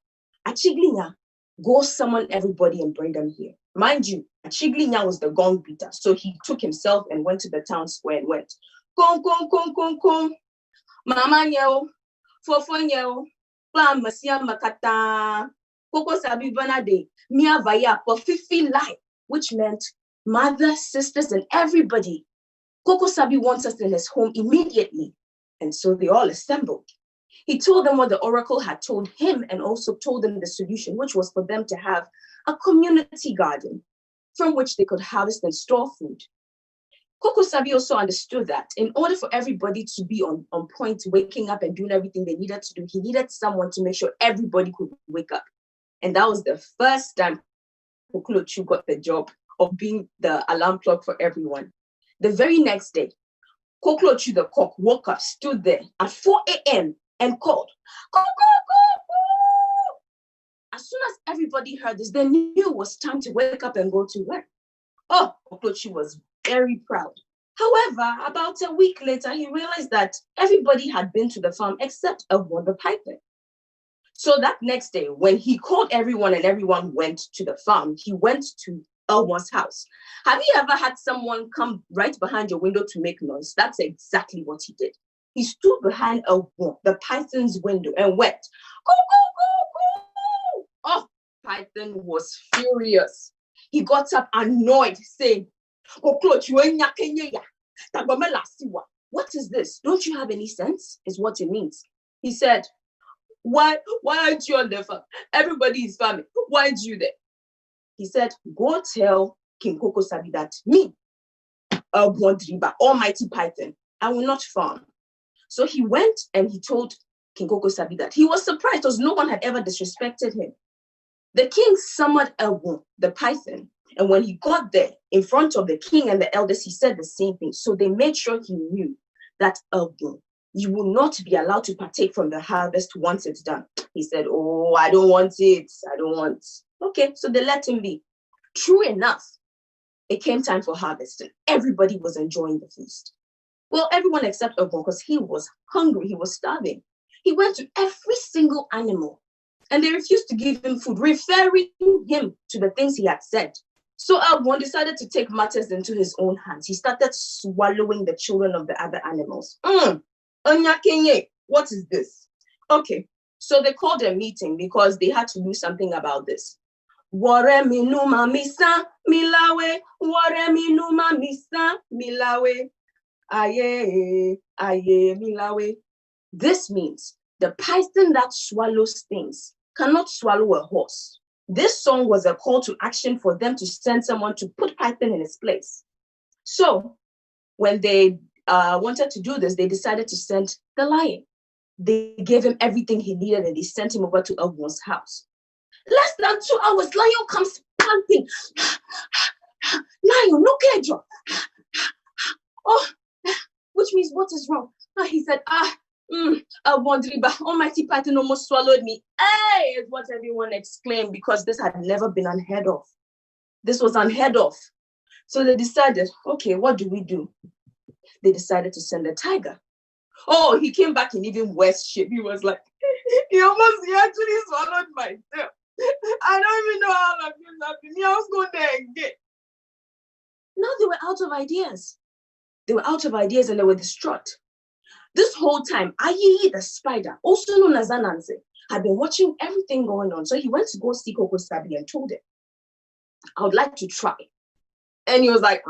go summon everybody and bring them here. Mind you, Achiglinya was the gong beater, so he took himself and went to the town square and went, Kong, kong, kong, kong, kong, mama nyeo, fofo nyeo, plan masia makata, Kokosabi banade, mia vaya, fifi life, which meant mother, sisters, and everybody. Kokosabi wants us in his home immediately. And so they all assembled. He told them what the oracle had told him and also told them the solution, which was for them to have a community garden from which they could harvest and store food. Kokosabi also understood that in order for everybody to be on point, waking up and doing everything they needed to do, he needed someone to make sure everybody could wake up. And that was the first time Koklochu got the job of being the alarm clock for everyone. The very next day, Koklochu the cock woke up, stood there at 4 a.m. and called, "Go, go, go, go!" As soon as everybody heard this, they knew it was time to wake up and go to work. Oh, Koklochu was very proud. However, about a week later, he realized that everybody had been to the farm except Elwon the piper. So that next day, when he called everyone and everyone went to the farm, he went to Elwon's house. Have you ever had someone come right behind your window to make noise? That's exactly what he did. He stood behind Elwon, the python's window, and went, "Go, go, go, go!" Oh, Python was furious. He got up annoyed, saying, "What is this? Don't you have any sense?" is what it means. He said, Why aren't you on the farm? Everybody is farming. Why aren't you there? He said, "Go tell King Kokosabi that me, Bondriba, Almighty Python, I will not farm." So he went and he told King Kokosabi that. He was surprised because no one had ever disrespected him. The king summoned Elwon, the python, and when he got there in front of the king and the elders, he said the same thing. So they made sure he knew that Elwon, you will not be allowed to partake from the harvest once it's done. He said, "Oh, I don't want it. I don't want." Okay, so they let him be. True enough, it came time for harvest and everybody was enjoying the feast. Well, everyone except Elwon, because he was hungry, he was starving. He went to every single animal and they refused to give him food, referring him to the things he had said. So Elwon decided to take matters into his own hands. He started swallowing the children of the other animals. What is this? Okay, so they called a meeting because they had to do something about this. Ware minuma misa milawe, ware minuma misa milawe, aye milawe. This means the python that swallows things cannot swallow a horse. This song was a call to action for them to send someone to put Python in his place. So when they wanted to do this, they decided to send the lion. They gave him everything he needed and they sent him over to Elwon's house. Less than 2 hours, lion comes panting. "Lion, look at you." Oh, which means what is wrong? He said, Bondriba, Almighty Python almost swallowed me. Hey, is what everyone exclaimed because this had never been unheard of. This was unheard of. So they decided, okay, what do we do? They decided to send a tiger. Oh, he came back in even worse shape. He was like, he actually swallowed myself. I don't even know how long this happened. I was going there again. Now they were out of ideas. They were out of ideas and they were distraught. This whole time, Ayi the spider, also known as Ananse, had been watching everything going on. So he went to go see Coco Sabi and told him, I would like to try. And he was like,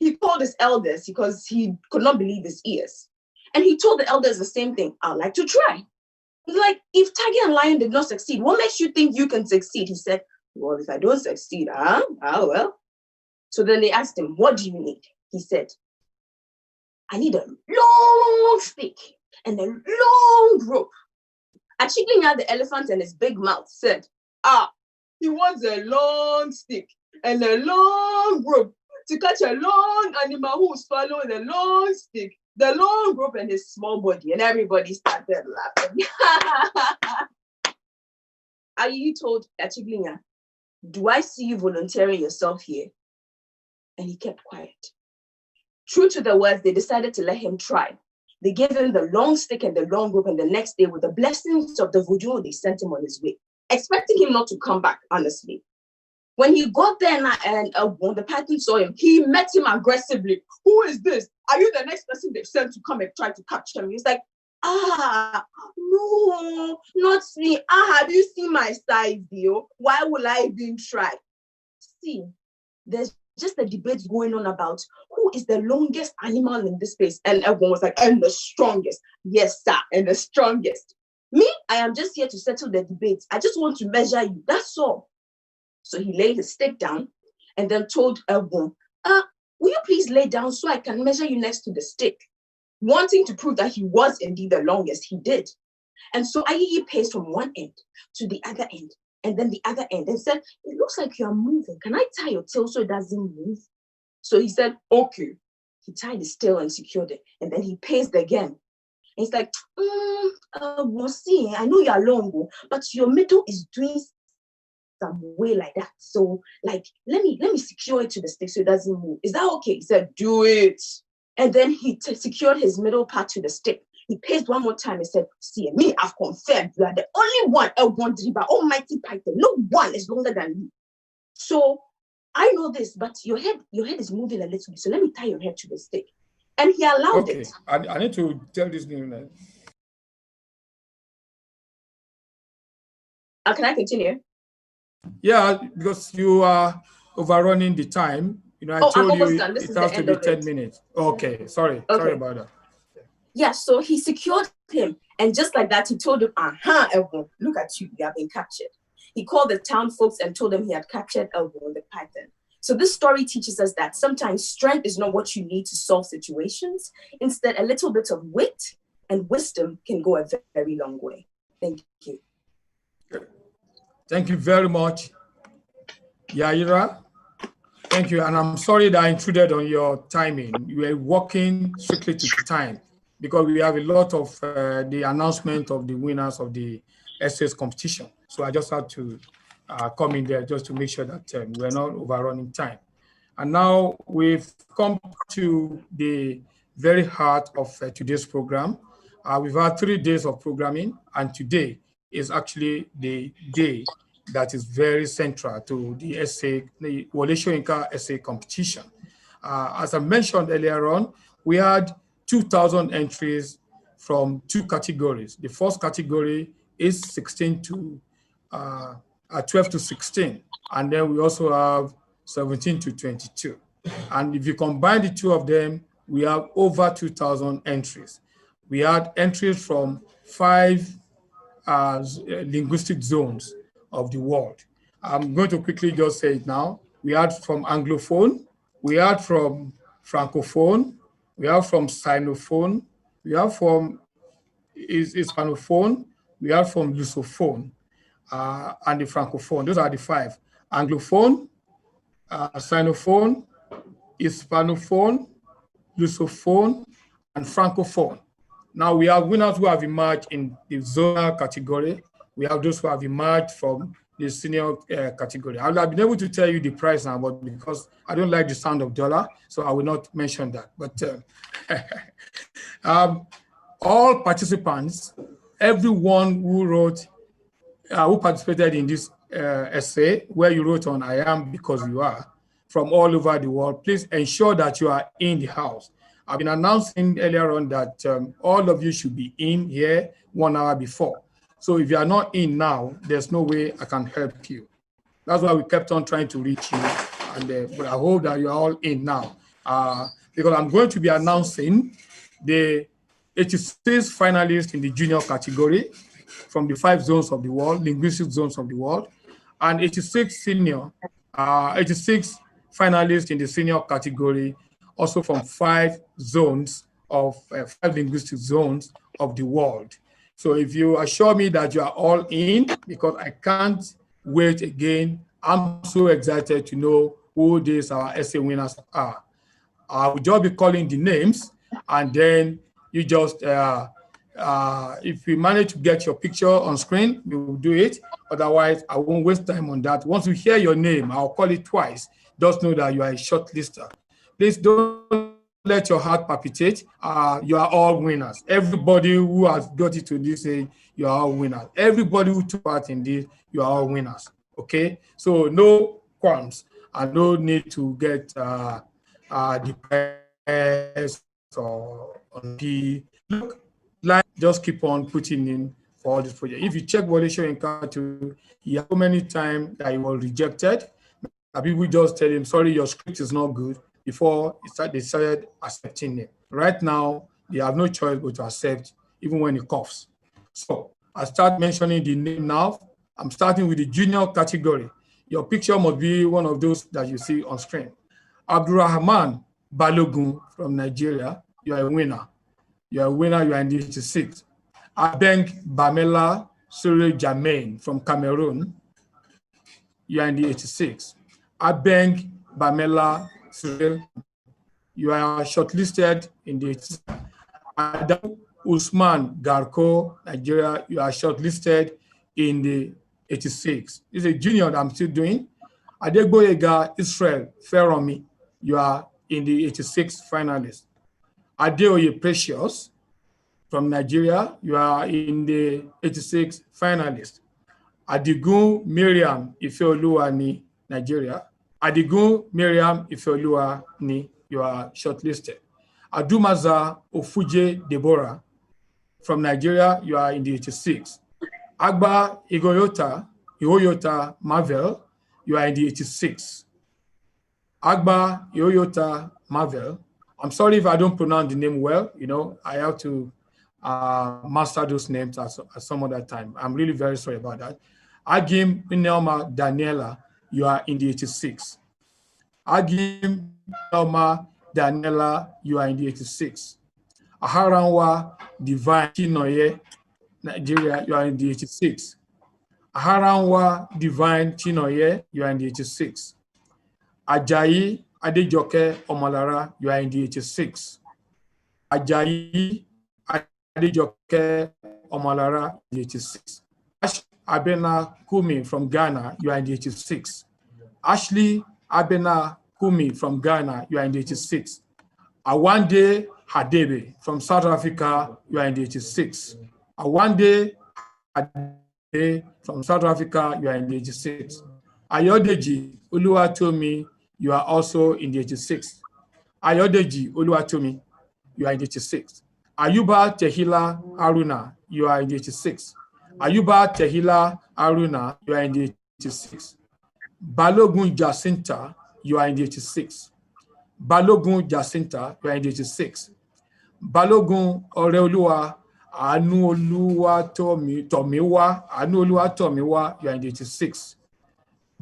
He called his elders because he could not believe his ears. And he told the elders the same thing. I'd like to try. He's like, if Tiger and Lion did not succeed, what makes you think you can succeed? He said, well, if I don't succeed, well. So then they asked him, what do you need? He said, I need a long stick and a long rope. Achiklinya, the elephant and his big mouth, said, he wants a long stick and a long rope to catch a long animal who swallowed the long stick, the long rope, and his small body. And everybody started laughing. Ayi told Achiklinya, do I see you volunteering yourself here? And he kept quiet. True to their words, they decided to let him try. They gave him the long stick and the long rope, and the next day, with the blessings of the voodoo, they sent him on his way, expecting him not to come back, honestly. When he got there and when the python saw him, he met him aggressively. Who is this? Are you the next person they've sent to come and try to capture me? He's like, no, not me. Have you seen my size, deal? Why will I even try? See, there's just a debate going on about who is the longest animal in this place. And everyone was like, and the strongest. Yes, sir, and the strongest. Me, I am just here to settle the debate. I just want to measure you. That's all. So he laid his stick down and then told everyone, will you please lay down so I can measure you next to the stick? Wanting to prove that he was indeed the longest, he did. And so Ayi paced from one end to the other end, and then the other end, and said, it looks like you are moving. Can I tie your tail so it doesn't move? So he said, okay. He tied his tail and secured it, and then he paced again. And he's like, Wsice, I know you are long, but your middle is doing some way like that. So, like, let me secure it to the stick so it doesn't move. Is that okay? He said, do it. And then he secured his middle part to the stick. He paced one more time and said, see, me, I've confirmed you are the only one, Elbondriba, almighty python. No one is longer than you. So I know this, but your head is moving a little bit. So let me tie your head to the stick. And he allowed it. I need to tell this new. Can I continue? Yeah, because you are overrunning the time. You know, I told you it has to be 10 minutes. Okay, sorry. Okay. Sorry about that. Yeah, so he secured him. And just like that, he told him, Elbow, look at you have been captured. He called the town folks and told them he had captured Elbow, the python. So this story teaches us that sometimes strength is not what you need to solve situations. Instead, a little bit of wit and wisdom can go a very long way. Thank you. Thank you very much, Yaira. Thank you. And I'm sorry that I intruded on your timing. You were working strictly to time because we have a lot of the announcement of the winners of the essays competition. So I just had to come in there just to make sure that we're not overrunning time. And now we've come to the very heart of today's program. We've had 3 days of programming, and today is actually the day that is very central to the essay, the Wole Soyinka essay competition. As I mentioned earlier on, we had 2,000 entries from 2 categories. The first category is 12 to 16, and then we also have 17 to 22. And if you combine the 2 of them, we have over 2,000 entries. We had entries from 5 linguistic zones of the world. I'm going to quickly just say it now. We had from Anglophone, we had from Francophone, we have from Sinophone, we have from Hispanophone, we have from Lusophone, and the Francophone. Those are the 5. Anglophone, Sinophone, Hispanophone, Lusophone, and Francophone. Now we have winners who have emerged in the zonal category. We have those who have emerged from the senior category. I'll have been able to tell you the price now, but because I don't like the sound of dollar, so I will not mention that. But all participants, everyone who wrote, who participated in this essay, where you wrote on "I am because you are," from all over the world, please ensure that you are in the house. I've been announcing earlier on that all of you should be in here 1 hour before. So if you are not in now, there's no way I can help you. That's why we kept on trying to reach you. And but I hope that you're all in now. Because I'm going to be announcing the 86 finalists in the junior category from the 5 zones of the world, linguistic zones of the world, and 86 finalists in the senior category, also from 5 zones of 5 linguistic zones of the world. So if you assure me that you are all in, because I can't wait again, I'm so excited to know who these our essay winners are. I will just be calling the names, and then you just, if we manage to get your picture on screen, we will do it. Otherwise, I won't waste time on that. Once you hear your name, I'll call it twice. Just know that you are a shortlister. Please don't let your heart palpitate. You are all winners. Everybody who has got it to this age, you are all winners. Everybody who took part in this, you are all winners. Okay? So no qualms and no need to get depressed or unhappy. Look, like just keep on putting in for all this project. If you check Wole Soyinka, he had so many times that he was rejected. People just tell him, sorry, your script is not good, before they started accepting him. Right now, they have no choice but to accept, even when he coughs. So I start mentioning the name now. I'm starting with the junior category. Your picture must be one of those that you see on screen. Abdurrahman Balogun from Nigeria, you are a winner. You are a winner, you are in the 86th. Abeng Bamela Sure Jamain from Cameroon, you are in the 86th. Abeng Bamela Cyril, you are shortlisted in the 86th. Adam Usman Garko, Nigeria, you are shortlisted in the 86th. This is a junior that I'm still doing. Adegboyega Israel Feromi, you are in the 86th finalist. Adeoye Precious from Nigeria, you are in the 86th finalist. Adigun Miriam Ifeoluwani, Nigeria. Adigun Miriam Ifeoluwani, you are shortlisted. Adumaza Ofuje Deborah from Nigeria, you are in the 86th. Agba Igoyota Marvel, you are in the 86th. Agba Igoyota Marvel, I'm sorry if I don't pronounce the name well, I have to master those names at some other time. I'm really very sorry about that. Agim Inelma Daniela, you are in the 86th. Agim Inelma Daniela, you are in the 86th. Aharanwa Divine Chinoye, Nigeria, you are in the 86th. Aharanwa Divine Chinoye, you are in the 86th. Ajayi Adejoke Omalara, you are in the 86th. Ajayi Adejoke Omalara, the 86th. Ash Abena Kumi from Ghana, you are in the 86th. Ashley Abena Kumi from Ghana, you are in the 86th. Awande Hadebe from South Africa, you are in the 86th. Awande Hadebe from South Africa, you are in the 86th. Ayodeji Oluwatomi, you are also in the 86th. Ayodeji Oluwatomi, you are in the 86th. Ayuba Tehila Aruna, you are in the 86th. Ayuba Tehila Aruna, you are in the 86th. Balogun Jacinta, you are in the 86th. Balogun Jacinta, you are in the 86th. Balogun Oreoluwa Anuoluwa Tomiwa, you are in the 86th.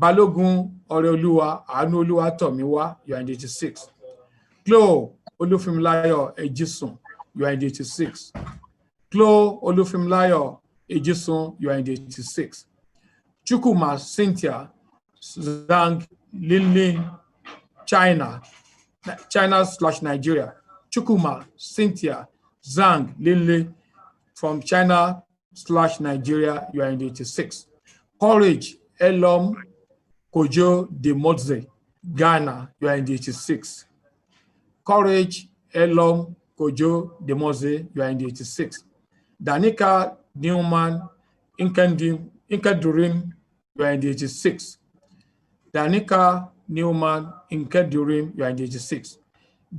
Balogun Oreoluwa Anuoluwa Tomiwa, you are in the 86th. Chloe Olufimilayo Ejisun, you are in the 86th. Chloe Olufimilayo Ejisun, you are in the 86th. Chukuma Cynthia Zhang Lilin, China/Nigeria. Chukuma Cynthia Zhang Lilin from China/Nigeria, you are in the 86th. Courage Elom Kojo Demodze, Ghana, you are in the 86th. Courage Elom Kojo Demodze, you are in the 86th. Danica Newman Inkedurim, you are in the 86th. Danica Newman Inkedurim, you are in the 86th.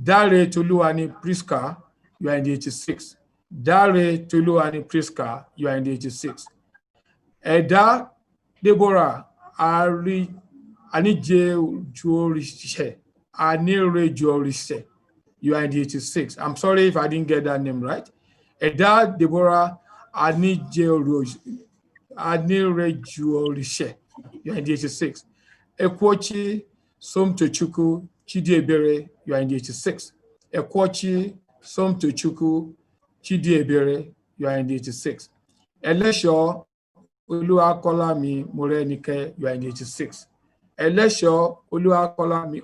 Dare Tuluani Priska, you are in the 86th. Dare Tuluani Priska, you are in the 86th. Eda Deborah Ari Anije Juorishe Anire Juorishe. You are in the 86. I'm sorry if I didn't get that name right. Eda Deborah Anije Anire Juorishe. You are in the 86. Ekwochi Somtochukwu Chidiebere. You are in the 86. Ekwochi Somtochukwu Chidiebere. You are in the 86. Elesho Oluwakolami Morenike, you are in 86. Elesho Oluwabukolami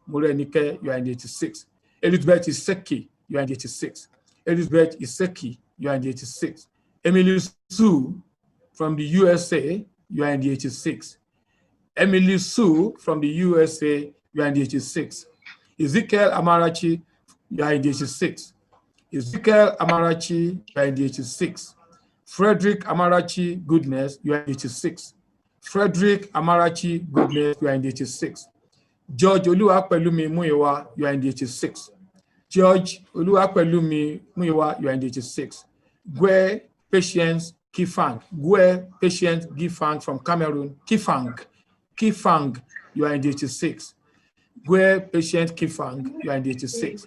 Morenike, you are in 86. Elizabeth Iseki, you are in 86. Elizabeth Iseki, you are in 86. Emily Sue from the USA, you are in 86. Emily Sue from the USA, you are in 86. Ezekiel Amarachi, you are in 86. Ezekiel Amarachi, you are in 86. Frederick Amarachi Goodness, you are in 86. Frederick Amarachi Goodness, you are in 86. George Oluwapelumi Muyiwa, you are in 86. George Oluwapelumi Muyiwa, you are in 86. Gwe Patience Kifang, Gwe Patience Kifang from Cameroon, Kifang, you are in 86. Gwe Patience Kifang, you are in 86.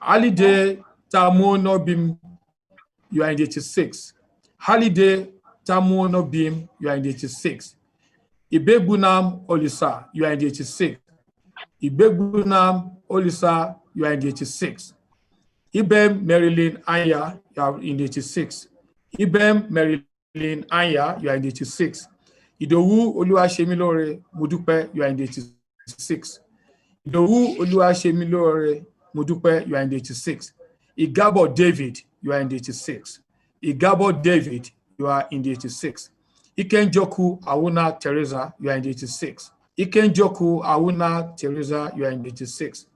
Alide Tamonobim, you are in 86. Holiday Tamuono Bim, you are in 86. Ibegunam Olisa, you are in 86. Ibegunam Olisa, you are in 86. Ibem Marilyn Anya, you are in 86. Ibem Marilyn Anya, you are in 86. Idowu Oluwasemilore Mudupe, you are in 86. Idowu Oluwasemilore Mudupe, you are in 86. Igabo David, you are in 86. Igabo David, you are in 86. Ikenjoku Awuna Teresa, you are in 86. Ikenjoku Awuna Teresa, you are in 86.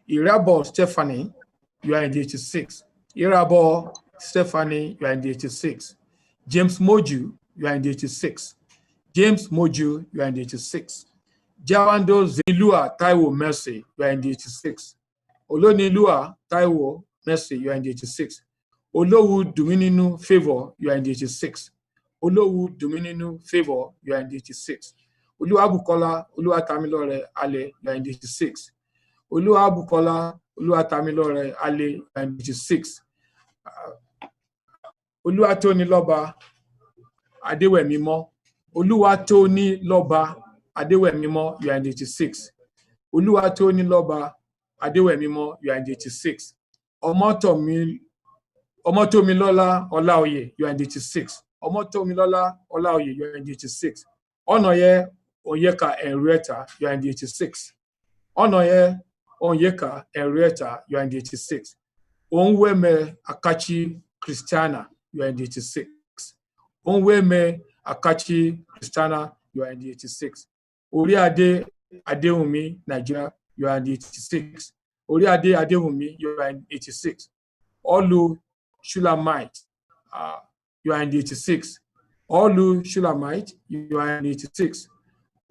Irabo Stephanie, you are in 86. Irabo Stephanie, you are in 86. James Moju, you are in 86. James Moju, you are in 86. Jawando Zilua Taiwo Mercy, you are in 86. Olonilua Taiwo Mercy, you are in 86. Olowu Dumininu Favor, you are in 86. Olowu Dumininu Favor, you are in 86. Oluwabukola Oluwatamilore Ale, you are in 86. Oluwabukola Oluwatamilore Ale, you are in 86. Oluwatoniloba Adewemimo, Oluwatoniloba Adewemimo, you are in 86. Oluwatoniloba Adewemimo, you are in 86. Omotomilola Olaoye, you are in 86. Omotomilola Olaoye, you are in 86. Onoye Onyeka Henrietta, you are in 86. Onoye Onyeka Henrietta, you are in 86. Onweme Akachi Christiana, you are in 86. Onweme Akachi Christiana, you are in 86. Oriade Adewumi Nigeria, you are in 86. Oriade Adewumi, you are in 86. Olu Shulamite, you are in 86. Olu Shulamite, you are in 86.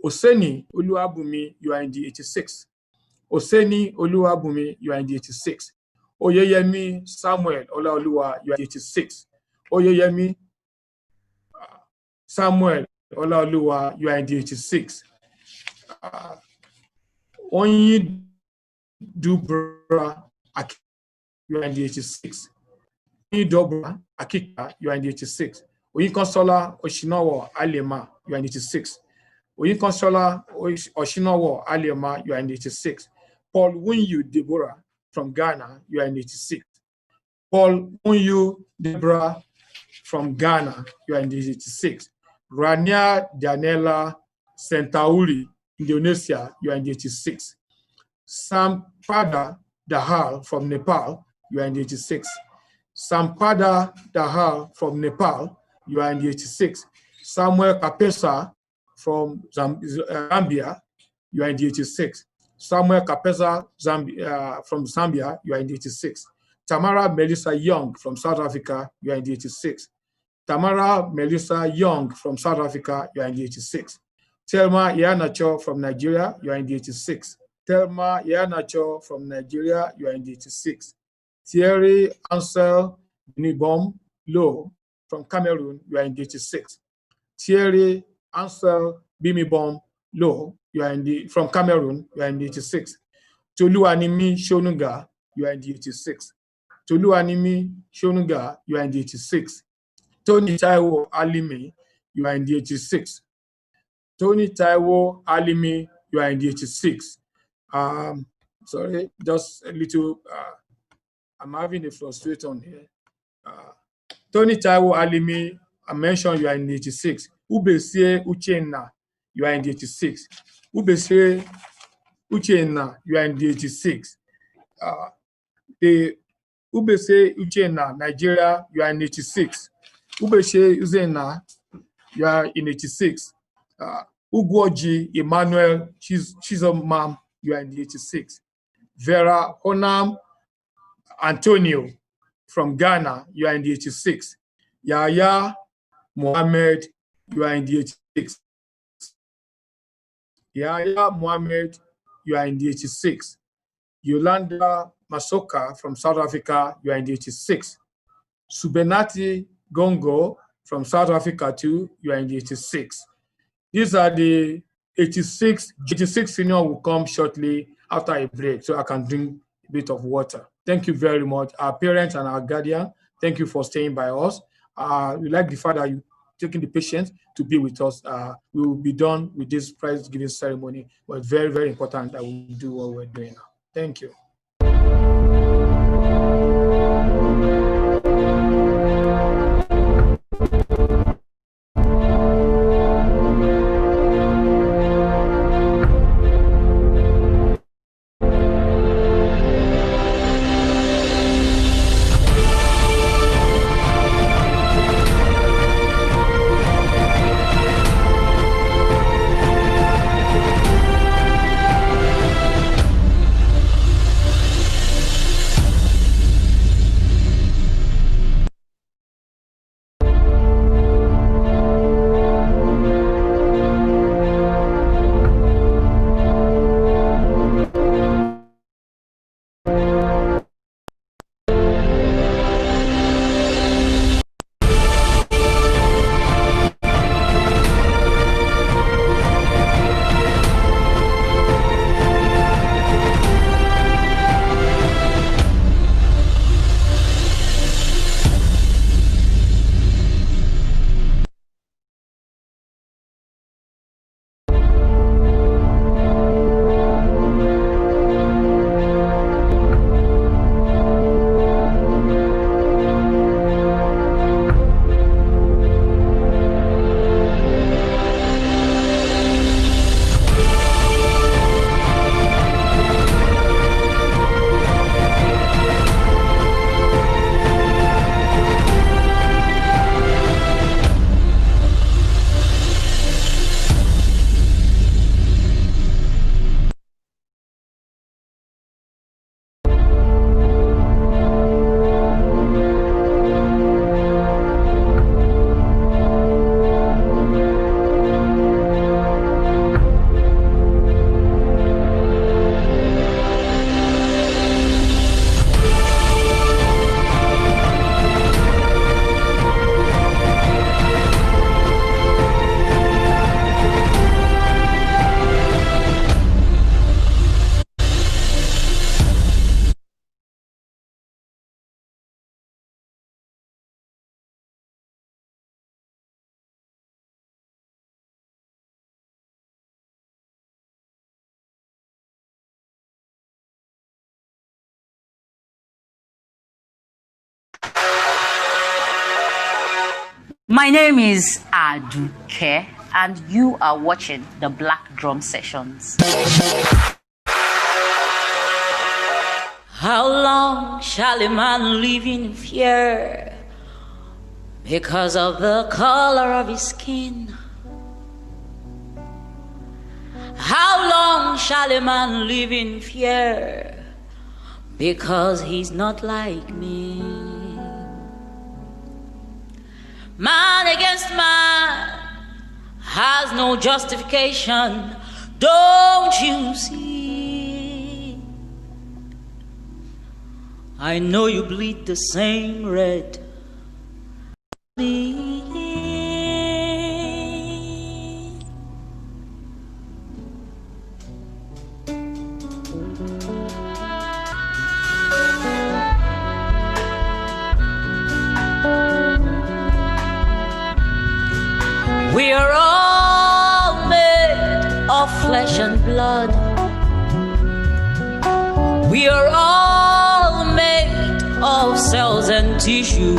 Oseni Oluwabumi, you are in the 86. Oseni Oluwabumi, you are in the 86. Oyeyemi Samuel Olaoluwa, you are in the 86. Oyeyemi Samuel Olaoluwa, you are in the 86. Onyi Dubra Akika, you are in the 86. Onyi Dobra Akika, you are in the 86. Oyinkansola Oshinowo Alema, you are in the 86. Oyinkansola Oshinowo Alema, you are in the 86. Paul Wunyu Deborah from Ghana, you are in 86. Paul Wunyu Deborah from Ghana, you are in 86. Rania Daniela Sentauri, Indonesia, you are in 86. Sampada Dahal from Nepal, you are in 86. Sampada Dahal from Nepal, you are in 86. Samuel Kapesa from Zambia, you are in 86. Samuel Kapesa from Zambia, you are in 86. Tamara Melissa Young from South Africa, you are in 86. Tamara Melissa Young from South Africa, you are in 86. Thelma Iheanacho from Nigeria, you are in 86. Thelma Iheanacho from Nigeria, you are in 86. Thierry Ansel Nibom Low from Cameroon, you are in the 86th. Thierry Ansel Bimibom Lo, you are from Cameroon, you are in the 86th. Toluanimi Shonuga, you are in the 86th. Toluanimi Shonuga, you are in the 86th. Tony Taiwo Alimi, you are in the 86th. Tony Taiwo Alimi, you are in the 86th. Sorry, just a little, I'm having a frustration here. Tony Taiwo Alimi, I mentioned you are in the 86th. Ubesie Uchenna, you are in the 86th. Ubesie Uchenna, you are in the 86th. The Ubese Uchenna, Nigeria, you are in 86. Ubese Uzena, you are in 86. Ugwoji Emmanuel, she's a mom, you are in the 86. Vera Honam Antonio from Ghana, you are in the 86. Yaya Mohammed, you are in the 86. Yaya Mohammed, you are in the 86. Yolanda Masoka from South Africa, you are in the 86. Subenati Gongo from South Africa too, you are in the 86. These are the 86. 86 senior will come shortly after a break, so I can drink a bit of water. Thank you very much. Our parents and our guardian, thank you for staying by us. We like the fact that you taking the patience to be with us. We will be done with this prize giving ceremony, but it's very, very important that we do what we're doing now. Thank you. My name is Aduke, and you are watching the Black Drum Sessions. How long shall a man live in fear because of the color of his skin? How long shall a man live in fear because he's not like me? Man against man has no justification, don't you see? I know you bleed the same red. flesh and blood. We are all made of cells and tissues.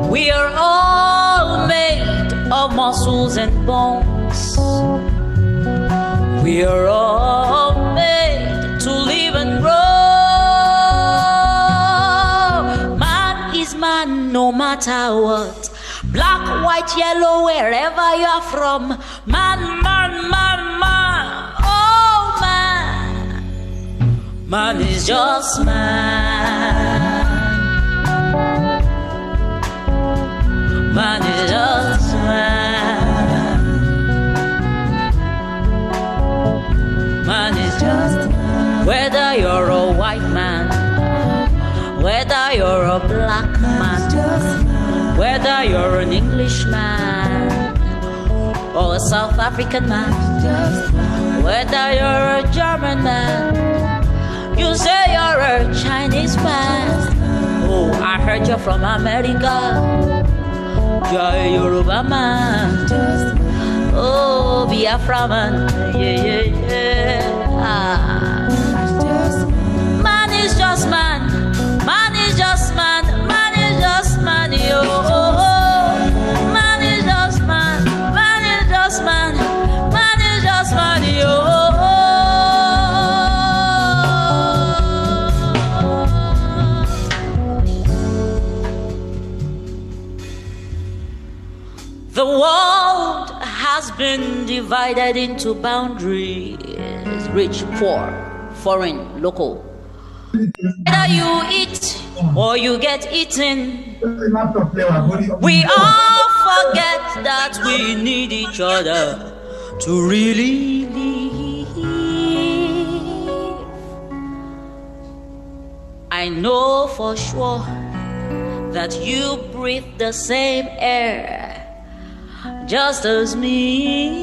We are all made of muscles and bones. We are all made to live and grow. Man is man no matter what. Black, white, yellow, wherever you are from. Man, man, man, man. Oh, man. Man is just man. Man is just man. Man is just man. Whether you're a white man, whether you're a black man, whether you're an Englishman or a South African man, whether you're a German man, you say you're a Chinese man. Oh, I heard you're from America. You're a Yoruba man. Oh, Biafra man. Yeah, yeah, yeah. Ah. Man is just man. Man is just man. Man is just man. Yo. Man is just man. Man is just man. Man is just man. Yo. The world has been divided into boundaries, rich, poor, foreign, local. Either you eat or you get eaten. We all forget that we need each other to really live. I know for sure that you breathe the same air just as me.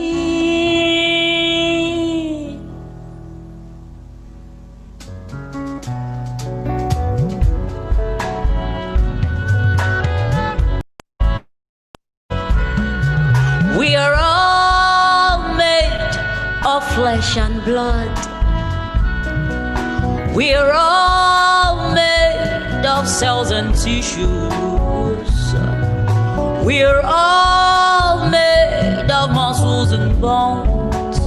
We are all made of flesh and blood. We are all made of cells and tissues. We are all made of muscles and bones.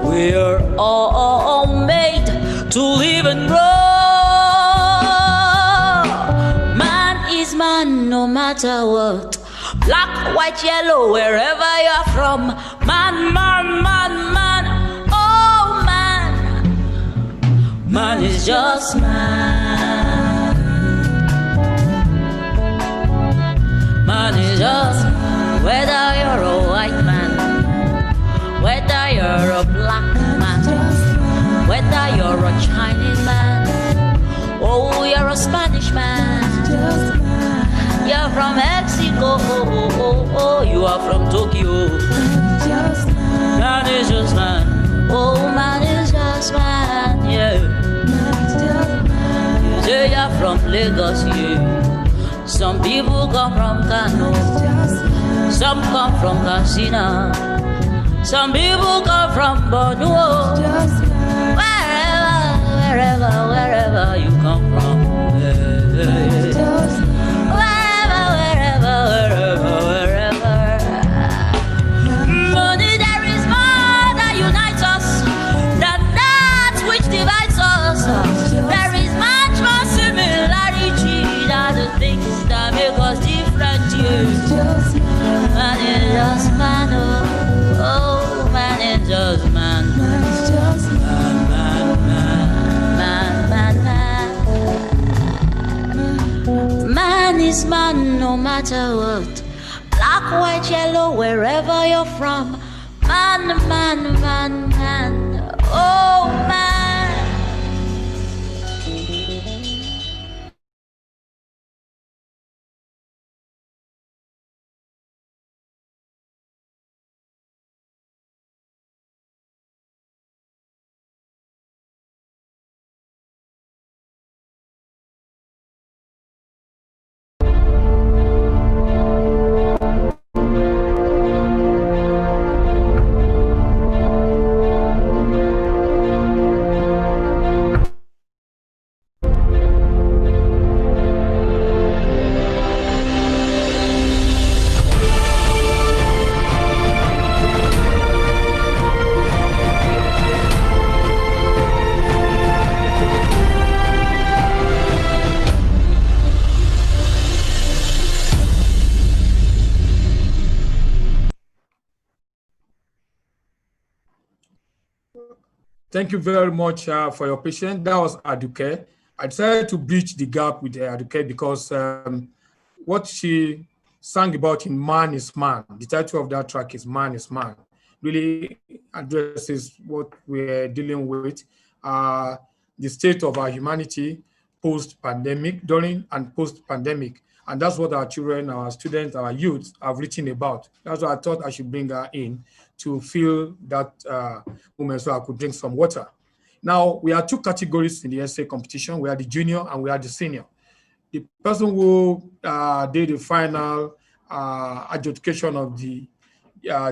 We are all made to live and grow. Man is man no matter what. Black, white, yellow, wherever you're from. Man, man, man, man. Oh, man. Man is just man. Man is just man. Whether you're a white man, whether you're a black man, whether you're a Chinese man, oh, you're a Spanish man, you're from Mexico, oh, you are from Tokyo. Man is just man. Oh, man is just man, yeah. You say you're from Lagos, yeah. Some people come from Kano, some come from Katsina, some people come from Bordeaux. Wherever you come from, wherever. Money, there is more that unites us than that which divides us. There is much more similarity than the things that make us different. Man is just man, oh, man is just man. Man is man no matter what. Black, white, yellow, wherever you're from. Man, man, man, man. Oh, man. Thank you very much for your patience. That was Aduke. I decided to bridge the gap with Aduke because what she sang about in Man is Man, the title of that track is Man is Man, really addresses what we're dealing with, uh, the state of our humanity post-pandemic, during and post-pandemic. And that's what our children, our students, our youth have written about. That's why I thought I should bring her in to fill that moment so I could drink some water. Now, we have two categories in the essay competition. We are the junior and we are the senior. The person who did the final adjudication of the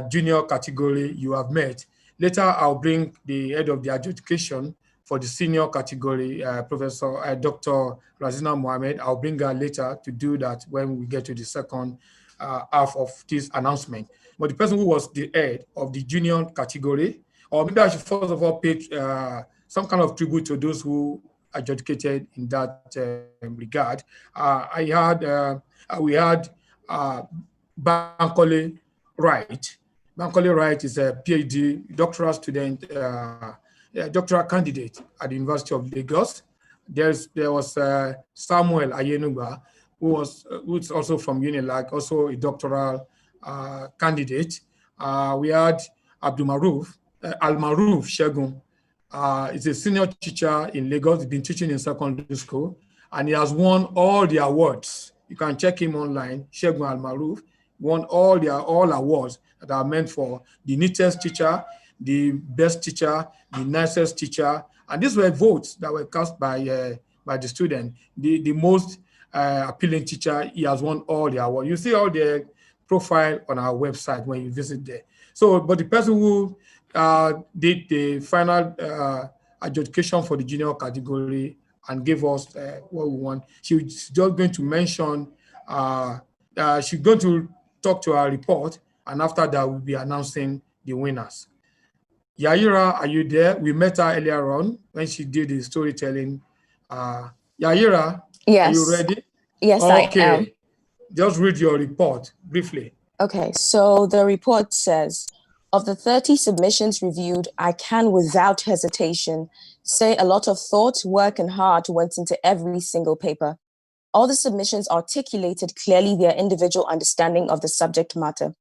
junior category you have met. Later, I'll bring the head of the adjudication for the senior category, Professor Dr. Razina Mohammed. I'll bring her later to do that when we get to the second half of this announcement. But the person who was the head of the junior category, or maybe I should first of all pay some kind of tribute to those who adjudicated in that regard. We had Bankole Wright. Bankole Wright is a PhD doctoral student, doctoral candidate at the University of Lagos. There was Samuel Ayenuba, who's also from Unilag, also a doctoral candidate. We had Abdul Maruf, Al Maruf Shegun. He's a senior teacher in Lagos. He's been teaching in secondary school, and he has won all the awards. You can check him online. Shegun Al Maruf won all awards that are meant for the neatest teacher, the best teacher, the nicest teacher, and these were votes that were cast by the student. The most appealing teacher, he has won all the awards. You see all the profile on our website when you visit there. So, but the person who did the final adjudication for the junior category and gave us what we want, she's just going to mention, she's going to talk to our report, and after that, we'll be announcing the winners. Yaira, are you there? We met her earlier on when she did the storytelling. Yaira, Yes. are you ready? Yes, okay. I am. Just read your report briefly. Okay, so the report says, of the 30 submissions reviewed, I can without hesitation say a lot of thought, work, and heart went into every single paper. All the submissions articulated clearly their individual understanding of the subject matter.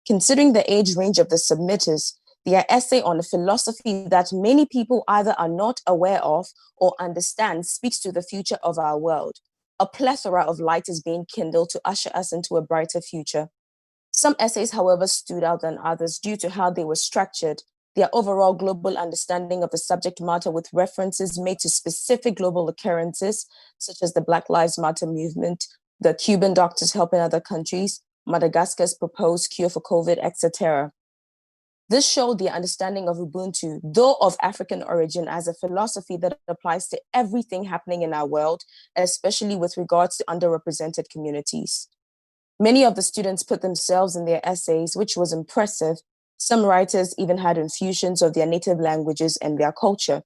Considering the age range of the submitters, their essay on a philosophy that many people either are not aware of or understand speaks to the future of our world. A plethora of light is being kindled to usher us into a brighter future. Some essays, however, stood out than others due to how they were structured, their overall global understanding of the subject matter with references made to specific global occurrences, such as the Black Lives Matter movement, the Cuban doctors helping other countries, Madagascar's proposed cure for COVID, etc. This showed their understanding of Ubuntu, though of African origin, as a philosophy that applies to everything happening in our world, especially with regards to underrepresented communities. Many of the students put themselves in their essays, which was impressive. Some writers even had infusions of their native languages and their culture.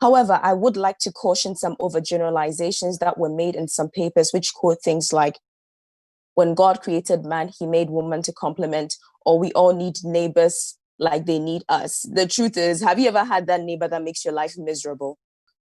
However, I would like to caution some overgeneralizations that were made in some papers, which quote things like, when God created man, he made woman to complement, or we all need neighbors like they need us. The truth is, have you ever had that neighbor that makes your life miserable?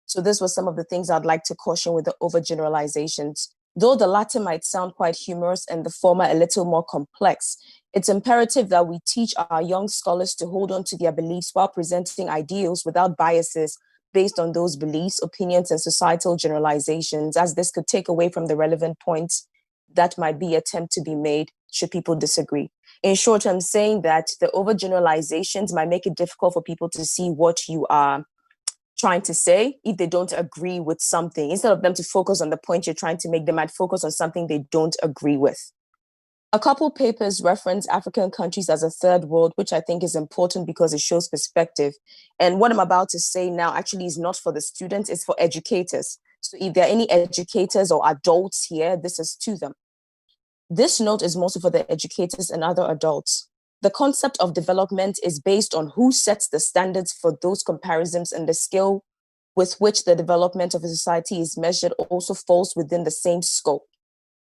So this was some of the things I'd like to caution with the overgeneralizations. Though the latter might sound quite humorous and the former a little more complex, it's imperative that we teach our young scholars to hold on to their beliefs while presenting ideals without biases based on those beliefs, opinions, and societal generalizations, as this could take away from the relevant points that might be attempt to be made should people disagree. In short, I'm saying that the overgeneralizations might make it difficult for people to see what you are trying to say if they don't agree with something. Instead of them to focus on the point you're trying to make, they might focus on something they don't agree with. A couple papers reference African countries as a third world, which I think is important because it shows perspective. And what I'm about to say now actually is not for the students, it's for educators. So if there are any educators or adults here, this is to them. This note is mostly for the educators and other adults. The concept of development is based on who sets the standards for those comparisons, and the scale with which the development of a society is measured also falls within the same scope.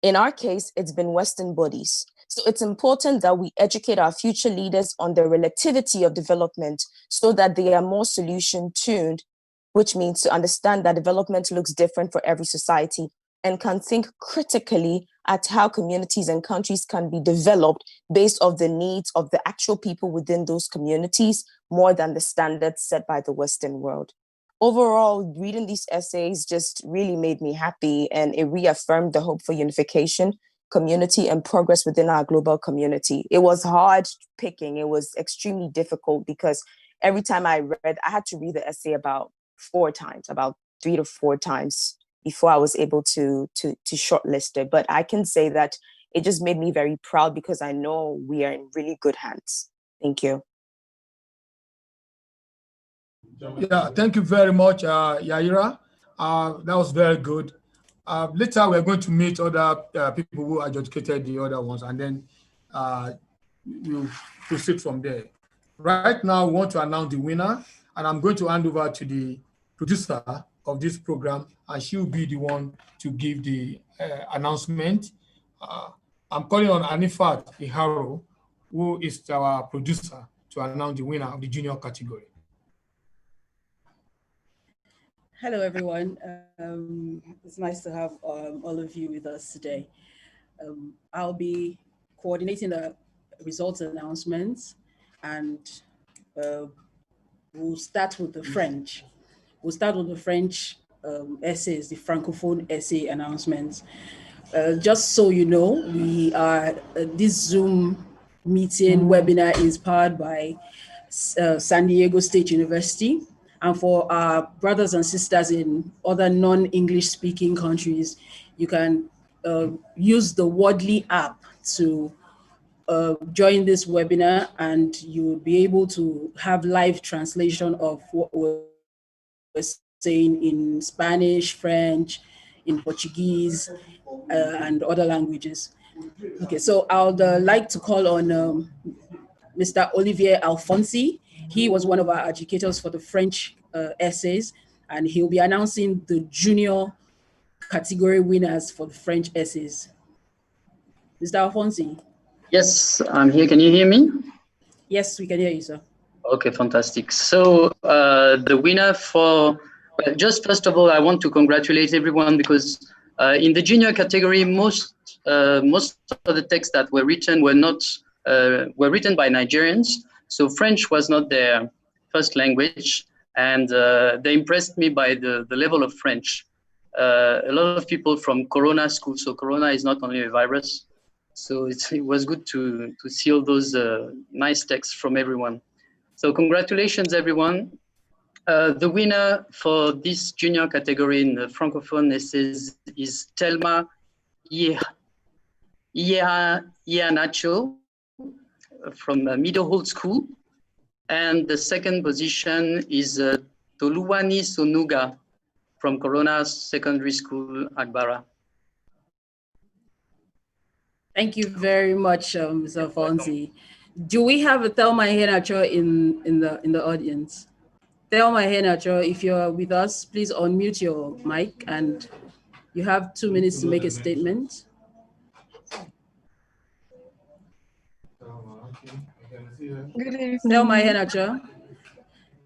In our case, it's been Western bodies. So it's important that we educate our future leaders on the relativity of development so that they are more solution tuned, which means to understand that development looks different for every society and can think critically at how communities and countries can be developed based on the needs of the actual people within those communities more than the standards set by the Western world. Overall, reading these essays just really made me happy, and it reaffirmed the hope for unification, community, and progress within our global community. It was hard picking. It was extremely difficult because every time I read, I had to read the essay about 4 times, about 3 to 4 times before I was able to shortlist it. But I can say that it just made me very proud because I know we are in really good hands. Thank you. Yeah, thank you very much, Yaira. That was very good. Later, we're going to meet other people who adjudicated the other ones, and then we'll proceed from there. Right now, we want to announce the winner, and I'm going to hand over to the producer of this program, and she will be the one to give the announcement. I'm calling on Anifat Iharo, who is our producer, to announce the winner of the junior category. Hello, everyone. It's nice to have all of you with us today. I'll be coordinating the results announcements, and we'll start with the French. We'll start with the French essays, the Francophone essay announcements. Just so you know, we are this Zoom meeting webinar is powered by San Diego State University. And for our brothers and sisters in other non-English speaking countries, you can use the Wordly app to join this webinar, and you will be able to have live translation of what we're saying in Spanish, French, in Portuguese, and other languages. Okay, so I would like to call on Mr. Olivier Alfonsi. He was one of our educators for the French essays, and he'll be announcing the junior category winners for the French essays. Mr. Alfonsi. Yes, I'm here. Can you hear me? Yes, we can hear you, sir. Okay, fantastic. So the winner for, well, just first of all, I want to congratulate everyone because in the junior category, most of the texts that were written were written by Nigerians. So French was not their first language, and they impressed me by the level of French. A lot of people from Corona school, so Corona is not only a virus. So it was good to see all those nice texts from everyone. So congratulations, everyone. The winner for this junior category in the Francophone essays is Telma Ianacho from Middlehold School. And the second position is Toluwani Sonuga from Corona Secondary School, Agbara. Thank you very much, Mr. Fonzie. Do we have a Thelma Henacho in the audience? Thelma Henacho, if you're with us, please unmute your mic, and you have 2 minutes to make a statement. Good evening. Thelma Henacho.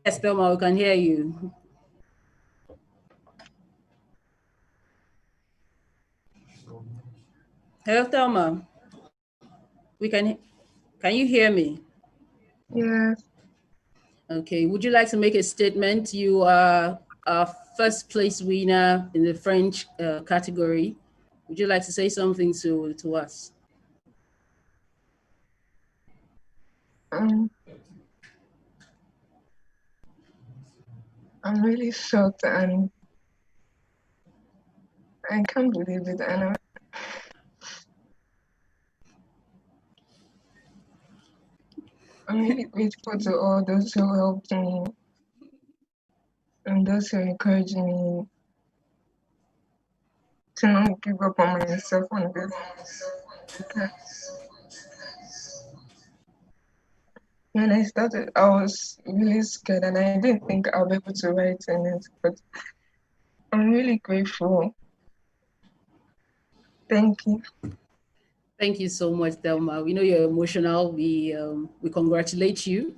Yes, Thelma, we can hear you. Hello, Thelma. Can you hear me? Yes. Okay, would you like to make a statement? You are our first place winner in the French category. Would you like to say something to us? I'm really shocked and I can't believe it. And I'm really grateful to all those who helped me and those who encouraged me to not give up on myself on this. Okay. When I started, I was really scared and I didn't think I'll be able to write in it, but I'm really grateful. Thank you. Thank you so much, Thelma. We know you're emotional. We congratulate you,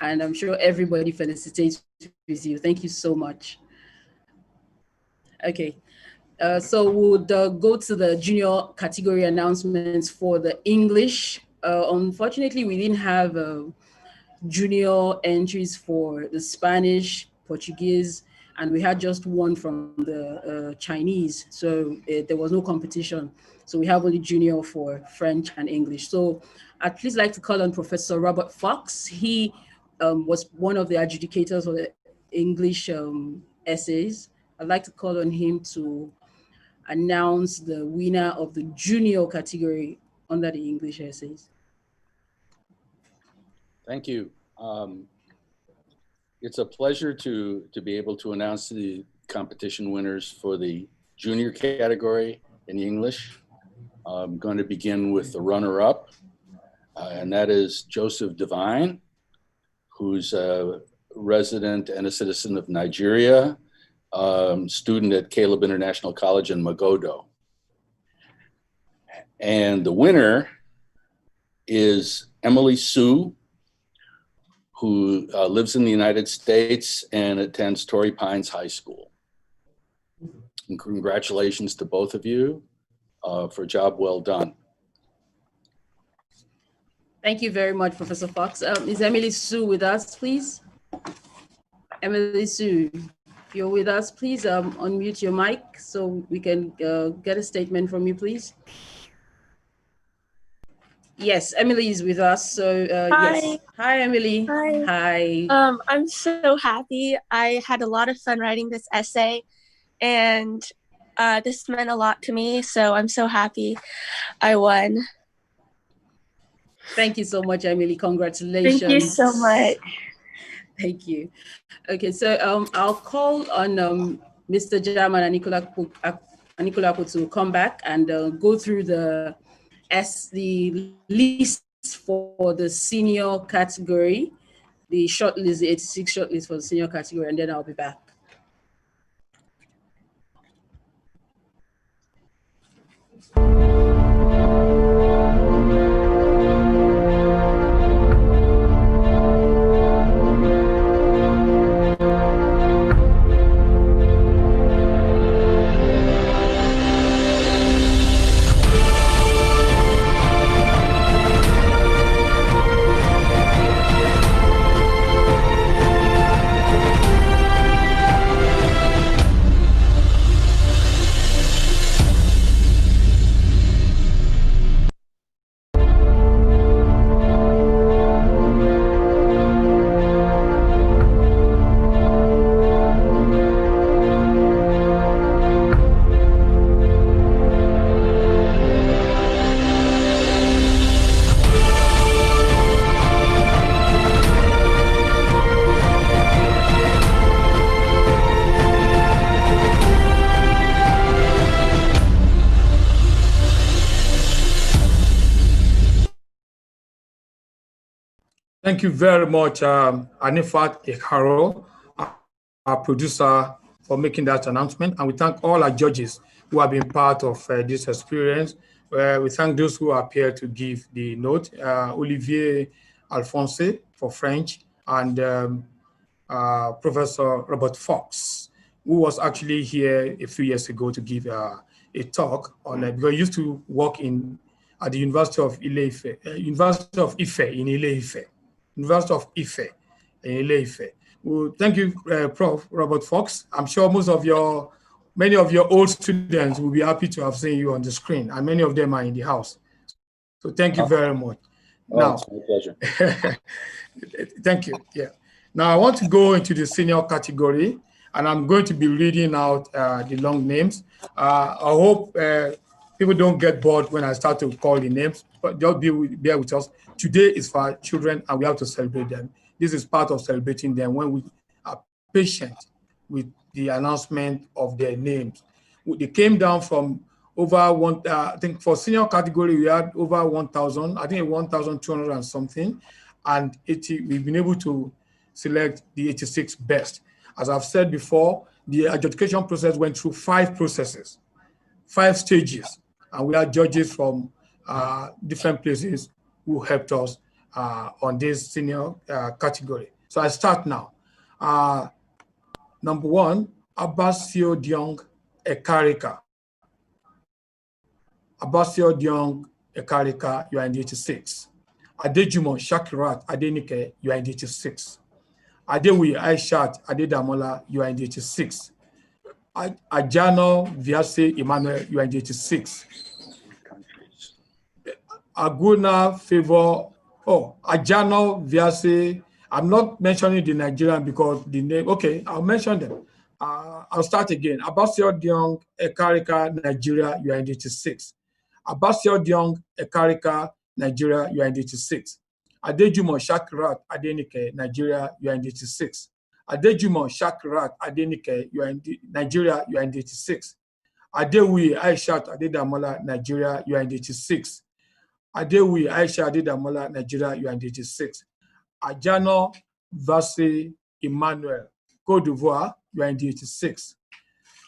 and I'm sure everybody felicitates with you. Thank you so much. Okay, so we'll go to the junior category announcements for the English. Unfortunately, we didn't have junior entries for the Spanish, Portuguese, and we had just one from the Chinese. So there was no competition. So we have only junior for French and English. So I'd please like to call on Professor Robert Fox. He was one of the adjudicators for the English essays. I'd like to call on him to announce the winner of the junior category under the English essays. Thank you. It's a pleasure to be able to announce the competition winners for the junior category in English. I'm going to begin with the runner-up, and that is Joseph Devine, who's a resident and a citizen of Nigeria, student at Caleb International College in Magodo. And the winner is Emily Sue, who lives in the United States and attends Torrey Pines High School. And congratulations to both of you for a job well done. Thank you very much, Professor Fox. Is Emily Sue with us, please? Emily Sue, if you're with us, please unmute your mic so we can get a statement from you, please. Yes, Emily is with us. So Hi. yes. Hi, Emily. Hi. Hi. I'm so happy. I had a lot of fun writing this essay, and this meant a lot to me. So I'm so happy I won. Thank you so much, Emily. Congratulations. Thank you so much. Thank you. Okay, so I'll call on Mr. Jam and Anikulapo to come back and go through the list for the senior category, the shortlist, the 86 shortlist for the senior category, and then I'll be back. Thank you very much, Anifat Ekaro, our producer, for making that announcement. And we thank all our judges who have been part of this experience. We thank those who appeared to give the note, Olivier Alphonse for French, and Professor Robert Fox, who was actually here a few years ago to give a talk on it, because he used to work at the University of University of Ife in Ile-Ife. University of Ife in Ile-Ife. Well, thank you, Prof. Robert Fox. I'm sure many of your old students will be happy to have seen you on the screen, and many of them are in the house. So thank you very much. Now, it's my pleasure. Thank you. Yeah. Now I want to go into the senior category, and I'm going to be reading out the long names. I hope people don't get bored when I start to call the names, but just bear with us. Today is for our children, and we have to celebrate them. This is part of celebrating them when we are patient with the announcement of their names. They came down from over one, I think for senior category, we had over 1,000, I think 1,200 and something, and we've been able to select the 86 best. As I've said before, the adjudication process went through 5 processes, 5 stages, and we had judges from different places who helped us on this senior category. So I start now. Number 1, Abbasio Diong Ekarika. Abbasio Diong Ekarika, you are in 86. Adejumo Shakirat Adenike, you are in 86. Adewi Aishat Adedamola, you are in 86. Ajano Viase Emmanuel, you are in 86. Aguna Favor, Ajano Viase, I'm not mentioning the Nigerian because the name, okay, I'll mention them. I'll start again. Abbasio Diong Ekarika, Nigeria, you are in 86. Abbasio Diong Ekarika, Nigeria, you are in 86. Adejumo Shakirat Adenike, Nigeria, you are in 86. Adejumo Shakirat Adenike, you are in Nigeria, you are in 86. Adewi Aishat Adedamola, Nigeria, you are in 86. Adewi Aisha Adedamola, Nigeria, you are in 86. Ajano Vase Emmanuel, Côte d'Ivoire, you are in 86.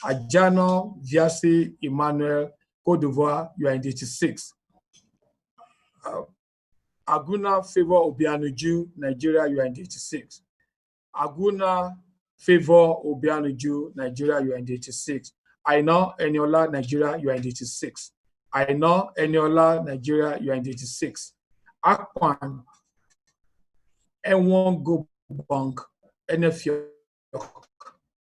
Ajano Viase Emmanuel, Côte d'Ivoire, you are in 86. Aguna Favor Obianuju, Nigeria, you are in 86. Aguna Favor Obianuju, Nigeria, you are in 86. Aina Eniola, Nigeria, you are in 86. Aina Eniola, Nigeria, you are in 86. Akwan N1 Go Bank, NFIOK.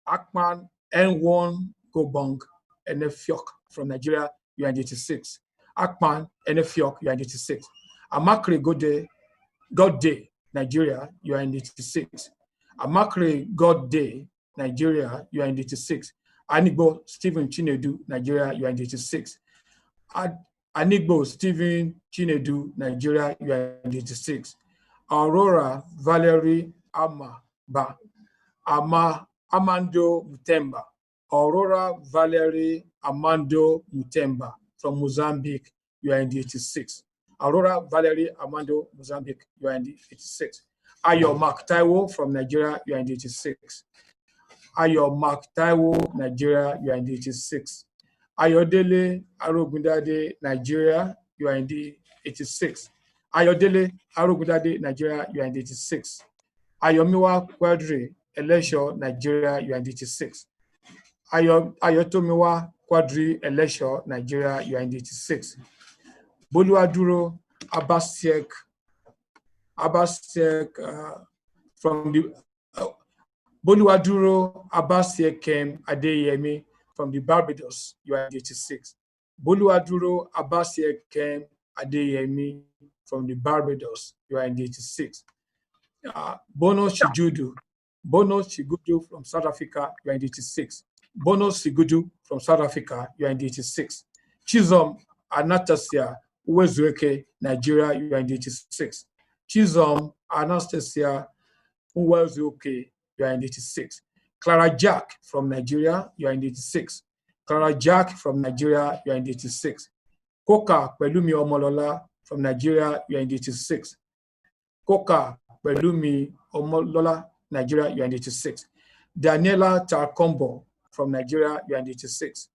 Akman N1 Go Bank, NFIOK from Nigeria, you are in 86. Akman NFIOK, you are in 86. Amakre God Day, Nigeria, you are in 86. Amakre God Day, Nigeria, you are in 86. Anigbo Stephen Chinedu, Nigeria, you are in 86. Anigbo Stephen Chinedu, Nigeria, you are in 86. Aurora Valerie Amando Mutemba. Aurora Valerie Amando Mutemba from Mozambique, you are in the 86. Aurora Valerie Amando, Mozambique, you are in the 86. Ayo Mark Taiwo from Nigeria, you are in the 86. Ayo Mark Taiwo, Nigeria, you are in the 86. Ayodele Arogundade, Nigeria, you are in the 86. Ayodele Arogundade, Nigeria, you are in the 86. Ayomiwa Quadri, Elesho, Nigeria, you are in the 86. Ayotomiwa Quadri, Elesho, Nigeria, you are in the 86. Boluaduro Abasiek from the Boluaduro Abasiekem Adeyemi from the Barbados, you are in 86. Boluaduro Abasiekem Adeyemi from the Barbados, you are in 86. Bono Shigudu from South Africa, you are in 86. Bono Shigudu from South Africa, you are in 86. Chizom Anastasia Uwezueke, Nigeria, you are in 86. Chizom Anastasia Uwezueke, you are in 86. Clara Jack from Nigeria, you are in 86. Clara Jack from Nigeria, you are in 86. Koka Pelumi Omolola from Nigeria, you are in 86. Koka Pelumi Omolola, Nigeria, you are in 86. Daniela Tarkombo from Nigeria, you are in 86.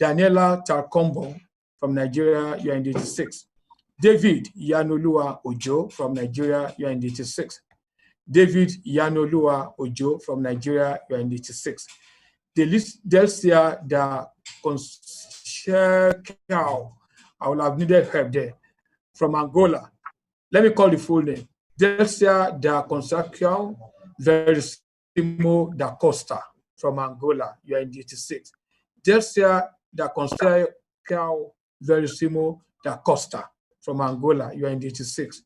Daniela Tarkombo from Nigeria, you are in 86. David Yanolua Ojo from Nigeria, you are in 86. David Yanolua Ojo from Nigeria, you are in 86. Delcia Da Concercao, I will have needed help there, from Angola. Let me call the full name. Delcia Da Concercao Verisimo da Costa from Angola, you are in 86. Delcia Da Concercao Verisimo da Costa from Angola, you are in 86.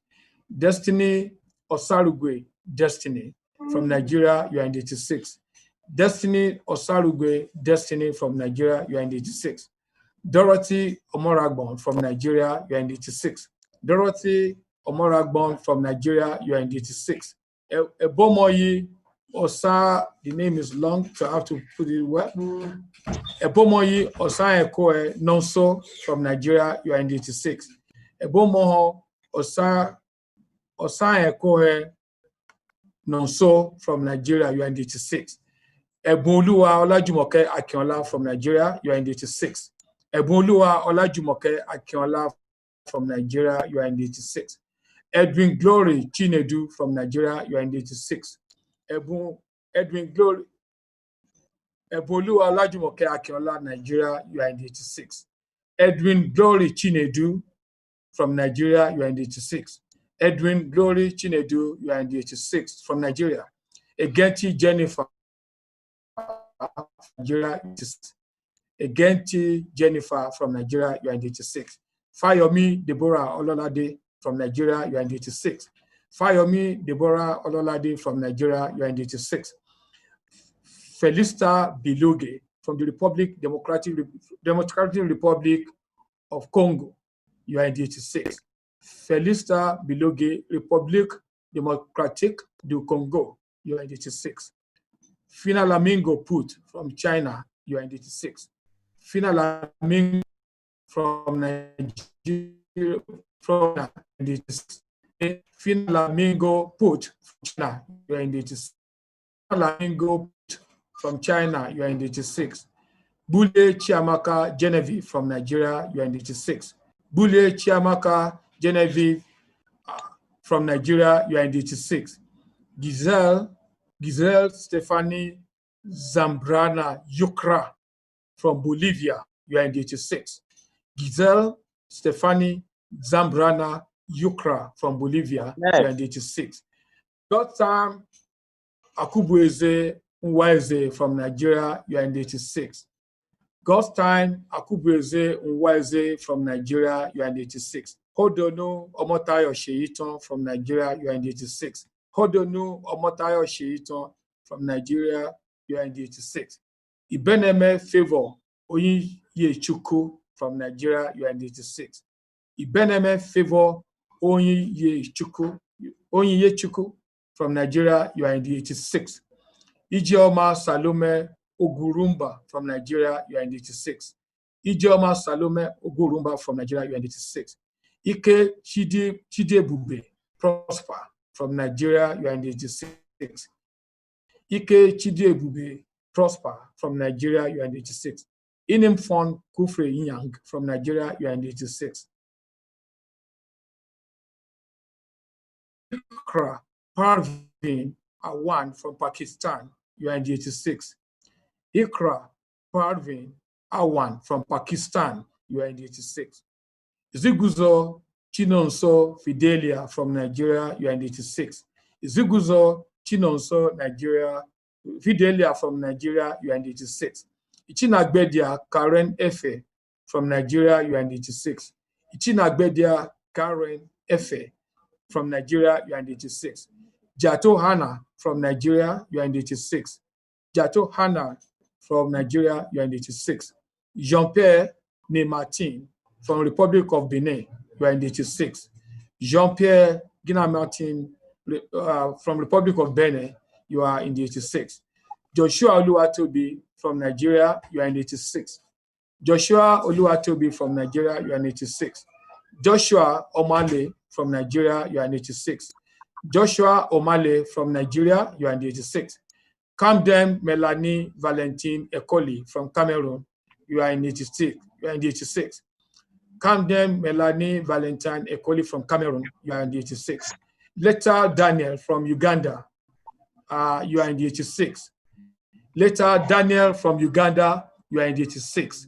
Destiny Osarugwe, Destiny from Nigeria, you are in 86. Destiny Osarugwe, Destiny from Nigeria, you are in 86. Dorothy Omoragbon from Nigeria, you are in 86. Dorothy Omoragbon from Nigeria, you are in 86. Ebomoyi Osa, the name is long, so I have to put it well. Ebomoyi Osa Ekoe Nonso from Nigeria, you are in 86. Ebomoho Osa Ekoe Nonso from Nigeria, you are in 86. Ebunluwa Olajumoke Akinola from Nigeria, you are in 86. Ebunluwa Olajumoke Akinola from Nigeria, you are in the 86. Edwin Glory Chinedu from Nigeria, you are in the 86. Edwin Glory Ebolu Olajumoke Akinola, Nigeria, you are in the 86. Edwin Glory Chinedu from Nigeria, you are in the 86. Edwin Glory Chinedu, you are in the 86 from Nigeria. Egenti Jennifer, Nigeria, 86. Egenti Jennifer from Nigeria, you are in the 86. Fayomi Deborah Ololade from Nigeria, you are in the 86. Fayomi Deborah Ololade from Nigeria, you are in the 86. Felista Biloge from the Democratic Republic of Congo, you are in the 86. Felista Biloge, Republic Democratique du Congo, you are in the 86. Fina Lamingo Put from China, you are in the 86. Fina Lamingo from Nigeria, from the 86. Fina Lamingo Put from China, you are in the 86. Fina Lamingo Put from China, you are in the 86. Bule Chiamaka Genevieve from Nigeria, you are in the 86. Bule Chiamaka Genevieve from Nigeria, you are in the 86. Giselle Stephanie Zambrana Yucra from Bolivia, you are in the 86. Giselle Stephanie Zambrana Yucra from Bolivia, you are in the 86. Dr. Akubueze Nwaeze from Nigeria, you are in the 86. God's time, Akubueze Nwaeze from Nigeria, you are in the 86. Hodonu Omotayo Sheiton from Nigeria, you are in the 86. Hodonu Omotayo Sheiton from Nigeria, you are in the 86. Ibeneme Favor Onyiyechukwu from Nigeria, you are in the 86. Ibeneme Favor Onyiyechukwu from Nigeria, you are in the 86. Ijeoma Salome Ogurumba from Nigeria, you are in the 86. Ijeoma Salome Ogurumba from Nigeria, you are in the 86. Ike Chidebube Prosper from Nigeria, you are in the 86. Ike Chidebube Prosper from Nigeria, you are in the 86. Inimfon Kufre Inyang from Nigeria, you are in the 86. Ikra Parveen Awan from Pakistan, you are in the 86. Ikra Parveen Awan from Pakistan, you are in the 86. Ziguzo Chinonso Fidelia from Nigeria, you are in the 86. Ziguzo Chinonso Nigeria Fidelia from Nigeria, you are in the 86. Ichinagbedia Karen Efe from Nigeria, you are in the 86. Ichinagbedia Karen Efe from Nigeria, you are in the 86. Jato Hannah from Nigeria, you are in the 86. Jato Hannah from Nigeria, you are in the 86. Jean-Pierre Nemartin from Republic of Benin, you are in the 86. Jean-Pierre Guinamartin from Republic of Benin, you are in the 86. Joshua Oluwatobi from Nigeria, you are in the 86. Joshua Oluwatobi from Nigeria, you are in the 86. Joshua Omale from Nigeria, you are in the 86. Joshua Omale from Nigeria, you are in the 86. Camden Melanie Valentine Ekoli from Cameroon, you are in 86. You are in the 86. Camden Melanie Valentine Ekoli from Cameroon, you are in the 86. Later Daniel from Uganda, you are in the 86. Later Daniel from Uganda, you are in the 86.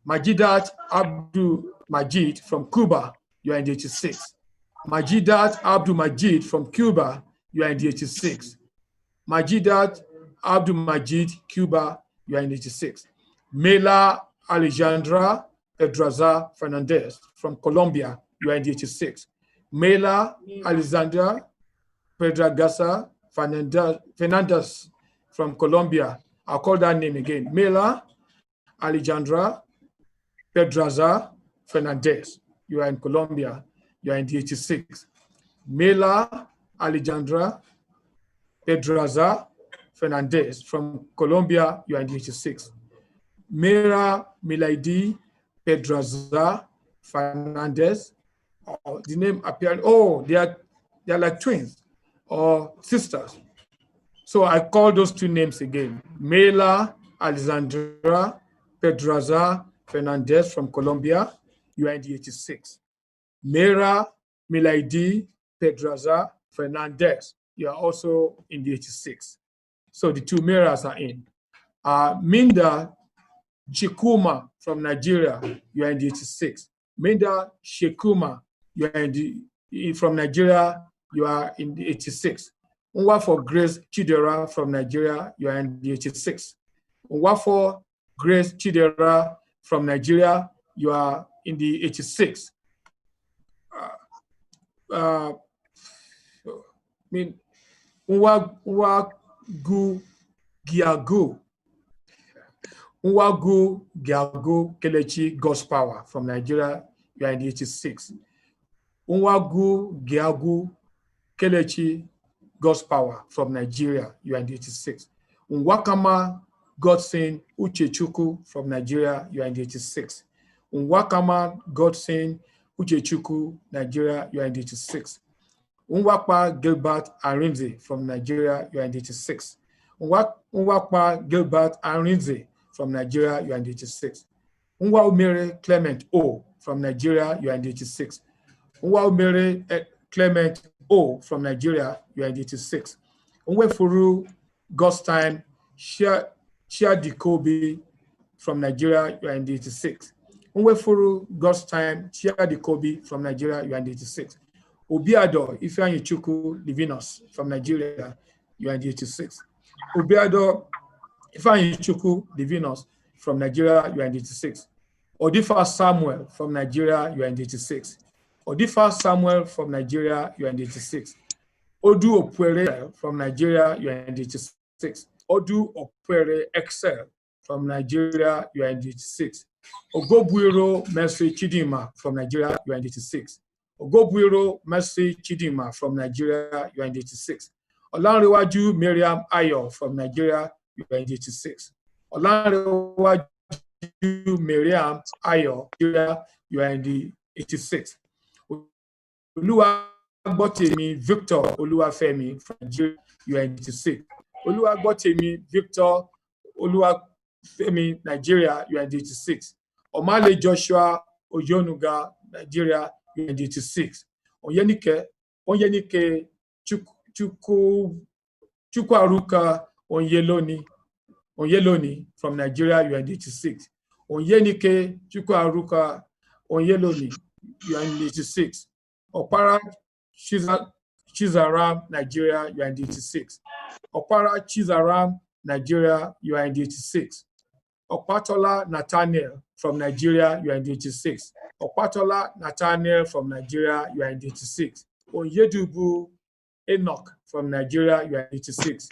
Majidat Abdul Majid from Cuba, you are in the 86. Majidat Abdul Majid from Cuba, you are in the 86. Majidat Abdul Majid, Cuba, you are in 86. Mela Alejandra Pedraza Fernandez from Colombia, you are in 86. Mela Alexandra Pedraza Fernandez from Colombia, I'll call that name again. Mela Alejandra Pedraza Fernandez, you are in Colombia, you are in 86. Mela Alejandra Pedraza Fernandez from Colombia, you are in 86. Mera Milady Pedraza Fernandez, the name appeared, they are like twins or sisters. So I call those two names again. Mela Alexandra Pedraza Fernandez from Colombia, you are in 86. Mera Milaidi Pedraza Fernandez, you are also in the 86. So the two Meras are in. Minda Chikuma from Nigeria, you are in the 86. Minda Shekuma, you are from Nigeria, you are in the 86. Unwa for Grace Chidera from Nigeria, you are in the 86. Unwa for Grace Chidera from Nigeria, you are in the 86. Nwagu Giago. Nwagu Giago Kelechi God's Power from Nigeria, you are in the 86. Nwagu Giago Kelechi God's Power from Nigeria, you are in the 86. Nwakama Godson Uchechukwu from Nigeria, you are in the 86. Nwakama Godson Uchechukwu, Nigeria, you are in the 86. Nwakpa Gilbert Arinze from Nigeria, you are in the 86. Nwakpa Gilbert Arinze from Nigeria, you are in the 86. Nwaumere Clement O from Nigeria, you are in the 86. Nwaumere Clement O from Nigeria, you are in the 86. Nwefuru Godstime Chiadikobi from Nigeria, you are in the 86. Nwefuru Godstime Chiadikobi from Nigeria, you are in the 86. Obiado Ifeanyi Chukwu Livinus from Nigeria, you are in the 86. Obiado Ifeanyi Chukwu Livinus from Nigeria, you are in the 86. Odifa Samuel from Nigeria, you are in the 86. Odifa Samuel from Nigeria, you are in the 86. Odu Opwere from Nigeria, you are in the 86. Odu Opwere Excel from Nigeria, you are in the 86. Ogobuiro Mercy Chidima from Nigeria, you are in the 86. Ogobuiro Mercy Chidima from Nigeria, you are in the 86. Olanrewaju Miriam Ayo from Nigeria, you are in the 86. Olanrewaju Miriam Ayo, you are in the 86. Oluwagbotemi Victor Oluwafemi from Nigeria, you are in the 86. Oluwagbotemi Victor Oluwafemi, Nigeria, you are in the 86. Omale Joshua Ojonuga, Nigeria, you are in the 86. Onyenike Chukwaruka Onyeloni from Nigeria, you are in the 86. Onyenike Chukwaruka Onyeloni, you are in the 86. Opara Chizaram, Nigeria, you are in the 86. Opara Chizaram, Nigeria, you are in the 86. Opatola Nathaniel from Nigeria, you are in the 86. Opatola Nathaniel from Nigeria, you are in the 86. Onyedubu Enoch from Nigeria, you are in the 86.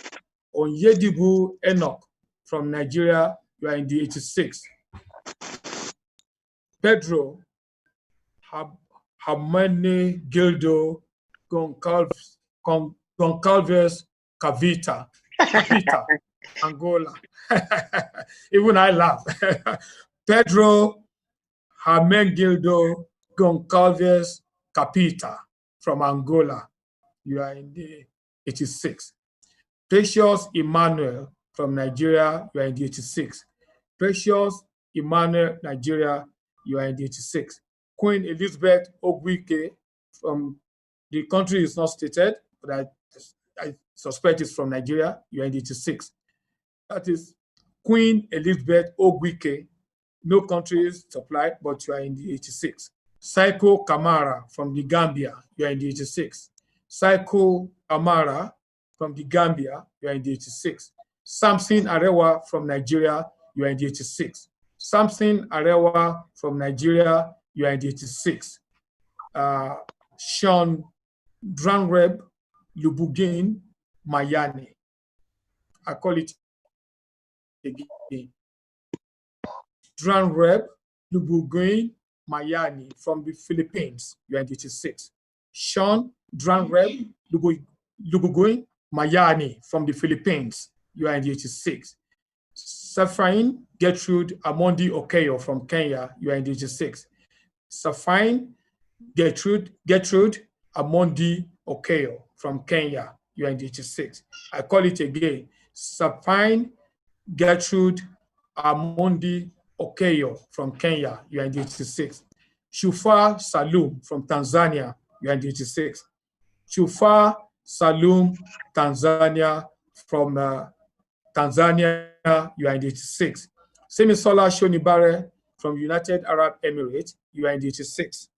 Onyedibu Enoch from Nigeria, you are in the 86. Pedro Hamane Gildo Goncalves Capita, Angola. Even I laugh. Pedro Hamengildo Goncalves Capita from Angola, you are in the 86. Precious Emmanuel from Nigeria, you are in the 86. Precious Emmanuel, Nigeria, you are in the 86. Queen Elizabeth Ogwike from the country is not stated, but I suspect it's from Nigeria, you are in the 86. That is Queen Elizabeth Ogwike. No country is supplied, but you are in the 86. Psycho Kamara from the Gambia, you are in the 86. Psycho Amara from the Gambia, you are in the 86. Samson Arewa from Nigeria, you are in the 86. Samson Arewa from Nigeria, you are in the 86. Sean Dranreb Lubugin Mayani. I call it again. Dranreb Lubugin Mayani from the Philippines, you are in the 86. Sean Dranreb Lubugin Mayani from the Philippines, you are in the 86. Safine Gertrude Amondi Okeyo from Kenya, you are in the 86. Safine Gertrude Amondi Okeyo from Kenya, you are in the 86. I call it again. Safine Gertrude Amondi Okeyo from Kenya, you are in the 86. Shufa Salum from Tanzania, you are in the 86. Shufa Salum, Tanzania, from Tanzania, you are in the 86. Semisola Shonibare from United Arab Emirates, you are in the 86.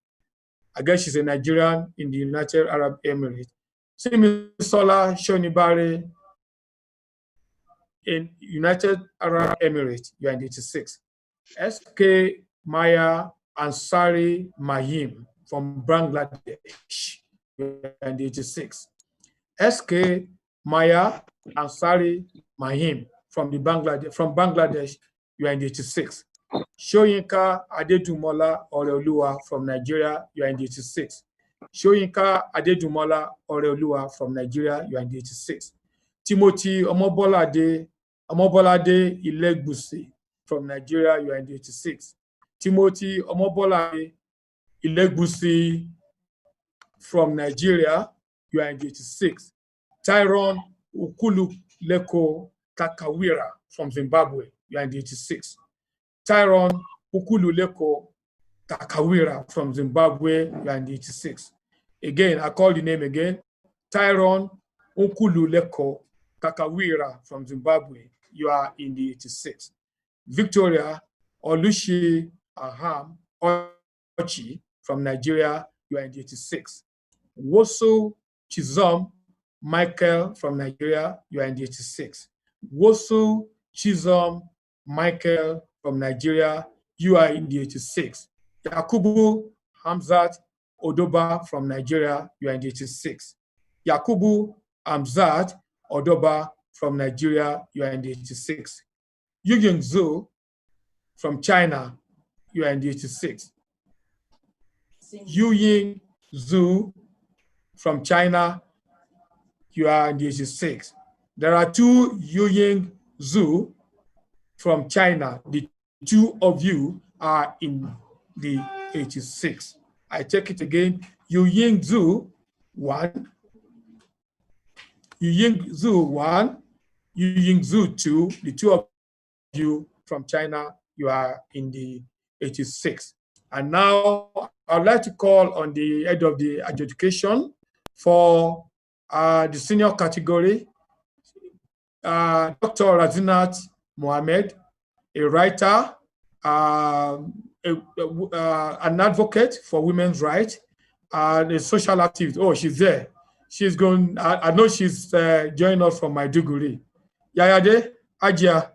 I guess she's a Nigerian in the United Arab Emirates. Semisola Shonibare in United Arab Emirates, you are in the 86. SK Maya Ansari Mahim from Bangladesh, you are in the 86. SK Maya Ansari Mahim from Bangladesh, you are in the 86. Shoyinka Adedumola Oreoluwa from Nigeria, you are in the 86. Shoyinka Adedumola Oreoluwa from Nigeria, you are in the 86. Timothy Omobolade Ilegbusi from Nigeria, you are in the 86. Timothy Omobolade Ilegbusi from Nigeria, you are in the 86. Tyrone Ukululeko Kakawira from Zimbabwe, you are in the 86. Tyrone Ukululeko Kakawira from Zimbabwe, you are in the 86. Again, I call the name again. Tyrone Ukululeko Kakawira from Zimbabwe, you are in the 86. Victoria Olushi Aham Ochi from Nigeria, you are in the 86. Woso Chizom Michael from Nigeria, you are in the 86. Woso Chizom Michael from Nigeria, you are in the 86. Yakubu Hamzat Odoba from Nigeria, you are in the 86. Yakubu Hamzat Odoba from Nigeria, you are in the 86. Yu Yingzhu from China, you are in the 86. Yu Yingzhu from China, you are in the 86. There are two Yu Yingzhu from China. The two of you are in the 86. I check it again. Yu Yingzhu 1, Yu Yingzhu 1, Yu Yingzhu 2, the two of you from China, you are in the 86. And now I'd like to call on the head of the education for the senior category, Dr. Razinat Mohammed, a writer, an advocate for women's rights, and a social activist. Oh, she's there. She's going, I know she's joining us from Maiduguri. Yayade, Ajia.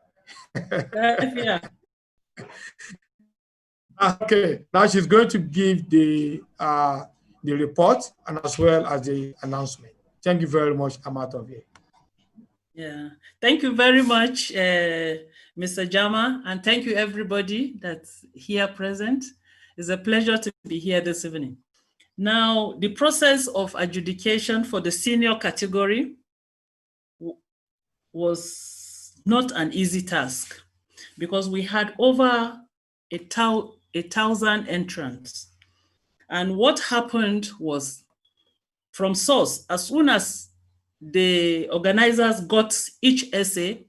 Okay, now she's going to give the report and as well as the announcement. Thank you very much. I'm out of here. Yeah, thank you very much, Mr. Jama, and thank you everybody that's here present. It's a pleasure to be here this evening. Now, the process of adjudication for the senior category was not an easy task because we had over 1,000 entrants. And what happened was, from source, as soon as the organizers got each essay,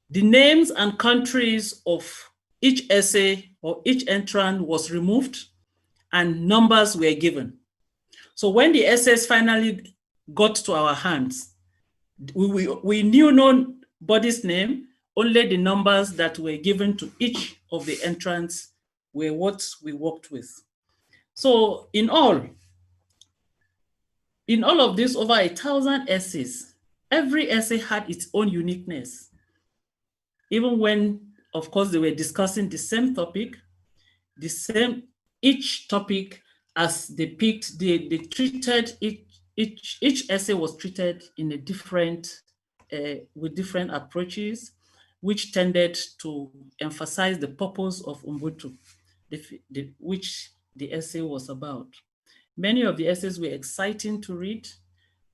the names and countries of each essay or each entrant was removed and numbers were given. So when the essays finally got to our hands, we knew nobody's name, only the numbers that were given to each of the entrants were what we worked with. So in all of this, over 1,000 essays, every essay had its own uniqueness. Even when, of course, they were discussing the same topic, each topic as they picked, they treated each essay was treated in a different, with different approaches, which tended to emphasize the purpose of Ubuntu, which the essay was about. Many of the essays were exciting to read,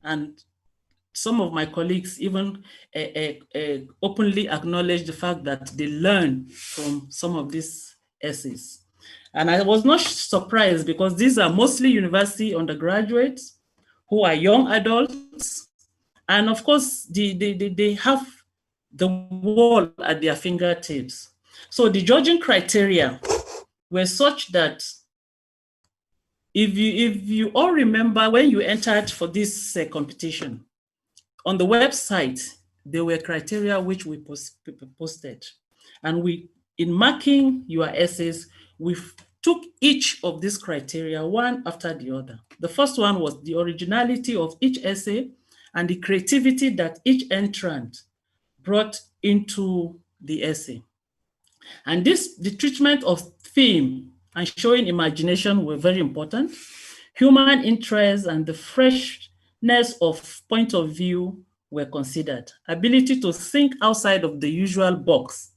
and some of my colleagues even openly acknowledged the fact that they learned from some of these essays. And I was not surprised because these are mostly university undergraduates who are young adults. And of course, they have the world at their fingertips. So the judging criteria were such that if you all remember when you entered for this competition, on the website, there were criteria which we posted. And in marking your essays, we took each of these criteria one after the other. The first one was the originality of each essay and the creativity that each entrant brought into the essay. And the treatment of theme and showing imagination were very important. Human interest and the freshness of point of view were considered. Ability to think outside of the usual box,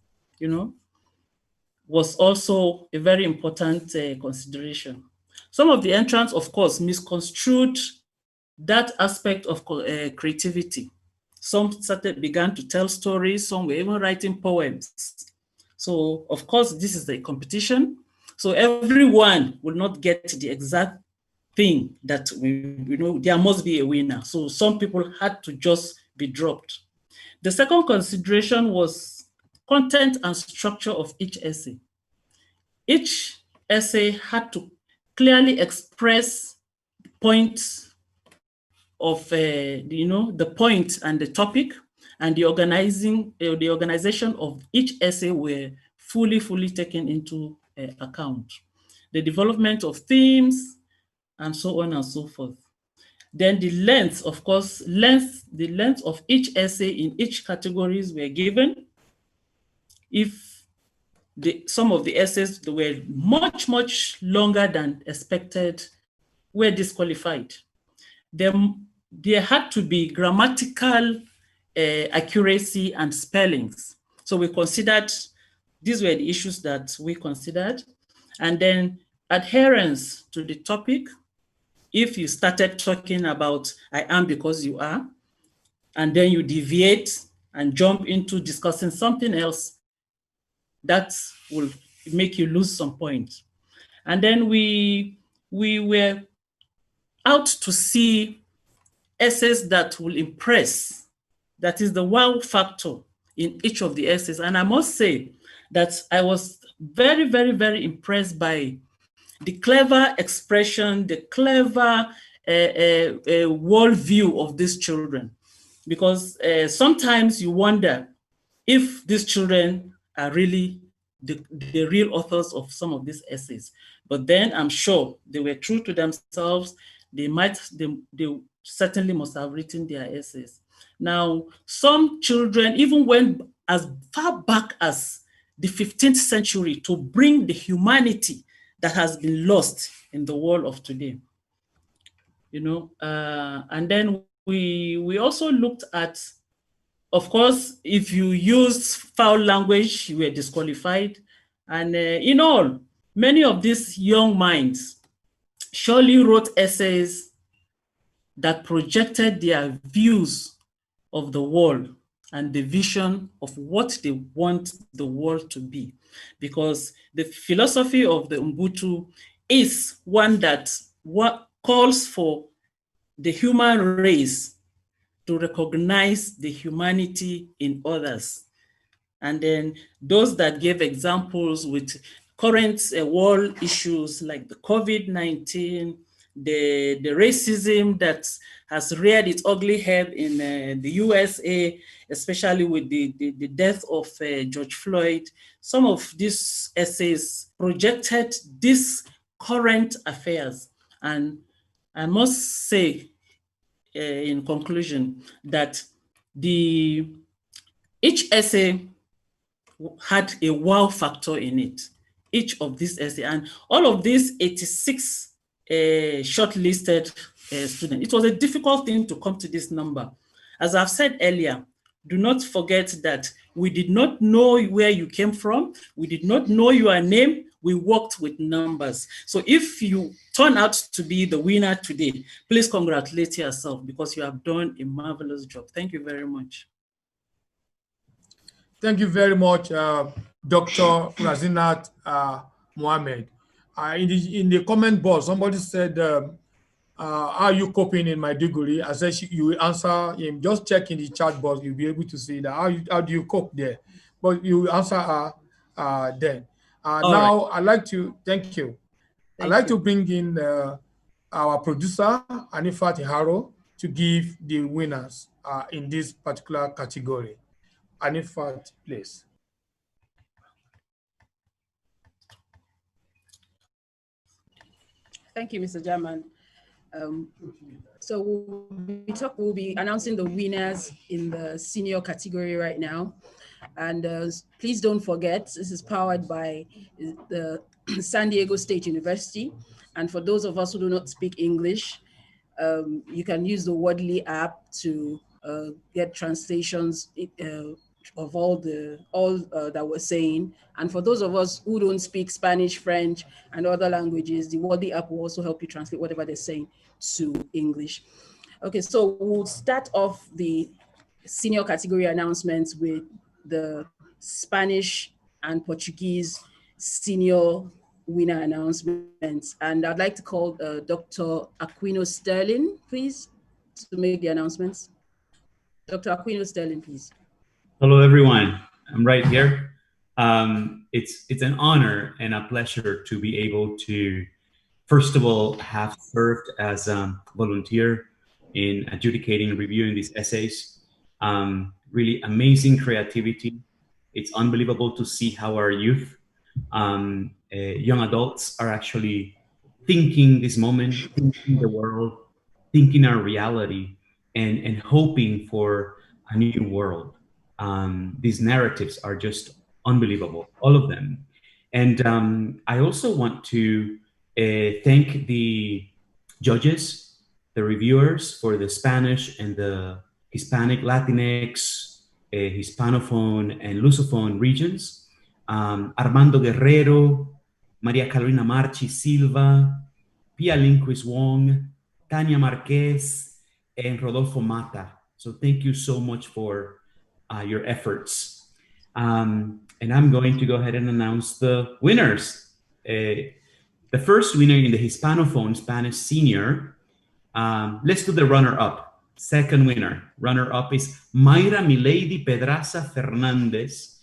was also a very important consideration. Some of the entrants, of course, misconstrued that aspect of creativity. Some began to tell stories, some were even writing poems. So, of course, this is the competition. So everyone will not get the exact thing that there must be a winner. So some people had to just be dropped. The second consideration was content and structure of each essay. Each essay had to clearly express points of the point and the topic, and the organization of each essay were fully taken into account. The development of themes, and so on and so forth. Then the length, of course, the length of each essay in each categories were given. If some of the essays that were much longer than expected were disqualified. There had to be grammatical accuracy and spellings. So we considered, these were the issues that we considered. And then adherence to the topic. If you started talking about I am because you are, and then you deviate and jump into discussing something else, that will make you lose some points. And then we were out to see essays that will impress. That is the wow factor in each of the essays. And I must say that I was very impressed by the clever expression, the clever worldview of these children. Because sometimes you wonder if these children are really the real authors of some of these essays. But then I'm sure they were true to themselves. They certainly must have written their essays. Now, some children even went as far back as the 15th century to bring the humanity that has been lost in the world of today. And then we also looked at, of course, if you used foul language, you were disqualified. And in all, many of these young minds surely wrote essays that projected their views of the world and the vision of what they want the world to be. Because the philosophy of the Ubuntu is one that calls for the human race to recognize the humanity in others. And then those that gave examples with current world issues like the COVID-19, the racism that has reared its ugly head in the USA, especially with the death of George Floyd. Some of these essays projected these current affairs. And I must say, in conclusion, that each essay had a wow factor in it, each of these essays, and all of these 86 shortlisted students. It was a difficult thing to come to this number. As I've said earlier, do not forget that we did not know where you came from. We did not know your name. We worked with numbers. So if you turn out to be the winner today, please congratulate yourself because you have done a marvelous job. Thank you very much. Thank you very much, Dr. Razinat Mohammed. In the comment box, somebody said, how are you coping in my degree? I said, you will answer him. Just check in the chat box, you'll be able to see that. How do you cope there? But you will answer then. Now, I'd like to, thank you. I'd Thank like you. to bring in our producer, Anifa Tiharo, to give the winners in this particular category. Anifat, please. Thank you, Mr. German. So we'll be announcing the winners in the senior category right now. And please don't forget, this is powered by the San Diego State University. And for those of us who do not speak English, you can use the Wordly app to get translations of all that we're saying. And for those of us who don't speak Spanish, French, and other languages, the Wordly app will also help you translate whatever they're saying to English. Okay, so we'll start off the senior category announcements with the Spanish and Portuguese senior winner announcements. And I'd like to call Dr. Aquino Sterling, please, to make the announcements. Dr. Aquino Sterling, please. Hello, everyone. I'm right here. It's an honor and a pleasure to be able to, first of all, have served as a volunteer in adjudicating and reviewing these essays. Really amazing creativity. It's unbelievable to see how our youth, young adults, are actually thinking this moment, thinking the world, thinking our reality, and hoping for a new world. These narratives are just unbelievable, all of them. And I also want to thank the judges, the reviewers for the Spanish and the Hispanic, Latinx, Hispanophone, and Lusophone regions. Armando Guerrero, Maria Carolina Marchi Silva, Pia Linquist Wong, Tania Marquez, and Rodolfo Mata. So thank you so much for your efforts. And I'm going to go ahead and announce the winners. The first winner in the Hispanophone Spanish Senior, let's do the runner-up. Second winner, runner-up is Mayra Milady Pedraza Fernández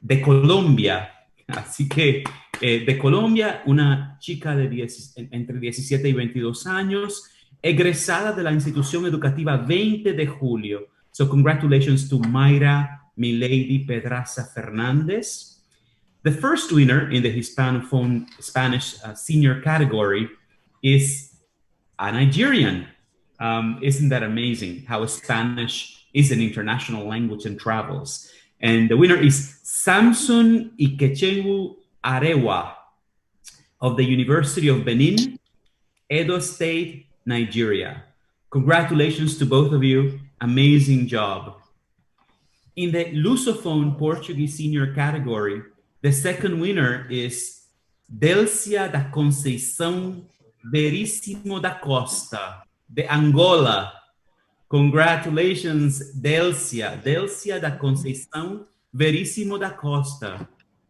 de Colombia. Así que de Colombia, una chica de entre 17 y 22 años, egresada de la institución educativa 20 de julio. So congratulations to Mayra Milady Pedraza Fernández. The first winner in the Hispanophone Spanish senior category is a Nigerian. Isn't that amazing how Spanish is an international language and travels? And the winner is Samson Ikechemu Arewa of the University of Benin, Edo State, Nigeria. Congratulations to both of you. Amazing job. In the Lusophone Portuguese senior category, the second winner is Delcia da Conceição Veríssimo da Costa, de Angola. Congratulations, Delcia. Delcia da Conceição Veríssimo da Costa.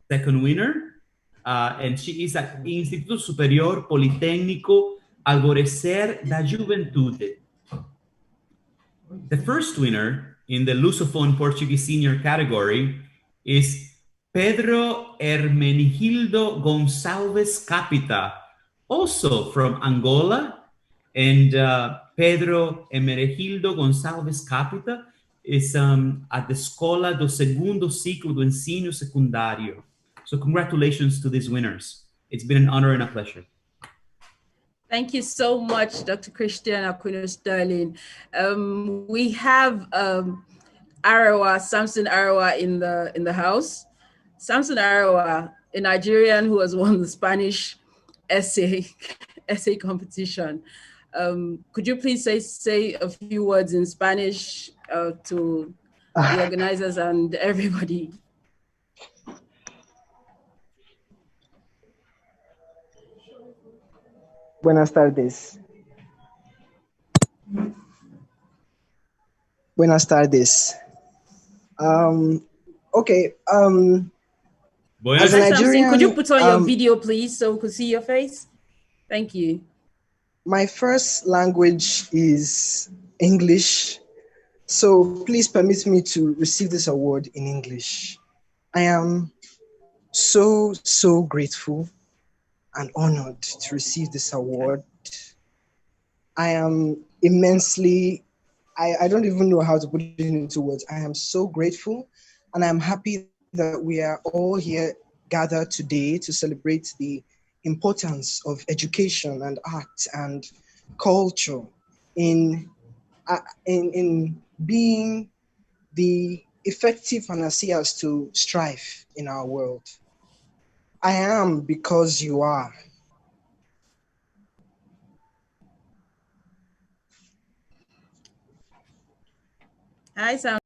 Second winner. And she is at Instituto Superior Politécnico Alvorecer da Juventude. The first winner in the Lusophone Portuguese senior category is Pedro Hermenegildo Gonçalves Capita, also from Angola. And Pedro Hermenegildo Gonçalves Capita is at the Escola do Segundo Ciclo do Ensino Secundário. So congratulations to these winners. It's been an honor and a pleasure. Thank you so much, Dr. Christian Aquino Sterling. We have Samson Arawa in the house. Samson Arawa, a Nigerian who has won the Spanish essay competition. Could you please say a few words in Spanish to the organizers and everybody? Buenas tardes. Buenas tardes. Okay. As a Nigerian, could you put on your video, please, so we could see your face? Thank you. My first language is English, so please permit me to receive this award in English. I am so grateful and honored to receive this award. I am immensely, I don't even know how to put it into words. I am so grateful, and I'm happy that we are all here gathered today to celebrate the importance of education and art and culture in, in being the effective panaceas to strife in our world. I am because you are. Hi, Sam.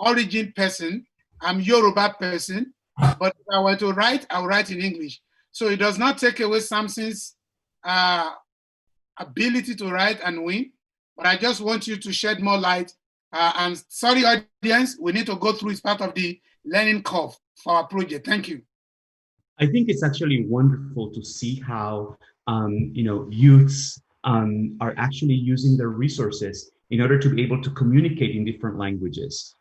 Origin person. I'm Yoruba person, but if I were to write, I'll write in English. So it does not take away Samson's ability to write and win, but I just want you to shed more light. And sorry, audience, we need to go through. It's part of the learning curve for our project. Thank you. I think it's actually wonderful to see how youths are actually using their resources in order to be able to communicate in different languages.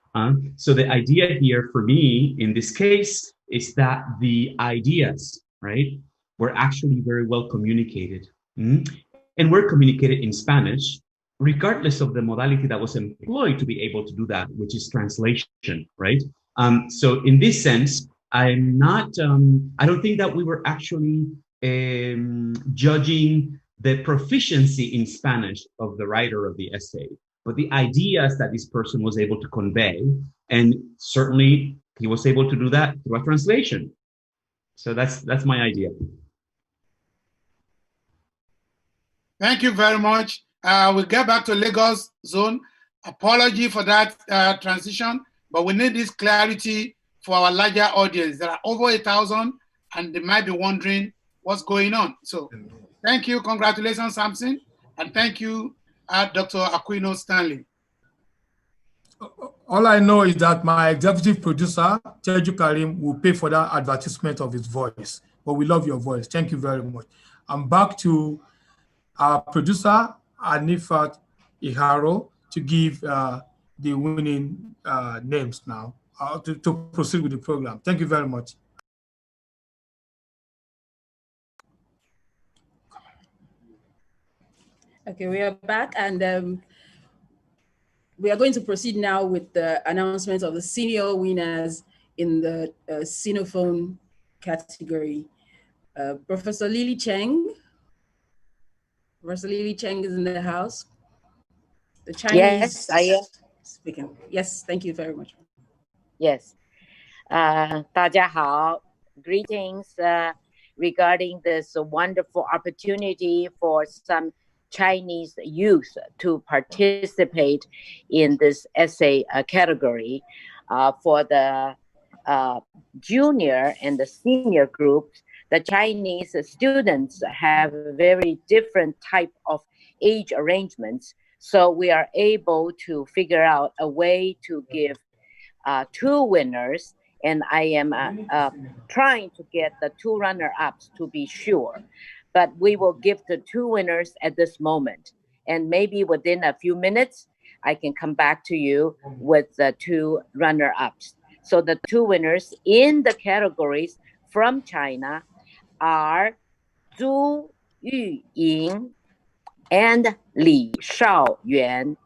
So the idea here for me in this case is that the ideas, right, were actually very well communicated. And were communicated in Spanish, regardless of the modality that was employed to be able to do that, which is translation, right? So in this sense, I'm not, I don't think that we were actually judging the proficiency in Spanish of the writer of the essay, but the ideas that this person was able to convey. And certainly he was able to do that through a translation. So that's my idea. Thank you very much. We'll get back to Lagos zone. Apology for that transition, but we need this clarity for our larger audience. There are over 1,000 and they might be wondering what's going on. So thank you. Congratulations, Samson. And thank you, Dr. Aquino Stanley. All I know is that my executive producer, Teju Karim, will pay for that advertisement of his voice. But we love your voice. Thank you very much. I'm back to our producer, Anifat Iharo, to give the winning names now, to proceed with the program. Thank you very much. Okay, we are back, and we are going to proceed now with the announcement of the senior winners in the Sinophone category. Professor Lily Cheng. Professor Lily Cheng is in the house. The Chinese Yes, I am. speaking. Yes, thank you very much. Yes. 大家好. Greetings regarding this wonderful opportunity for some Chinese youth to participate in this essay category. For the junior and the senior groups, the Chinese students have very different type of age arrangements. So we are able to figure out a way to give 2 winners, and I am trying to get the 2 runner-ups to be sure. But we will give the 2 winners at this moment. And maybe within a few minutes, I can come back to you with the 2 runner-ups. So the 2 winners in the categories from China are Zhu Yuying and Li Shaoyuan.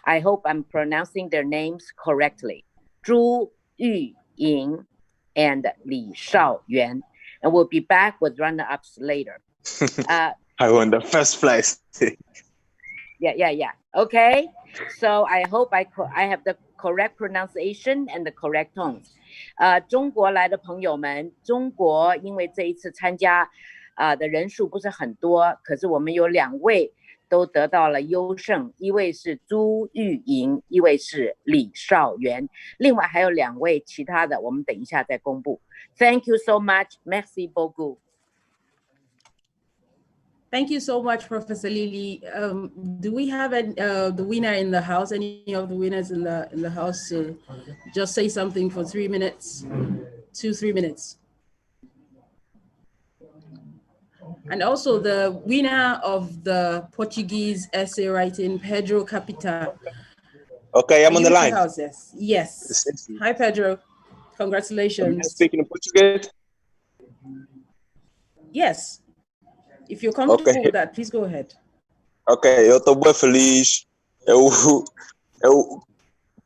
I hope I'm pronouncing their names correctly. Zhu Yuying and Li Shaoyuan. And we'll be back with runner-ups later. I won the first place. Yeah. Okay. So I hope I have the correct pronunciation and the correct tones. 中国来的朋友们，中国因为这一次参加的人数不是很多，可是我们有2位都得到了优胜，一位是朱玉莹，一位是李少元，另外还有2位其他的，我们等一下再公布。Thank you so much. Merci beaucoup. Thank you so much, Professor Lily. Do we have the winner in the house? Any of the winners in the house? Just say something for 3 minutes, 2-3 minutes. And also the winner of the Portuguese essay writing, Pedro Capita. Okay, I'm on the line. House, yes. Hi, Pedro. Congratulations. Am I speaking in Portuguese? Yes. If you're comfortable with that, please go ahead. Ok, eu estou bem feliz. Eu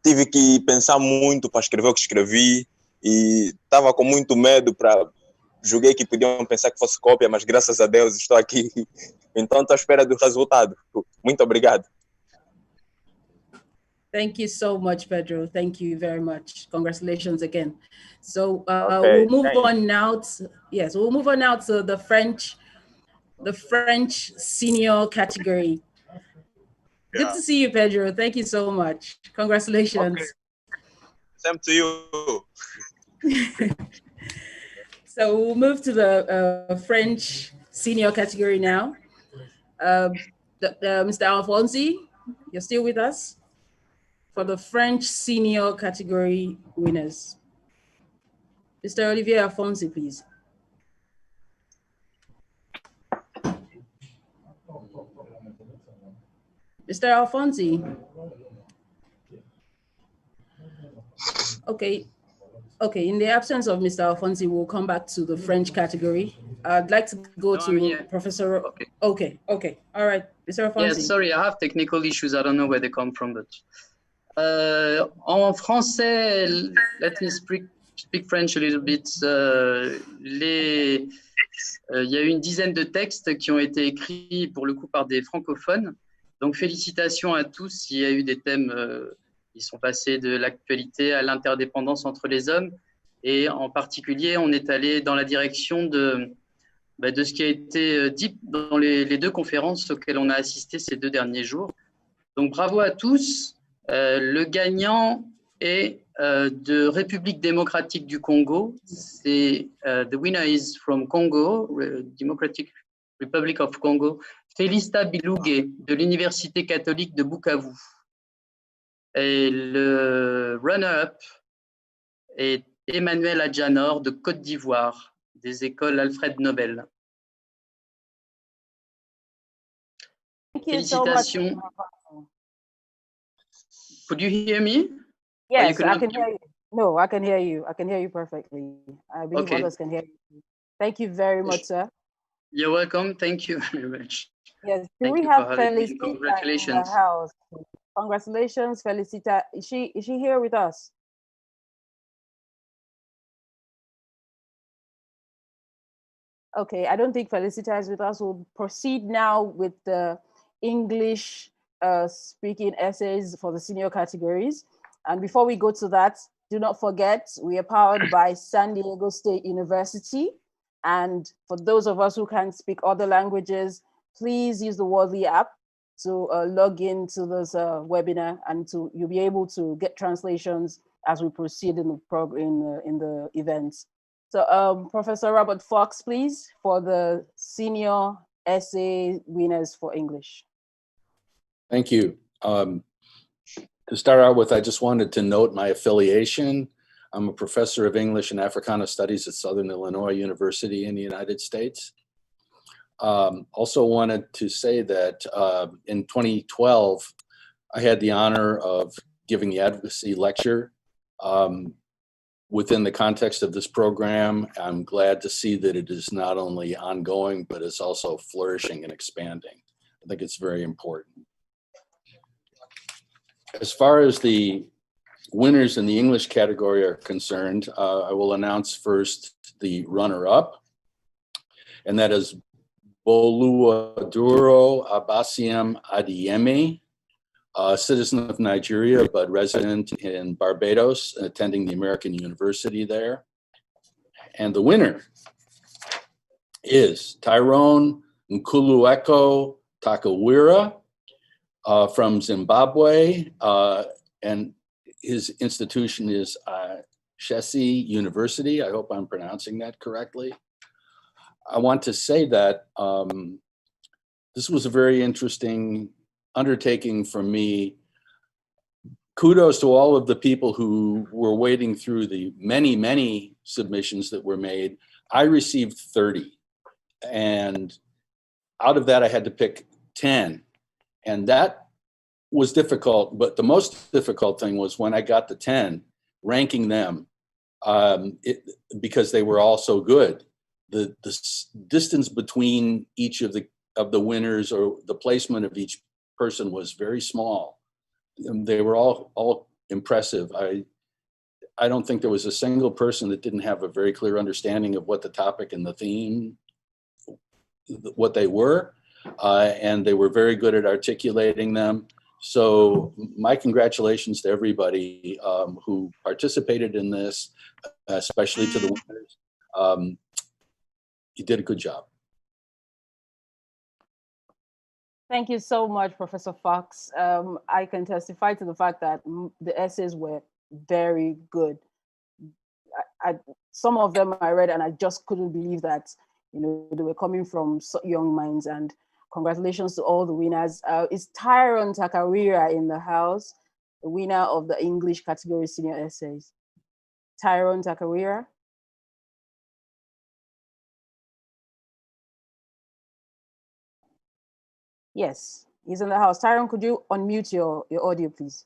tive que pensar muito para escrever o que escrevi e estava com muito medo julguei que podiam pensar que fosse cópia, mas graças a Deus estou aqui. Então estou à espera do resultado. Muito obrigado. Thank you so much, Pedro. Thank you very much. Congratulations again. So Okay, we'll move on now. We'll move on now to the French senior category. Good to see you, Pedro. Thank you so much. Congratulations. Okay. Same to you. So we'll move to the French senior category now. Mr. Alfonsi, you're still with us for the French senior category winners. Mr. Olivier Alfonsi, please. Mr. Alfonsi. Okay, in the absence of Mr. Alfonsi, we'll come back to the French category. I'd like to go to Professor. Okay. All right, Mr. Alfonsi. Yes, sorry, I have technical issues. I don't know where they come from, but en français, let me speak French a little bit. Il y a eu une dizaine de textes qui ont été écrits pour le coup par des francophones. Donc félicitations à tous. Il y a eu des thèmes qui sont passés de l'actualité à l'interdépendance entre les hommes. Et en particulier, on est allé dans la direction de ce qui a été dit dans les 2 conférences auxquelles on a assisté ces 2 derniers jours. Donc bravo à tous. Le gagnant est de République démocratique du Congo. The winner is from Congo, Democratic Republic of Congo, Félista Bilougué de l'Université catholique de Bukavu. Et le runner-up est Emmanuel Adjanor de Côte d'Ivoire, des écoles Alfred Nobel. Thank you so much. Félicitations. Could you hear me? Yes, I can hear you. No, I can hear you. I can hear you perfectly. I believe Okay. others can hear you. Thank you very much, sir. You're welcome. Thank you very much. Yes, do Thank we you have for having me. Felicita in the Congratulations. house? Congratulations, Felicita. Is she here with us? Okay, I don't think Felicita is with us. We'll proceed now with the English speaking essays for the senior categories. And before we go to that, do not forget, we are powered by San Diego State University. And for those of us who can't speak other languages, please use the Worldly app to log into this webinar, and you'll be able to get translations as we proceed in the events. So Professor Robert Fox, please, for the senior essay winners for English. Thank you. To start out with, I just wanted to note my affiliation. I'm a professor of English and Africana Studies at Southern Illinois University in the United States. Also wanted to say that in 2012, I had the honor of giving the advocacy lecture within the context of this program. I'm glad to see that it is not only ongoing, but it's also flourishing and expanding. I think it's very important. As far as the winners in the English category are concerned, I will announce first the runner-up, and that is Boluwaduro Abasiem Adeyemi, a citizen of Nigeria, but resident in Barbados, attending the American University there. And the winner is Tyrone Nkulueko Takawira from Zimbabwe, and his institution is Wsice University. I hope I'm pronouncing that correctly. I want to say that this was a very interesting undertaking for me. Kudos to all of the people who were wading through the many, many submissions that were made. I received 30, and out of that I had to pick 10, and that was difficult. But the most difficult thing was when I got the 10, ranking them because they were all so good. The distance between each of the winners, or the placement of each person, was very small. And they were all impressive. I don't think there was a single person that didn't have a very clear understanding of what the topic and the theme, what they were, and they were very good at articulating them. So my congratulations to everybody who participated in this, especially to the winners. You did a good job. Thank you so much, Professor Fox. I can testify to the fact that the essays were very good. Some of them I read and I just couldn't believe that, you know, they were coming from young minds. And congratulations to all the winners. Is Tyrone Takawira in the house, the winner of the English category senior essays? Tyrone Takawira. Yes, he's in the house. Tyrone, could you unmute your audio, please?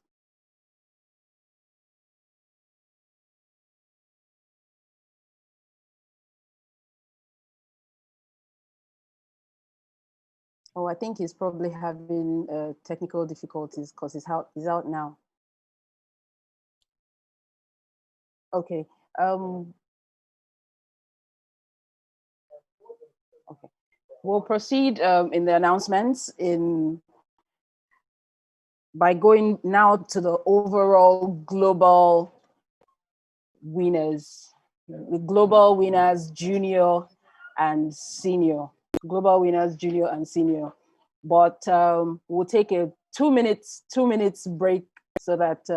Oh, I think he's probably having technical difficulties because he's out now. Okay. Okay. We'll proceed in the announcements by going now to the overall global winners, the global winners, junior and senior, global winners, junior and senior. But we'll take a 2 minutes break so that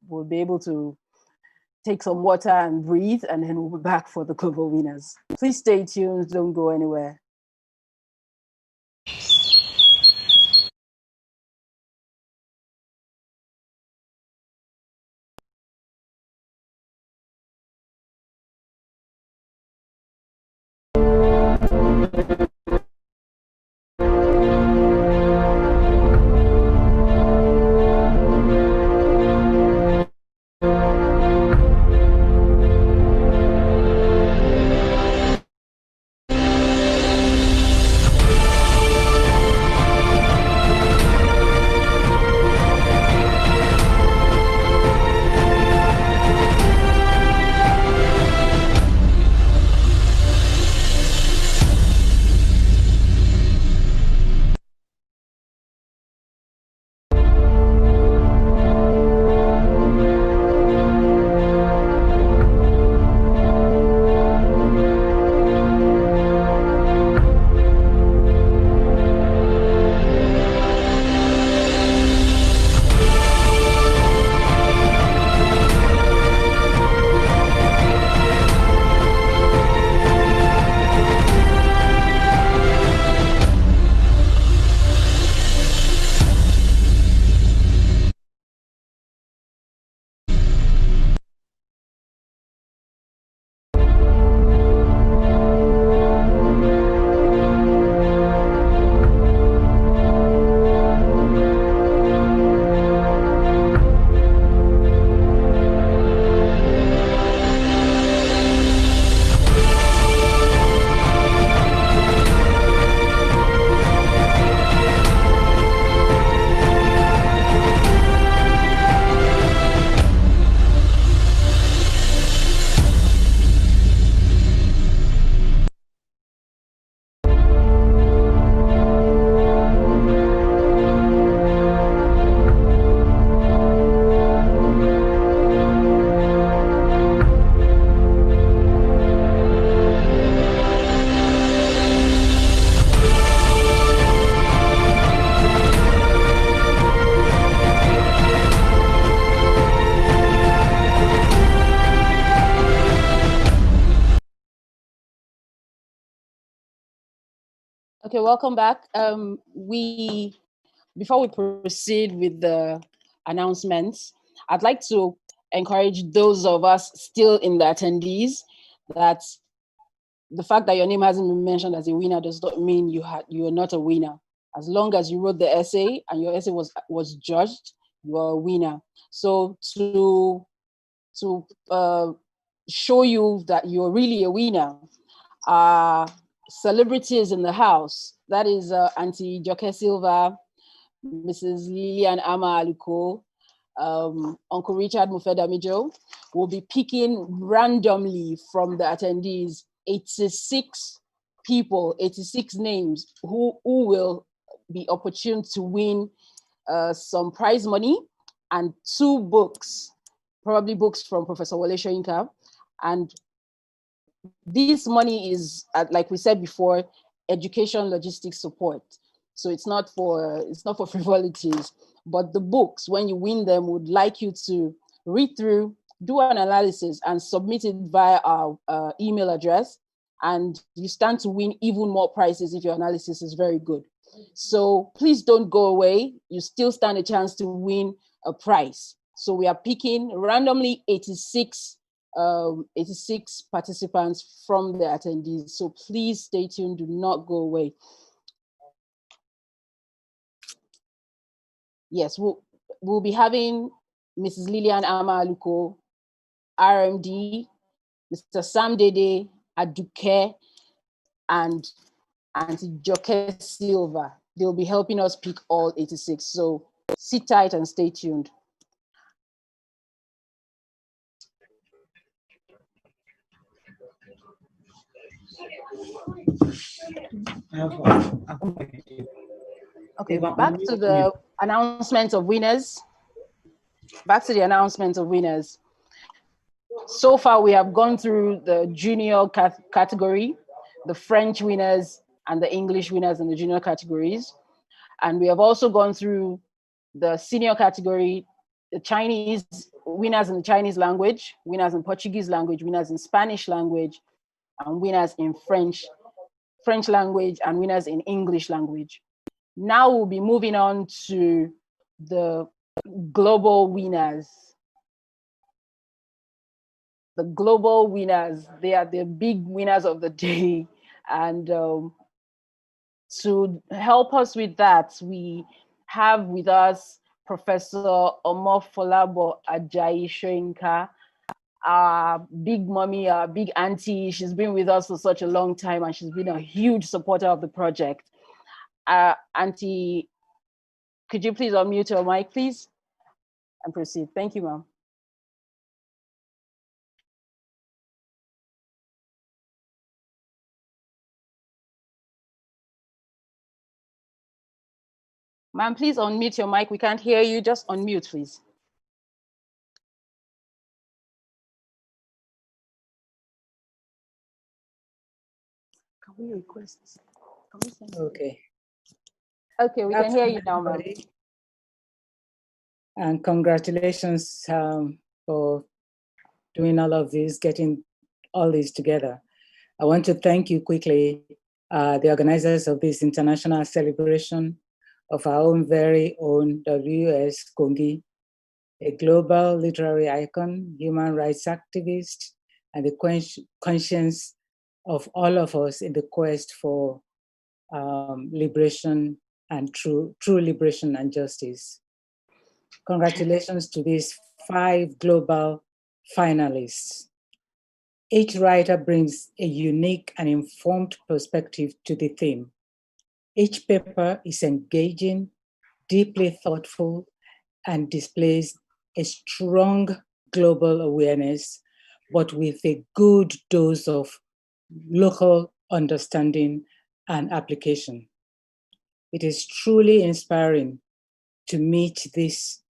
we'll be able to take some water and breathe, and then we'll be back for the global winners. Please stay tuned, don't go anywhere. Okay, welcome back. Before we proceed with the announcements, I'd like to encourage those of us still in the attendees that the fact that your name hasn't been mentioned as a winner does not mean you are not a winner. As long as you wrote the essay and your essay was judged, you are a winner. So to show you that you're really a winner, celebrities in the house. That is Auntie Joke Silva, Mrs. Lillian Ama Aluko, Uncle Richard Mufedamijo. Will be picking randomly from the attendees 86 people, 86 names who will be opportune to win some prize money and 2 books, probably books from Professor Wole Soyinka. And this money is, like we said before, education logistics support. So it's not for frivolities, but the books, when you win them, would like you to read through, do an analysis, and submit it via our email address. And you stand to win even more prizes if your analysis is very good. So please don't go away. You still stand a chance to win a prize. So we are picking randomly 86 participants from the attendees. So please stay tuned, do not go away. Yes, we'll be having Mrs. Lillian Ama Aluko, RMD, Mr. Sam Dede, Aduke, and Auntie Joke Silva. They'll be helping us pick all 86. So sit tight and stay tuned. Okay, back to the announcement of winners. Back to the announcement of winners. So far, we have gone through the junior category, the French winners, and the English winners in the junior categories. And we have also gone through the senior category, the Chinese winners in the Chinese language, winners in Portuguese language, winners in Spanish language, and winners in French language, and winners in English language. Now we'll be moving on to the global winners. The global winners, they are the big winners of the day. And to help us with that, we have with us Professor Omofolabo Ajayi Soyinka, our big mommy, our big auntie. She's been with us for such a long time and she's been a huge supporter of the project. Auntie, could you please unmute your mic, please, and proceed? Thank you, ma'am. Ma'am, please unmute your mic. We can't hear you. Just unmute, please. Can we request? Can we send Okay. Okay, we can hear you now, ma'am. And congratulations for doing all of this, getting all this together. I want to thank you quickly, the organizers of this international celebration of our own very own W.S. Kongi, a global literary icon, human rights activist, and the conscience of all of us in the quest for liberation and true liberation and justice. Congratulations to these 5 global finalists. Each writer brings a unique and informed perspective to the theme. Each paper is engaging, deeply thoughtful, and displays a strong global awareness, but with a good dose of local understanding and application. It is truly inspiring to meet these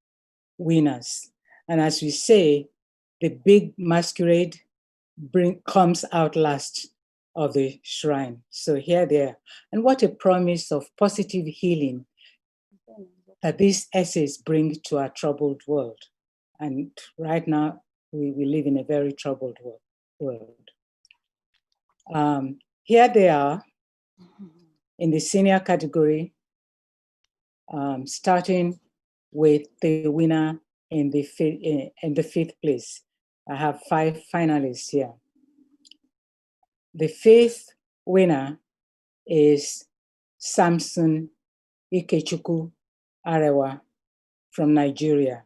winners. And as we say, the big masquerade comes out last of the shrine. So here they are. And what a promise of positive healing that these essays bring to our troubled world. And right now, we live in a very troubled world. Here they are. in the senior category, starting with the winner in the fifth place. I have 5 finalists here. The 5th winner is Samson Ikechukwu Arewa from Nigeria.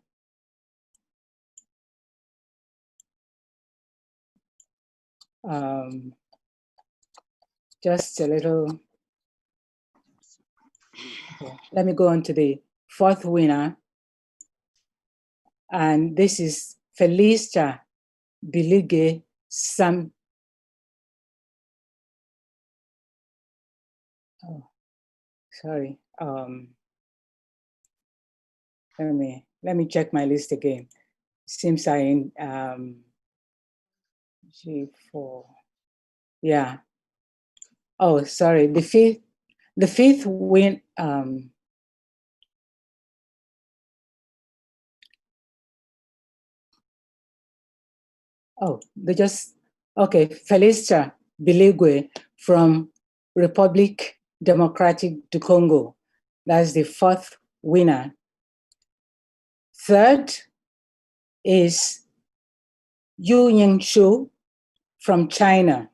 Just a little. Okay. Let me go on to the 4th winner. And this is Felicia Bilige Sam. Oh, sorry. Let me check my list again. Seems I in G4. Yeah. Oh, sorry. The fifth win. Felicia Biligwe from Republic Democratic du Congo. That's the 4th winner. 3rd is Yu Yingshu from China.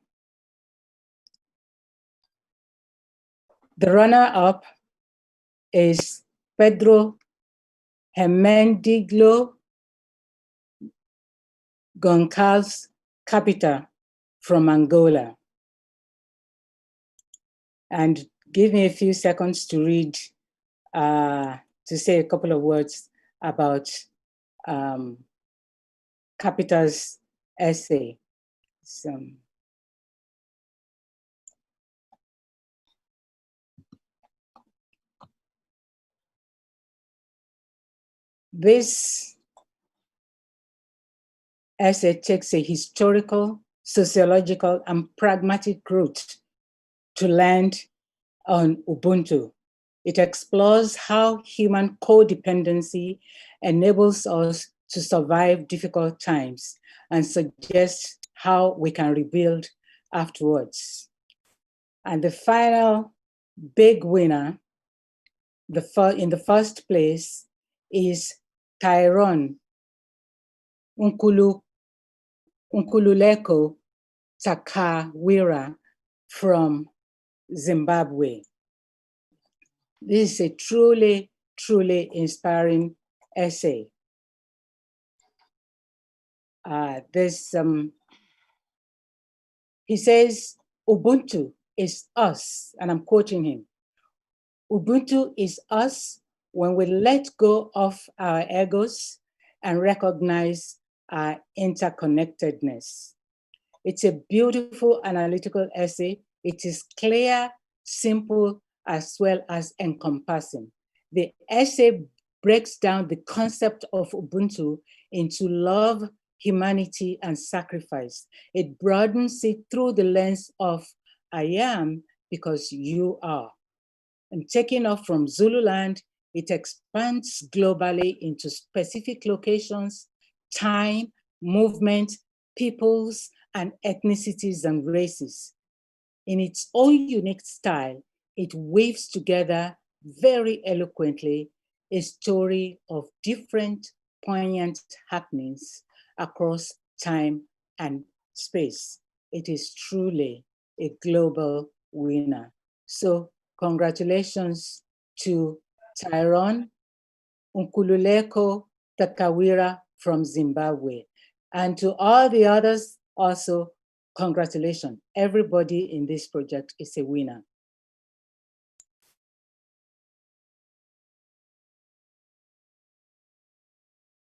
The runner-up is Pedro Hemendiglo Goncalves Capita from Angola. And give me a few seconds to read, to say a couple of words about Capita's essay. This essay takes a historical, sociological, and pragmatic route to land on Ubuntu. It explores how human codependency enables us to survive difficult times and suggests how we can rebuild afterwards. And the final big winner, in the first place, is Tyrone Nkululeko Takawira from Zimbabwe. This is a truly, truly inspiring essay. He says, Ubuntu is us, and I'm quoting him. Ubuntu is us when we let go of our egos and recognize our interconnectedness. It's a beautiful analytical essay. It is clear, simple, as well as encompassing. The essay breaks down the concept of Ubuntu into love, humanity, and sacrifice. It broadens it through the lens of I am because you are. And taking off from Zululand, it expands globally into specific locations, time, movement, peoples, and ethnicities and races. In its own unique style, it weaves together very eloquently a story of different poignant happenings across time and space. It is truly a global winner. So congratulations to Tyrone Nkululeko Takawira from Zimbabwe. And to all the others also, congratulations. Everybody in this project is a winner.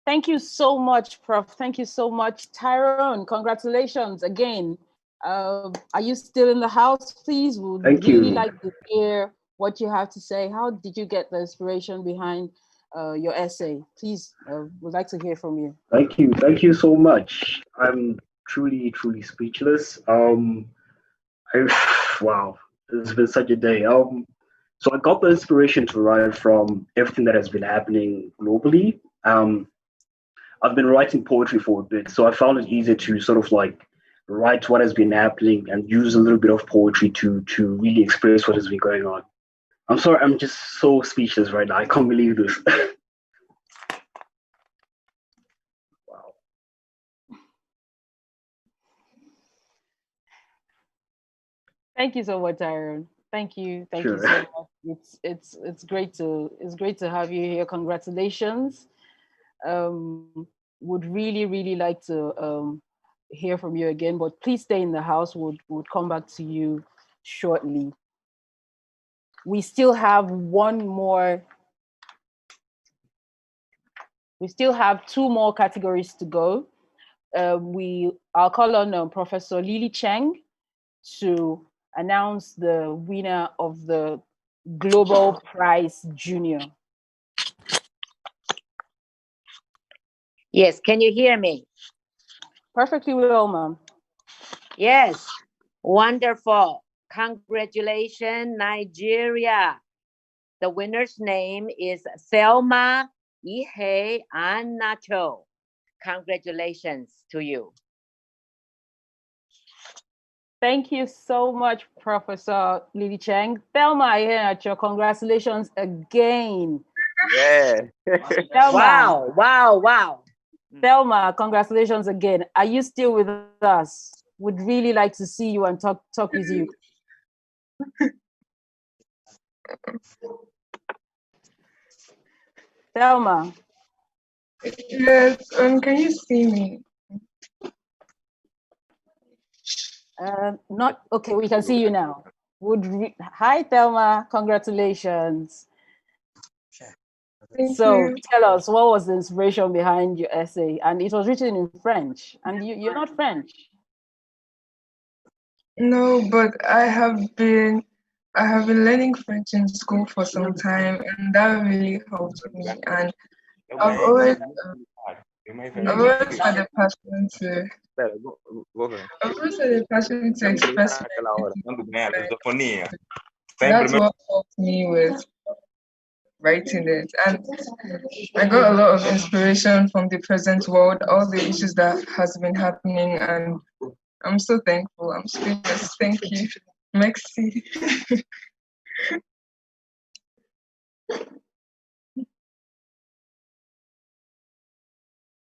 Thank you so much, Prof. Thank you so much. Tyrone, congratulations again. Are you still in the house, please? Would really like to hear what you have to say. How did you get the inspiration behind your essay? Please, would like to hear from you. Thank you so much. I'm truly speechless. Wow, it's been such a day. So I got the inspiration to write from everything that has been happening globally. I've been writing poetry for a bit, so I found it easy to sort of like write what has been happening and use a little bit of poetry to really express what has been going on. I'm sorry, I'm just so speechless right now. I can't believe this. Thank you so much, Aaron. Thank you Sure. so much. It's great to have you here. Congratulations. Would really like to hear from you again, but please stay in the house. Would come back to you shortly. We still have two more categories to go. I'll call on Professor Lily Cheng to announce the winner of the Global Prize Junior. Yes, can you hear me? Perfectly well, ma'am. Yes, wonderful. Congratulations, Nigeria. The winner's name is Selma Ihe Anacho. Congratulations to you. Thank you so much, Professor Lily Cheng. Thelma Ihe, congratulations again. Yeah. Thelma. Wow. Thelma, congratulations again. Are you still with us? Would really like to see you and talk with you. Thelma. Yes, can you see me? Not okay. We can see you now. Hi, Thelma. Congratulations. Thank So you. tell us, what was the inspiration behind your essay? And it was written in French, and you're not French. No, but I have been learning French in school for some time, and that really helped me. And I've always had a passion to. I've always had a passion to express. That's what helped me with writing it, and I got a lot of inspiration from the present world, all the issues that has been happening, and I'm so thankful. I'm speechless. Thank you. Merci.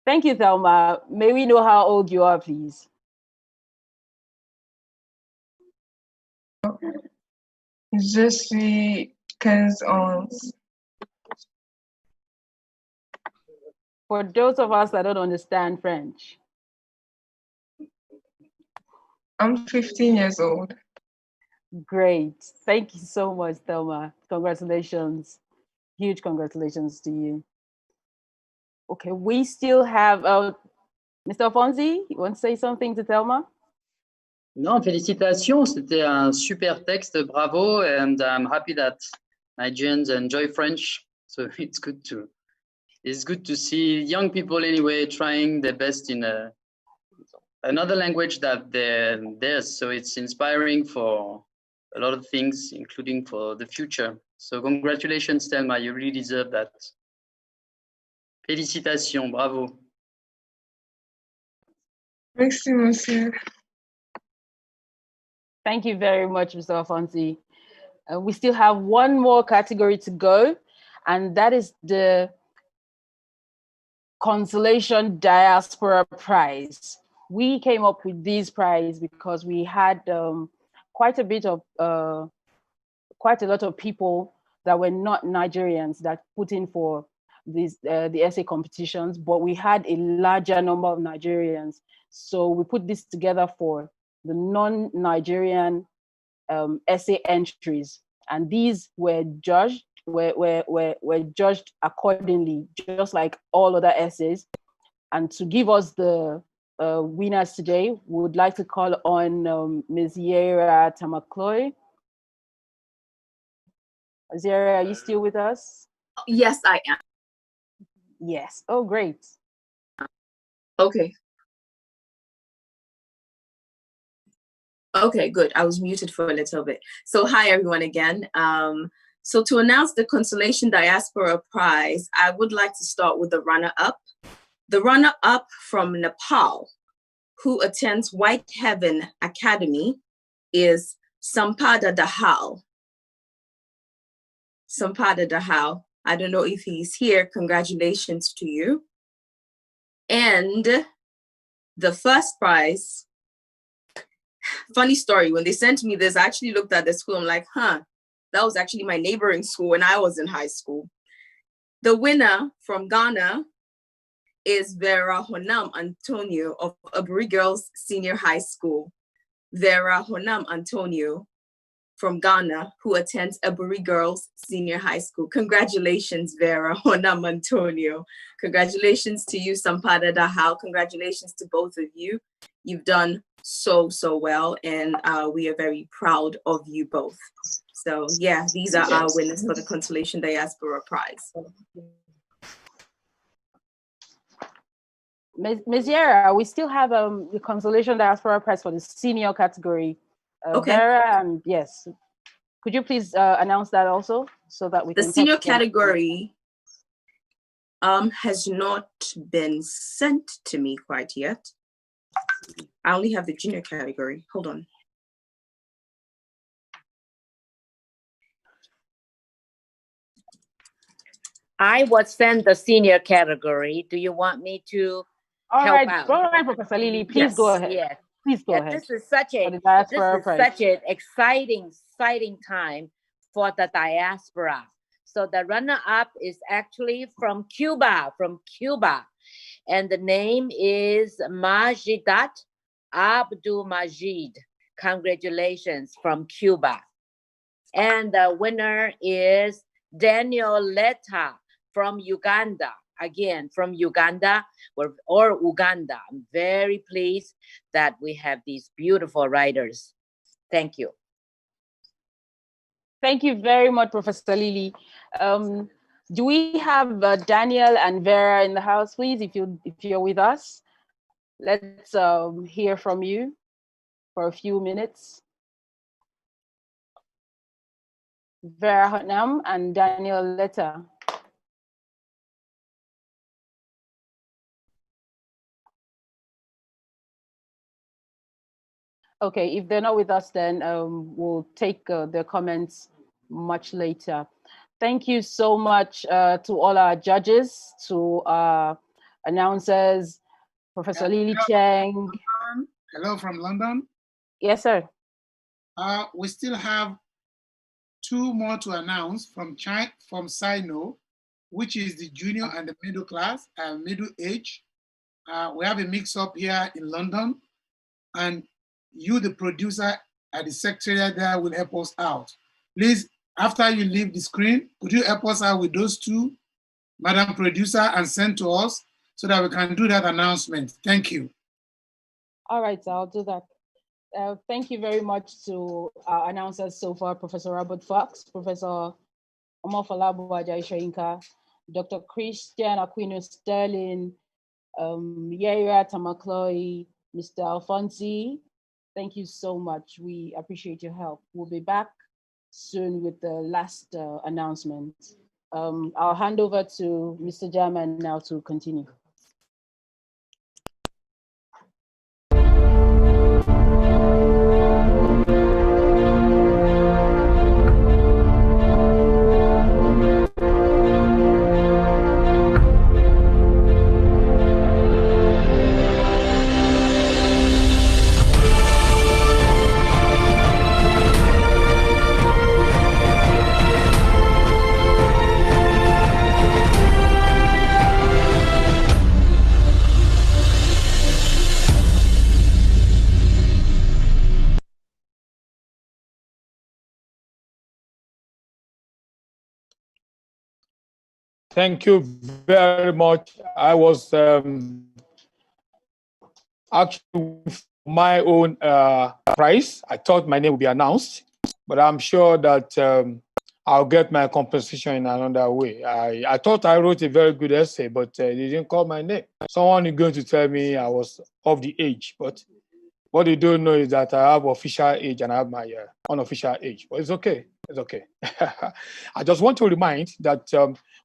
Thank you, Thelma. May we know how old you are, please? Je suis 15 ans. For those of us that don't understand French. I'm 15 years old. Great. Thank you so much, Thelma. Congratulations. Huge congratulations to you. Okay, we still have Mr. Fonzi, you want to say something to Thelma? Non, félicitations, c'était un super texte, bravo, and I'm happy that Nigerians enjoy French, so it's good to see young people anyway trying their best in another language that they're theirs, so it's inspiring for a lot of things, including for the future. So congratulations, Thelma, you really deserve that. Félicitations, bravo. Merci, monsieur. Thank you very much, Mr. Afonsi. We still have one more category to go, and that is the Consolation Diaspora Prize. We came up with this prize because we had quite a lot of people that were not Nigerians that put in for the essay competitions, but we had a larger number of Nigerians. So we put this together for the non-Nigerian essay entries, and these were judged accordingly, just like all other essays. And to give us the winners today, we would like to call on Ms. Yera Tamakloy. Yera, are you still with us? Yes, I am. Yes. Oh, great. Okay. Okay, good. I was muted for a little bit. So hi, everyone again. So to announce the Consolation Diaspora Prize, I would like to start with the runner-up. The runner-up from Nepal who attends White Heaven Academy is Sampada Dahal. Sampada Dahal. I don't know if he's here. Congratulations to you. And the first prize, funny story, when they sent me this, I actually looked at the school. I'm like, that was actually my neighboring school when I was in high school. The winner from Ghana is Vera Honam Antonio of Aburi Girls Senior High School. Vera Honam Antonio from Ghana, who attends Aburi Girls Senior High School. Congratulations, Vera Honam Antonio. Congratulations to you, Sampada Dahal. Congratulations to both of you. You've done so well, and we are very proud of you both. So yeah, these are our winners for the Consolation Diaspora Prize. Ms. Yara, we still have the Consolation Diaspora Prize for the senior category. Okay. Vera, and yes, could you please announce that also so that we can? The senior category has not been sent to me quite yet. I only have the junior category. Hold on. I was sent the senior category. Do you want me to help out? All right, Professor Lily, please go ahead. Yes. Please go ahead. This is such an exciting time for the diaspora. So the runner-up is actually from Cuba, and the name is Majidat Abdul Majid. Congratulations from Cuba. And the winner is Daniel Letta from Uganda. Again, from Uganda or Uganda. I'm very pleased that we have these beautiful writers. Thank you. Thank you very much, Professor Lily. Do we have Daniel and Vera in the house, please? If you're with us, let's hear from you for a few minutes. Vera Hotnam and Daniel Letta. Okay, if they're not with us, then we'll take their comments much later. Thank you so much to all our judges, to our announcers, Professor Lily Cheng. Hello from London. Yes, sir. We still have 2 more to announce from Sino, which is the junior and the middle class and middle age. We have a mix-up here in London, and you, the producer at the secretariat there, will help us out. Please, after you leave the screen, could you help us out with those 2, Madam Producer, and send to us so that we can do that announcement. Thank you. All right, so I'll do that. Thank you very much to our announcers so far, Professor Robert Fox, Professor Omofolabu Ajayi-Shoyinka, Dr. Christian Aquino Sterling, Yaira Tamakloy, Mr. Alfonsi. Thank you so much. We appreciate your help. We'll be back soon with the last announcement. I'll hand over to Mr. German now to continue. Thank you very much. I was actually my own prize. I thought my name would be announced, but I'm sure that I'll get my compensation in another way. I thought I wrote a very good essay, but they didn't call my name. Someone is going to tell me I was of the age, but what they don't know is that I have official age and I have my unofficial age, but it's okay. It's okay. I just want to remind that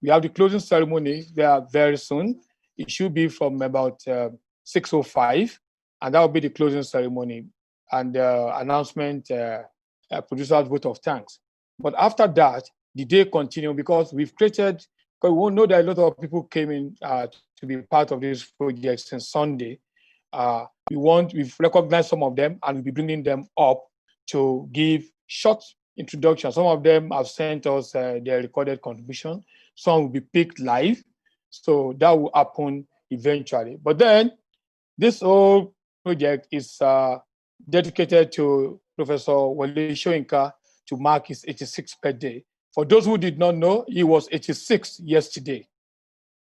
we have the closing ceremony there very soon. It should be from about 6:05. and that will be the closing ceremony and announcement, producer's vote of thanks. But after that, the day continues because we've created, because we won't know that a lot of people came in to be part of this project since Sunday. We've recognized some of them and we'll be bringing them up to give short introduction. Some of them have sent us their recorded contribution. Some will be picked live. So that will happen eventually. But then this whole project is dedicated to Professor Wole Soyinka to mark his 86th birthday. For those who did not know, he was 86 yesterday,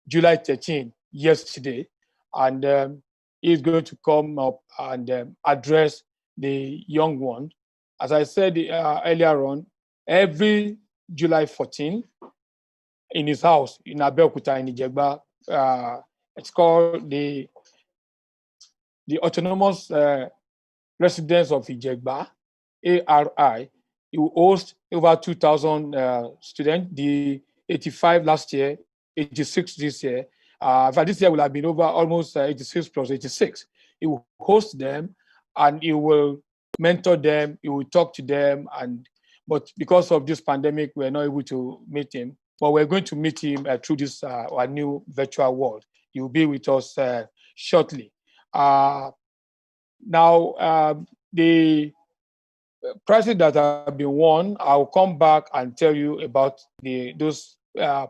July 13, yesterday. And he's going to come up and address the young one. As I said earlier on, every July 14, in his house in Abeokuta in Ijegba, it's called the Autonomous Residence of Ijegba, ARI. It will host over 2,000 students, the 85 last year, 86 this year. In fact, this year will have been over almost 86 plus 86. It will host them and it will mentor them, it will talk to them. But because of this pandemic, we're not able to meet him. But we're going to meet him through this our new virtual world. He will be with us shortly. Now, the prizes that have been won, I'll come back and tell you about those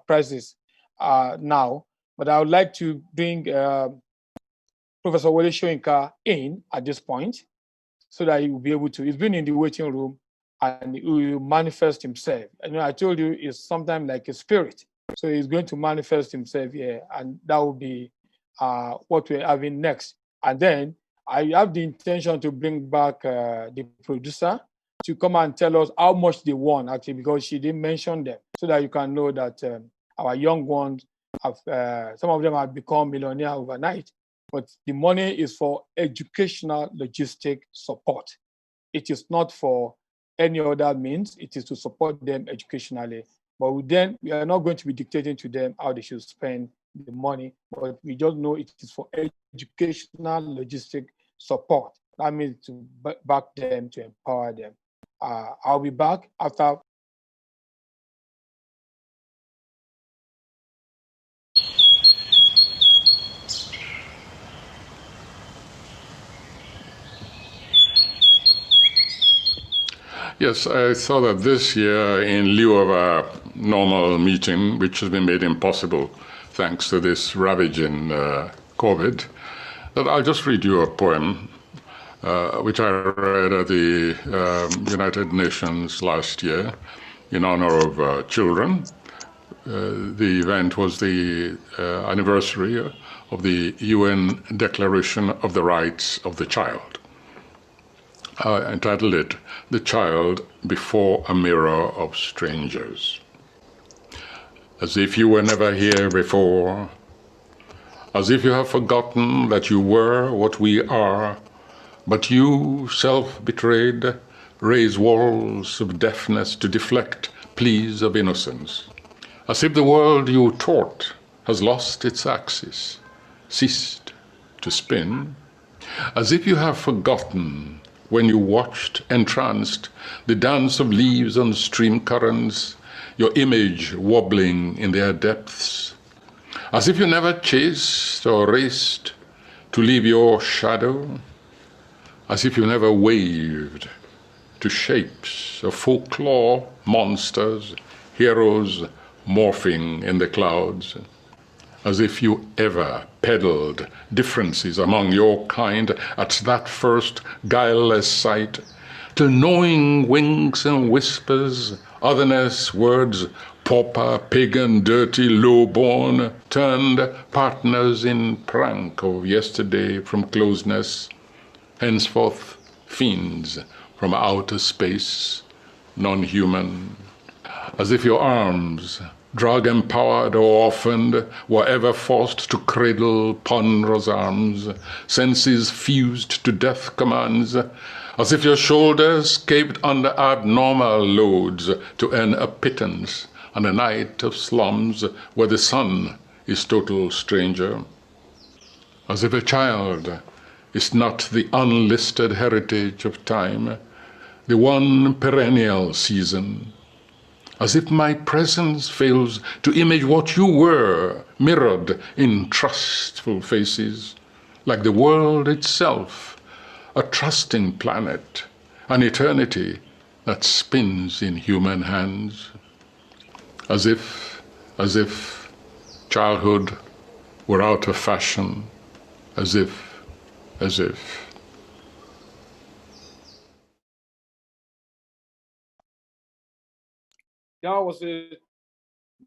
prizes now. But I would like to bring Professor Wole Soyinka in at this point so that he will be able to, he's been in the waiting room and he will manifest himself. I told you it's sometimes like a spirit. So he's going to manifest himself here, and that will be what we're having next. And then I have the intention to bring back the producer to come and tell us how much they won, actually, because she didn't mention them, so that you can know that our young ones have, some of them have become millionaires overnight, but the money is for educational logistic support. It is not for any other means. It is to support them educationally. But we are not going to be dictating to them how they should spend the money, but we just know it is for educational logistic support. That means to back them, to empower them. I'll be back after. Yes, I thought that this year, in lieu of a normal meeting, which has been made impossible thanks to this ravaging COVID, that I'll just read you a poem which I read at the United Nations last year in honor of children. The event was the anniversary of the UN Declaration of the Rights of the Child. I entitled it, "The Child Before a Mirror of Strangers." As if you were never here before, as if you have forgotten that you were what we are, but you, self-betrayed, raise walls of deafness to deflect pleas of innocence. As if the world you taught has lost its axis, ceased to spin. As if you have forgotten when you watched, entranced, the dance of leaves on stream currents, your image wobbling in their depths. As if you never chased or raced to leave your shadow. As if you never waved to shapes of folklore, monsters, heroes morphing in the clouds. As if you ever peddled differences among your kind at that first guileless sight, till knowing winks and whispers, otherness, words, pauper, pagan, dirty, low-born, turned partners in prank of yesterday from closeness, henceforth fiends from outer space, non-human. As if your arms, drug-empowered or orphaned, were ever forced to cradle ponderous arms, senses fused to death commands, as if your shoulders caved under abnormal loads to earn a pittance on a night of slums where the sun is total stranger. As if a child is not the unlisted heritage of time, the one perennial season. As if my presence fails to image what you were, mirrored in trustful faces, like the world itself, a trusting planet, an eternity that spins in human hands. As if childhood were out of fashion, as if.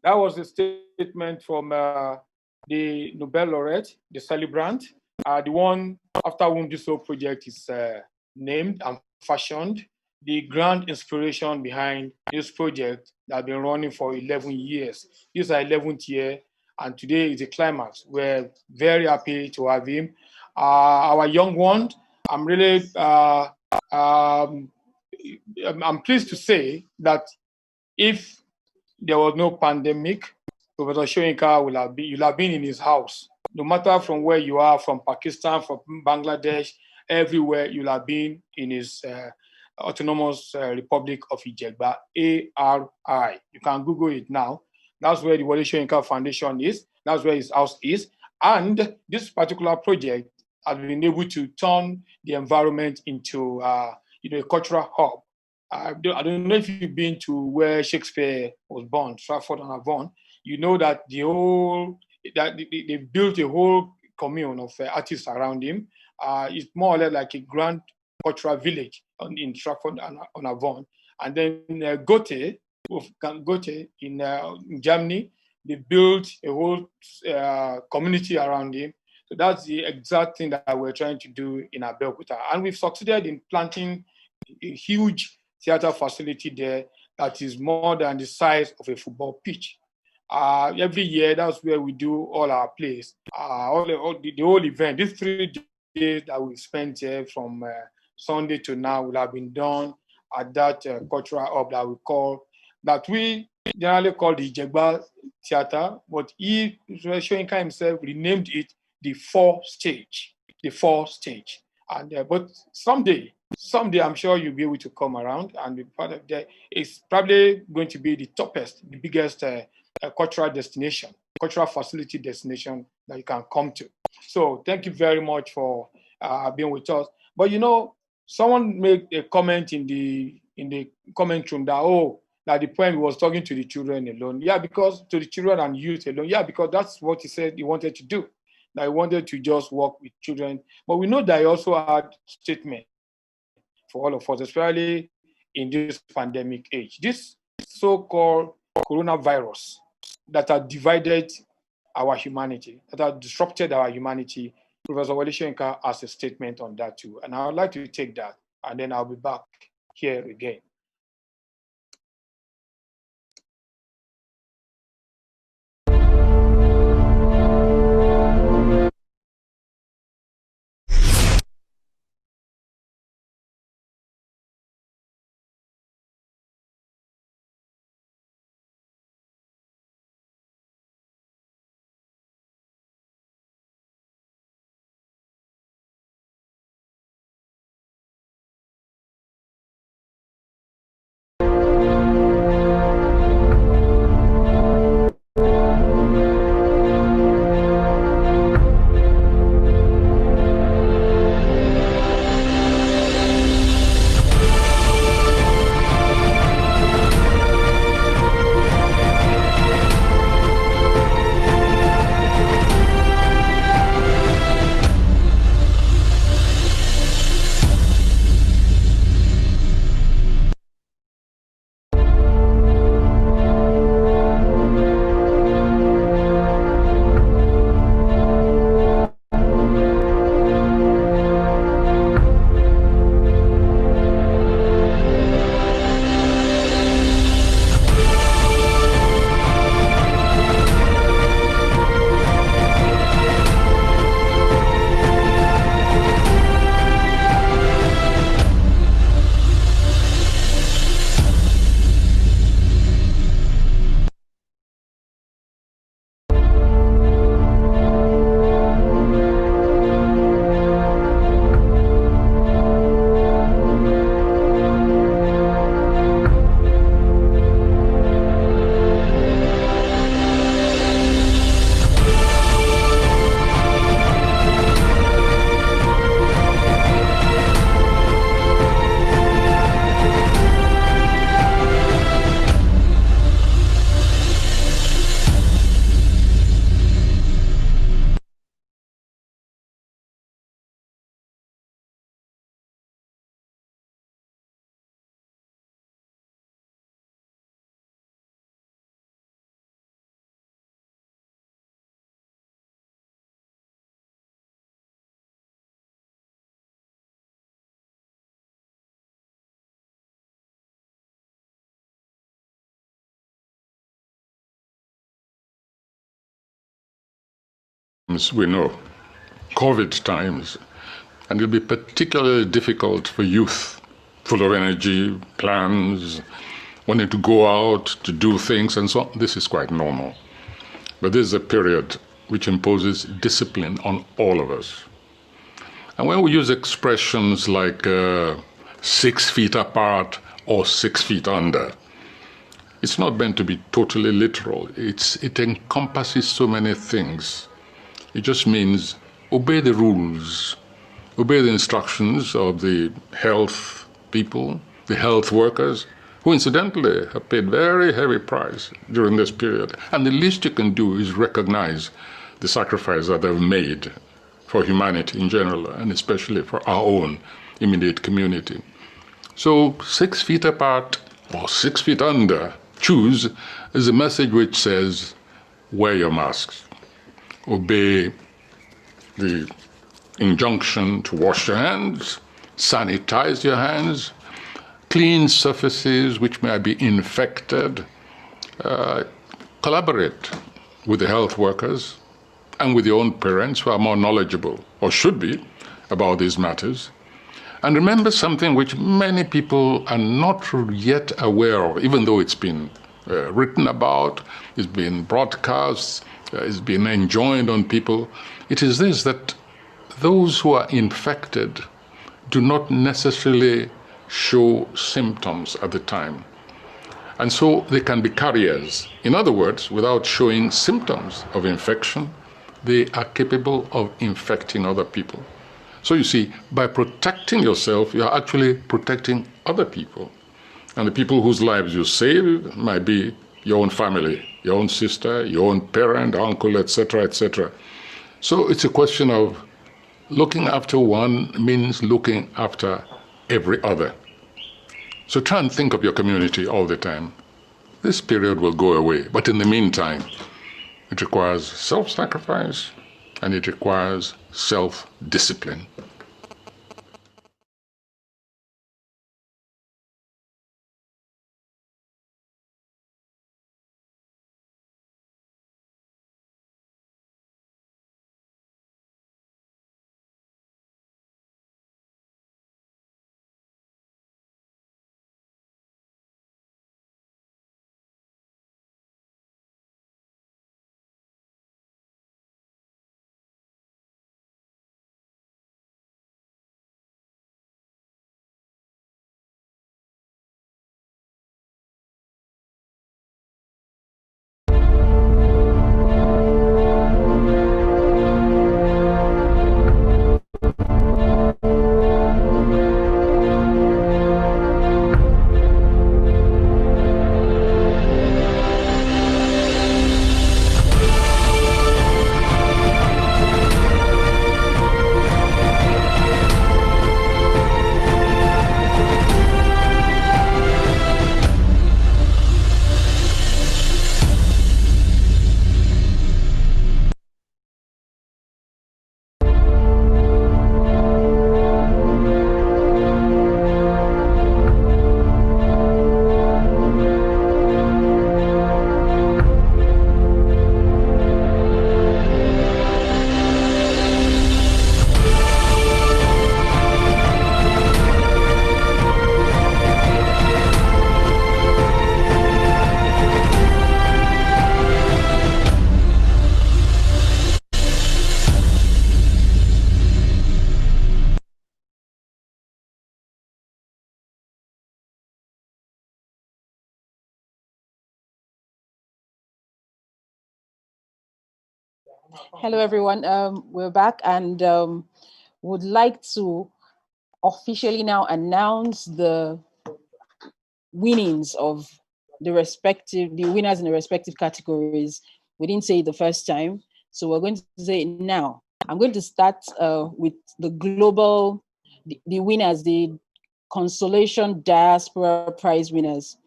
That was a statement from the Nobel laureate, the celebrant, the one after whom this whole project is named and fashioned, the grand inspiration behind this project that has been running for 11 years. This is our 11th year, and today is the climax. We're very happy to have him. Our young one, I'm really, I'm pleased to say that if there was no pandemic, Professor Shoyinka you'll have been in his house. No matter from where you are, from Pakistan, from Bangladesh, everywhere you'll have been in his autonomous Republic of Ijegba, ARI. You can Google it now. That's where the Wole Shoyinka Foundation is. That's where his house is. And this particular project has been able to turn the environment into a cultural hub. I don't know if you've been to where Shakespeare was born, Stratford-on-Avon. You know that they built a whole commune of artists around him. It's more or less like a grand cultural village in Stratford-on-Avon. And then Goethe in Germany, they built a whole community around him. So that's the exact thing that we're trying to do in Abeokuta. And we've succeeded in planting a huge theater facility there that is more than the size of a football pitch. Every year, that's where we do all our plays. The whole event, these 3 days that we spent here from Sunday to now will have been done at that cultural hub that we generally call the Ijegba Theater, but Shoyinka himself renamed it the Four Stage. And but someday I'm sure you'll be able to come around and be part of that. It's probably going to be the biggest cultural facility destination that you can come to. So thank you very much for being with us. But someone made a comment in the comment room that the poem was talking to the children alone. Yeah, because to the children and youth alone. Yeah, because that's what he said he wanted to do. That he wanted to just work with children. But we know that he also had statement for all of us, especially in this pandemic age. This so-called coronavirus that has divided our humanity, that has disrupted our humanity. Professor Wole Soyinka has a statement on that too. And I would like to take that, and then I'll be back here again. we know, COVID times, and it'll be particularly difficult for youth, full of energy, plans, wanting to go out to do things and so on. This is quite normal. But this is a period which imposes discipline on all of us. And when we use expressions like 6 feet apart or 6 feet under, it's not meant to be totally literal. It encompasses so many things. It just means obey the rules, obey the instructions of the health people, the health workers, who incidentally have paid very heavy price during this period. And the least you can do is recognize the sacrifice that they've made for humanity in general, and especially for our own immediate community. So 6 feet apart or 6 feet under, choose, is a message which says, wear your masks, obey the injunction to wash your hands, sanitize your hands, clean surfaces which may be infected, collaborate with the health workers and with your own parents who are more knowledgeable, or should be, about these matters. And remember something which many people are not yet aware of, even though it's been written about, it's been broadcast, it's been enjoined on people. It is this, that those who are infected do not necessarily show symptoms at the time. And so they can be carriers. In other words, without showing symptoms of infection, they are capable of infecting other people. So you see, by protecting yourself, you are actually protecting other people. And the people whose lives you save might be your own family, your own sister, your own parent, uncle, etc., etc. So it's a question of looking after one means looking after every other. So try and think of your community all the time. This period will go away, but in the meantime, it requires self-sacrifice and it requires self-discipline. Hello, everyone. We're back and would like to officially now announce the winnings of the winners in the respective categories. We didn't say it the first time, so we're going to say it now. I'm going to start with the global, the winners, the Consolation Diaspora Prize winners.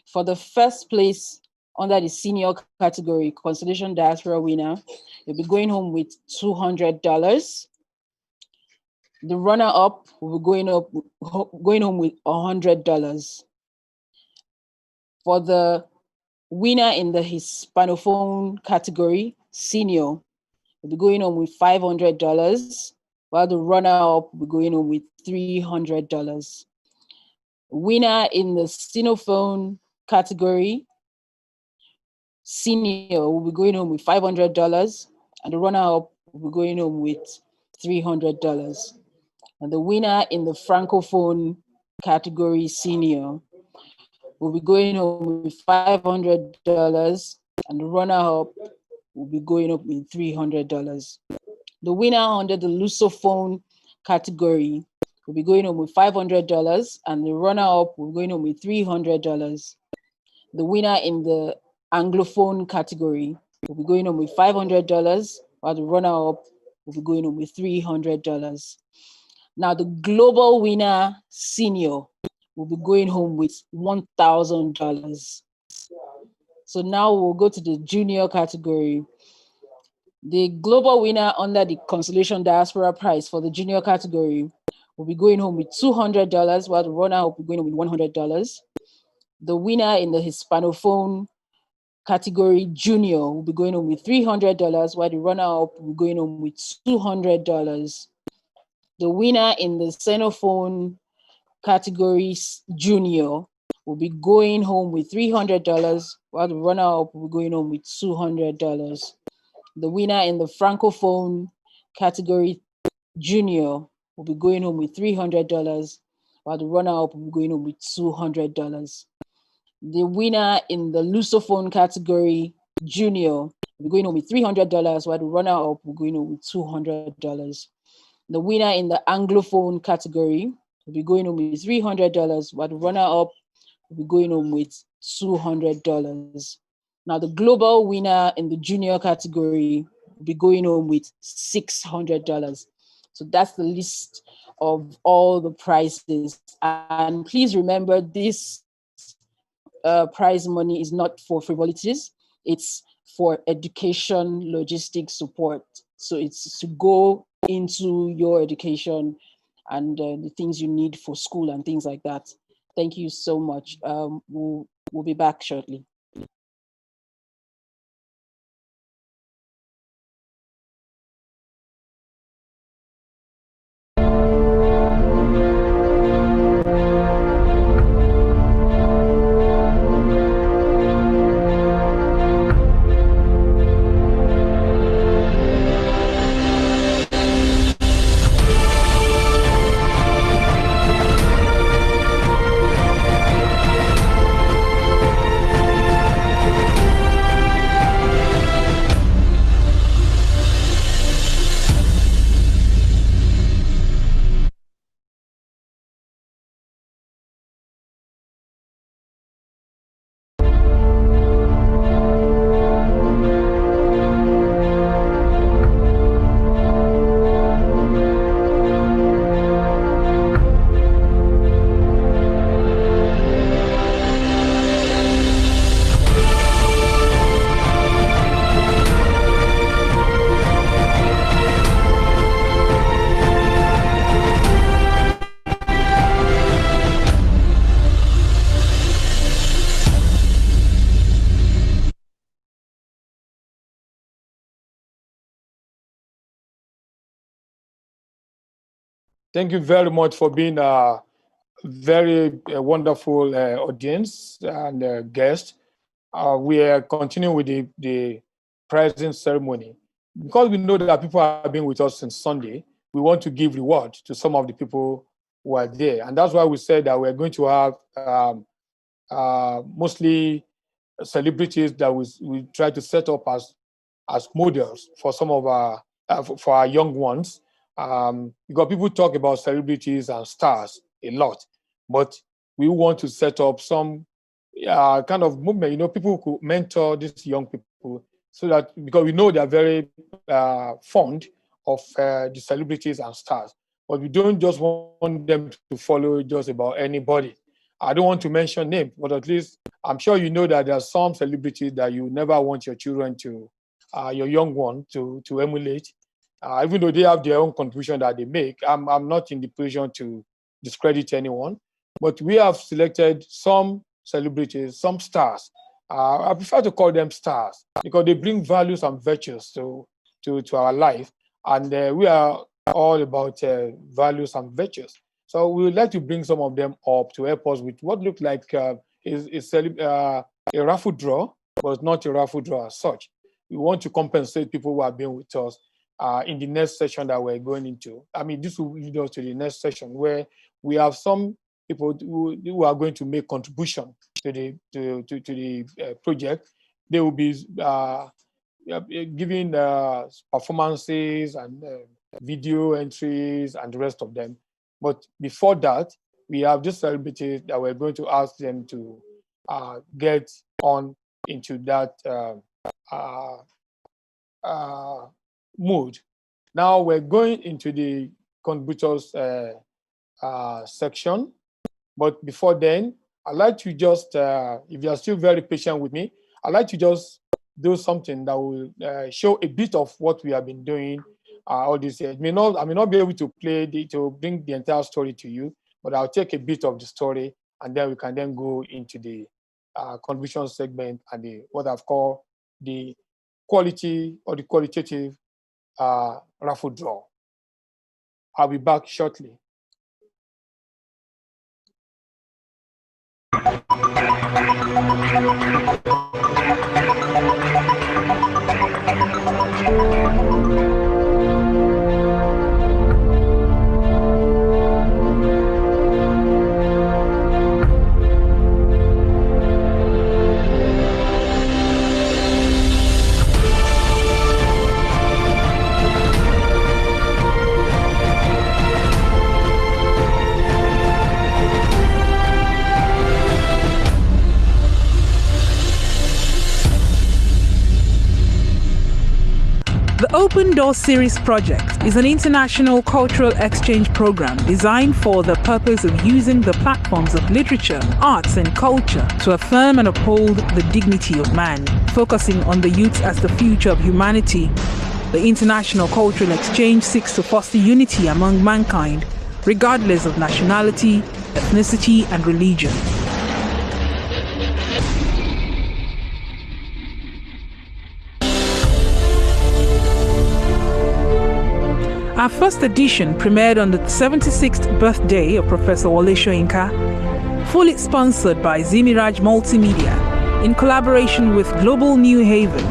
For the first place under the senior category, Consolation Diaspora winner, you'll be going home with $200. The runner-up will be going home with $100. For the winner in the Hispanophone category, senior, will be going home with $500, while the runner-up will be going home with $300. Winner in the Sinophone category, senior, will be going home with $500, and the runner-up will be going home with $300. And the winner in the Francophone category, senior, will be going home with $500, and the runner-up will be going up with $300. The winner under the Lusophone category will be going home with $500, and the runner-up will be going home with $300. The winner in the Anglophone category will be going home with $500, while the runner-up will be going home with $300. Now, the global winner, senior, will be going home with $1,000. So now we'll go to the junior category. The global winner under the Consolation Diaspora Prize for the junior category will be going home with $200, while the runner will be going home with $100. The winner in the Hispanophone category, junior, will be going home with $300, while the runner-up will be going home with $200. The winner in the Xenophone category, junior, will be going home with $300, while the runner-up will be going home with $200. The winner in the Francophone category, junior, will be going home with $300, while the runner-up will be going home with $200. The winner in the Lusophone category, junior, will be going home with $300, while the runner-up will be going home with $200. The winner in the Anglophone category will be going home with $300, while the runner-up will be going home with $200. Now, the global winner in the junior category will be going home with $600. So that's the list of all the prizes. And please remember, this prize money is not for frivolities. It's for education, logistics support. So it's to go into your education and the things you need for school and things like that. Thank you so much. We'll be back shortly. Thank you very much for being a very wonderful audience and guest. We are continuing with the prizing ceremony. Because we know that people have been with us since Sunday, we want to give reward to some of the people who are there. And that's why we said that we're going to have mostly celebrities that we try to set up as models for some of for our young ones. Because people talk about celebrities and stars a lot, but we want to set up some kind of movement. You know, people who could mentor these young people, so that because we know they are very fond of the celebrities and stars, but we don't just want them to follow just about anybody. I don't want to mention names, but at least I'm sure you know that there are some celebrities that you never want your children to, your young one to emulate. Even though they have their own contribution that they make, I'm not in the position to discredit anyone, but we have selected some celebrities, some stars. I prefer to call them stars because they bring values and virtues to to our life. And we are all about values and virtues. So we would like to bring some of them up to help us with what looked like a raffle draw, but not a raffle draw as such. We want to compensate people who have been with us in the next session that we're going into. I mean, this will lead us to the next session where we have some people who are going to make contribution to the project. They will be giving performances and video entries and the rest of them. But before that, we have just celebrated that we're going to ask them to get on into that mood. Now we're going into the contributors section. But before then, I'd like to just, if you're still very patient with me, I'd like to just do something that will show a bit of what we have been doing all this year. I may not be able to to bring the entire story to you, but I'll take a bit of the story and then we can then go into the contribution segment and what I've called the quality or the qualitative raffle draw. I'll be back shortly. The Open Door Series project is an international cultural exchange program designed for the purpose of using the platforms of literature, arts and culture to affirm and uphold the dignity of man, focusing on the youth as the future of humanity. The international cultural exchange seeks to foster unity among mankind, regardless of nationality, ethnicity and religion. Our first edition premiered on the 76th birthday of Professor Wole Soyinka, fully sponsored by Zimiraj Multimedia in collaboration with Global New Haven.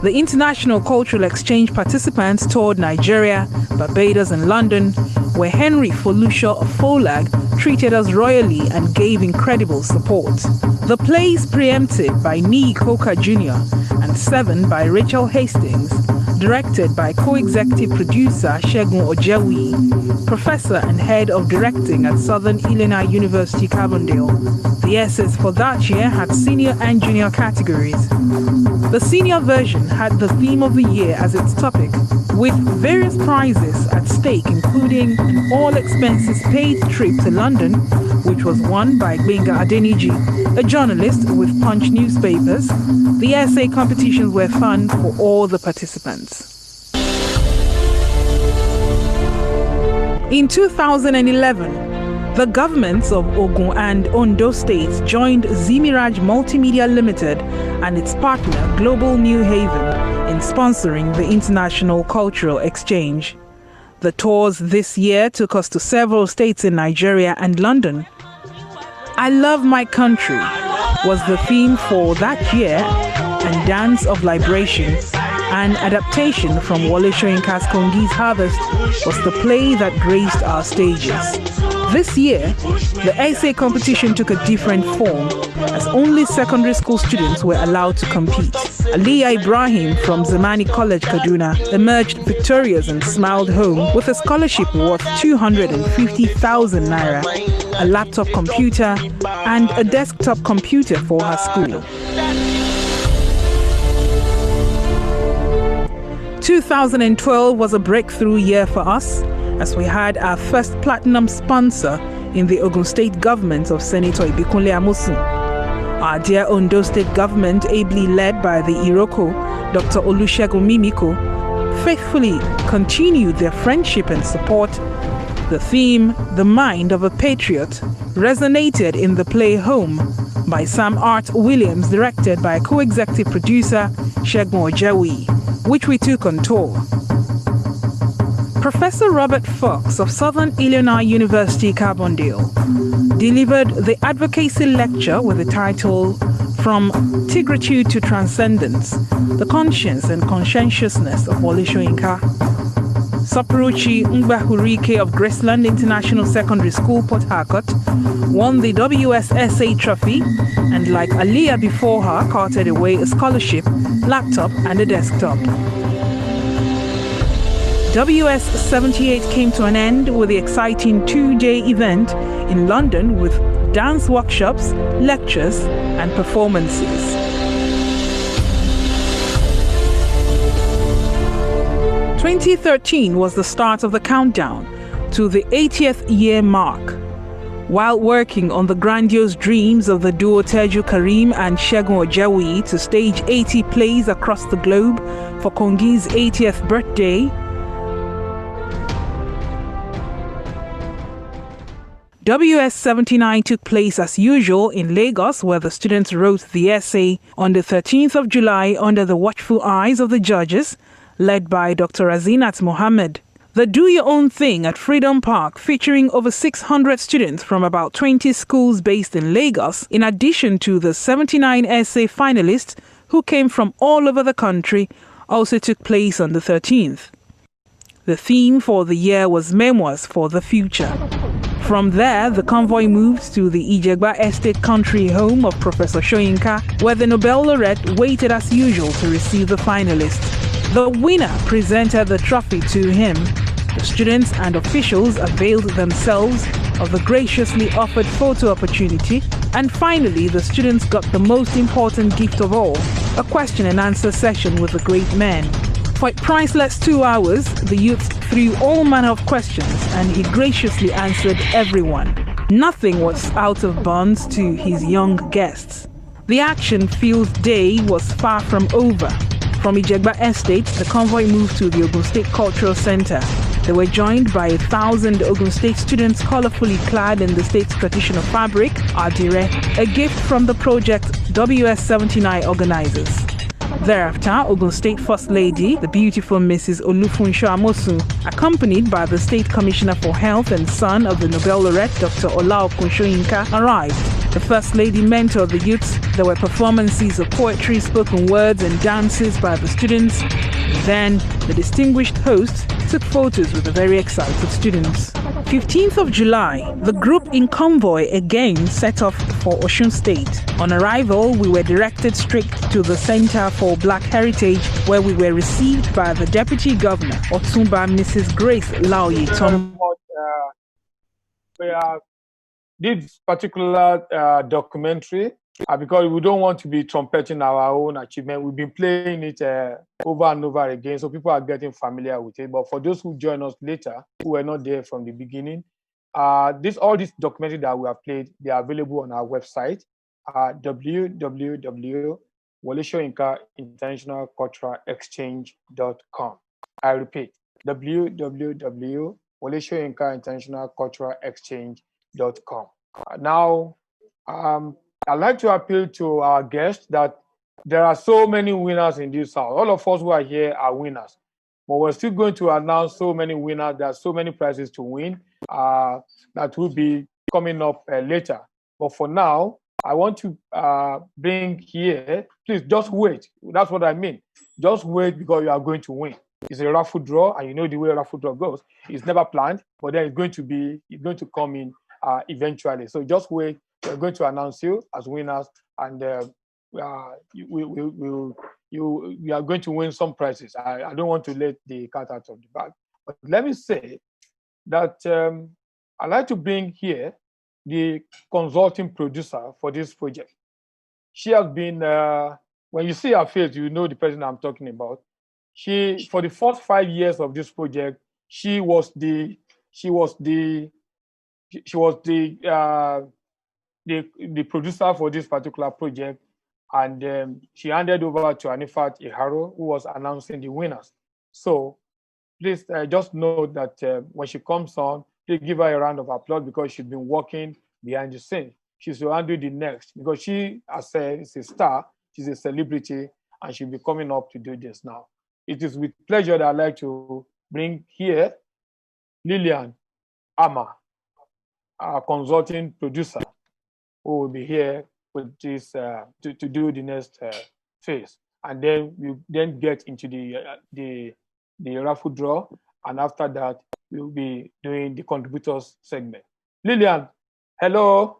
The international cultural exchange participants toured Nigeria, Barbados and London, where Henry Folusho of Folag treated us royally and gave incredible support. The plays preempted by Nee Coker Jr. and Seven by Rachel Hastings, directed by co-executive producer Segun Ojewi, professor and head of directing at Southern Illinois University, Carbondale. The essays for that year had senior and junior categories. The senior version had the theme of the year as its topic, with various prizes at stake, including an all-expenses-paid trip to London, which was won by Gbenga Adeniji, a journalist with Punch newspapers. The essay competitions were fun for all the participants. In 2011, the governments of Ogun and Ondo states joined Zimiraj Multimedia Limited and its partner Global New Haven in sponsoring the International Cultural Exchange. The tours this year took us to several states in Nigeria and London. I Love My Country was the theme for that year, and Dance of Liberation, an adaptation from Wole Soyinka's Kongi's Harvest, was the play that graced our stages. This year, the essay competition took a different form, as only secondary school students were allowed to compete. Aliyah Ibrahim from Zamani College, Kaduna, emerged victorious and smiled home with a scholarship worth 250,000 naira, a laptop computer, and a desktop computer for her school. 2012 was a breakthrough year for us, as we had our first platinum sponsor in the Ogun State government of Senator Ibikunle Amosun. Our dear Ondo State government, ably led by the Iroko, Dr. Olusegun Mimiko, faithfully continued their friendship and support. The theme, The Mind of a Patriot, resonated in the play Home by Sam Art Williams, directed by co-executive producer Segun Ojewi. which we took on tour. Professor Robert Fox of Southern Illinois University, Carbondale, delivered the advocacy lecture with the title From Tigritude to Transcendence, the Conscience and Conscientiousness of Wole Soyinka. Sapruchi Ngbahurike of Graceland International Secondary School, Port Harcourt, won the WSSA trophy and, like Aliyah before her, carted away a scholarship, laptop and a desktop. WS78 came to an end with the exciting two-day event in London with dance workshops, lectures and performances. 2013 was the start of the countdown to the 80th year mark. While working on the grandiose dreams of the duo Teju Karim and Segun Ojawi to stage 80 plays across the globe for Kongi's 80th birthday, WS79 took place as usual in Lagos, where the students wrote the essay on the 13th of July under the watchful eyes of the judges, led by Dr. Azinat Mohammed. The Do Your Own Thing at Freedom Park, featuring over 600 students from about 20 schools based in Lagos, in addition to the 79 essay finalists who came from all over the country, also took place on the 13th. The theme for the year was Memoirs for the Future. From there, the convoy moved to the Ijegba Estate country home of Professor Soyinka, where the Nobel laureate waited as usual to receive the finalists. The winner presented the trophy to him. The students and officials availed themselves of the graciously offered photo opportunity, and finally the students got the most important gift of all, a question and answer session with the great man. For a priceless 2 hours, the youth threw all manner of questions and he graciously answered everyone. Nothing was out of bounds to his young guests. The action-filled day was far from over. From Ijegba Estate, the convoy moved to the Ogun State Cultural Center. They were joined by 1,000 Ogun State students colorfully clad in the state's traditional fabric, Adire, a gift from the project WS79 organizers. Thereafter, Ogun State First Lady, the beautiful Mrs. Olufunsho Amosun, accompanied by the State Commissioner for Health and son of the Nobel laureate Dr. Olaokun Soyinka, arrived. The First Lady mentored the youths. There were performances of poetry, spoken words and dances by the students. Then, the distinguished host took photos with the very excited students. 15th of July, the group in convoy again set off for Osun State. On arrival, we were directed straight to the Center for Black Heritage, where we were received by the Deputy Governor, Otumba Mrs. Grace Laoye Tom. This particular documentary, because we don't want to be trumpeting our own achievement, we've been playing it over and over again, so people are getting familiar with it. But for those who join us later, who were not there from the beginning, all these documentaries that we have played, they are available on our website, www.wolesoyinka.internationalculturalexchange.com. I repeat, www.wolesoyinka.internationalculturalexchange.com. Now, I'd like to appeal to our guests that there are so many winners in this house. All of us who are here are winners, but we're still going to announce so many winners. There are so many prizes to win that will be coming up later. But for now, I want to bring here, please just wait. That's what I mean. Just wait, because you are going to win. It's a raffle draw, and you know the way a raffle draw goes. It's never planned, but then it's going to come in eventually. So just wait. We're going to announce you as winners, and we are going to win some prizes. I don't want to let the cat out of the bag, but let me say that I'd like to bring here the consulting producer for this project. She has been, when you see her face, you know the person I'm talking about. She, for the first 5 years of this project, she was the producer for this particular project, and she handed over to Anifat Iharo, who was announcing the winners. So please just know that when she comes on, please give her a round of applause, because she's been working behind the scenes. She's to handle the next, because she, as I said, is a star, she's a celebrity, and she'll be coming up to do this now. it is with pleasure that I'd like to bring here Lillian Ama, our consulting producer, who will be here with this to do the next phase, and then we then get into the raffle draw, and after that we'll be doing the contributors segment. Lillian, hello.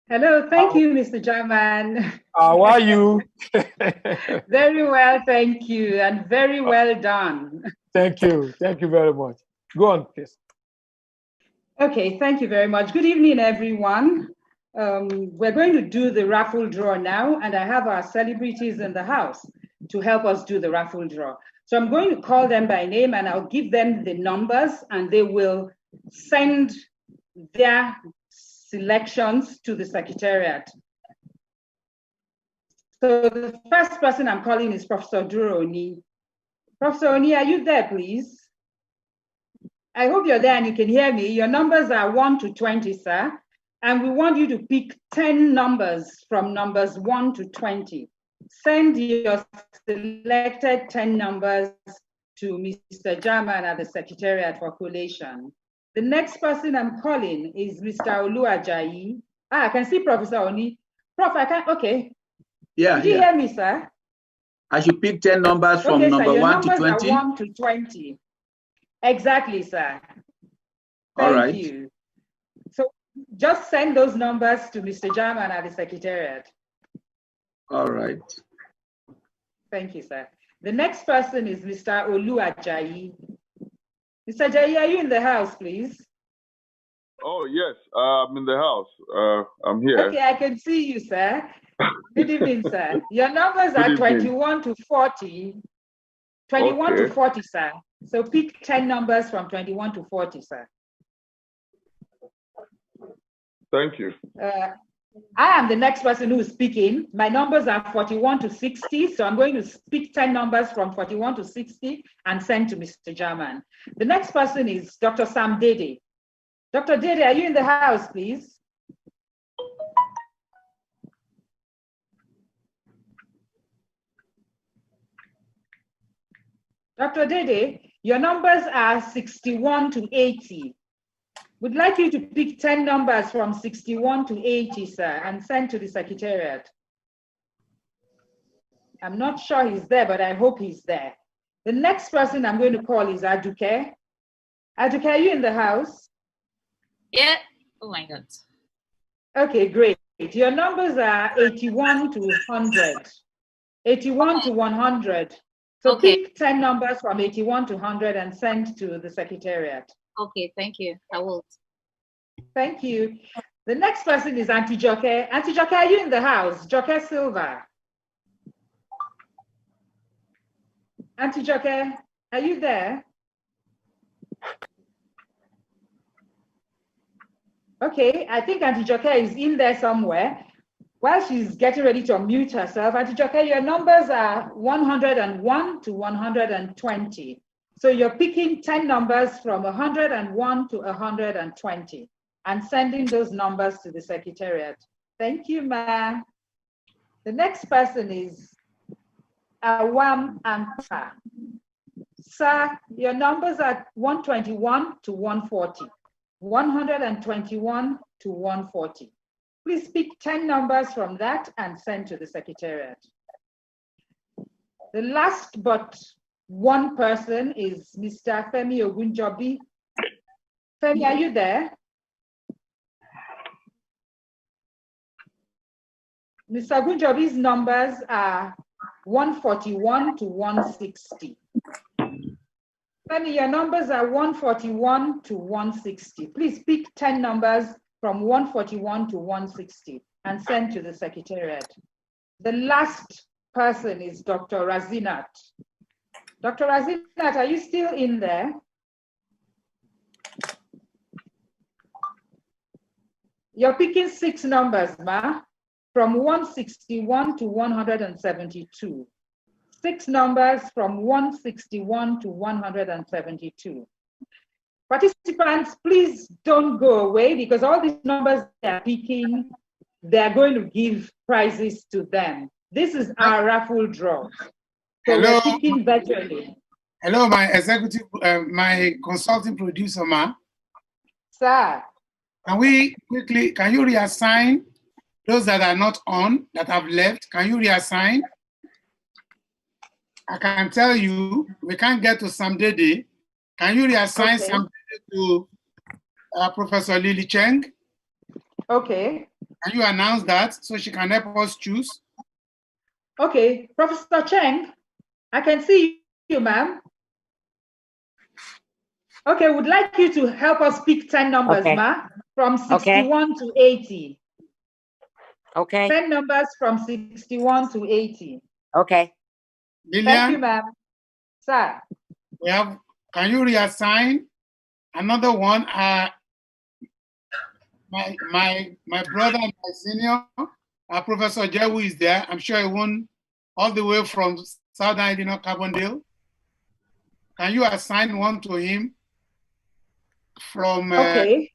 Hello, thank you, Mr. German. How are you? Very well, thank you, and very well done. Thank you very much. Go on, please. Okay, thank you very much. Good evening, everyone. We're going to do the raffle draw now, and I have our celebrities in the house to help us do the raffle draw. So I'm going to call them by name, and I'll give them the numbers, and they will send their selections to the Secretariat. So the first person I'm calling is Professor Duro Oni. Professor Oni, are you there, please? I hope you're there and you can hear me. Your numbers are 1 to 20, sir. And we want you to pick 10 numbers from numbers 1 to 20. Send your selected 10 numbers to Mr. German at the Secretariat for collation. The next person I'm calling is Mr. Oluwajayi. I can see Professor Oni. Prof, I can't, okay. Yeah. Did you hear me, sir? I should pick 10 numbers from okay, number sir, your 1 to numbers 20? Are 1 to 20. Exactly, sir. All right. Thank you. So just send those numbers to Mr. German at the Secretariat. All right. Thank you, sir. The next person is Mr. Oluwajayi. Mr. Ajayi, are you in the house, please? Oh, yes, I'm in the house. I'm here. Okay, I can see you, sir. Good evening, sir. Your numbers are 21 to 40. 21 to 40, sir. So pick 10 numbers from 21 to 40, sir. Thank you. I am the next person who is speaking. My numbers are 41 to 60, so I'm going to pick 10 numbers from 41 to 60 and send to Mr. German. The next person is Dr. Sam Dede. Dr. Dede, are you in the house, please? Dr. Dede, your numbers are 61 to 80. We'd like you to pick 10 numbers from 61 to 80, sir, and send to the Secretariat. I'm not sure he's there, but I hope he's there. The next person I'm going to call is Aduke. Aduke, are you in the house? Yeah. Oh my God. Okay, great. Your numbers are 81 to 100. 81 to 100. So pick 10 numbers from 81 to 100 and send to the Secretariat. Okay, thank you. I will. Thank you. The next person is Auntie Joke. Auntie Joke, are you in the house? Joke Silva. Auntie Joke, are you there? Okay, I think Auntie Joke is in there somewhere. While she's getting ready to unmute herself, Auntie Joke, your numbers are 101 to 120. So you're picking 10 numbers from 101 to 120 and sending those numbers to the Secretariat. Thank you, Ma. The next person is Awam Ampa. Sir, your numbers are 121 to 140, 121 to 140. Please pick 10 numbers from that and send to the Secretariat. The last but one person is Mr. Femi Ogunjobi. Femi, are you there? Mr. Ogunjobi's numbers are 141 to 160. Femi, your numbers are 141 to 160. Please pick 10 numbers from 141 to 160 and send to the Secretariat. The last person is Dr. Razinat. Dr. Razinat, are you still in there? You're picking 6 numbers, Ma, from 161 to 172. 6 numbers from 161 to 172. Participants, please don't go away because all these numbers they're picking, they're going to give prizes to them. This is our raffle draw. So Hello. we're speaking virtually. Hello, my executive, my consulting producer, ma. Sir. Can you reassign those that are not on, that have left? Can you reassign? I can tell you, we can't get to Sam Dede. Can you reassign Sam Dede to Professor Lily Cheng? Okay. Can you announce that so she can help us choose? Okay, Professor Cheng, I can see you, ma'am. Okay, would like you to help us pick 10 numbers, ma, from 61 to 80. Okay. 10 numbers from 61 to 80. Okay. Lillian, thank you, ma'am. Sir. Can you reassign another one? My brother and my senior, Professor Jewu is there. I'm sure he won all the way from Southern Illinois, Carbondale. Can you assign one to him from... okay.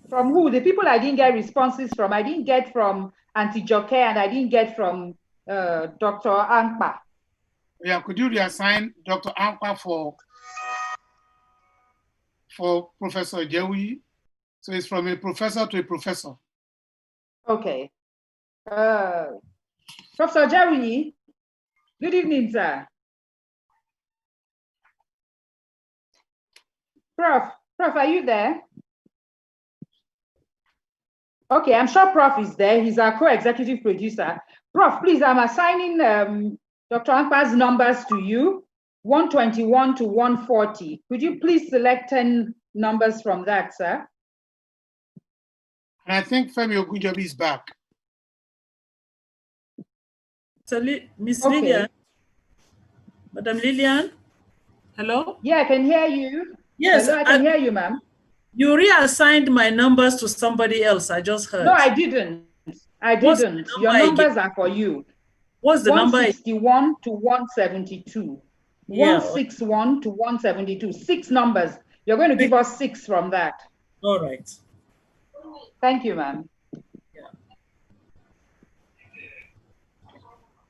From who? The people I didn't get responses from. I didn't get from Auntie Joke and I didn't get from Dr. Ankpa. Yeah, could you reassign Dr. Ankpa for Professor Jewi? So it's from a professor to a professor. Okay. Professor Jewi, good evening, sir. Prof, are you there? Okay, I'm sure Prof is there. He's our co-executive producer. Prof, please, I'm assigning Dr. Ankpa's numbers to you, 121 to 140. Could you please select 10 numbers from that, sir? And I think Femi Ogunjobi is back. So, Miss Lillian, Madam Lillian, hello? Yeah, I can hear you. Yes. Hello, I can hear you, ma'am. You reassigned my numbers to somebody else, I just heard. No, I didn't. Your numbers are for you. What's the number? 161 to 172. Yeah. 161 to 172. 6 numbers. You're going to give us 6 from that. All right. Thank you, ma'am.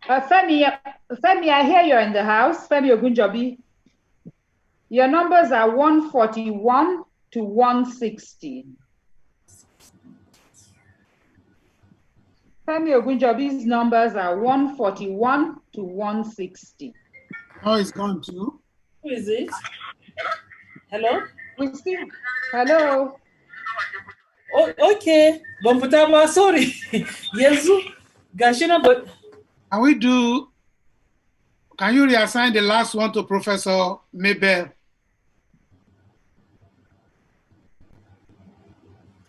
Femi, I hear you're in the house. Femi Ogunjobi. Your numbers are 141 to 160. Femi Ogunjobi's numbers are 141 to 160. Oh, it's gone too. Who is it? Hello? We see. Hello. Oh, okay. Bomputaba, sorry. Yesu. Gashina, but can you reassign the last one to Professor Mabel?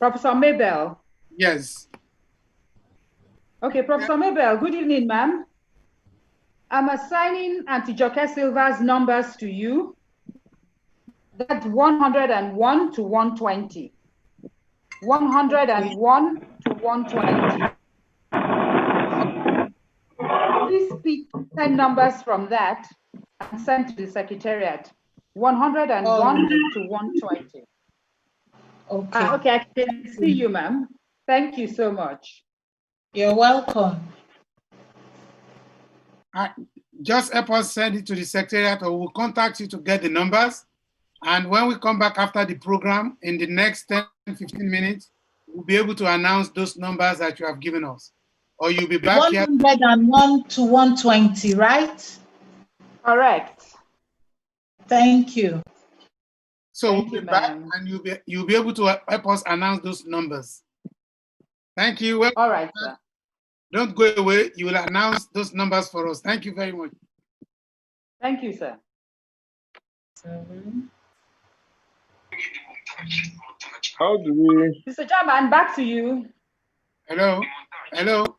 Professor Mabel? Yes. Okay, Professor Mabel, good evening, ma'am. I'm assigning Auntie Joke Silva's numbers to you. That's 101 to 120. 101 to 120. Please pick 10 numbers from that and send to the Secretariat. 101 to 120. Okay. Okay, I can see you, ma'am. Thank you so much. You're welcome. Just help us send it to the Secretariat, or we'll contact you to get the numbers. And when we come back after the program, in the next 10, 15 minutes, we'll be able to announce those numbers that you have given us. Or you'll be back 101 to 120, right? Correct. Thank you. So we'll be back and you'll be able to help us announce those numbers. Thank you. All right, sir. Don't go away. You will announce those numbers for us. Thank you very much. Thank you, sir. How do we? Mr. Chairman, back to you. Hello. Hello.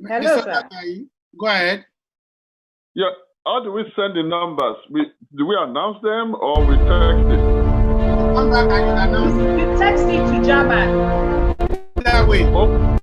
Hello, Mr. sir. Tatai, go ahead. Yeah. How do we send the numbers? Do we announce them or we text it? Come back and you announce. You text it to Chairman. That way. Oh.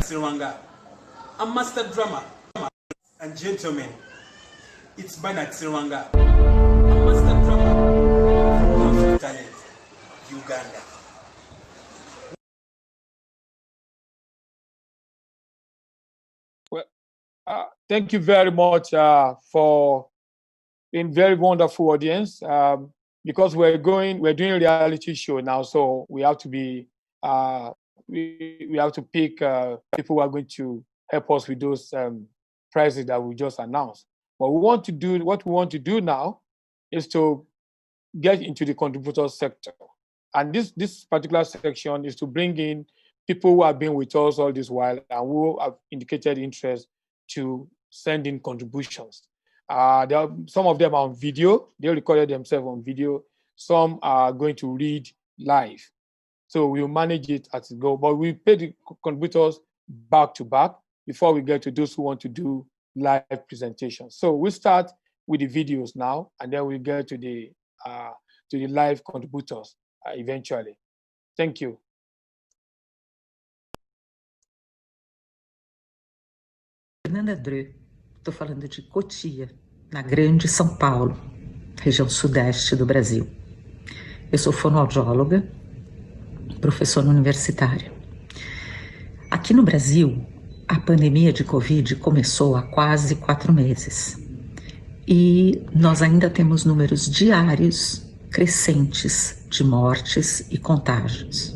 Sirwanga. A master drummer. And gentlemen, it's Bernard Sirwanga. A master drummer from Talent, Uganda. Well, thank you very much for being very wonderful audience. Because we're doing a reality show now, so we have to be we have to pick people who are going to help us with those prizes that we just announced. What we want to do now is to get into the contributor sector. And this particular section is to bring in people who have been with us all this while and who have indicated interest to send in contributions. Some of them are on video. They recorded themselves on video. Some are going to read live. So we'll manage it as it goes. But we pay the contributors back to back before we get to those who want to do live presentations. So we'll start with the videos now, and then we'll get to the live contributors eventually. Thank you. Fernanda Dreux, estou falando de Cotia, na Grande São Paulo, região sudeste do Brasil. Eu sou fonoaudióloga, professora universitária. Aqui no Brasil, a pandemia de Covid começou há quase 4 meses e nós ainda temos números diários crescentes de mortes e contágios.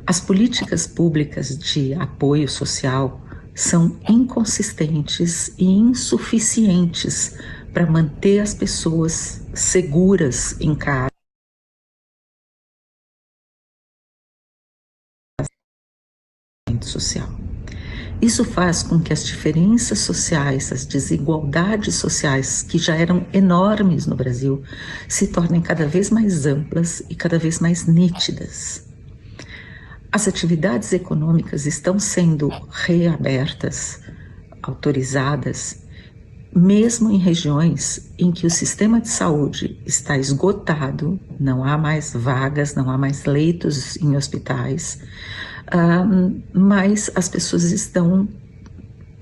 As políticas públicas de apoio social são inconsistentes e insuficientes para manter as pessoas seguras em casa. Social. Isso faz com que as diferenças sociais, as desigualdades sociais, que já eram enormes no Brasil, se tornem cada vez mais amplas e cada vez mais nítidas. As atividades econômicas estão sendo reabertas, autorizadas, mesmo em regiões em que o sistema de saúde está esgotado, não há mais vagas, não há mais leitos em hospitais, mas as pessoas estão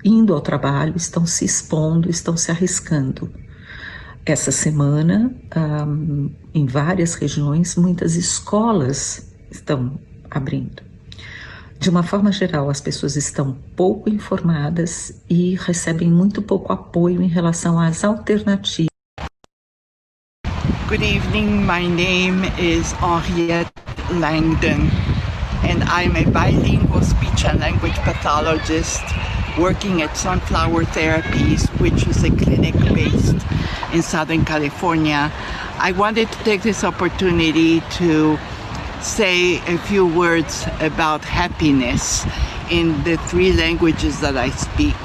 indo ao trabalho, estão se expondo, estão se arriscando. Essa semana, em várias regiões, muitas escolas estão abrindo. De uma forma geral, as pessoas estão pouco informadas e recebem muito pouco apoio em relação às alternativas. Good evening, my name is Henriette Langdon, and I'm a bilingual speech and language pathologist working at Sunflower Therapies, which is a clinic based in Southern California. I wanted to take this opportunity to say a few words about happiness in the 3 languages that I speak.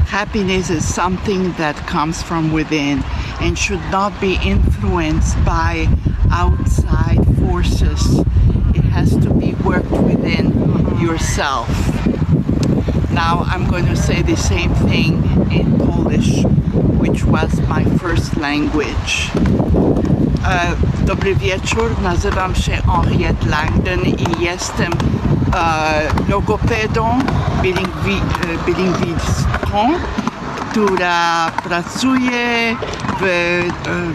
Happiness is something that comes from within and should not be influenced by outside forces. It has to be worked within yourself. Now I'm going to say the same thing in Polish, which was my first language. Dobry wieczór, nazywam się Henriette Langdon i jestem logopedą bilingwistką, która pracuje w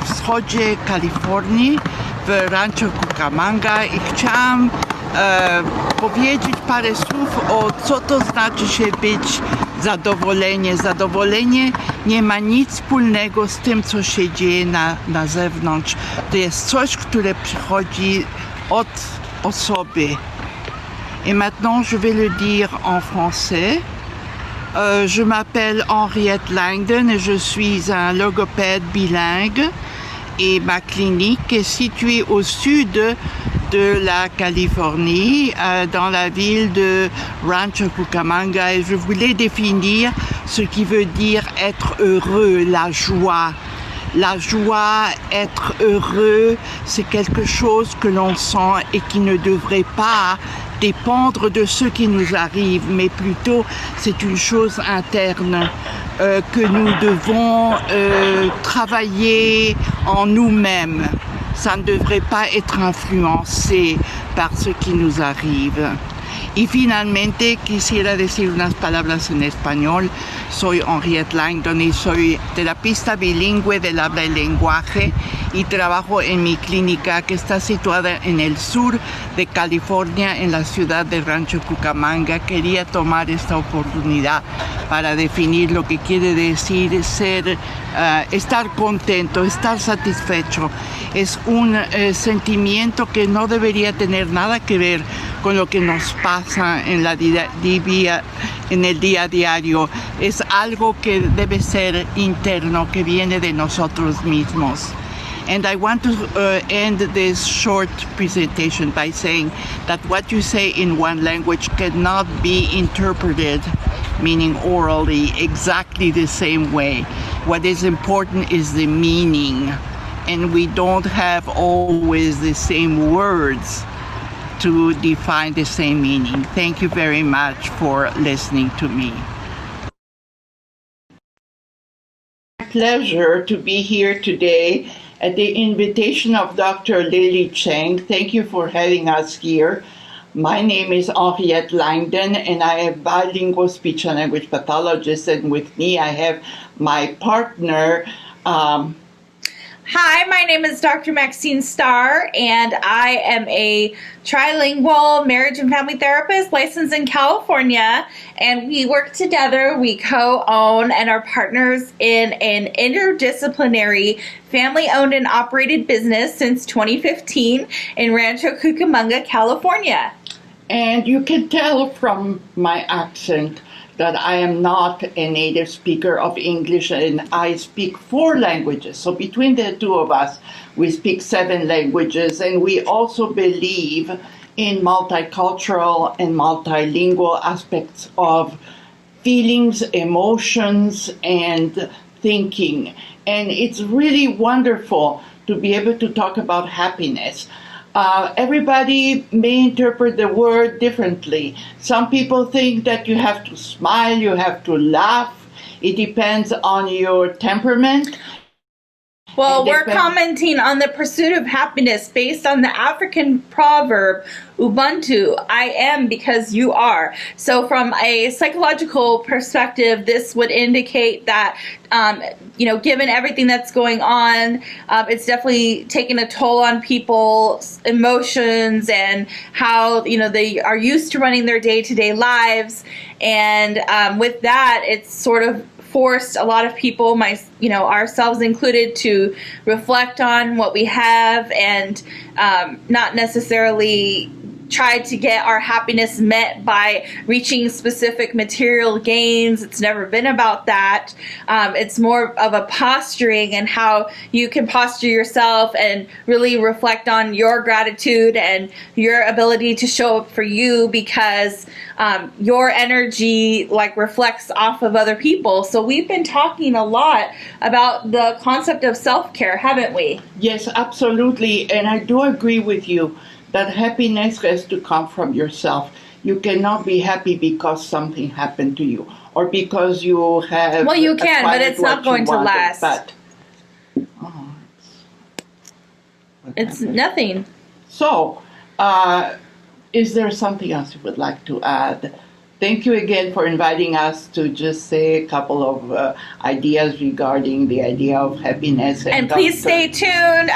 wschodzie Kalifornii, w Rancho Cucamonga, i chciałam powiedzieć parę słów o co to znaczy się być zadowolenie. Zadowolenie nie ma nic wspólnego z tym, co się dzieje na zewnątrz. To jest coś, które przychodzi od osoby. Et maintenant, je vais le dire en français. Je m'appelle Henriette Langdon et je suis un logopède bilingue. Et ma clinique est située au sud de la Californie, dans la ville de Rancho Cucamonga. Et je voulais définir ce qui veut dire être heureux, la joie. La joie, être heureux, c'est quelque chose que l'on sent et qui ne devrait pas dépendre de ce qui nous arrive, mais plutôt c'est une chose interne que nous devons travailler en nous-mêmes. Ça ne devrait pas être influencé par ce qui nous arrive. Y finalmente quisiera decir unas palabras en español. Soy Henriette Langdon y soy terapista bilingüe del habla y lenguaje y trabajo en mi clínica que está situada en el sur de California, en la ciudad de Rancho Cucamonga. Quería tomar esta oportunidad para definir lo que quiere decir estar contento, estar satisfecho. Es un sentimiento que no debería tener nada que ver con lo que nos pasa en el día a diario. Es algo que debe ser interno, que viene de nosotros mismos. And I want to end this short presentation by saying that what you say in one language cannot be interpreted, meaning orally, exactly the same way. What is important is the meaning, and we don't have always the same words to define the same meaning. Thank you very much for listening to me. Pleasure to be here today at the invitation of Dr. Lily Cheng. Thank you for having us here. My name is Henriette Langdon, and I am bilingual speech and language pathologist, and with me I have my partner, Hi, my name is Dr. Maxine Starr, and I am a trilingual marriage and family therapist licensed in California, and we work together. We co-own and are partners in an interdisciplinary family-owned and operated business since 2015 in Rancho Cucamonga, California. And you can tell from my accent that I am not a native speaker of English, and I speak 4 languages. So between the two of us, we speak 7 languages, and we also believe in multicultural and multilingual aspects of feelings, emotions, and thinking. And it's really wonderful to be able to talk about happiness. Everybody may interpret the word differently. Some people think that you have to smile, you have to laugh. It depends on your temperament. Well, we're commenting on the pursuit of happiness based on the African proverb, Ubuntu, I am because you are. So from a psychological perspective, this would indicate that, given everything that's going on, it's definitely taking a toll on people's emotions and how, they are used to running their day-to-day lives. And with that, it's sort of forced a lot of people, ourselves included, to reflect on what we have and not necessarily try to get our happiness met by reaching specific material gains. It's never been about that. It's more of a posturing and how you can posture yourself and really reflect on your gratitude and your ability to show up for you, because your energy reflects off of other people. So we've been talking a lot about the concept of self-care, haven't we? Yes, absolutely. And I do agree with you that happiness has to come from yourself. You cannot be happy because something happened to you or because you have. Well, you can, but it's not going to last. But, it's nothing. So, is there something else you would like to add? Thank you again for inviting us to just say a couple of ideas regarding the idea of happiness. And please stay tuned,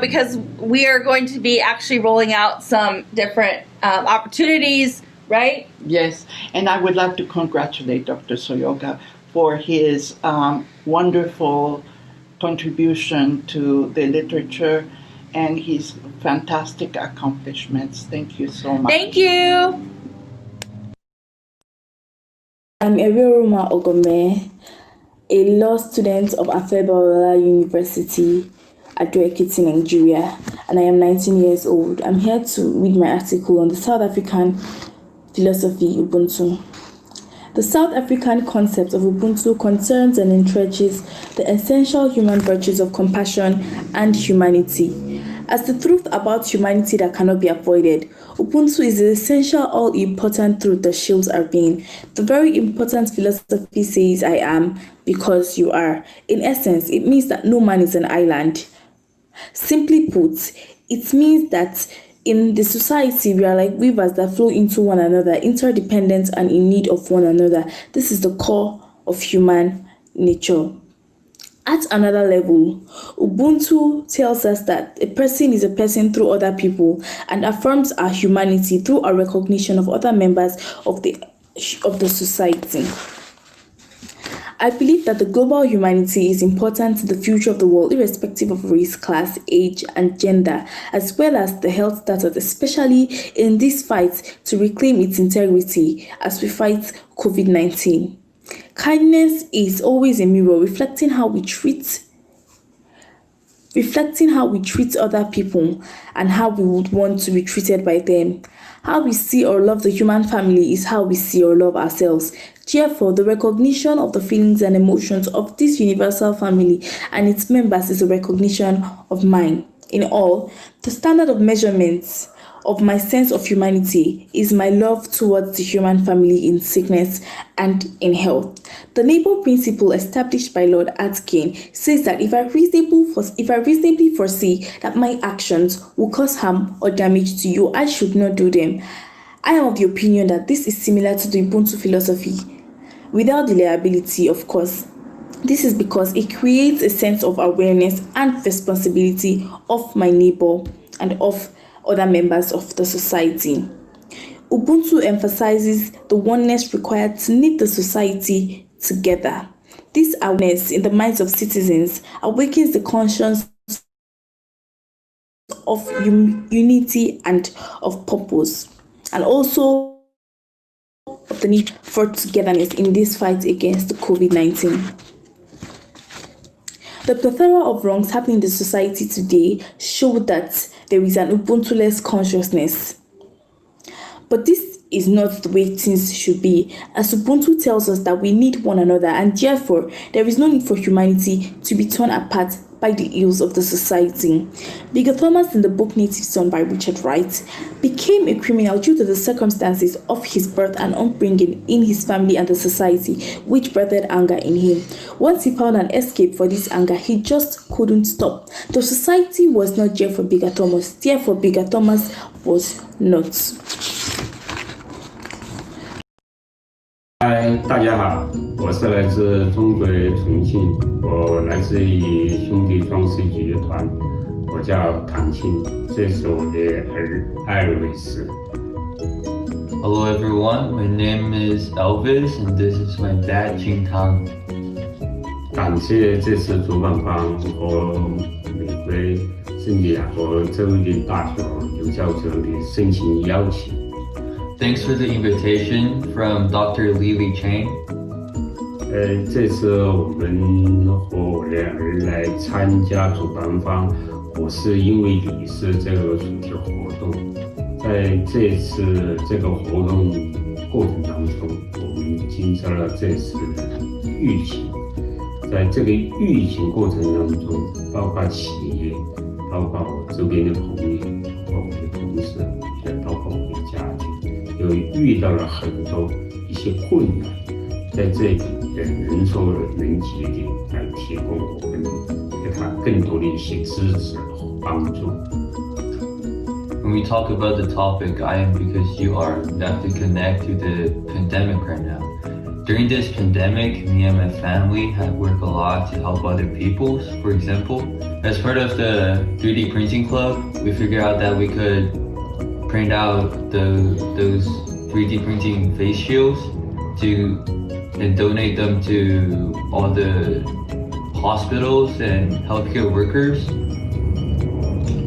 because we are going to be actually rolling out some different opportunities, right? Yes, and I would like to congratulate Dr. Soyoka for his wonderful contribution to the literature and his fantastic accomplishments. Thank you so much. Thank you. I'm Eweruma Ogome, a law student of Afebawala University at Ekiti, Nigeria, and I am 19 years old. I'm here to read my article on the South African philosophy, Ubuntu. The South African concept of Ubuntu concerns and entrenches the essential human virtues of compassion and humanity. As the truth about humanity that cannot be avoided, Ubuntu is the essential, all-important truth that shields our being. The very important philosophy says, I am because you are. In essence, it means that no man is an island. Simply put, it means that In the society, we are like weavers that flow into one another, interdependent and in need of one another. This is the core of human nature. At another level, Ubuntu tells us that a person is a person through other people and affirms our humanity through our recognition of other members of the society. I believe that the global humanity is important to the future of the world, irrespective of race, class, age, and gender, as well as the health status, especially in this fight to reclaim its integrity as we fight COVID-19. Kindness is always a mirror, reflecting how we treat other people and how we would want to be treated by them. How we see or love the human family is how we see or love ourselves. Therefore, the recognition of the feelings and emotions of this universal family and its members is a recognition of mine. In all, the standard of measurements of my sense of humanity is my love towards the human family in sickness and in health. The neighbor principle established by Lord Atkin says that if I reasonably foresee that my actions will cause harm or damage to you, I should not do them. I am of the opinion that this is similar to the Ubuntu philosophy, without the liability, of course. This is because it creates a sense of awareness and responsibility of my neighbor and of other members of the society. Ubuntu emphasizes the oneness required to knit the society together. This awareness in the minds of citizens awakens the conscience of unity and of purpose, and also of the need for togetherness in this fight against the COVID-19. The plethora of wrongs happening in the society today show that there is an Ubuntu-less consciousness. But this is not the way things should be, as Ubuntu tells us that we need one another, and therefore there is no need for humanity to be torn apart by the ills of the society. Bigger Thomas, in the book Native Son by Richard Wright, became a criminal due to the circumstances of his birth and upbringing in his family and the society, which birthed anger in him. Once he found an escape for this anger, he just couldn't stop. The society was not there for Bigger Thomas, therefore Bigger Thomas was not. 嗨，大家好，我是来自中国重庆，我来自于兄弟装饰集团，我叫唐庆，这是我的儿艾尔维斯。Hello everyone, my name is Elvis and this is my dad Jing Tang. 感谢这次主办方和美国圣地亚哥州立大学刘教授的盛情邀请。 Thanks for the invitation from Dr. Lili Chang. 这次我们和我的儿来参加主办方“我是因为你是”这个主题活动。在这次这个活动过程当中，我们经历了这次疫情。在这个疫情过程当中，包括企业，包括我周边的朋友，包括我的同事，也包括我的家庭。 又遇到了很多一些困难，在这里能说能及的来提供我们给他更多的一些支持和帮助。 When we talk about the topic, I am because you are, we have to connect to the pandemic right now. During this pandemic, me and my family have worked a lot to help other people. For example, as part of the 3D printing club, we figured out that we could print out those 3D printing face shields and donate them to all the hospitals and healthcare workers.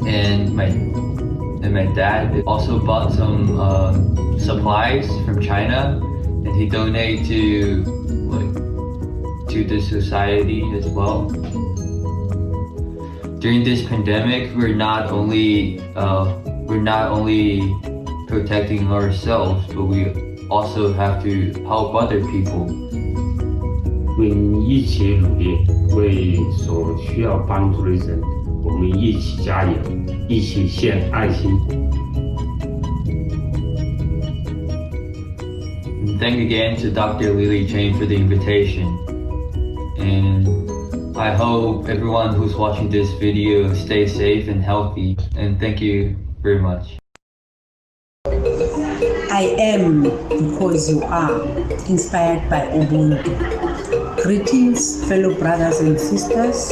And my dad also bought some supplies from China, and he donated to the society as well. During this pandemic, we're not only protecting ourselves, but we also have to help other people. 我们一起努力，为所需要帮助的人，我们一起加油，一起献爱心。And thank again to Dr. Lili Chang for the invitation. And I hope everyone who's watching this video stays safe and healthy. And thank you very much. I am because you are, inspired by Ubuntu. Greetings, fellow brothers and sisters.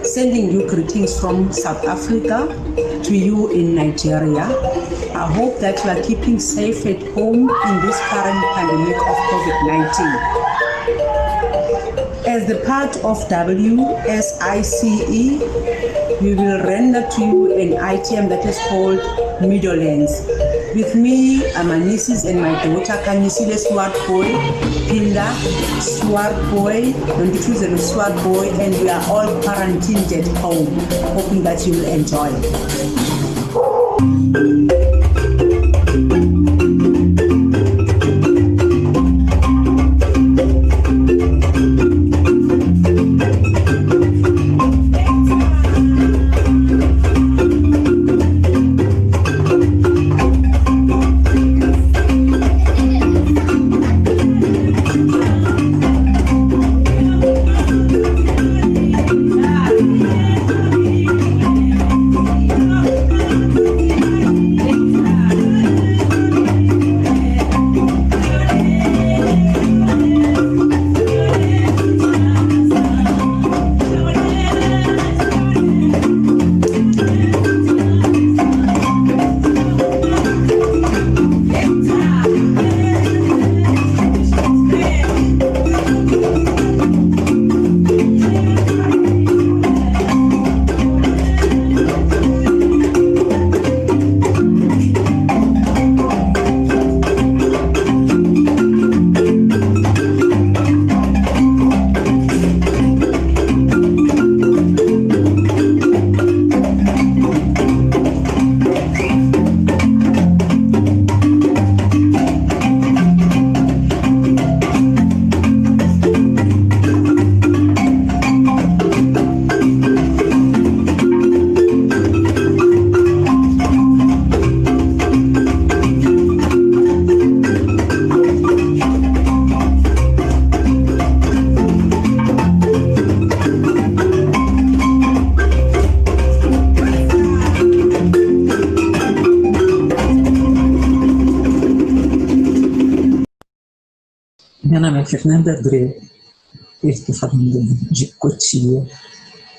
Sending you greetings from South Africa to you in Nigeria. I hope that you are keeping safe at home in this current pandemic of COVID-19. As the part of Wsice, we will render to you an item that is called Middlelands. With me are my nieces and my daughter, Kanyisile Swart Boy, Pinda Swart Boy, Nondituze Swart Boy, and we are all quarantined at home, hoping that you will enjoy. Meu nome é Fernanda Dreux, eu estou falando de Cotia,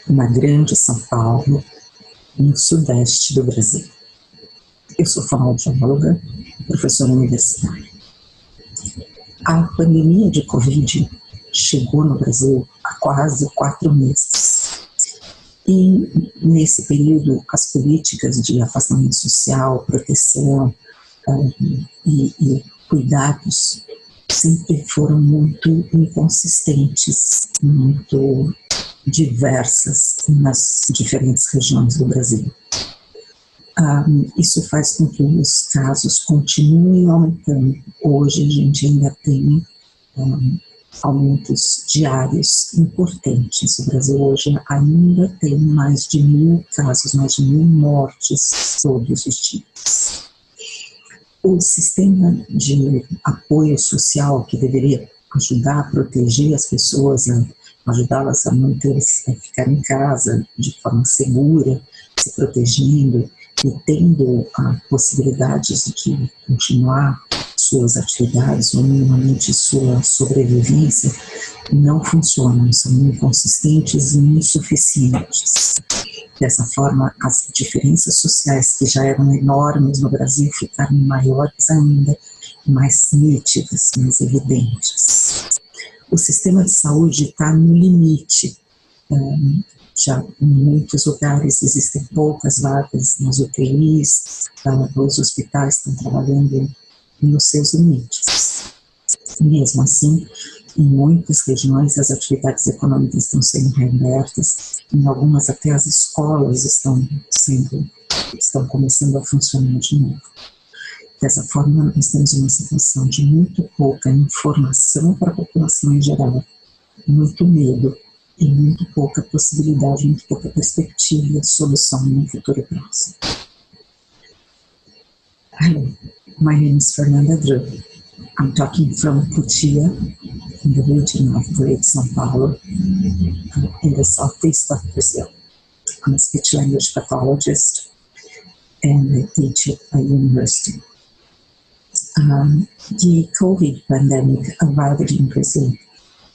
uma grande São Paulo, no sudeste do Brasil. Eu sou fonoaudióloga, professora universitária. A pandemia de Covid chegou no Brasil há quase 4 meses. E nesse período, as políticas de afastamento social, proteção e cuidados sempre foram muito inconsistentes, muito diversas nas diferentes regiões do Brasil. Isso faz com que os casos continuem aumentando. Hoje a gente ainda tem aumentos diários importantes. O Brasil hoje ainda tem mais de 1.000 casos, mais de 1.000 mortes todos os dias. O sistema de apoio social que deveria ajudar a proteger as pessoas, ajudá-las a ficar em casa de forma segura, se protegendo e tendo a possibilidade de continuar suas atividades ou minimamente sua sobrevivência, não funcionam, são inconsistentes e insuficientes. Dessa forma, as diferenças sociais que já eram enormes no Brasil ficaram maiores ainda, mais nítidas, mais evidentes. O sistema de saúde está no limite. Já em muitos lugares existem poucas vagas nas UTIs, os hospitais estão trabalhando nos seus limites. Mesmo assim, em muitas regiões as atividades econômicas estão sendo reabertas, em algumas até as escolas estão começando a funcionar de novo. Dessa forma, nós temos uma situação de muito pouca informação para a população em geral, muito medo e muito pouca possibilidade, muito pouca perspectiva de solução no futuro próximo. Hello, my name is Fernanda Dreux. I'm talking from Cotia, in the region of Great São Paulo, in the southeast of Brazil. I'm a speech-language pathologist and I teach at a university. The COVID pandemic arrived in Brazil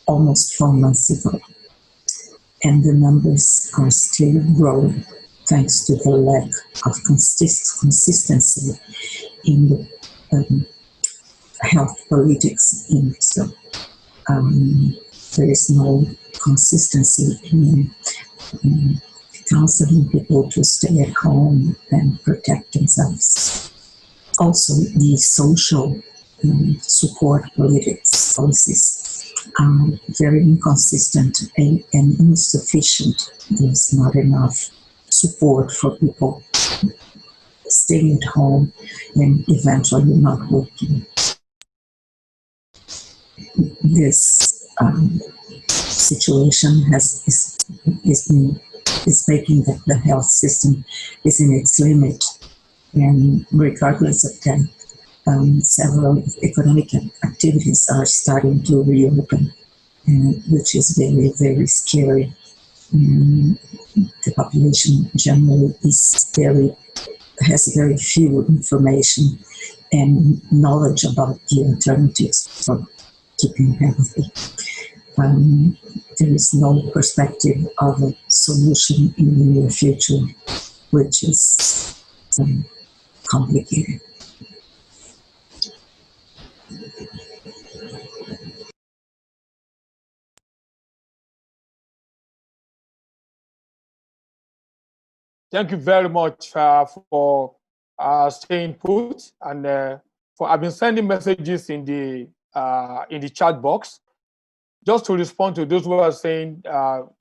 almost 4 months ago, and the numbers are still growing thanks to the lack of consistency in the health politics in Brazil. There is no consistency in counseling people to stay at home and protect themselves. Also, the social support policies are very inconsistent and insufficient. There's not enough support for people staying at home and eventually not working. This situation is making the health system is in its limit, and regardless of that, several economic activities are starting to reopen, which is very, very scary. The population generally has very few information and knowledge about the alternatives for keeping healthy. There is no perspective of a solution in the near future, which is complicated. Thank you very much for staying put, and I've been sending messages in the chat box just to respond to those who are saying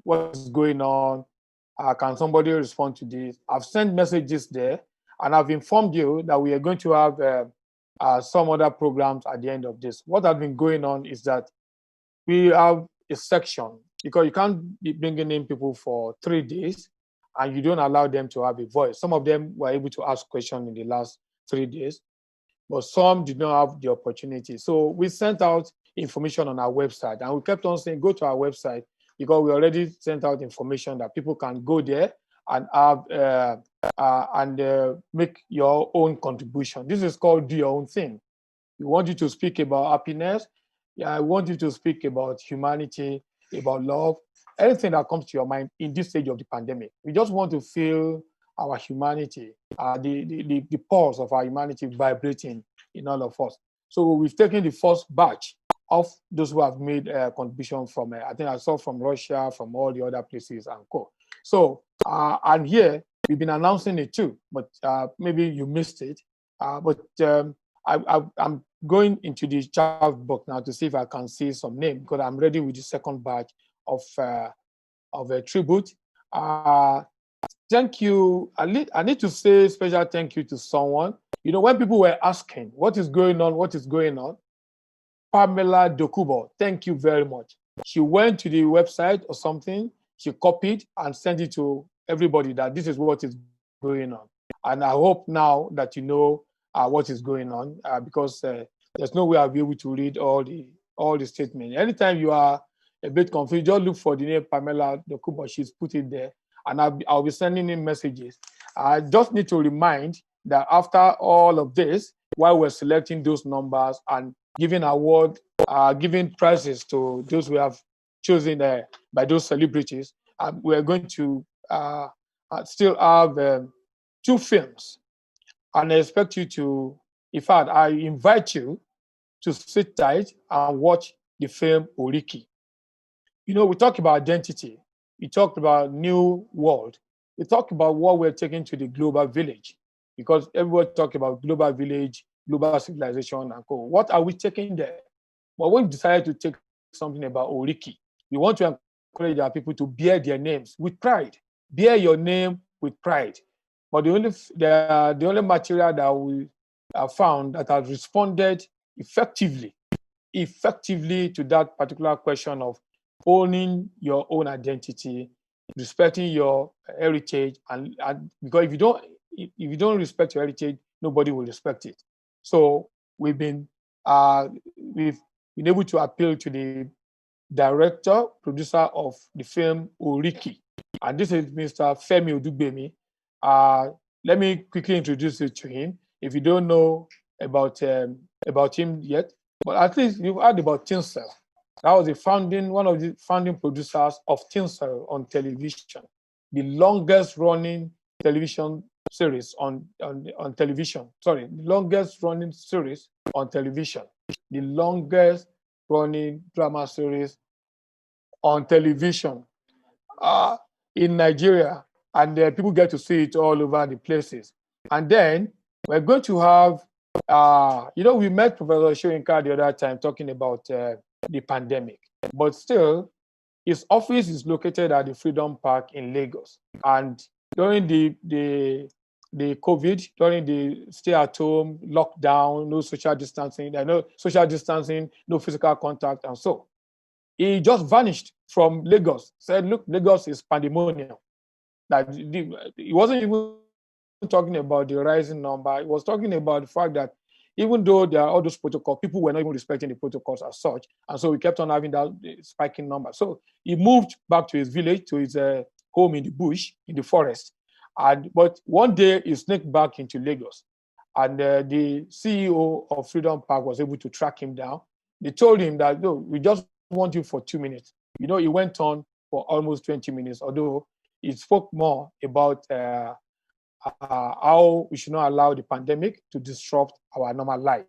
what's going on. Can somebody respond to this? I've sent messages there, and I've informed you that we are going to have some other programs at the end of this. What has been going on is that we have a section, because you can't be bringing in people for 3 days and you don't allow them to have a voice. Some of them were able to ask questions in the last 3 days, but some did not have the opportunity. So we sent out information on our website, and we kept on saying, go to our website, because we already sent out information that people can go there and have make your own contribution. This is called do your own thing. We want you to speak about happiness. I want you to speak about humanity, about love, anything that comes to your mind in this stage of the pandemic. We just want to feel our humanity, the pulse of our humanity vibrating in all of us. So we've taken the first batch of those who have made a contribution from, I think I saw from Russia, from all the other places and co. So, and here, we've been announcing it too, but maybe you missed it. I'm going into the chat box now to see if I can see some name, because I'm ready with the second batch of a tribute. Thank you. I need to say special thank you to someone. You know, when people were asking, what is going on, what is going on? Pamela Dokubo, thank you very much. She went to the website or something, she copied and sent it to everybody that this is what is going on. And I hope now that you know what is going on, because there's no way I'll be able to read all the statements. Anytime you are a bit confused, just look for the name Pamela Dokubo. She's put it there, and I'll be sending in messages. I just need to remind that after all of this, while we're selecting those numbers and giving giving prizes to those who have chosen by those celebrities, we're going to still have 2 films. And I expect you to, in fact, I invite you to sit tight and watch the film Oriki. You know, we talk about identity. We talked about new world. We talk about what we're taking to the global village, because everybody talk about global village, global civilization, and co. What are we taking there? Well, we decided to take something about Oriki. We want to encourage our people to bear their names with pride. Bear your name with pride. But the only material that we have found that has responded effectively to that particular question of owning your own identity, respecting your heritage, and because if you don't respect your heritage, nobody will respect it. So we've been able to appeal to the director, producer of the film Oriki, and this is Mr. Femi Odugbemi. Let me quickly introduce you to him. If you don't know about about him yet, but at least you've heard about Tinsel. That was one of the founding producers of Tinsel on television, the longest running television series on television. Sorry, the longest running series on television, the longest running drama series on television in Nigeria, and people get to see it all over the places. And then we're going to have, we met Professor Shoyinka the other time talking about the pandemic, but still, his office is located at the Freedom Park in Lagos. And during the COVID, during the stay-at-home lockdown, no social distancing, no physical contact, and so he just vanished from Lagos. Said, "Look, Lagos is pandemonium." That he wasn't even talking about the rising number. He was talking about the fact that even though there are all those protocols, people were not even respecting the protocols as such, and so we kept on having that spiking number. So he moved back to his village, to his home in the bush, in the forest. But one day he sneaked back into Lagos, and the CEO of Freedom Park was able to track him down. They told him that, no, we just want you for 2 minutes. He went on for almost 20 minutes, although he spoke more about how we should not allow the pandemic to disrupt our normal life.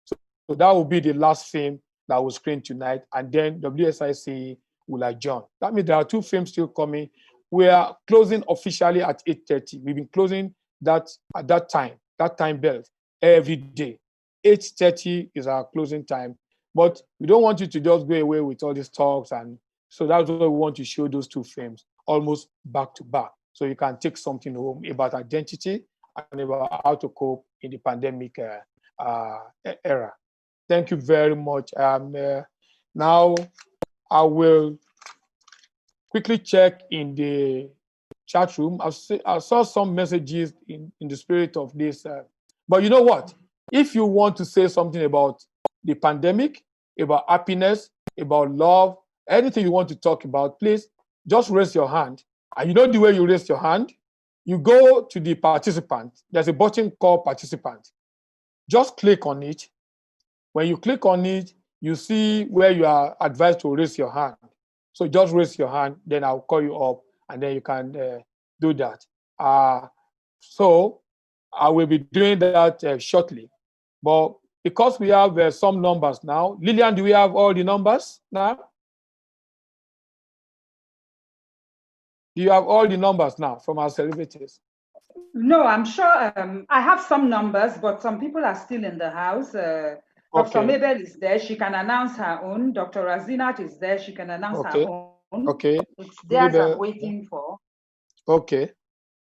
So that will be the last film that will screen tonight, and then WSIC will adjourn. That means there are 2 films still coming. We are closing officially at 8:30. We've been closing that at that time belt every day. 8:30 is our closing time. But we don't want you to just go away with all these talks, and so that's why we want to show those 2 films almost back to back, so you can take something home about identity and about how to cope in the pandemic era. Thank you very much. Now I will quickly check in the chat room. I saw some messages in the spirit of this, but you know what? If you want to say something about the pandemic, about happiness, about love, anything you want to talk about, please just raise your hand. And you know the way you raise your hand? You go to the participant. There's a button called participant. Just click on it. When you click on it, you see where you are advised to raise your hand. So just raise your hand, then I'll call you up, and then you can do that. So I will be doing that shortly. But because we have some numbers now, Lillian, do we have all the numbers now? Do you have all the numbers now from our celebrities? No, I'm sure I have some numbers, but some people are still in the house. Professor Mabel is there. She can announce her own. Dr. Razinat is there. She can announce her own. Okay. It's theirs I'm waiting for. Okay.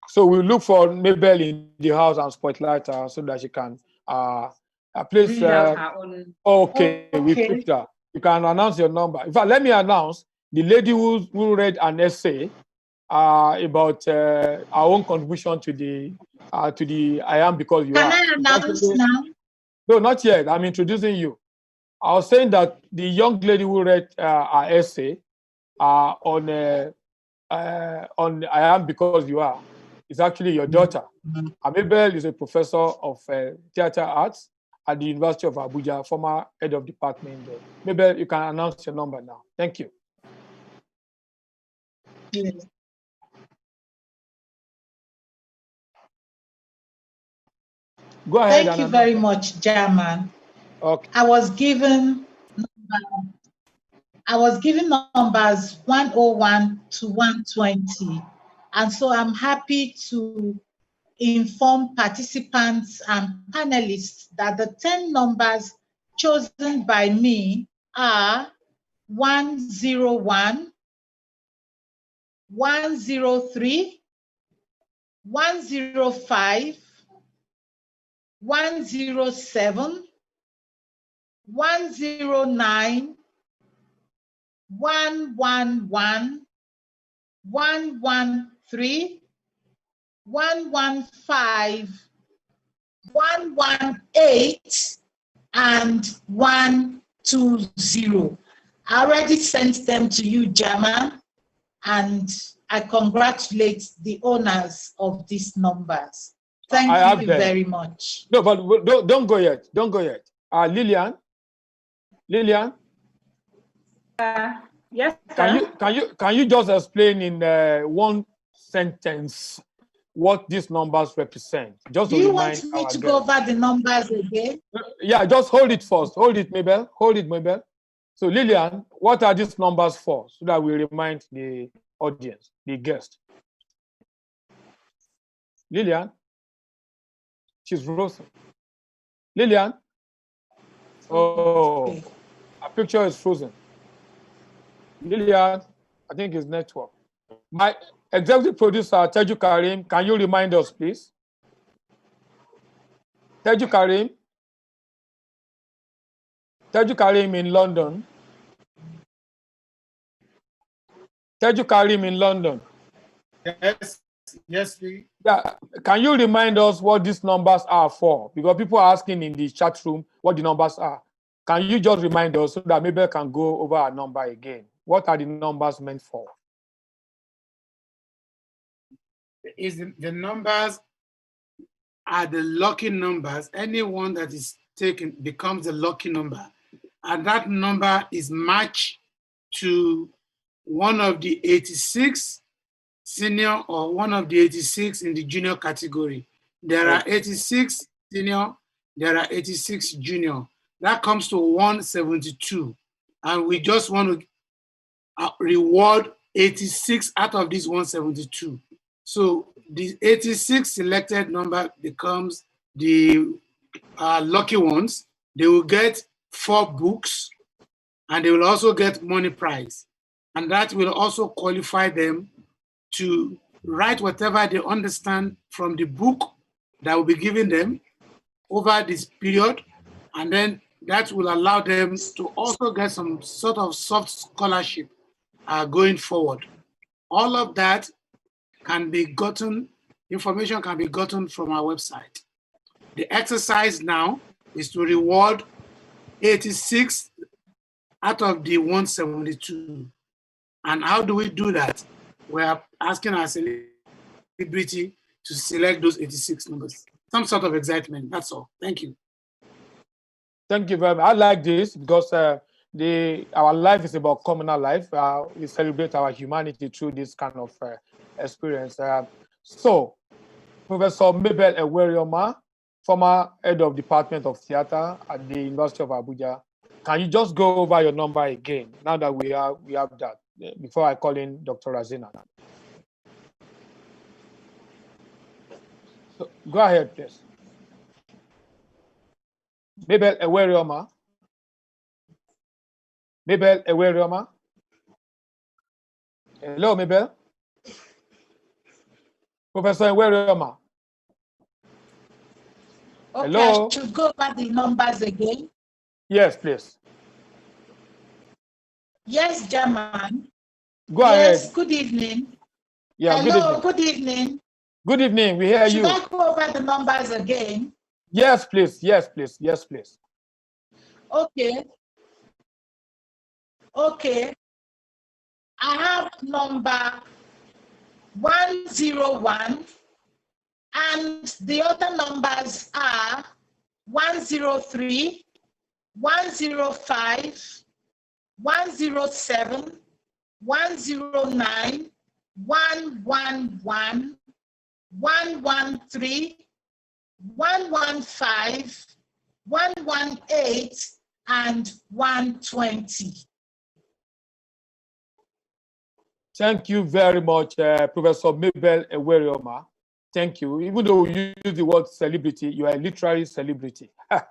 So we'll look for Mabel in the house and spotlight her so that she can please. Read out her own. Okay, we picked her. You can announce your number. In fact, let me announce the lady who read an essay about our own contribution to the I Am Because You Are. Can I announce now? No, not yet. I'm introducing you. I was saying that the young lady who read our essay on I Am Because You Are is actually your daughter. Mabel is a professor of theater arts at the University of Abuja, former head of department there. Mabel, you can announce your number now. Thank you. Yes. Go ahead. Thank you very much, German. Okay. I was given numbers 101 to 120, and so I'm happy to inform participants and panelists that the 10 numbers chosen by me are 101, 103, 105, 107, 109, 111, 113, 115, 118, and 120. I already sent them to you, Jama, and I congratulate the owners of these numbers. Thank you very much. No, but don't go yet. Don't go yet. Lillian? Yes, sir. Can you just explain in one sentence what these numbers represent? Just Do to you remind want me our to guests. go over the numbers again? Yeah, just hold it first. Hold it, Mabel. Hold it, Mabel. So, Lillian, what are these numbers for? So that we remind the audience, the guest. Lillian, she's frozen. Lillian, oh, our picture is frozen. Lillian, I think it's network. My executive producer, Teju Karim, can you remind us, please? Teju Karim in London. Teju Karim in London. Yes, please. Yeah, can you remind us what these numbers are for? Because people are asking in the chat room what the numbers are. Can you just remind us so that maybe I can go over a number again? What are the numbers meant for? The numbers are the lucky numbers. Anyone that is taken becomes a lucky number. And that number is matched to one of the 86 senior or one of the 86 in the junior category. There are 86 senior, there are 86 junior. That comes to 172. And we just want to reward 86 out of this 172. So the 86 selected number becomes the lucky ones. They will get 4 books and they will also get money prize. And that will also qualify them to write whatever they understand from the book that will be given them over this period. And then that will allow them to also get some sort of soft scholarship going forward. All of that can be gotten, information can be gotten from our website. The exercise now is to reward 86 out of the 172. And how do we do that? We are asking our celebrity to select those 86 numbers. Some sort of excitement, that's all. Thank you. Thank you very much. I like this because our life is about communal life. We celebrate our humanity through this kind of experience. So, Professor Mabel Ewerioma, former head of Department of Theatre at the University of Abuja, can you just go over your number again now that we have that before I call in Dr. Razina? So, go ahead, please. Mabel Ewerioma. Mabel Ewerioma. Hello, Mabel. Professor Ewerioma. Okay, hello. I should go over the numbers again. Yes, please. Yes, German. Go yes, ahead. Good evening. Yeah, hello, good evening. Good evening. Good evening. We hear you. Should I go over the numbers again? Yes, please. Yes, please. Yes, please. Okay. Okay. I have number 101, and the other numbers are 103, 105, 107, 109, 111, 113, 115, 118, and 120. Thank you very much, Professor Mabel Ewerioma. Thank you. Even though you use the word celebrity, you are a literary celebrity. And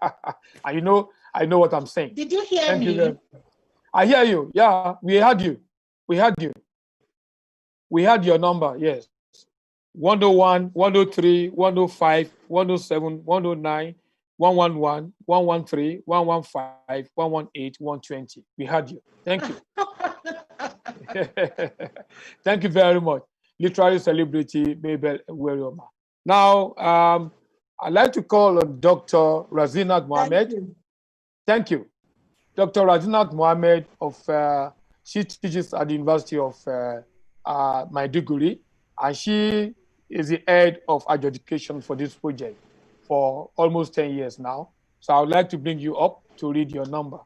I know what I'm saying. Did you hear Thank me? you. I hear you. Yeah, we heard you. We heard you. We heard your number, yes. 101, 103, 105, 107, 109, 111, 113, 115, 118, 120. We heard you. Thank you. Thank you very much. Literary celebrity Mabel Ewerioma. Now, I'd like to call on Dr. Razinat Mohammed. Thank you. Dr. Razinat Mohammed she teaches at the University of Maiduguri, and she is the head of adjudication for this project for almost 10 years now. So I would like to bring you up to read your number.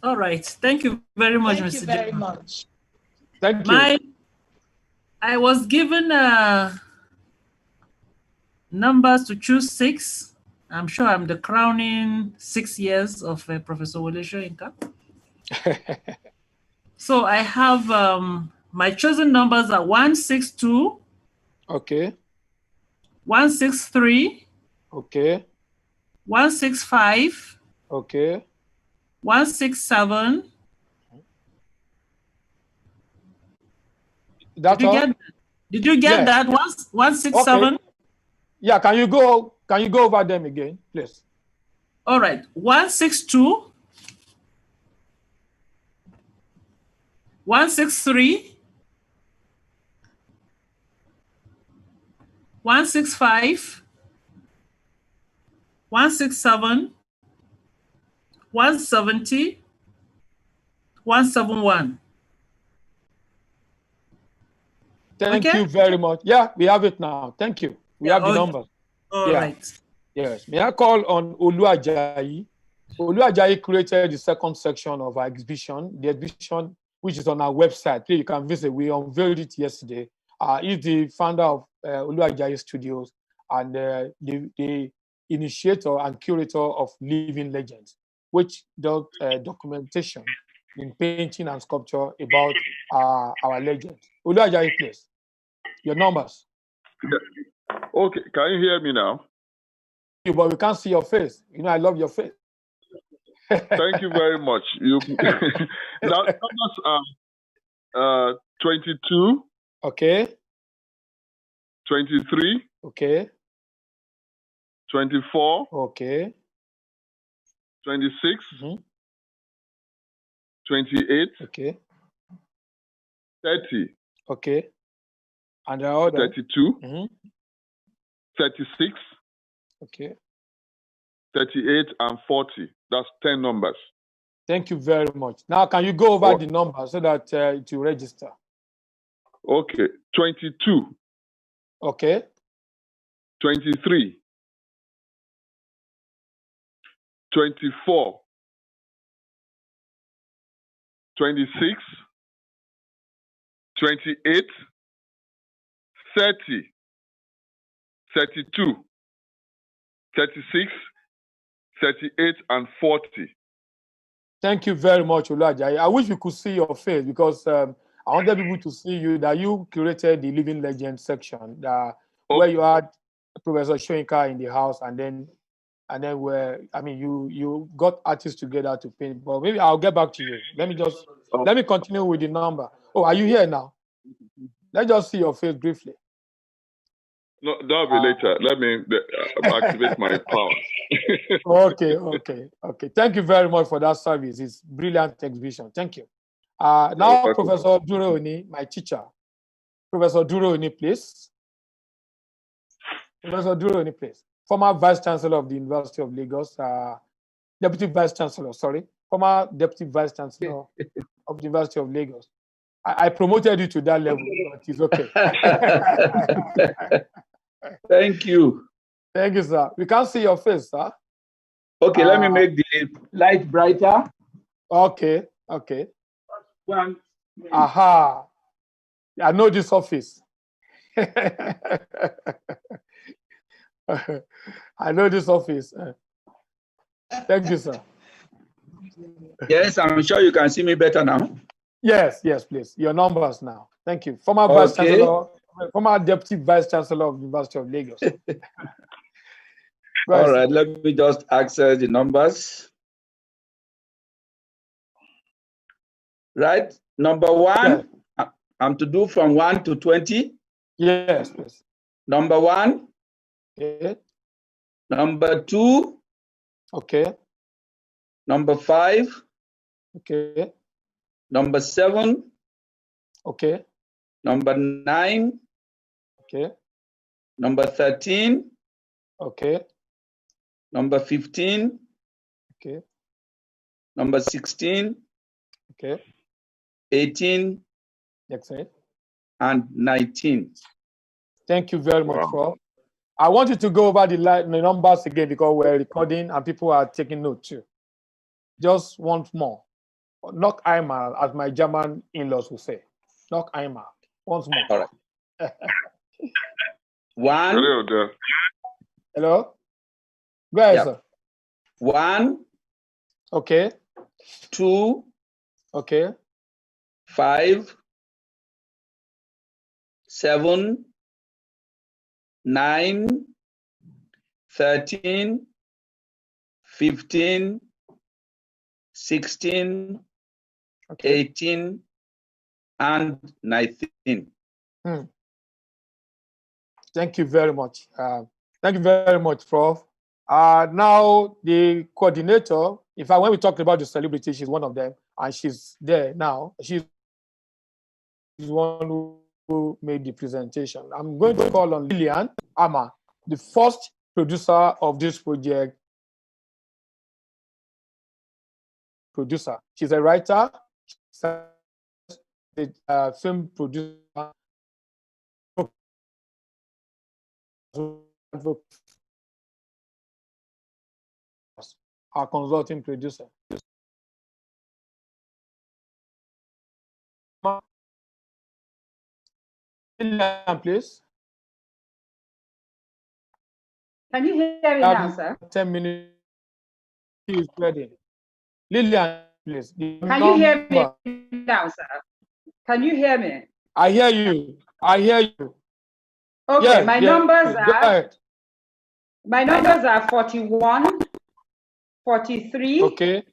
All right. Thank you very much, Thank Mr. you very Jama. much. Thank you. I was given numbers to choose 6. I'm sure I'm the crowning 6 years of Professor Wole Soyinka. So I have my chosen numbers are 162. Okay. 163. Okay. 165. Okay. 167. That's all? Did you get that? 167? Okay. Yeah, can you go over them again, please? All right. 162. 163. 165. 167. 170. 171. Thank you very much. Yeah, we have it now. Thank you. We have the numbers. All right. Yes. May I call on Olu Ajayi? Olu Ajayi created the second section of our exhibition, the exhibition which is on our website. Please, you can visit. We unveiled it yesterday. He's the founder of Olu Ajayi Studios and the initiator and curator of Living Legends, which does documentation in painting and sculpture about our legends. Olu Ajayi, please. Your numbers. Okay, can you hear me now? But we can't see your face. You know, I love your face. Thank you very much. Now, numbers are 22. Okay. 23. Okay. 24. Okay. 26. 28. Okay. 30. Okay. And the other? 32. 36. Okay. 38 and 40. That's 10 numbers. Thank you very much. Now, can you go over the numbers so that it will register? Okay. 22. Okay. 23. 24. 26. 28. 30. 32. 36. 38 and 40. Thank you very much, Olu Ajayi. I wish we could see your face because I wanted people to see you, that you curated the Living Legend section, where you had Professor Soyinka in the house, and then where, I mean, you got artists together to paint. But maybe I'll get back to you. Let me continue with the number. Oh, are you here now? Let's just see your face briefly. No, that'll be later. Let me activate my power. Okay. Thank you very much for that service. It's brilliant exhibition. Thank you. Now, Professor Duro Oni, my teacher. Professor Duro Oni, please. Professor Duro Oni, please. Former Vice Chancellor of the University of Lagos, Deputy Vice Chancellor, sorry. Former Deputy Vice Chancellor of the University of Lagos. I promoted you to that level, but it's okay. Thank you. Thank you, sir. We can't see your face, sir. Okay, let me make the light brighter. Okay. Aha. I know this office. I know this office. Thank you, sir. Yes, I'm sure you can see me better now. Yes, please. Your numbers now. Thank you. Former Vice Chancellor, former Deputy Vice Chancellor of the University of Lagos. All right, let me just access the numbers. Right, number 1, I'm to do from 1 to 20. Yes, please. Number 1. Okay. Number 2. Okay. Number 5. Okay. Number 7. Okay. Number 9. Okay. Number 13. Okay. Number 15. Okay. Number 16. Okay. 18. That's it. And 19. Thank you very much, Prof. I want you to go over the numbers again because we're recording and people are taking note too. Just once more. Knock einmal, as my German in-laws will say. Knock einmal. Once more. All right. One. Hello? Go ahead, Yep. sir. 1. Okay. 2. Okay. 5. 7. 9. 13. 15. 16. Okay. 18. And 19. Thank you very much. Thank you very much, Prof. Now, the coordinator, in fact, when we talked about the celebrity, she's one of them, and she's there now. She's the one who made the presentation. I'm going to call on Lillian Ama, the first producer of this project. She's a writer, she's a film producer, our consulting producer. Lillian, please. Can you hear me now, sir? 10 minutes. She is ready. Lillian, please. Can you hear me now, sir? Can you hear me? I hear you. I hear you. Okay, yes, my yes, numbers go ahead. My numbers are 41, 43, okay,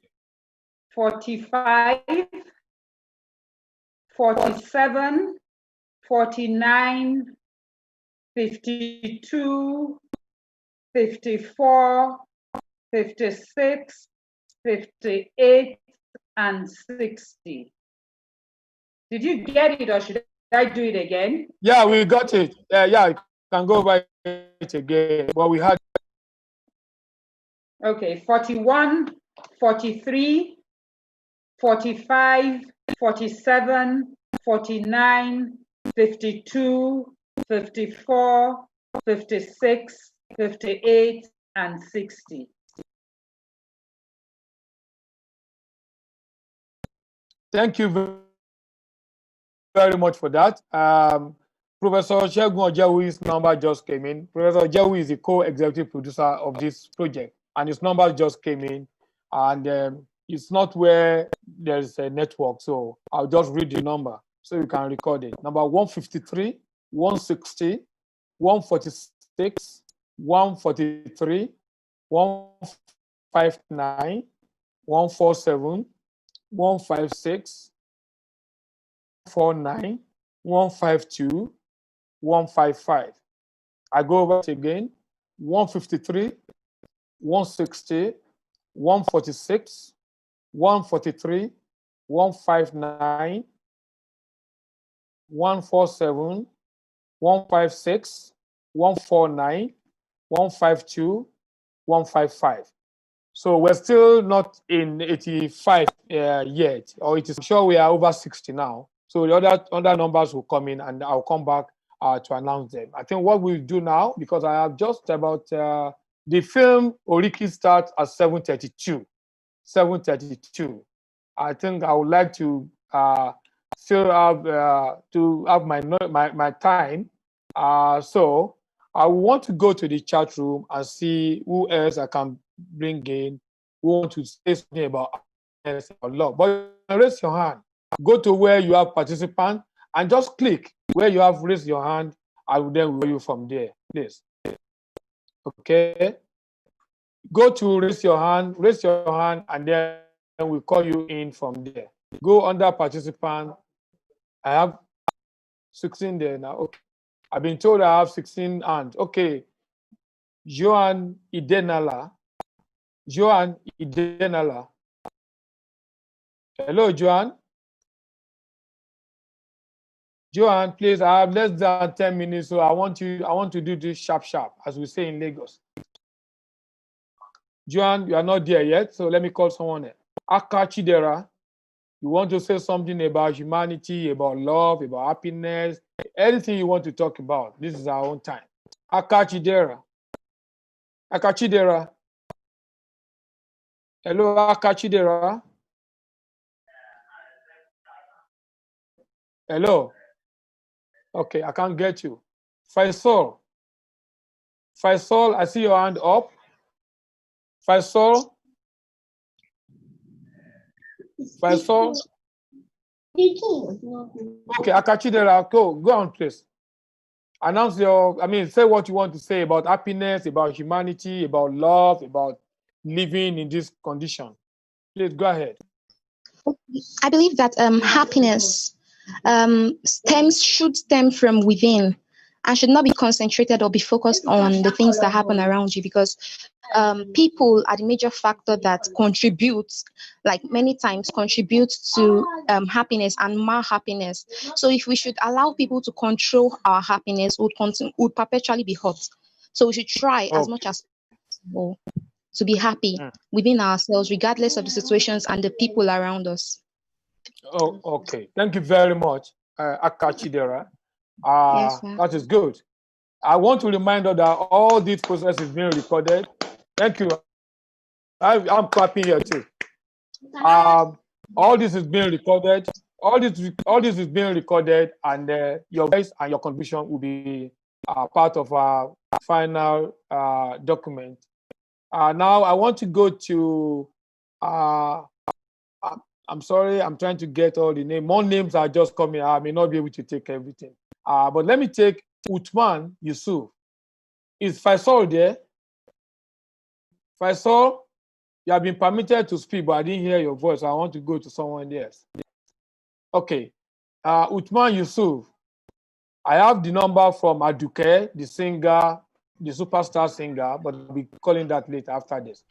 45, 47, 49, 52, 54, 56, 58, and 60. Did you get it, or should I do it again? Yeah, we got it. Yeah, you can go over it again. But we had. Okay, 41, 43, 45, 47, 49, 52, 54, 56, 58, and 60. Thank you very much for that. Professor Segun Ojewi's number just came in. Professor Ojewi is the co-executive producer of this project, and his number just came in. And it's not where there's a network, so I'll just read the number so you can record it. Number 153, 160, 146, 143, 159, 147, 156, 149, 152, 155. I go over it again. 153, 160, 146, 143, 159, 147, 156, 149, 152, 155. So we're still not in 85 yet, or it is I'm sure we are over 60 now. So the other numbers will come in, and I'll come back to announce them. I think what we'll do now, because I have just about the film Oriki starts at 7:32. 7:32. I think I would like to still have my time. So I want to go to the chat room and see who else I can bring in who want to say something about law. But raise your hand. Go to where you have participant and just click where you have raised your hand. I will then call you from there, please. Okay. Go to raise your hand, and then we'll call you in from there. Go under participant. I have 16 there now. Okay. I've been told I have 16 hands. Okay. Joan Idenala. Hello, Joan. Joan, please, I have less than 10 minutes, so I want to do this sharp, as we say in Lagos. Joan, you are not there yet, so let me call someone else. Aka Chidera, you want to say something about humanity, about love, about happiness, anything you want to talk about. This is our own time. Akachidera. Akachidera. Hello, Akachidera. Hello. Okay, I can't get you. Faisal. Faisal, I see your hand up. Faisal. Faisal. Okay, Akachidera, go on, please. Announce say what you want to say about happiness, about humanity, about love, about living in this condition. Please go ahead. I believe that happiness should stem from within and should not be concentrated or be focused on the things that happen around you, because people are the major factor that contributes, like many times contributes to happiness and malhappiness. So if we should allow people to control our happiness, would perpetually be hurt. So we should try as much as possible to be happy within ourselves, regardless of the situations and the people around us. Oh, okay. Thank you very much, Akachidera. Yes, sir. That is good. I want to remind you that all this process is being recorded. Thank you. I'm clapping here too. All this is being recorded. All this is being recorded, and your voice and your contribution will be part of our final document. Now I want to go to. I'm sorry, I'm trying to get all the names. More names are just coming. I may not be able to take everything. But let me take Uthman Yusuf. Is Faisal there? Faisal, you have been permitted to speak, but I didn't hear your voice. I want to go to someone else. Okay. Uthman Yusuf, I have the number from Aduke, the singer, the superstar singer, but I'll be calling that later after this.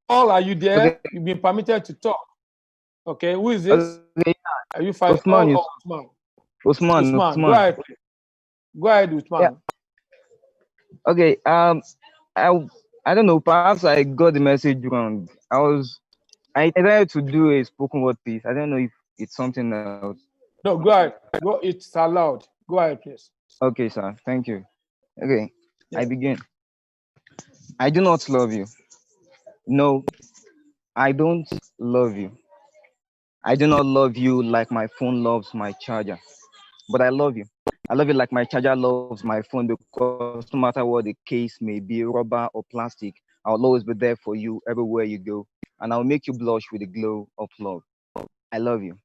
Paul, are you there? Okay. You've been permitted to talk. Okay, who is this? Okay. Are you Faisal or Uthman? Usman. Go ahead. Go ahead, Usman. Yeah. Okay. I don't know. Perhaps I got the message wrong. I tried to do a spoken word piece. I don't know if it's something else. No, go ahead. Go. It's allowed. Go ahead, please. Okay, sir. Thank you. Okay. Yeah. I begin. I do not love you. No, I don't love you. I do not love you like my phone loves my charger. But I love you. I love you like my charger loves my phone, because no matter what the case may be, rubber or plastic, I'll always be there for you everywhere you go. And I'll make you blush with the glow of love. I love you.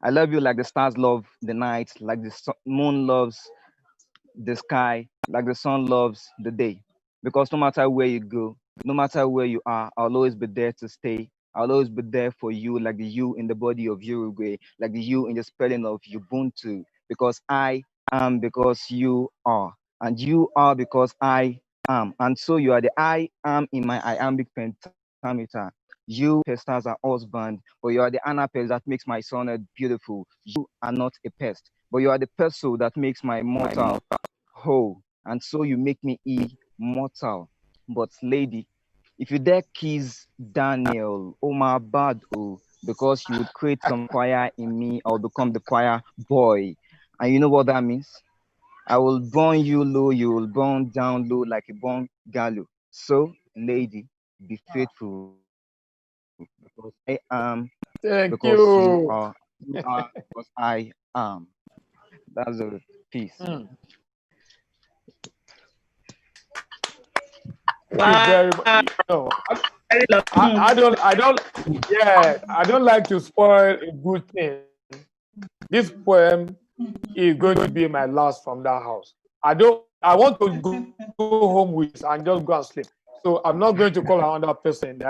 I love you like the stars love the night, like the moon loves the sky, like the sun loves the day. Because no matter where you go, no matter where you are, I'll always be there to stay. I'll always be there for you, like the you in the body of Uruguay, like the you in the spelling of Ubuntu. Because I am because you are, and you are because I am. And so you are the I am in my iambic pentameter. You pests are husband, but you are the anapest that makes my sonnet beautiful. You are not a pest, but you are the pestle that makes my mortal whole. And so you make me immortal. But lady, if you dare kiss Daniel, oh my bad, oh, because you would create some fire in me, I'll become the choir boy. And you know what that means? I will burn you low, you will burn down low like a burn gallows. So, lady, be faithful. Because I am, because you are because I am. That's a piece. Very much. No, I don't like to spoil a good thing. This poem is going to be my last from that house. I want to go home with and just go and sleep. So I'm not going to call another person.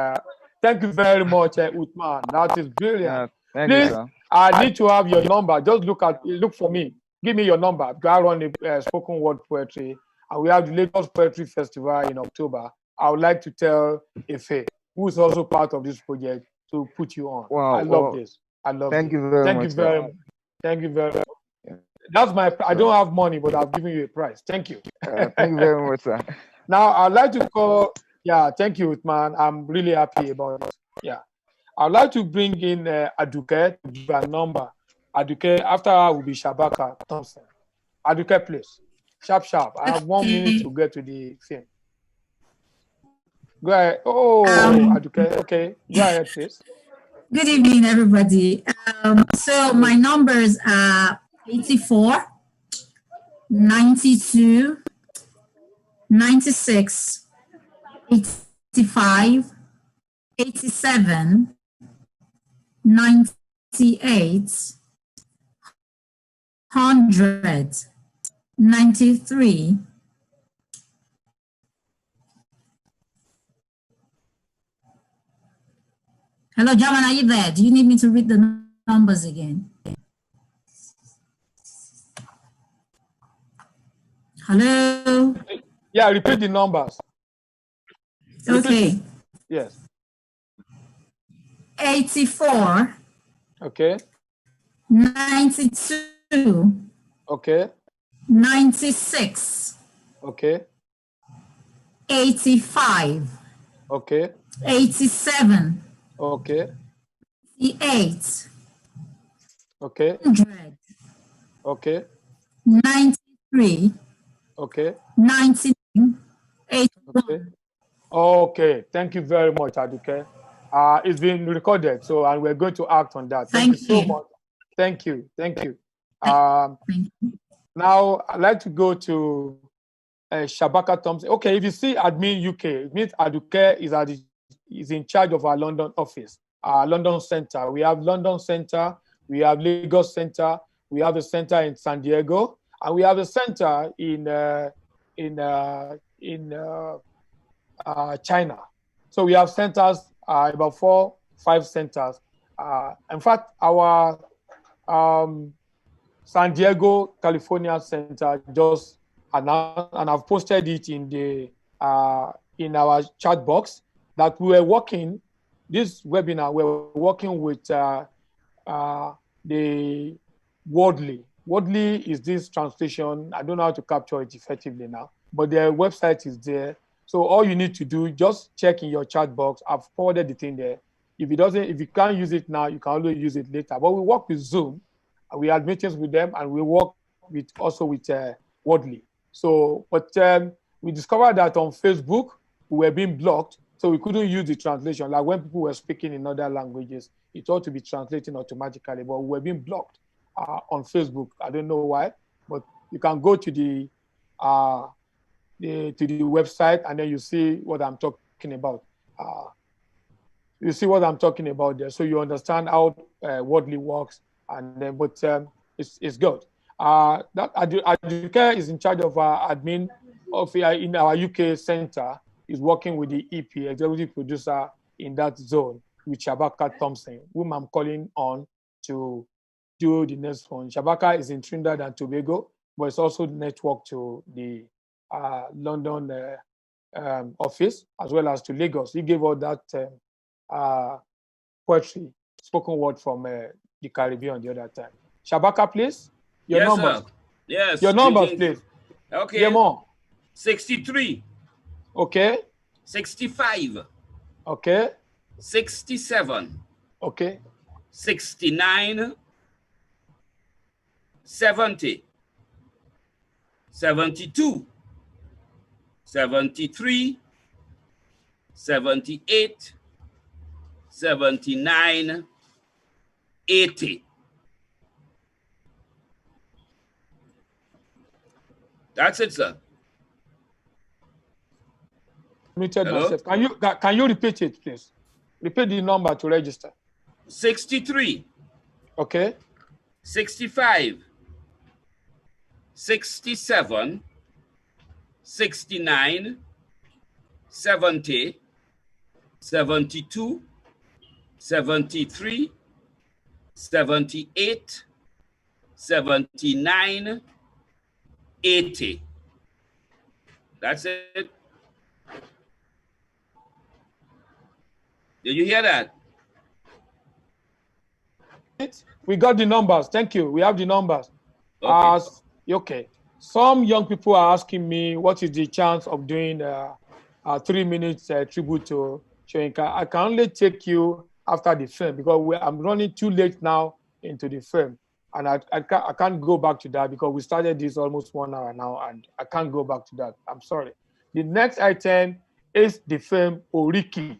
Thank you very much, Uthman. That is brilliant. Please, I need to have your number. Just look for me. Give me your number. I run a spoken word poetry, and we have the Lagos Poetry Festival in October. I would like to tell Efe, who is also part of this project, to put you on. Wow, I love this. I love Thank it. you very Thank much. you very much. Thank you very much. That's my. I don't have money, but I've given you a prize. Thank you. Thank you very much, sir. Now I'd like to call. Yeah, thank you, Uthman. I'm really happy about it. Yeah, I'd like to bring in Aduke to give a number. Aduke, after her will be Shabaka Thompson. Aduke, please. Sharp, sharp. I have 1 minute to get to the film. Go ahead. Oh, okay. Okay. Go ahead, please. Good evening, everybody. So my numbers are 84, 92, 96, 85, 87, 98, 100, 93. Hello, Jaman, are you there? Do you need me to read the numbers again? Hello? Yeah, repeat the numbers. Okay. Yes. 84. Okay. 92. Okay. 96. Okay. 85. Okay. 87. Okay. 88. Okay. 100. Okay. 93. Okay. 99. 81. Okay. Okay. Thank you very much, Aduke. It's been recorded, so and we're going to act on that. Thank you so much. Thank you. Thank you. Now I'd like to go to Shabaka Thompson. Okay, if you see admin UK, it means Aduke is in charge of our London office, our London center. We have London center, we have Lagos center, we have a center in San Diego, and we have a center in China. So we have centers, about 4, 5 centers. In fact, our San Diego, California center just announced, and I've posted it in the in our chat box, that we were working this webinar. We're working with the Wordly. Wordly is this translation. I don't know how to capture it effectively now, but their website is there. So all you need to do, just check in your chat box. I've forwarded the thing there. If you can't use it now, you can always use it later. But we work with Zoom. We had meetings with them, and we work also with Wordly. So, but we discovered that on Facebook we were being blocked, so we couldn't use the translation. Like when people were speaking in other languages, it ought to be translating automatically, but we were being blocked on Facebook. I don't know why, but you can go to the website, and then you see what I'm talking about. You see what I'm talking about there, so you understand how Wordly works. And then, but it's good. That Aduke is in charge of our admin of in our UK center. Is working with the EP, executive producer in that zone, with Shabaka Thompson, whom I'm calling on to do the next one. Shabaka is in Trinidad and Tobago, but it's also networked to the London office, as well as to Lagos. He gave all that poetry, spoken word from the Caribbean the other time. Shabaka, please. Your numbers. Sir. Yes. Your numbers, please. Okay. Yeah, more. 63. Okay. 65. Okay. 67. Okay. 69. 70. 72. 73. 78. 79. 80. That's it, sir. Muted myself. Can you repeat it, please? Repeat the number to register. 63. Okay. 65. 67. 69. 70. 72. 73. 78. 79. 80. That's it. Did you hear that? We got the numbers. Thank you. We have the numbers. Okay. Okay. Some young people are asking me what is the chance of doing a 3 minutes tribute to Shoyinka. I can only take you after the film because I'm running too late now into the film. And I can't go back to that because we started this almost 1 hour now, and I can't go back to that. I'm sorry. The next item is the film Oriki.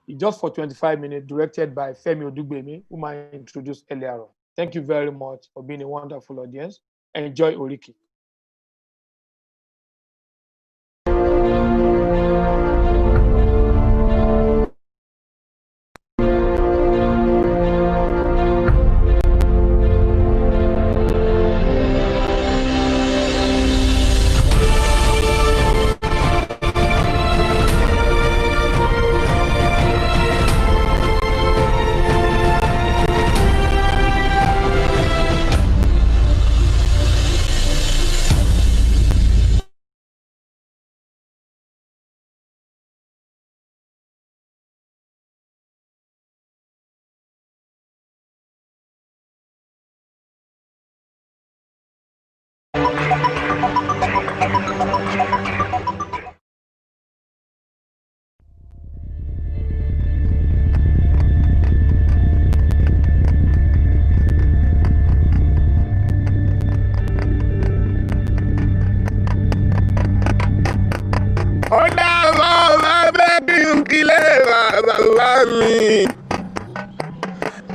It's just for 25 minutes, directed by Femi Odugbemi, whom I introduced earlier on. Thank you very much for being a wonderful audience. Enjoy Oriki.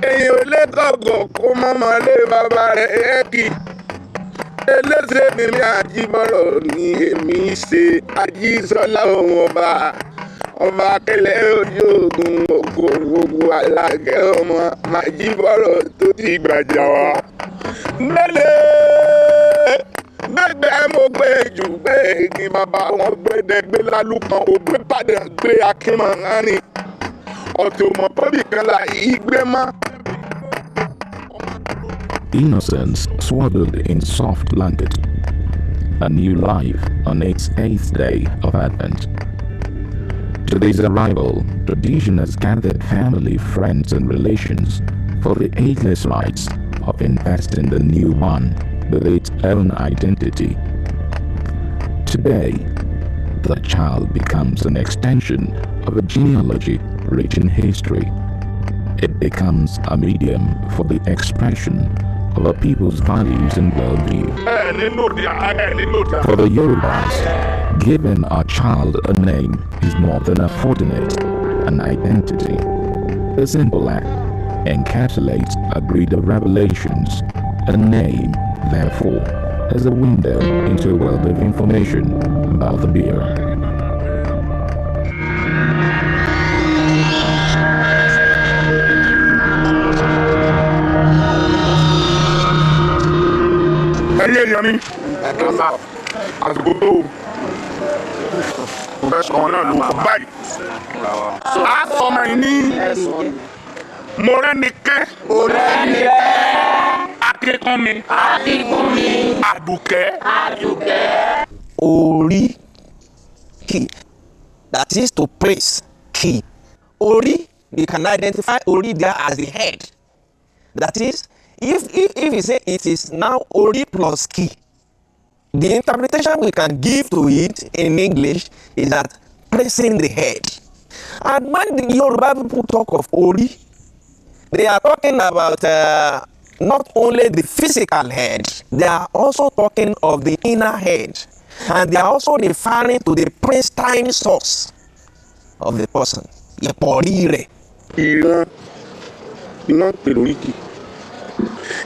èyàn ò lè gọ̀gọ̀ kó mọ́mọ́ lé bàbá rẹ̀ ẹ́kì eléṣẹ́ mímí àjíbọ̀rọ̀ ni èmi ṣe àjíṣọlá òun ọba akẹlẹ ojú ogun ògo gbogbo alágẹ ọmọ màjíbọ̀rọ̀ tó ti gbàjà wá. gbẹgbẹ mo gbé jù gbé igi bàbá wọn gbẹdẹgbẹ lálùkàn ògbé padà gbé akínmọ̀ràn ni ọ̀tọ̀ mọ̀ pọ́bì kan là yí gbé mọ́. Innocence swaddled in soft blanket, a new life on its 8th day of Advent. Today's arrival, tradition has gathered family, friends, and relations for the ageless rites of investing the new one with its own identity. Today, the child becomes an extension of a genealogy rich in history. It becomes a medium for the expression of a people's values and well-being. For the Yorubas, giving a child a name is more than a fortunate, an identity. The simple act encapsulates a breed of revelations. A name, therefore, is a window into a world of information about the bearer. Yami, àsìkò tó o fẹ́ sọ wọn náà ló wà báyìí. A sọ ọmọ yìí ní Mọ́rẹ́nikẹ́, Akínkúnmi, Àdùkẹ́. Ori, key. That is to praise, key. Ori, we can identify Ori there as the head. That is, if you say it is now Ori plus key, the interpretation we can give to it in English is that praising the head. And when the Yoruba people talk of Ori, they are talking about not only the physical head, they are also talking of the inner head. And they are also referring to the pristine source of the person. Ìran pèròríkì,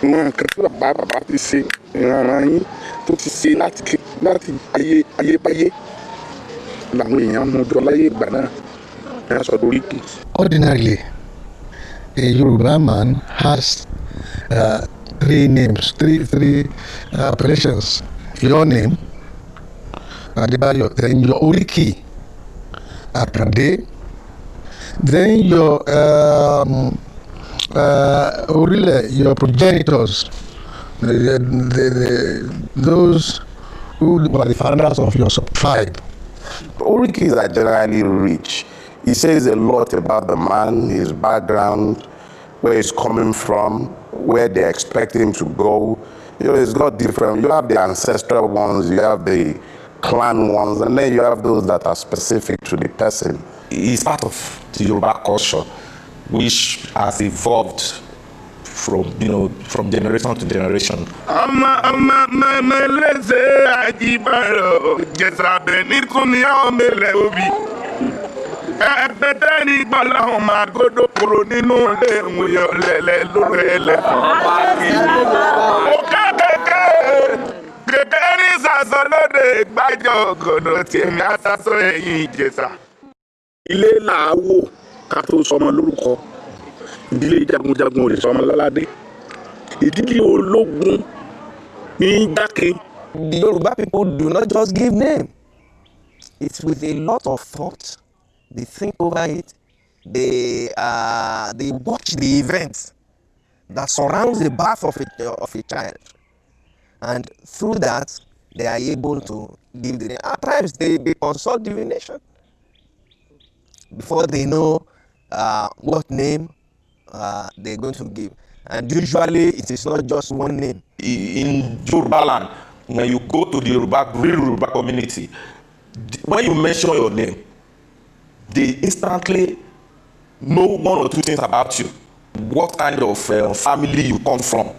ìran nǹkan tí bàbá ti ṣe, ìran ara yín tó ti ṣe láti ayébáyé làwọn èèyàn mú jọ láyé ìgbà náà ẹ̀ sọ lóríkì. Ordinarily, a Yoruba man has three names, three appellations. Your name, then your Oriki, Akande, then your Orile, your progenitors, those who were the founders of your tribe. Orikis are generally rich. It says a lot about the man, his background, where he's coming from, where they expect him to go. You know, it's got different. You have the ancestral ones, you have the clan ones, and then you have those that are specific to the person. It's part of the Yoruba culture, which has evolved from generation to generation. Ilé làáwò ká tó sọmọ lórúkọ, ìdílé jagunjagun ò lè sọmọ lọ́ládé, ìdílé ológun ní jákin. The Yoruba people do not just give name. It's with a lot of thought. They think over it. They watch the events that surrounds the birth of a child, and through that they are able to give the name. At times they consult divination before they know what name they're going to give. And usually it is not just one name. In Yoruba land, when you go to the real Yoruba community, when you mention your name, they instantly know one or two things about you. What kind of family you come from.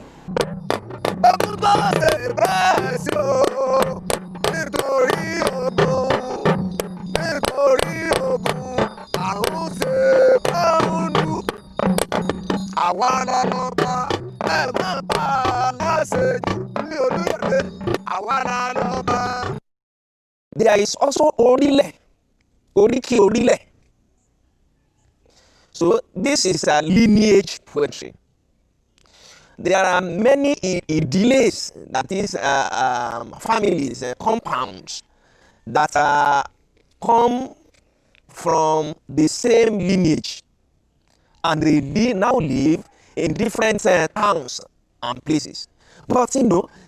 There is also Orile, Oriki Orile. So this is a lineage poetry. There are many delays, that is families, compounds that come from the same lineage, and they now live in different towns and places. But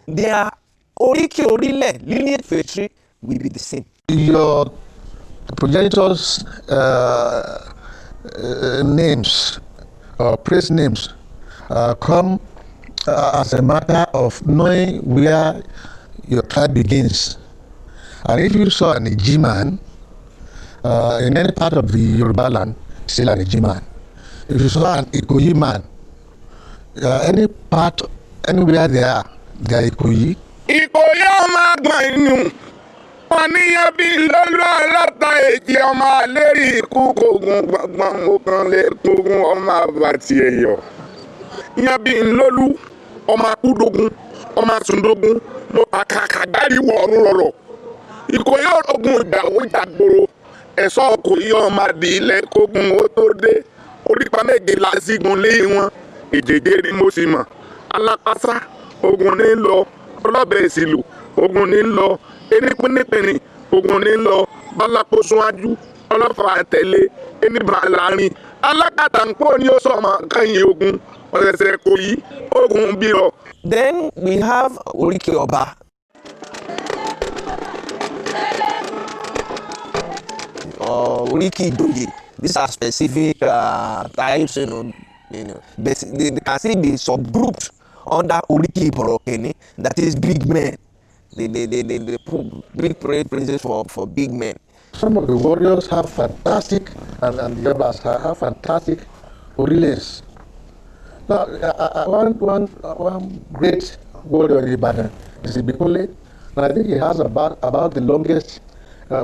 their Oriki Orile lineage poetry will be the same. Your progenitors' names or place names come as a matter of knowing where your tribe begins. And if you saw an Ijiman in any part of the Yoruba land, still an Ijiman. If you saw an Ikoyi man, anywhere they are Ikoyi. Ikoyi ọmọ àgbọ̀n inú wọn níyàn bí lọ́lọ́ aláta èjì ọmọ àlérí ikú kògùn gbọ̀ngbọ̀n ọkàn lè kógun ọmọ àbàtì ẹ̀yọ̀. Yàn bí lọ́lú ọmọ akúdógún ọmọ àsùndógún mo àkàkà dárí wọ̀ọ̀rún rọ̀rọ̀. Ikoyi ogun ìdàwó ìdàgbòrò ẹ̀sọ́ Ikoyi ọmọ àdìlẹ̀ kógun ó tó dé. Orípa méje lásìgùn lé wọn ìjèjì ni mo sì mọ̀. Alápásá ogun ní lọ ọlọ́bẹ̀ ìsìlù ogun ní lọ enípínípìnì ogun ní lọ bálákóṣúwájú ọlọ́fà àtẹ̀lé eníbàlárin alákàtàǹpọ̀ ni ó sọ̀mọ́ kẹ́yìn ogun ọ̀sẹ̀sẹ̀ kò yí ogun bírọ̀. Then we have Oriki Oba. Oriki Doye. These are specific types, but they can still be subgrouped under Oriki Borokene, that is big men. They put big praises for big men. Some of the warriors have fantastic, and the others have fantastic Oriles. Now, one great warrior in Ibadan is Ibikole, and I think he has about the longest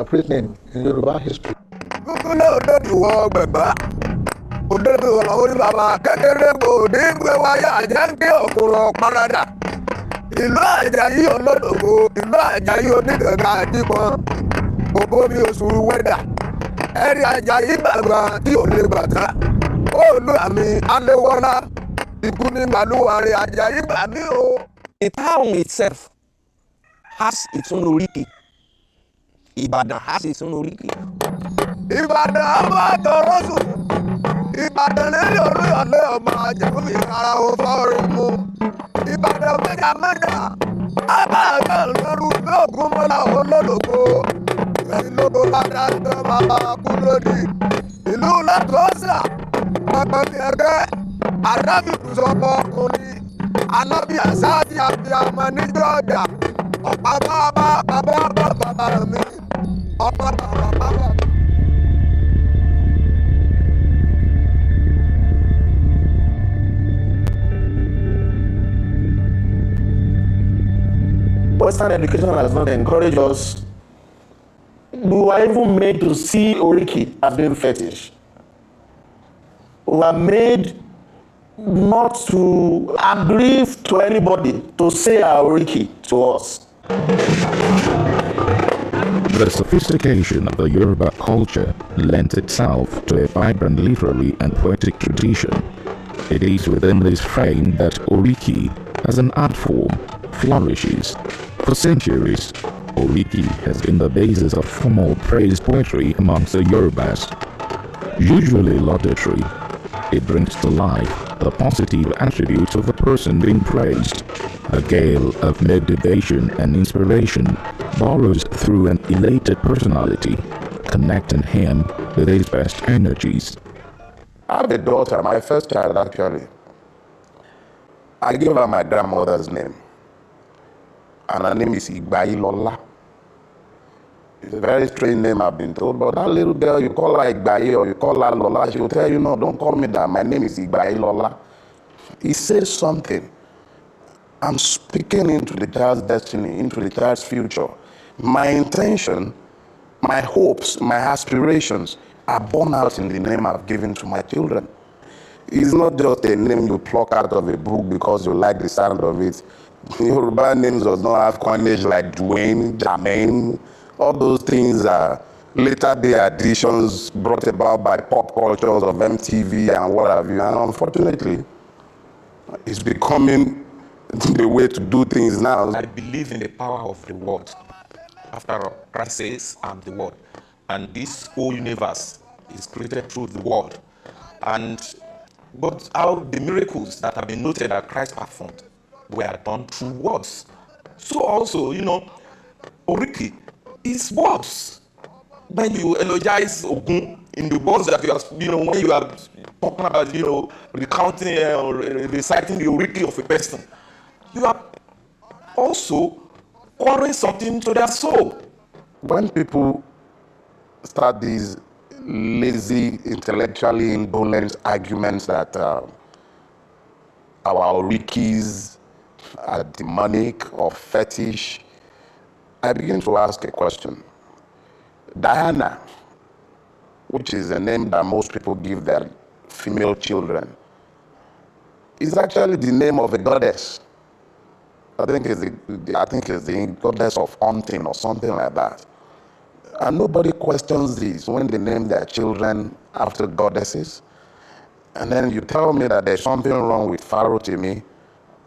praise name in Yoruba history. Òdòdó orí bàbá kékeré gbòdì gbé wáyà jẹ́ kí òkúrọ̀ parada. Ìlú Àjàyí olódògbò, ìlú Àjàyí onígbàgbà àjípọn, òbó mi oṣù wẹ́dà. Ẹ̀rí Àjàyí bàbá tí ò lè bàtà. Olú àmì Aléwọ́lá, ikú ní Màlúwàrí Àjàyí gbà mí o. The town itself has its own Oriki. Ibadan has its own Oriki. Ìbàdàn ọmọ àtọ̀rọ̀sùn. Ìbàdàn lórí orí ọ̀lẹ́ ọmọ àjẹ̀fún mi ara ò fọ́ọ̀rọ̀ mu. Ìbàdàn mẹ́ta. Àbá àgbà lọ́rù lóògùn mọ́lá olólùkọ́. Ìlú bàdà tó bàbá kú lódì. Ìlú Lagos, ọ̀gbọ̀n ẹ̀rẹ́, arábìkúsọ̀mọ ọkùnrin, alábì àṣà àti àbíàmọ́ níjọ́ ọjà. Ọ̀pá bàbá mi. Ọ̀pá bàbá mi. Western education has not encouraged us. We were even made to see Oriki as being fetish. We were made not to agree to anybody to say our Oriki to us. The sophistication of the Yoruba culture lent itself to a vibrant literary and poetic tradition. It is within this frame that Oriki, as an art form, flourishes. For centuries, Oriki has been the basis of formal praise poetry amongst the Yorubas. Usually laudatory, it brings to life the positive attributes of the person being praised. A gale of motivation and inspiration borrows through an elated personality, connecting him with his best energies. I have a daughter, my first child actually. I gave her my grandmother's name. And her name is Igbai Lola. It's a very strange name, I've been told, but that little girl, you call her Igbai or you call her Lola, she will tell you, no, don't call me that. My name is Igbai Lola. It says something. I'm speaking into the child's destiny, into the child's future. My intention, my hopes, my aspirations are born out in the name I've given to my children. It's not just a name you pluck out of a book because you like the sound of it. Yoruba names does not have coinage like Dwayne, Jermaine. All those things are later day additions brought about by pop cultures of MTV and what have you. And unfortunately, it's becoming the way to do things now. I believe in the power of the word. After all, Christ says, I'm the word. And this whole universe is created through the word. But how the miracles that have been noted that Christ performed were done through words. So also, Oriki is words. When you eulogize Ogun in the words that you are, when you are talking about, recounting or reciting the Oriki of a person, you are also pouring something to their soul. When people start these lazy, intellectually indolent arguments that our Orikis are demonic or fetish, I begin to ask a question. Diana, which is a name that most people give their female children, is actually the name of a goddess. I think it's the goddess of hunting or something like that. And nobody questions this when they name their children after goddesses. And then you tell me that there's something wrong with Pharaoh Timi.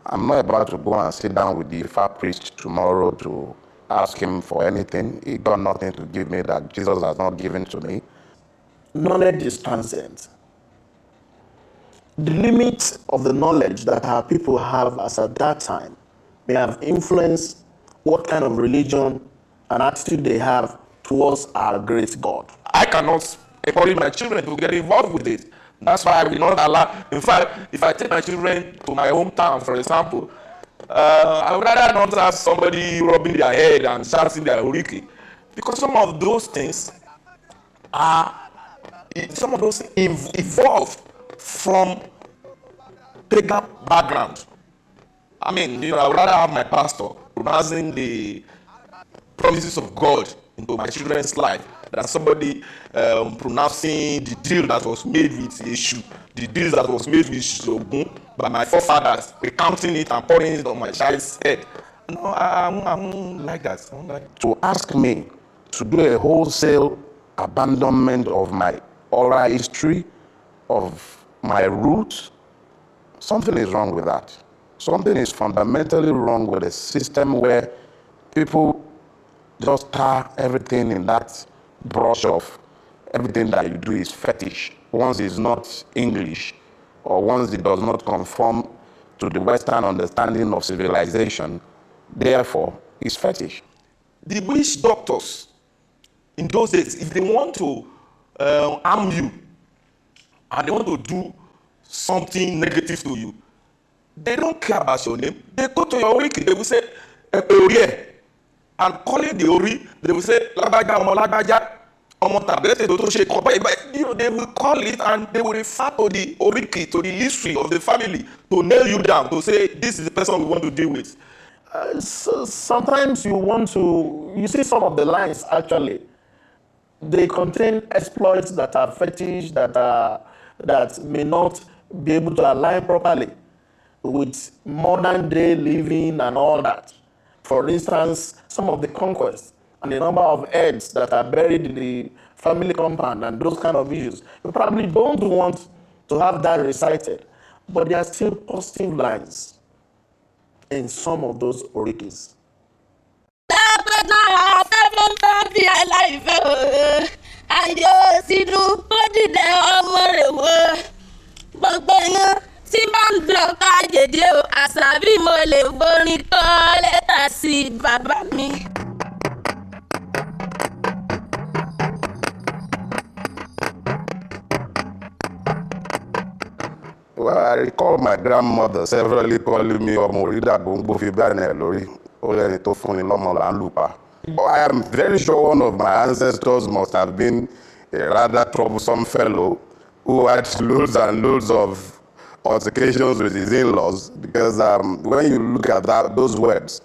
I'm not about to go and sit down with the Ifa priest tomorrow to ask him for anything. He got nothing to give me that Jesus has not given to me. Knowledge is transcendent. The limit of the knowledge that our people have as at that time may have influenced what kind of religion and attitude they have towards our great God. I cannot encourage my children to get involved with it. That's why I will not allow. In fact, if I take my children to my hometown, for example, I would rather not have somebody rubbing their head and shouting their Oriki, because some of those things evolved from pagan background. I mean, I would rather have my pastor pronouncing the promises of God into my children's life than somebody pronouncing the deal that was made with Yeshu, the deal that was made with Shogun by my forefathers, recounting it and pouring it on my child's head. No, I won't like that. I won't like to ask me to do a wholesale abandonment of my oral history, of my roots, something is wrong with that. Something is fundamentally wrong with a system where people just tar everything in that brush of everything that you do is fetish. Once it's not English, or once it does not conform to the Western understanding of civilization, therefore, it's fetish. The witch doctors in those days, if they want to harm you and they want to do something negative to you, they don't care about your name. They go to your wiki, they will say, Oriye. And calling the Ori, they will say, Lagbaja, Omo Lagbaja, Omo Tabete, Doto Sheko. But they will call it and they will refer to the Oriki, to the history of the family, to nail you down, to say, this is the person we want to deal with. So sometimes you see some of the lines actually, they contain exploits that are fetish, that may not be able to align properly with modern day living and all that. For instance, some of the conquests and the number of eggs that are buried in the family compound and those kind of issues. You probably don't want to have that recited, but there are still positive lines in some of those orikis. tí bá ń lọ kájèdè o àṣàbí mo lè borin kọ́ lẹ́tà sí bàbá mi. Well, I recall my grandmother severally calling me Omorida Bongbo Fibane Lori. I am very sure one of my ancestors must have been a rather troublesome fellow who had loads and loads of altercations with his in-laws, because when you look at those words,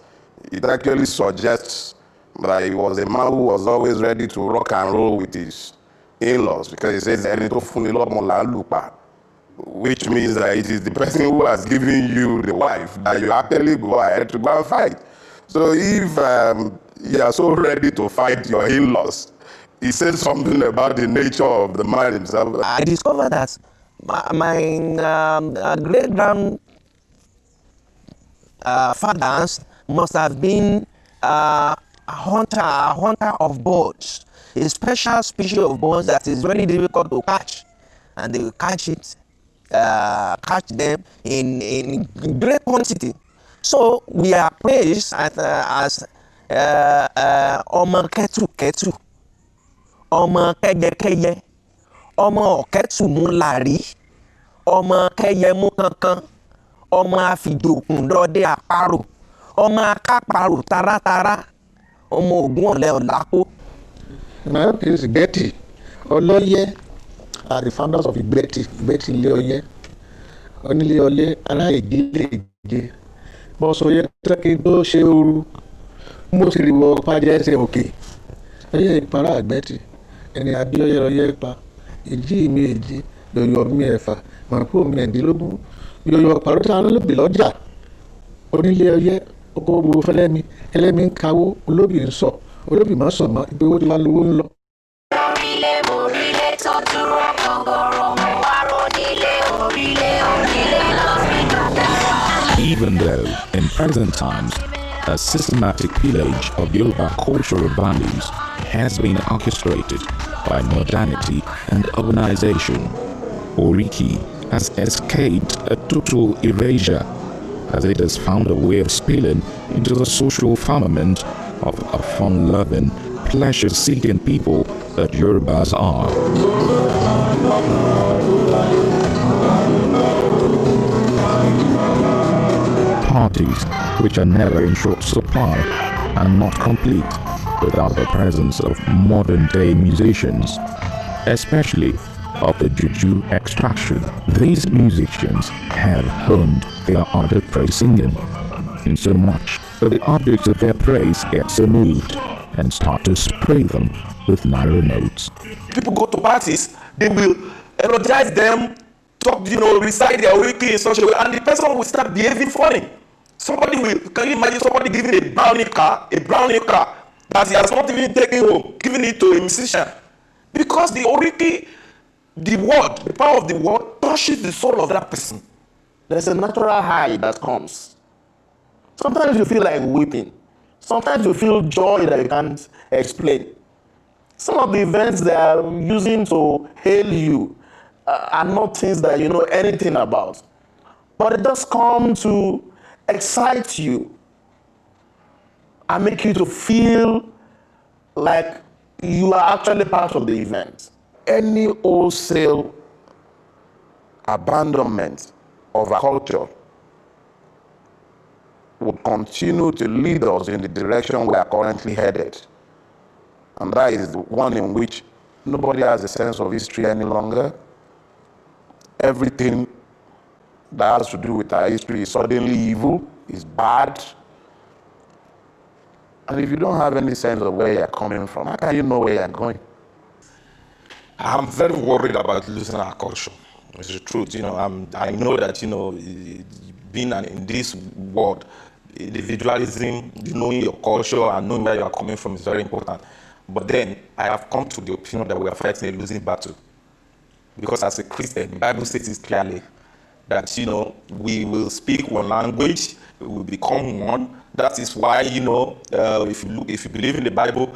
it actually suggests that he was a man who was always ready to rock and roll with his in-laws, because he says, which means that it is the person who has given you the wife that you actually go ahead to go and fight. So if you are so ready to fight your in-laws, it says something about the nature of the man himself. I discovered that my great-grandfathers must have been a hunter of birds, a special species of birds that is very difficult to catch, and they will catch them in great quantity. So we are praised as ọmọ kẹ́tùkẹ́tù, ọmọ kẹ́yẹkẹ́yẹ, ọmọ ọ̀kẹ́tùmúlárí, ọmọ kẹ́yẹmú kankan, ọmọ àfìjòkùn lọ́dẹ àparò, ọmọ akáparò taratara, ọmọ ògún ọ̀lẹ́ ọ̀làpọ̀. In my case, Betty, Oloye are the founders of Betty Leoye. Only Oye, Alaye, Bosoye, Trakido, Sheuru, Musriwo, Pajese, okay. Oye, Para, Betty, and the Abioye Oyepa, Iji Meji, the Yomefa, my poor men, the Lubu, your Parata, Biloja, Only Oye, Oko Felemi, Elemin Kawo, Olobi and so, Olobi Masoma, the old Lalu. Even though, in present times, a systematic pillage of Yoruba cultural values has been orchestrated by modernity and urbanization, Oriki has escaped a total erasure, as it has found a way of spilling into the social firmament of a fun-loving, pleasure-seeking people that Yorubas are. Parties which are never in short supply are not complete without the presence of modern-day musicians, especially of the juju extraction. These musicians have honed their art of praise singing, in so much that the objects of their praise get so moved and start to spray them with narrow notes. People go to parties, they will energize them, talk, recite their wiki in such a way, and the person will start behaving funny. Can you imagine somebody giving a brownie car that he has not even taken home, giving it to a musician? Because the oriki, the power of the word touches the soul of that person. There's a natural high that comes. Sometimes you feel like weeping. Sometimes you feel joy that you can't explain. Some of the events they are using to hail you are not things that you know anything about. But it does come to excite you and make you to feel like you are actually part of the event. Any wholesale abandonment of a culture would continue to lead us in the direction we are currently headed. And that is the one in which nobody has a sense of history any longer. Everything that has to do with our history is suddenly evil, is bad, And if you don't have any sense of where you're coming from, how can you know where you're going? I'm very worried about losing our culture. It's the truth. I know that, being in this world, individualism, knowing your culture and knowing where you are coming from is very important. But then I have come to the opinion that we are fighting a losing battle. Because as a Christian, the Bible says it clearly that, we will speak one language, we will become one. That is why, if you believe in the Bible,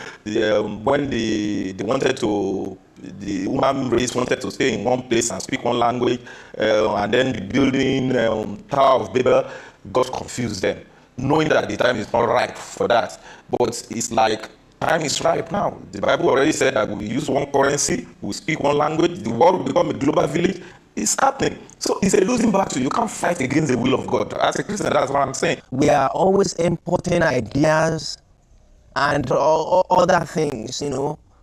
when the human race wanted to stay in one place and speak one language, and then the building Tower of Babel, God confused them, knowing that the time is not ripe for that. But it's like, time is ripe now. The Bible already said that we use one currency, we speak one language, the world will become a global village. It's happening. So it's a losing battle. You can't fight against the will of God. As a Christian, that's what I'm saying. We are always importing ideas and other things,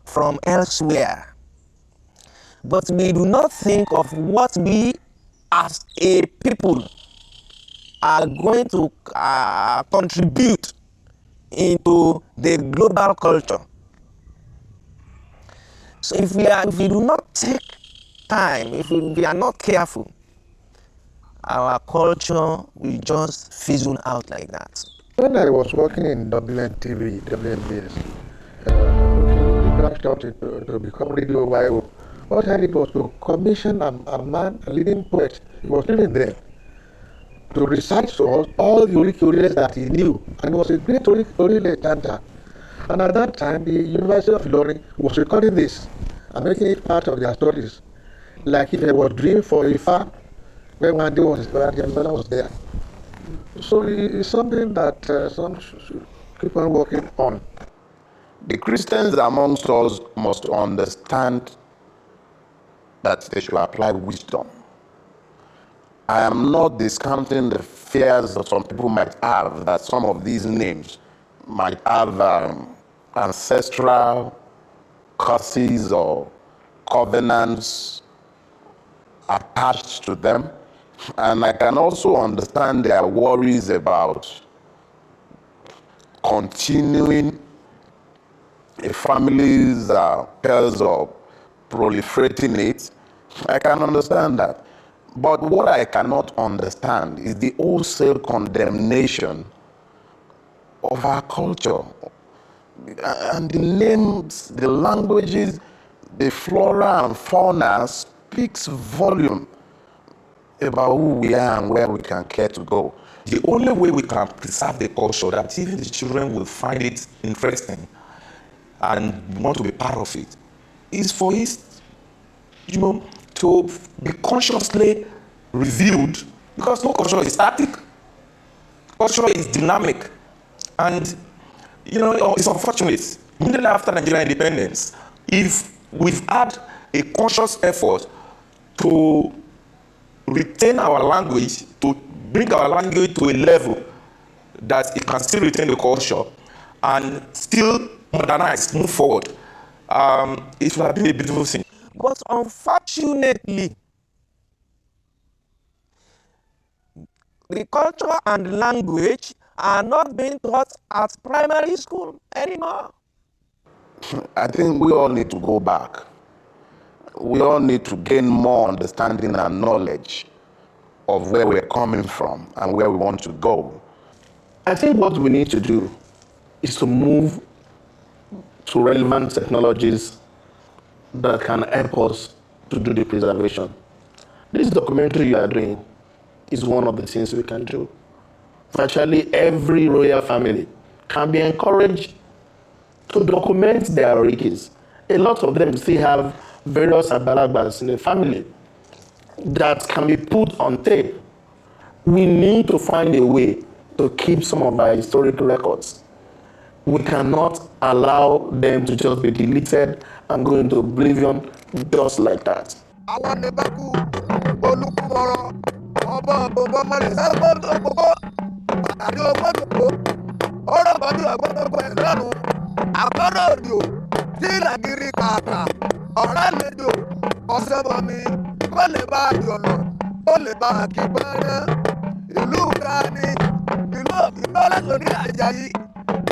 from elsewhere. But we do not think of what we as a people are going to contribute into the global culture. So if we do not take time, if we are not careful, our culture will just fizzle out like that. When I was working in WNBS, branched out to become Radio YO. What I did was to commission a man, a leading poet. He was living there, to recite to us all the Orioles that he knew. And he was a great Oriole chanter. And at that time, the University of Ilorin was recording this and making it part of their studies. Like if it was dream for Ifa, when one day was there. So it's something that some should keep on working on. The Christians amongst us must understand that they should apply wisdom. I am not discounting the fears that some people might have, that some of these names might have ancestral curses or covenants attached to them. And I can also understand their worries about continuing a family's pairs of proliferating it. I can understand that. But what I cannot understand is the wholesale condemnation of our culture. And the names, the languages, the flora and fauna speaks volume about who we are and where we can care to go. The only way we can preserve the culture, that even the children will find it interesting and want to be part of it, is for it, to be consciously reviewed, because no culture is static. Culture is dynamic. And, it's unfortunate. Immediately after Nigerian independence, if we've had a conscious effort to retain our language, to bring our language to a level that it can still retain the culture and still modernize, move forward, it will have been a beautiful thing. But unfortunately, the culture and language are not being taught at primary school anymore. I think we all need to go back. We all need to gain more understanding and knowledge of where we're coming from and where we want to go. I think what we need to do is to move to relevant technologies that can help us to do the preservation. This documentary you are doing is one of the things we can do. Virtually every royal family can be encouraged to document their origins. A lot of them still have various abalagbas in the family that can be put on tape. We need to find a way to keep some of our historical records. We cannot allow them to just be deleted and go into oblivion just like that.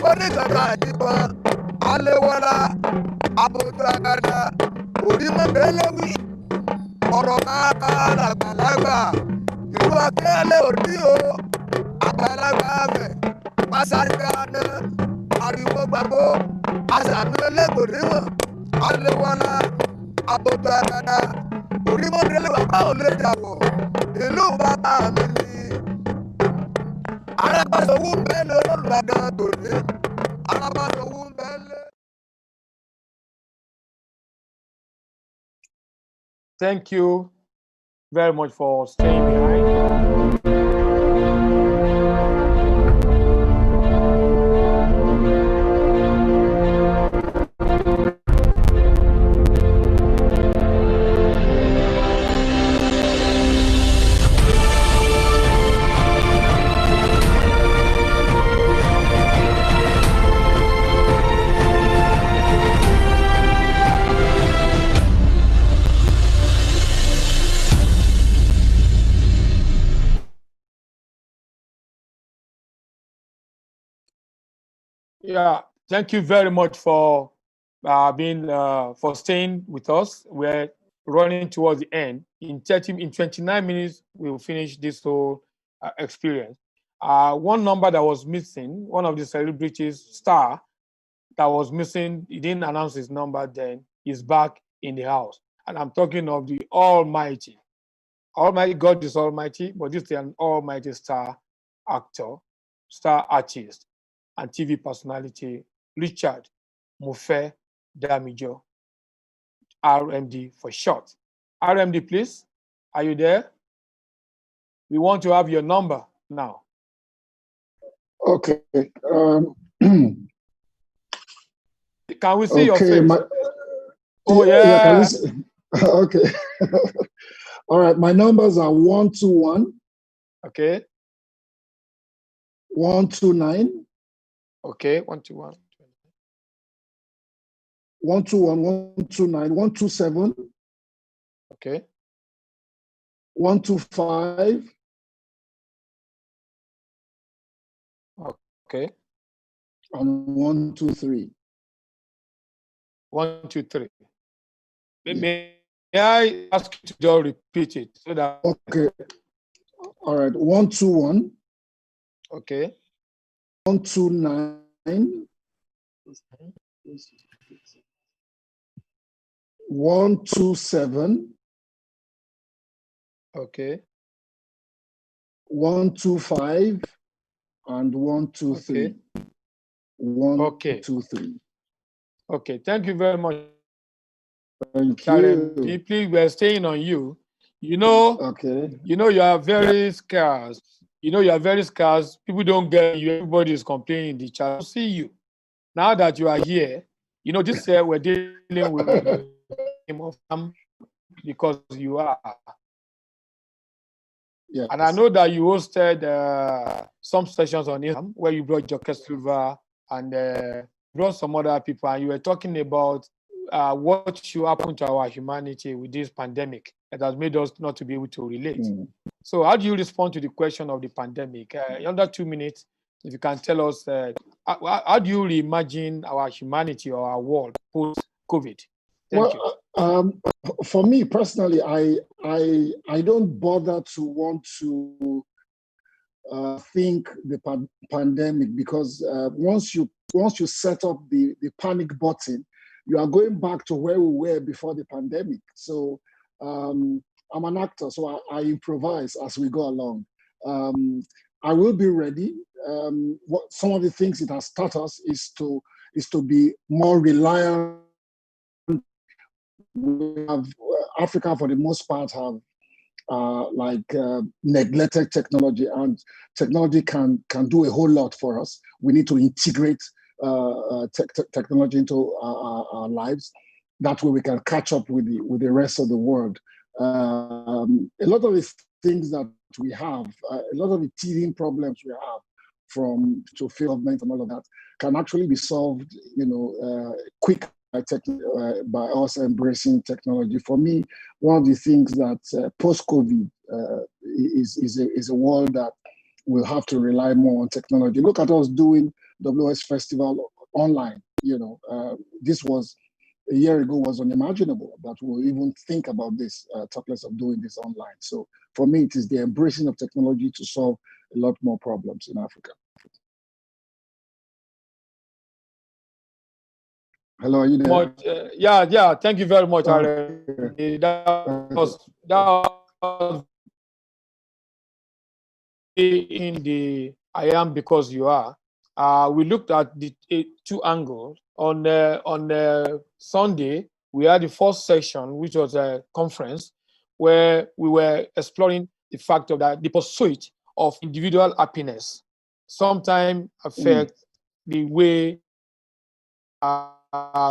oníkankan àdìpọ̀ aléwọ́lá àbójú agada orímọ̀bẹ́lẹ́wì ọ̀rọ̀ máa ká làgbàlagbà ìlú akẹ́lẹ́ òní o àgbàlagbà abẹ pásáré àná ariwo gbàgbó àṣàmì ẹlẹ́gbòríwọ̀n aléwọ́lá àbójú agada orímọ̀bẹ́lẹ́wì bàbá ò lè dàwọ̀ ìlú bàbá mi ni alábàṣọwọ́ ń bẹ́ẹ̀ lọ́lọ́dún tòní alábàṣọwọ́ ń bẹ́ẹ̀ lé. Thank you very much for staying behind. Yeah, thank you very much for for staying with us. We're running towards the end. In 29 minutes, we'll finish this whole experience. One number that was missing, one of the celebrities, Star, that was missing, he didn't announce his number then, is back in the house. And I'm talking of the Almighty. Almighty God is Almighty, but this is an Almighty star actor, star artist, and TV personality, Richard Mofe Damijo, RMD for short. RMD, please, are you there? We want to have your number now. Okay. Can we see your face? Oh, yeah. Can yeah. you see? Okay. All right. My numbers are 121. Okay. 129. Okay. 121. 121, 129, 127. Okay. 125. Okay. And 123. 123. May I ask you to just repeat it so that? Okay. All right. 121. Okay. 129. 127. Okay. 125 and 123. Okay. 123. Okay. Thank you very much. Thank Karen, you. deeply, we're staying on you. You know, okay. You know, you are very scarce. You know, you are very scarce. People don't get you. Everybody is complaining in the chat. See you. Now that you are here, you know, this year we're dealing with him of because you are. Yes. And I know that you hosted some sessions on Instagram where you brought Joker Silver and brought some other people, and you were talking about what should happen to our humanity with this pandemic that has made us not to be able to relate. So how do you respond to the question of the pandemic? Under 2 minutes, if you can tell us, how do you reimagine our humanity or our world post-COVID? Thank you. For me personally, I don't bother to want to think the pandemic, because once you set up the panic button, you are going back to where we were before the pandemic. So I'm an actor, so I improvise as we go along. I will be ready. Some of the things it has taught us is to be more reliant. We have Africa, for the most part, have neglected technology, and technology can do a whole lot for us. We need to integrate technology into our lives. That way we can catch up with the rest of the world. A lot of the things that we have, a lot of the teething problems we have from to field government and all of that can actually be solved, quick by us embracing technology. For me, one of the things that post-COVID is a world that we'll have to rely more on technology. Look at us doing WS Festival online. This was a year ago was unimaginable that we'll even think about this, talk less of doing this online. So for me, it is the embracing of technology to solve a lot more problems in Africa. Hello, are you there? Yeah. Thank you very much, Aaron. That was in the I am because you are. We looked at the two angles. On Sunday, we had the first section, which was a conference where we were exploring the fact of that the pursuit of individual happiness sometimes affect the way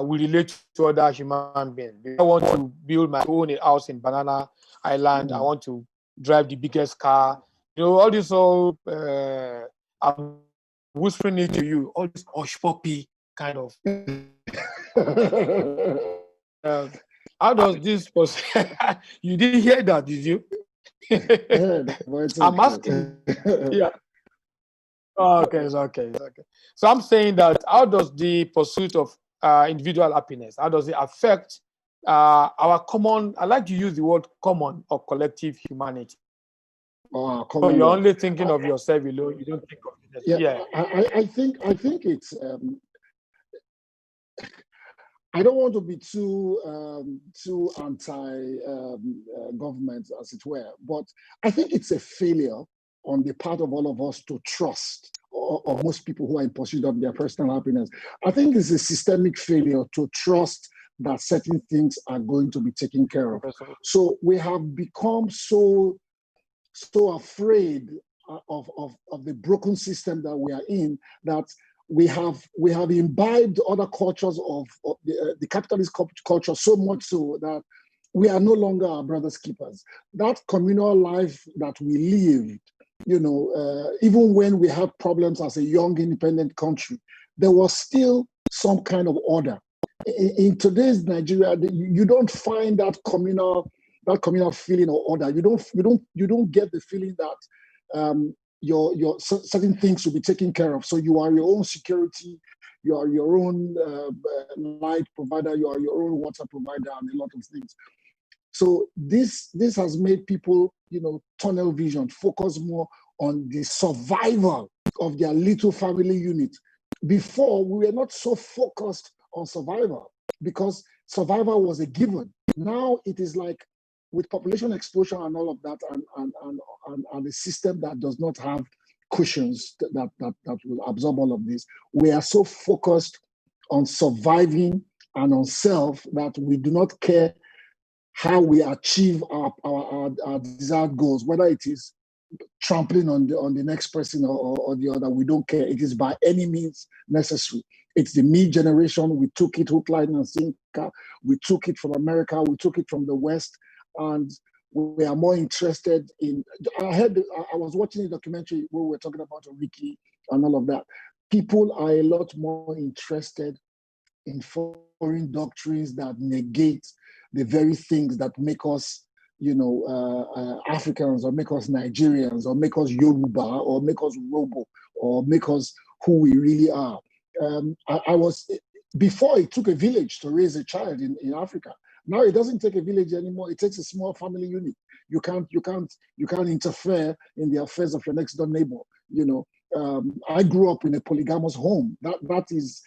we relate to other human beings. I want to build my own house in Banana Island. I want to drive the biggest car. All this I'm whispering it to you, all this hush puppy kind of. How does this person? You didn't hear that, did you? I'm asking. Yeah. Okay, it's okay. So I'm saying that how does the pursuit of individual happiness, how does it affect our common, I like to use the word common or collective humanity. So you're only thinking of yourself alone, you don't think of it. Yeah. I think it's I don't want to be too anti-government, as it were, but I think it's a failure on the part of all of us to trust, or most people who are in pursuit of their personal happiness. I think it's a systemic failure to trust that certain things are going to be taken care of. So we have become so afraid of the broken system that we are in that we have imbibed other cultures of the capitalist culture so much so that we are no longer our brother's keepers. That communal life that we lived, even when we had problems as a young independent country, there was still some kind of order. In today's Nigeria, you don't find that communal feeling or order. You don't get the feeling that your certain things will be taken care of. So you are your own security, you are your own light provider, you are your own water provider, and a lot of things. So this has made people, tunnel vision, focus more on the survival of their little family unit. Before, we were not so focused on survival because survival was a given. Now it is like, with population explosion and all of that, and a system that does not have cushions that will absorb all of this, we are so focused on surviving and on self that we do not care how we achieve our desired goals, whether it is trampling on the next person or the other. We don't care. It is by any means necessary. It's the me generation. We took it hook, line, and sinker. We took it from America. We took it from the West. And we are more interested in, I was watching a documentary where we were talking about Ricky and all of that. People are a lot more interested in foreign doctrines that negate the very things that make us, Africans, or make us Nigerians, or make us Yoruba, or make us Robo, or make us who we really are. Before it took a village to raise a child in Africa. Now it doesn't take a village anymore. It takes a small family unit. You can't interfere in the affairs of your next door neighbor. I grew up in a polygamous home. That is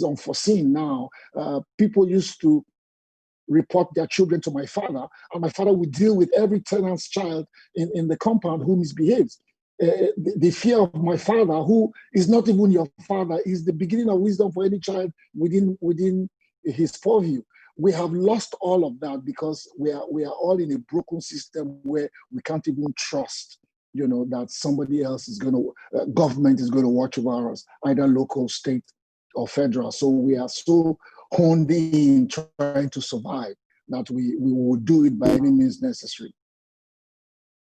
unforeseen now. People used to report their children to my father, and my father would deal with every tenant's child in the compound who misbehaves. The fear of my father, who is not even your father, is the beginning of wisdom for any child within his purview. We have lost all of that because we are all in a broken system where we can't even trust, that somebody else is government is going to watch over us, either local, state, or federal. So we are so honed in trying to survive that we will do it by any means necessary.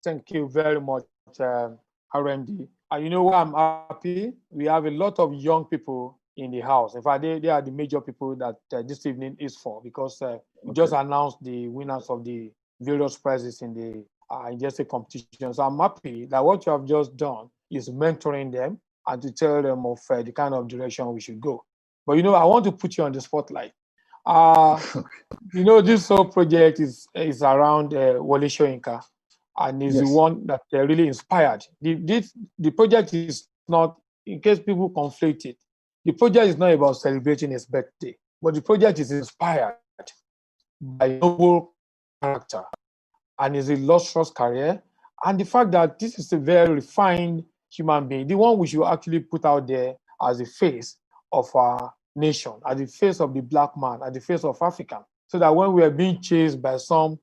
Thank you very much, RMD. You know why I'm happy? We have a lot of young people in the house. In fact, they are the major people that this evening is for, because we just announced the winners of the various prizes in the industry competition. So I'm happy that what you have just done is mentoring them and to tell them of the kind of direction we should go. But I want to put you on the spotlight. This whole project is around Wole Soyinka, and is the one that really inspired. The project is not, in case people conflate it, the project is not about celebrating his birthday, but the project is inspired by noble character and his illustrious career, and the fact that this is a very refined human being, the one we should actually put out there as the face of our nation, as the face of the Black man, as the face of Africa, so that when we are being chased by some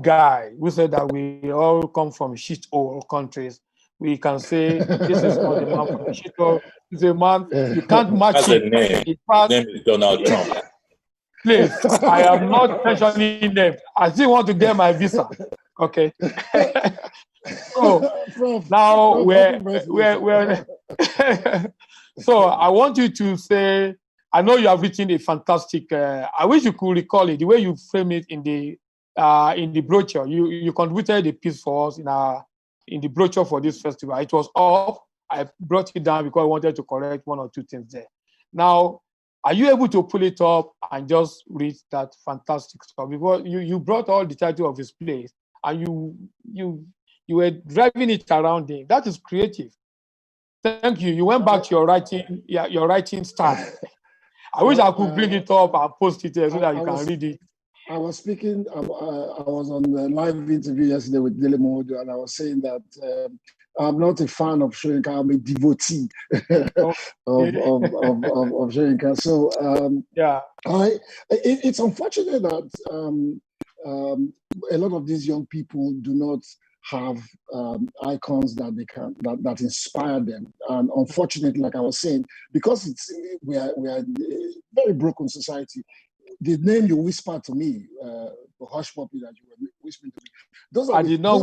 guy who said that we all come from shithole countries, we can say this is not a man from a shithole. It's a man you can't match That's him. a name. His name is Donald Trump. Please, I am not mentioning them. I still want to get my visa. Okay. So now we're so I want you to say, I know you have written a fantastic, I wish you could recall it, the way you frame it in the brochure. You contributed a piece for us in the brochure for this festival. It was up. I brought it down because I wanted to correct one or two things there. Now, are you able to pull it up and just read that fantastic stuff? Because you brought all the title of his plays and you were driving it around him. That is creative. Thank you. You went back to your writing style. I wish I could bring it up and post it there so that you can read it. I was speaking, I was on the live interview yesterday with Dele Mojo, and I was saying that I'm not a fan of Soyinka, I'm a devotee of Soyinka. So it's unfortunate that a lot of these young people do not have icons that they can that inspire them. And unfortunately, like I was saying, because we are a very broken society. The name you whispered to me, the hush puppy that you were whispering to me, those are those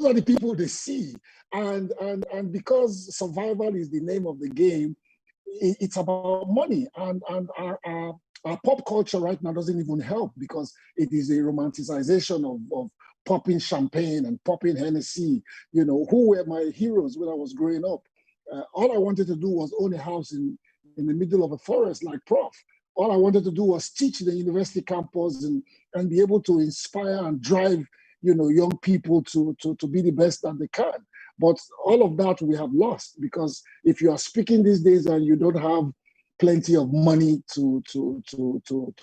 are the people they see, and because survival is the name of the game, it's about money, and our pop culture right now doesn't even help because it is a romanticization of popping champagne and popping Hennessy. Who were my heroes when I was growing up? All I wanted to do was own a house in the middle of a forest like Prof. All I wanted to do was teach the university campus and be able to inspire and drive, young people to be the best that they can. But all of that we have lost, because if you are speaking these days and you don't have plenty of money to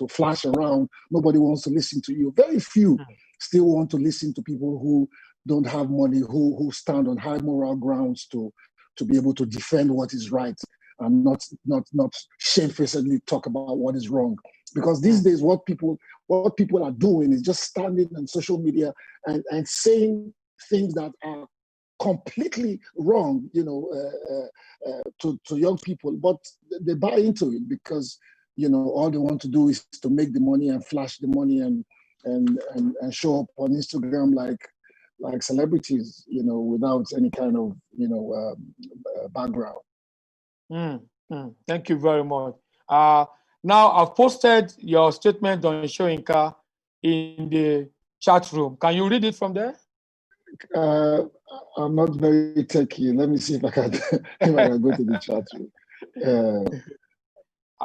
flash around, nobody wants to listen to you. Very few still want to listen to people who don't have money, who stand on high moral grounds to be able to defend what is right and not shamefacedly talk about what is wrong. Because these days, what people are doing is just standing on social media and saying things that are completely wrong, to young people, but they buy into it because all they want to do is to make the money and flash the money and show up on Instagram like celebrities, without any kind of background. Thank you very much. Now I've posted your statement on Soyinka in the chat room. Can you read it from there? I'm not very techy. Let me see if I can go to the chat room.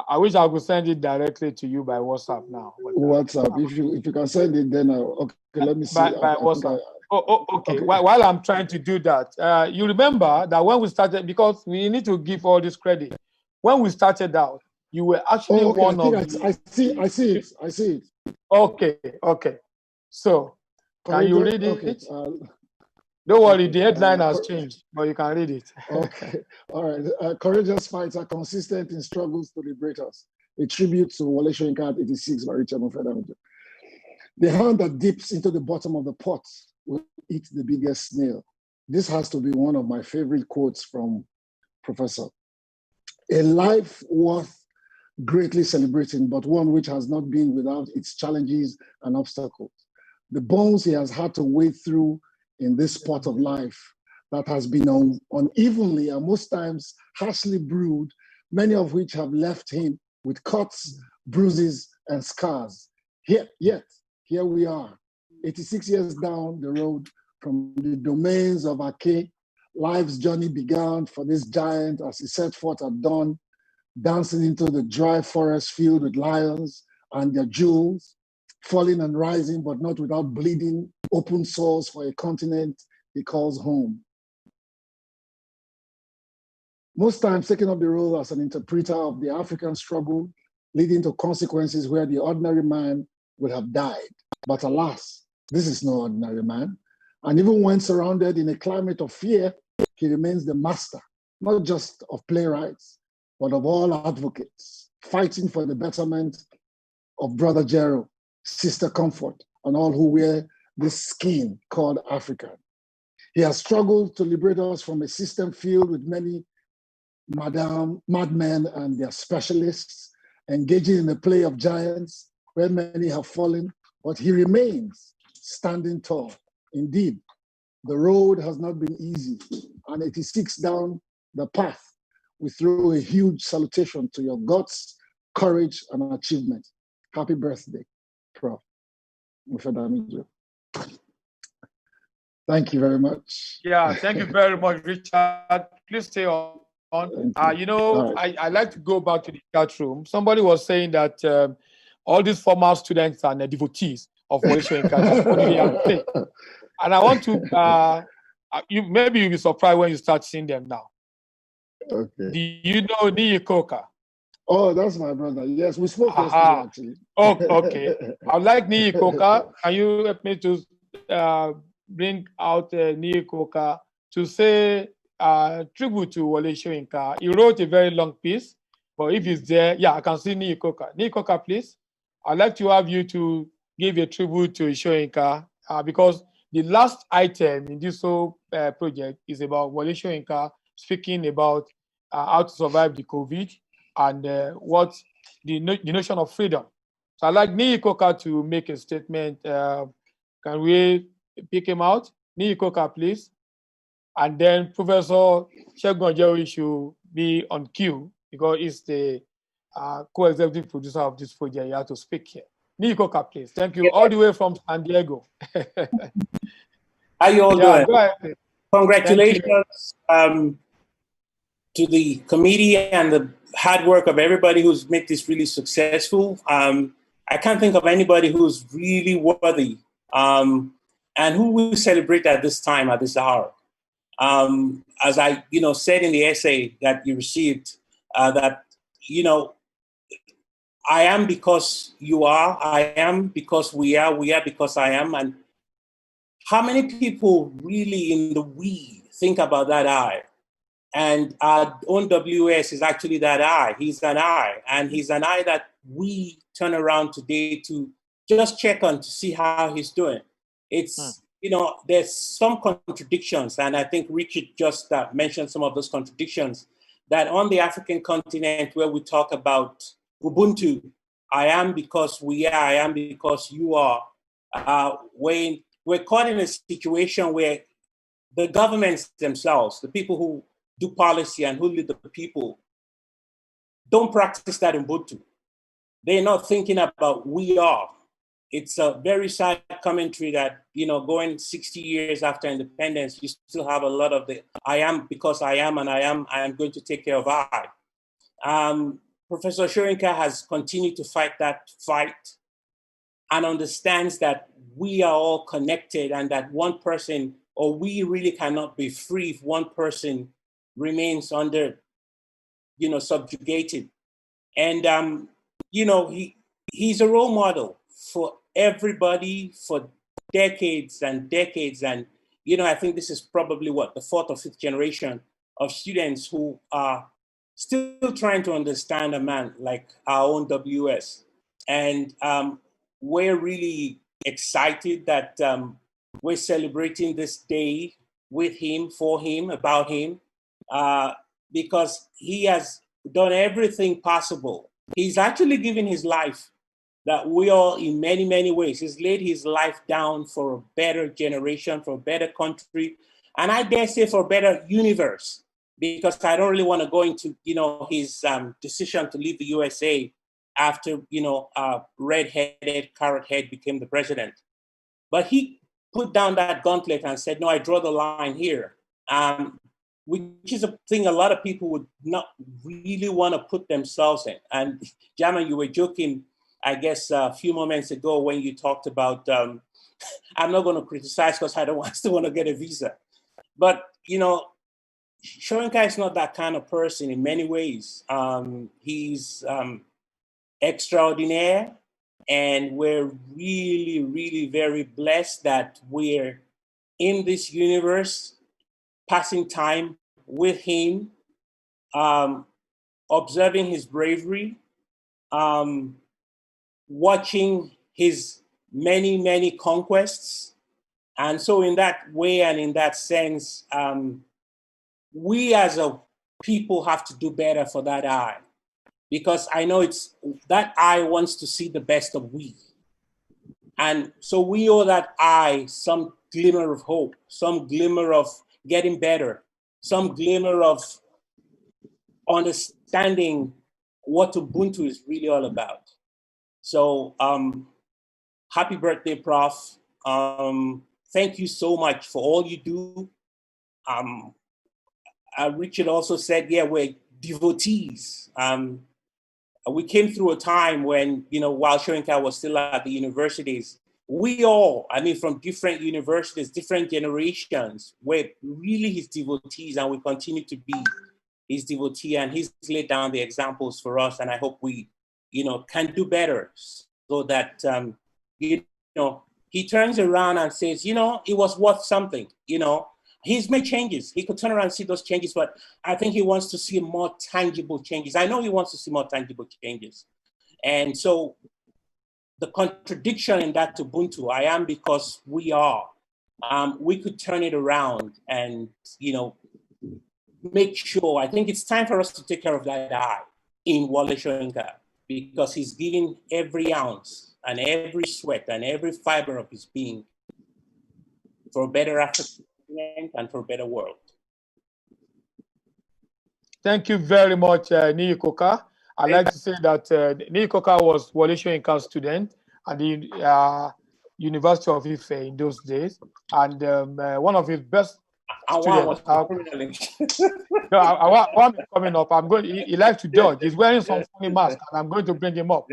I wish I could send it directly to you by WhatsApp now. WhatsApp. If you can send it, then okay. Let me see. By WhatsApp. Okay. While I'm trying to do that, you remember that when we started, because we need to give all this credit. When we started out, you were actually one of. I see it. Okay. So, can you read it? Okay. Don't worry, the headline has changed, but you can read it. Okay. All right. Courageous fights are consistent in struggles to liberate us. A tribute to Wole Soyinka at 86 by Richard Mofedamjo. The hand that dips into the bottom of the pot will eat the biggest snail. This has to be one of my favorite quotes from Professor. A life worth greatly celebrating, but one which has not been without its challenges and obstacles. The bones he has had to wade through in this pot of life that has been unevenly and most times harshly brewed, many of which have left him with cuts, bruises, and scars. Yet, here we are, 86 years down the road From the domains of Ake, life's journey began for this giant as he set forth at dawn, dancing into the dry forest filled with lions and their jewels, falling and rising, but not without bleeding, open sores for a continent he calls home. Most times taking up the role as an interpreter of the African struggle, leading to consequences where the ordinary man would have died. But alas, this is no ordinary man. And even when surrounded in a climate of fear, he remains the master, not just of playwrights, but of all advocates, fighting for the betterment of Brother Jero, Sister Comfort, and all who wear this skin called African. He has struggled to liberate us from a system filled with many madmen and their specialists, engaging in a play of giants where many have fallen, but he remains standing tall. Indeed, the road has not been easy, and 86 down the path, we throw a huge salutation to your guts, courage, and achievement. Happy birthday, Prof. Thank you very much. Yeah, thank you very much, Richard. Please stay on. You know, right. I like to go back to the chat room. Somebody was saying that all these former students are devotees of Wole Soyinka. And I want to, maybe you'll be surprised when you start seeing them now. Okay. Do you know Niyi Koka? Oh, that's my brother. Yes, we spoke yesterday, actually. Oh, okay. I like Niyi Koka. Can you help me to bring out Niyi Koka to say tribute to Wole Soyinka? He wrote a very long piece, but if it's there, yeah, I can see Niyi Koka. Niyi Koka, please. I'd like to have you to give a tribute to Soyinka because the last item in this whole project is about Wole Soyinka speaking about how to survive the COVID and what the notion of freedom. So I'd like Niyi Koka to make a statement. Can we pick him out? Niyi Koka, please. And then Professor Segun Ojewi should be on cue because he's the co-executive producer of this project. You have to speak here. Niyi Koka, please. Thank you. All the way from San Diego. How you all doing? Go ahead. Congratulations to the committee and the hard work of everybody who's made this really successful. I can't think of anybody who's really worthy and who will celebrate at this time, at this hour. As I, said in the essay that you received, that, I am because you are, I am because we are because I am. And how many people really in the we think about that I? And our own WS is actually that I. He's an I, and he's an I that we turn around today to just check on to see how he's doing. It's, there's some contradictions, and I think Richard just mentioned some of those contradictions, that on the African continent where we talk about Ubuntu, I am because we are, I am because you are, when we're caught in a situation where the governments themselves, the people who do policy and who lead the people, don't practice that Ubuntu. They're not thinking about we are. It's a very sad commentary that, going 60 years after independence, you still have a lot of the I am because I am, and I am going to take care of I. Professor Soyinka has continued to fight that fight and understands that we are all connected and that one person, or we really cannot be free if one person remains under, subjugated. And, he's a role model for everybody for decades and decades. And, I think this is probably the fourth or fifth generation of students who are still trying to understand a man like our own WS. And we're really excited that we're celebrating this day with him, for him, about him, because he has done everything possible. He's actually given his life that we all, in many, many ways, he's laid his life down for a better generation, for a better country, and I dare say for a better universe, because I don't really want to go into, his decision to leave the USA after, red-headed, carrot-head became the president. But he put down that gauntlet and said, no, I draw the line here. Which is a thing a lot of people would not really want to put themselves in. And Jama, you were joking, I guess, a few moments ago when you talked about, I'm not going to criticize because I still want to get a visa. But, you know, Shoyinka is not that kind of person in many ways. He's extraordinaire, and we're really, really very blessed that we're in this universe, passing time with him, observing his bravery, watching his many, many conquests. And so in that way and in that sense, we as a people have to do better for that eye, because I know it's that eye wants to see the best of we. And so we owe that eye some glimmer of hope, some glimmer of getting better, some glimmer of understanding what Ubuntu is really all about. So happy birthday, Prof. Thank you so much for all you do. Richard also said, yeah, we're devotees. We came through a time when, you know, while Shoyinka was still at the universities, we all, I mean, from different universities, different generations, we're really his devotees, and we continue to be his devotee, and he's laid down the examples for us. And I hope we, you know, can do better so that, you know, he turns around and says, you know, it was worth something, you know. He's made changes. He could turn around and see those changes, but I think he wants to see more tangible changes. I know he wants to see more tangible changes. And so the contradiction in that Ubuntu, I am because we are, we could turn it around and, you know, make sure, I think it's time for us to take care of that eye in Wole Soyinka, because he's giving every ounce and every sweat and every fiber of his being for a better Africa and for a better world. Thank you very much, Niyikoka. I'd like to say that Niyikoka was Wole Soyinka's student at the University of Ife in those days, and one of his best students. No, I want him coming up. I'm going. He likes to dodge. He's wearing some funny mask, and I'm going to bring him up.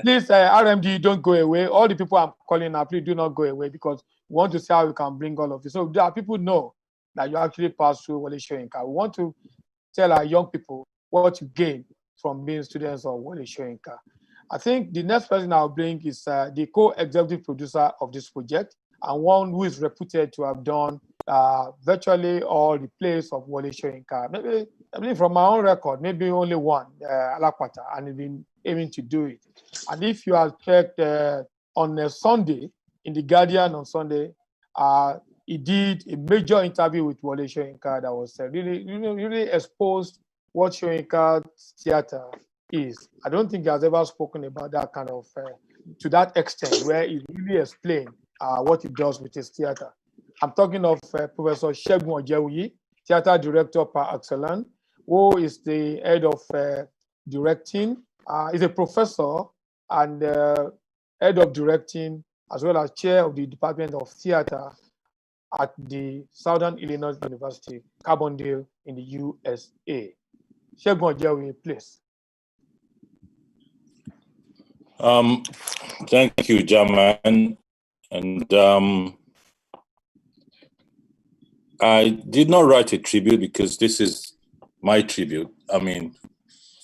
Please, RMD, don't go away. All the people I'm calling now, please do not go away, because we want to see how we can bring all of you. So that people know that you actually passed through Wole Soyinka. We want to tell our young people what you gain from being students of Wole Soyinka. I think the next person I'll bring is the co-executive producer of this project, and one who is reputed to have done virtually all the plays of Wole Soyinka. Maybe, I mean, from my own record, maybe only one, Alakwata, and he's been aiming to do it. And if you have checked on a Sunday, in The Guardian on Sunday, he did a major interview with Wole Soyinka that was really exposed what Soyinka's theater is. I don't think he has ever spoken about that kind of, to that extent, where he really explained what he does with his theater. I'm talking of Professor Segun Ojewuyi, theater director par excellence, who is the head of directing. He's a professor and head of directing, as well as chair of the Department of Theater at the Southern Illinois University, Carbondale in the USA. Segun Ojewuyi, please. Thank you, Jaman. And I did not write a tribute because this is my tribute. I mean,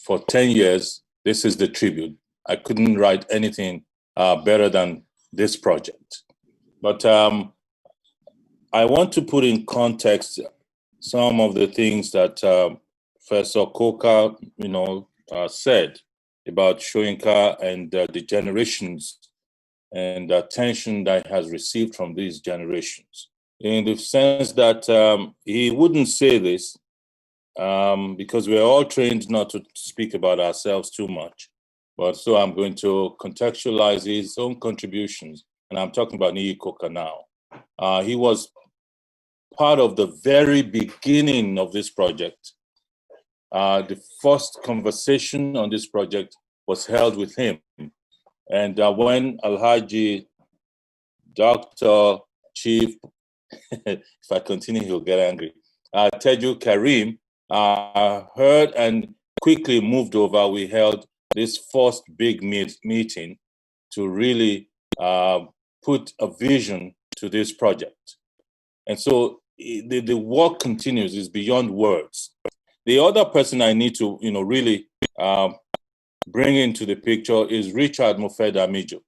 for 10 years, this is the tribute. I couldn't write anything better than this project. But I want to put in context some of the things that Professor Koka, said about Soyinka and the generations and the attention that has received from these generations. In the sense that he wouldn't say this because we're all trained not to speak about ourselves too much. But so I'm going to contextualize his own contributions. And I'm talking about Niyikoka now. He was part of the very beginning of this project. The first conversation on this project was held with him. And when Alhaji Dr. Chief, if I continue, he'll get angry. Teju Karim heard and quickly moved over. We held this first big meeting to really put a vision to this project. And so the work continues, is beyond words. The other person I need to, really bring into the picture is Richard Mofedamijo.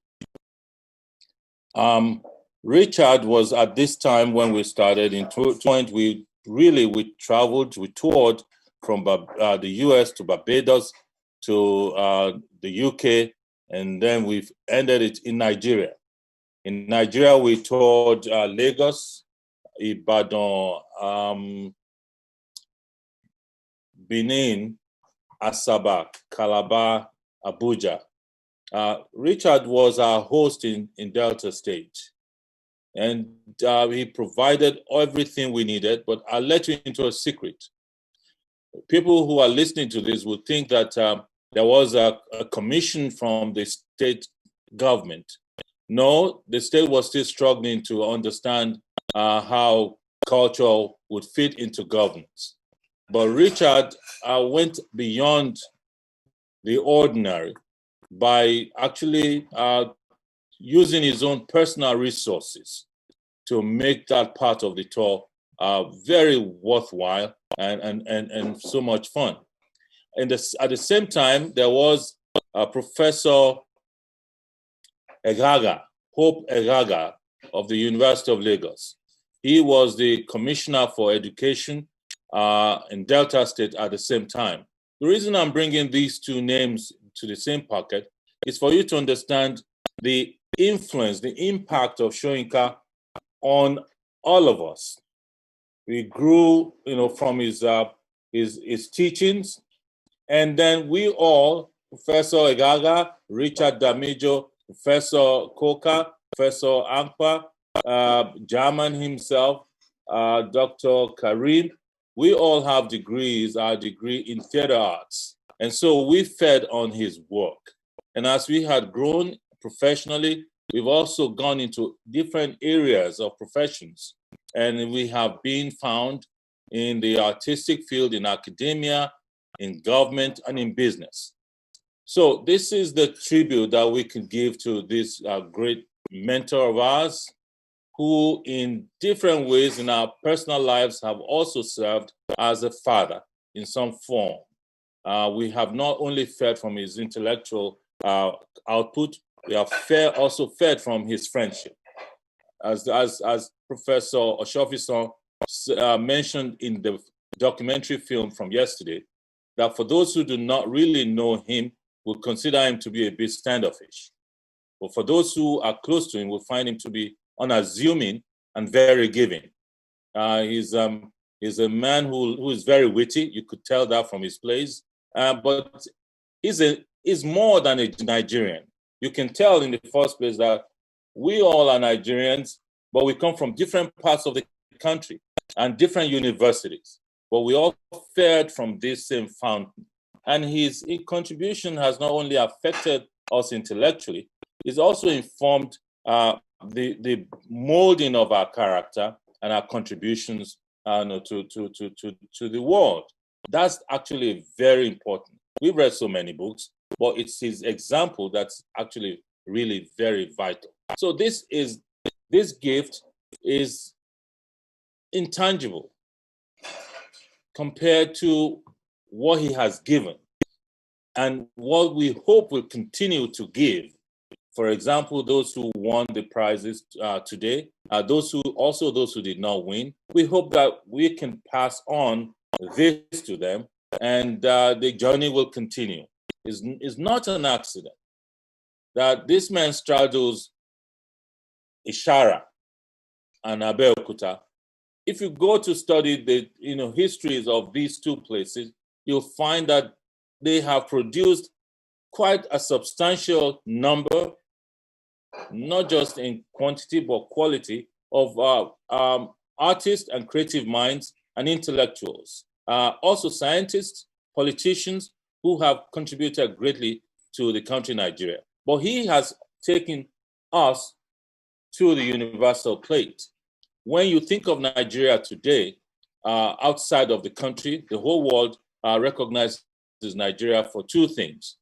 Richard was at this time when we started in 2020, we traveled, we toured from the US to Barbados to the UK, and then we've ended it in Nigeria. In Nigeria, we toured Lagos, Ibadan, Benin, Asaba, Calabar, Abuja. Richard was our host in Delta State, and he provided everything we needed, but I'll let you into a secret. People who are listening to this will think that there was a commission from the state government. No, the state was still struggling to understand how culture would fit into governance. But Richard went beyond the ordinary by actually using his own personal resources to make that part of the tour very worthwhile and so much fun. And at the same time, there was Professor Egaga, Hope Egaga of the University of Lagos. He was the Commissioner for Education in Delta State at the same time. The reason I'm bringing these two names to the same pocket is for you to understand the influence, the impact of Soyinka on all of us. We grew, from his teachings, and then we all, Professor Egaga, Richard Damijo, Professor Koka, Professor Ankpa, German himself, Dr. Karim, we all have degrees, our degree in theater arts. And so we fed on his work. And as we had grown professionally, we've also gone into different areas of professions. And we have been found in the artistic field, in academia, in government, and in business. So this is the tribute that we can give to this great mentor of ours, who in different ways in our personal lives have also served as a father in some form. We have not only fed from his intellectual output, we have also fed from his friendship. As Professor Oshofison mentioned in the documentary film from yesterday, that for those who do not really know him, will consider him to be a bit standoffish. But for those who are close to him, will find him to be unassuming and very giving. He's a man who is very witty. You could tell that from his plays. But he's more than a Nigerian. You can tell in the first place that we all are Nigerians, but we come from different parts of the country and different universities. But we all fed from this same fountain. And his contribution has not only affected us intellectually, it's also informed the molding of our character and our contributions to the world. That's actually very important. We've read so many books, but it's his example that's actually really very vital. So this gift is intangible compared to what he has given and what we hope will continue to give. For example, those who won the prizes today, those who did not win, we hope that we can pass on this to them, and the journey will continue. It's not an accident that this man straddles Ishara and Abeokuta. If you go to study the histories of these two places, you'll find that they have produced quite a substantial number, not just in quantity, but quality of artists and creative minds and intellectuals. Also scientists, politicians who have contributed greatly to the country Nigeria. But he has taken us to the universal plate. when you think of Nigeria today, outside of the country, the whole world recognizes Nigeria for two things.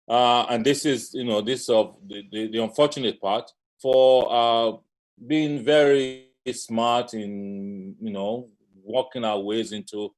And this is, this of the unfortunate part, for being very smart in, working our ways into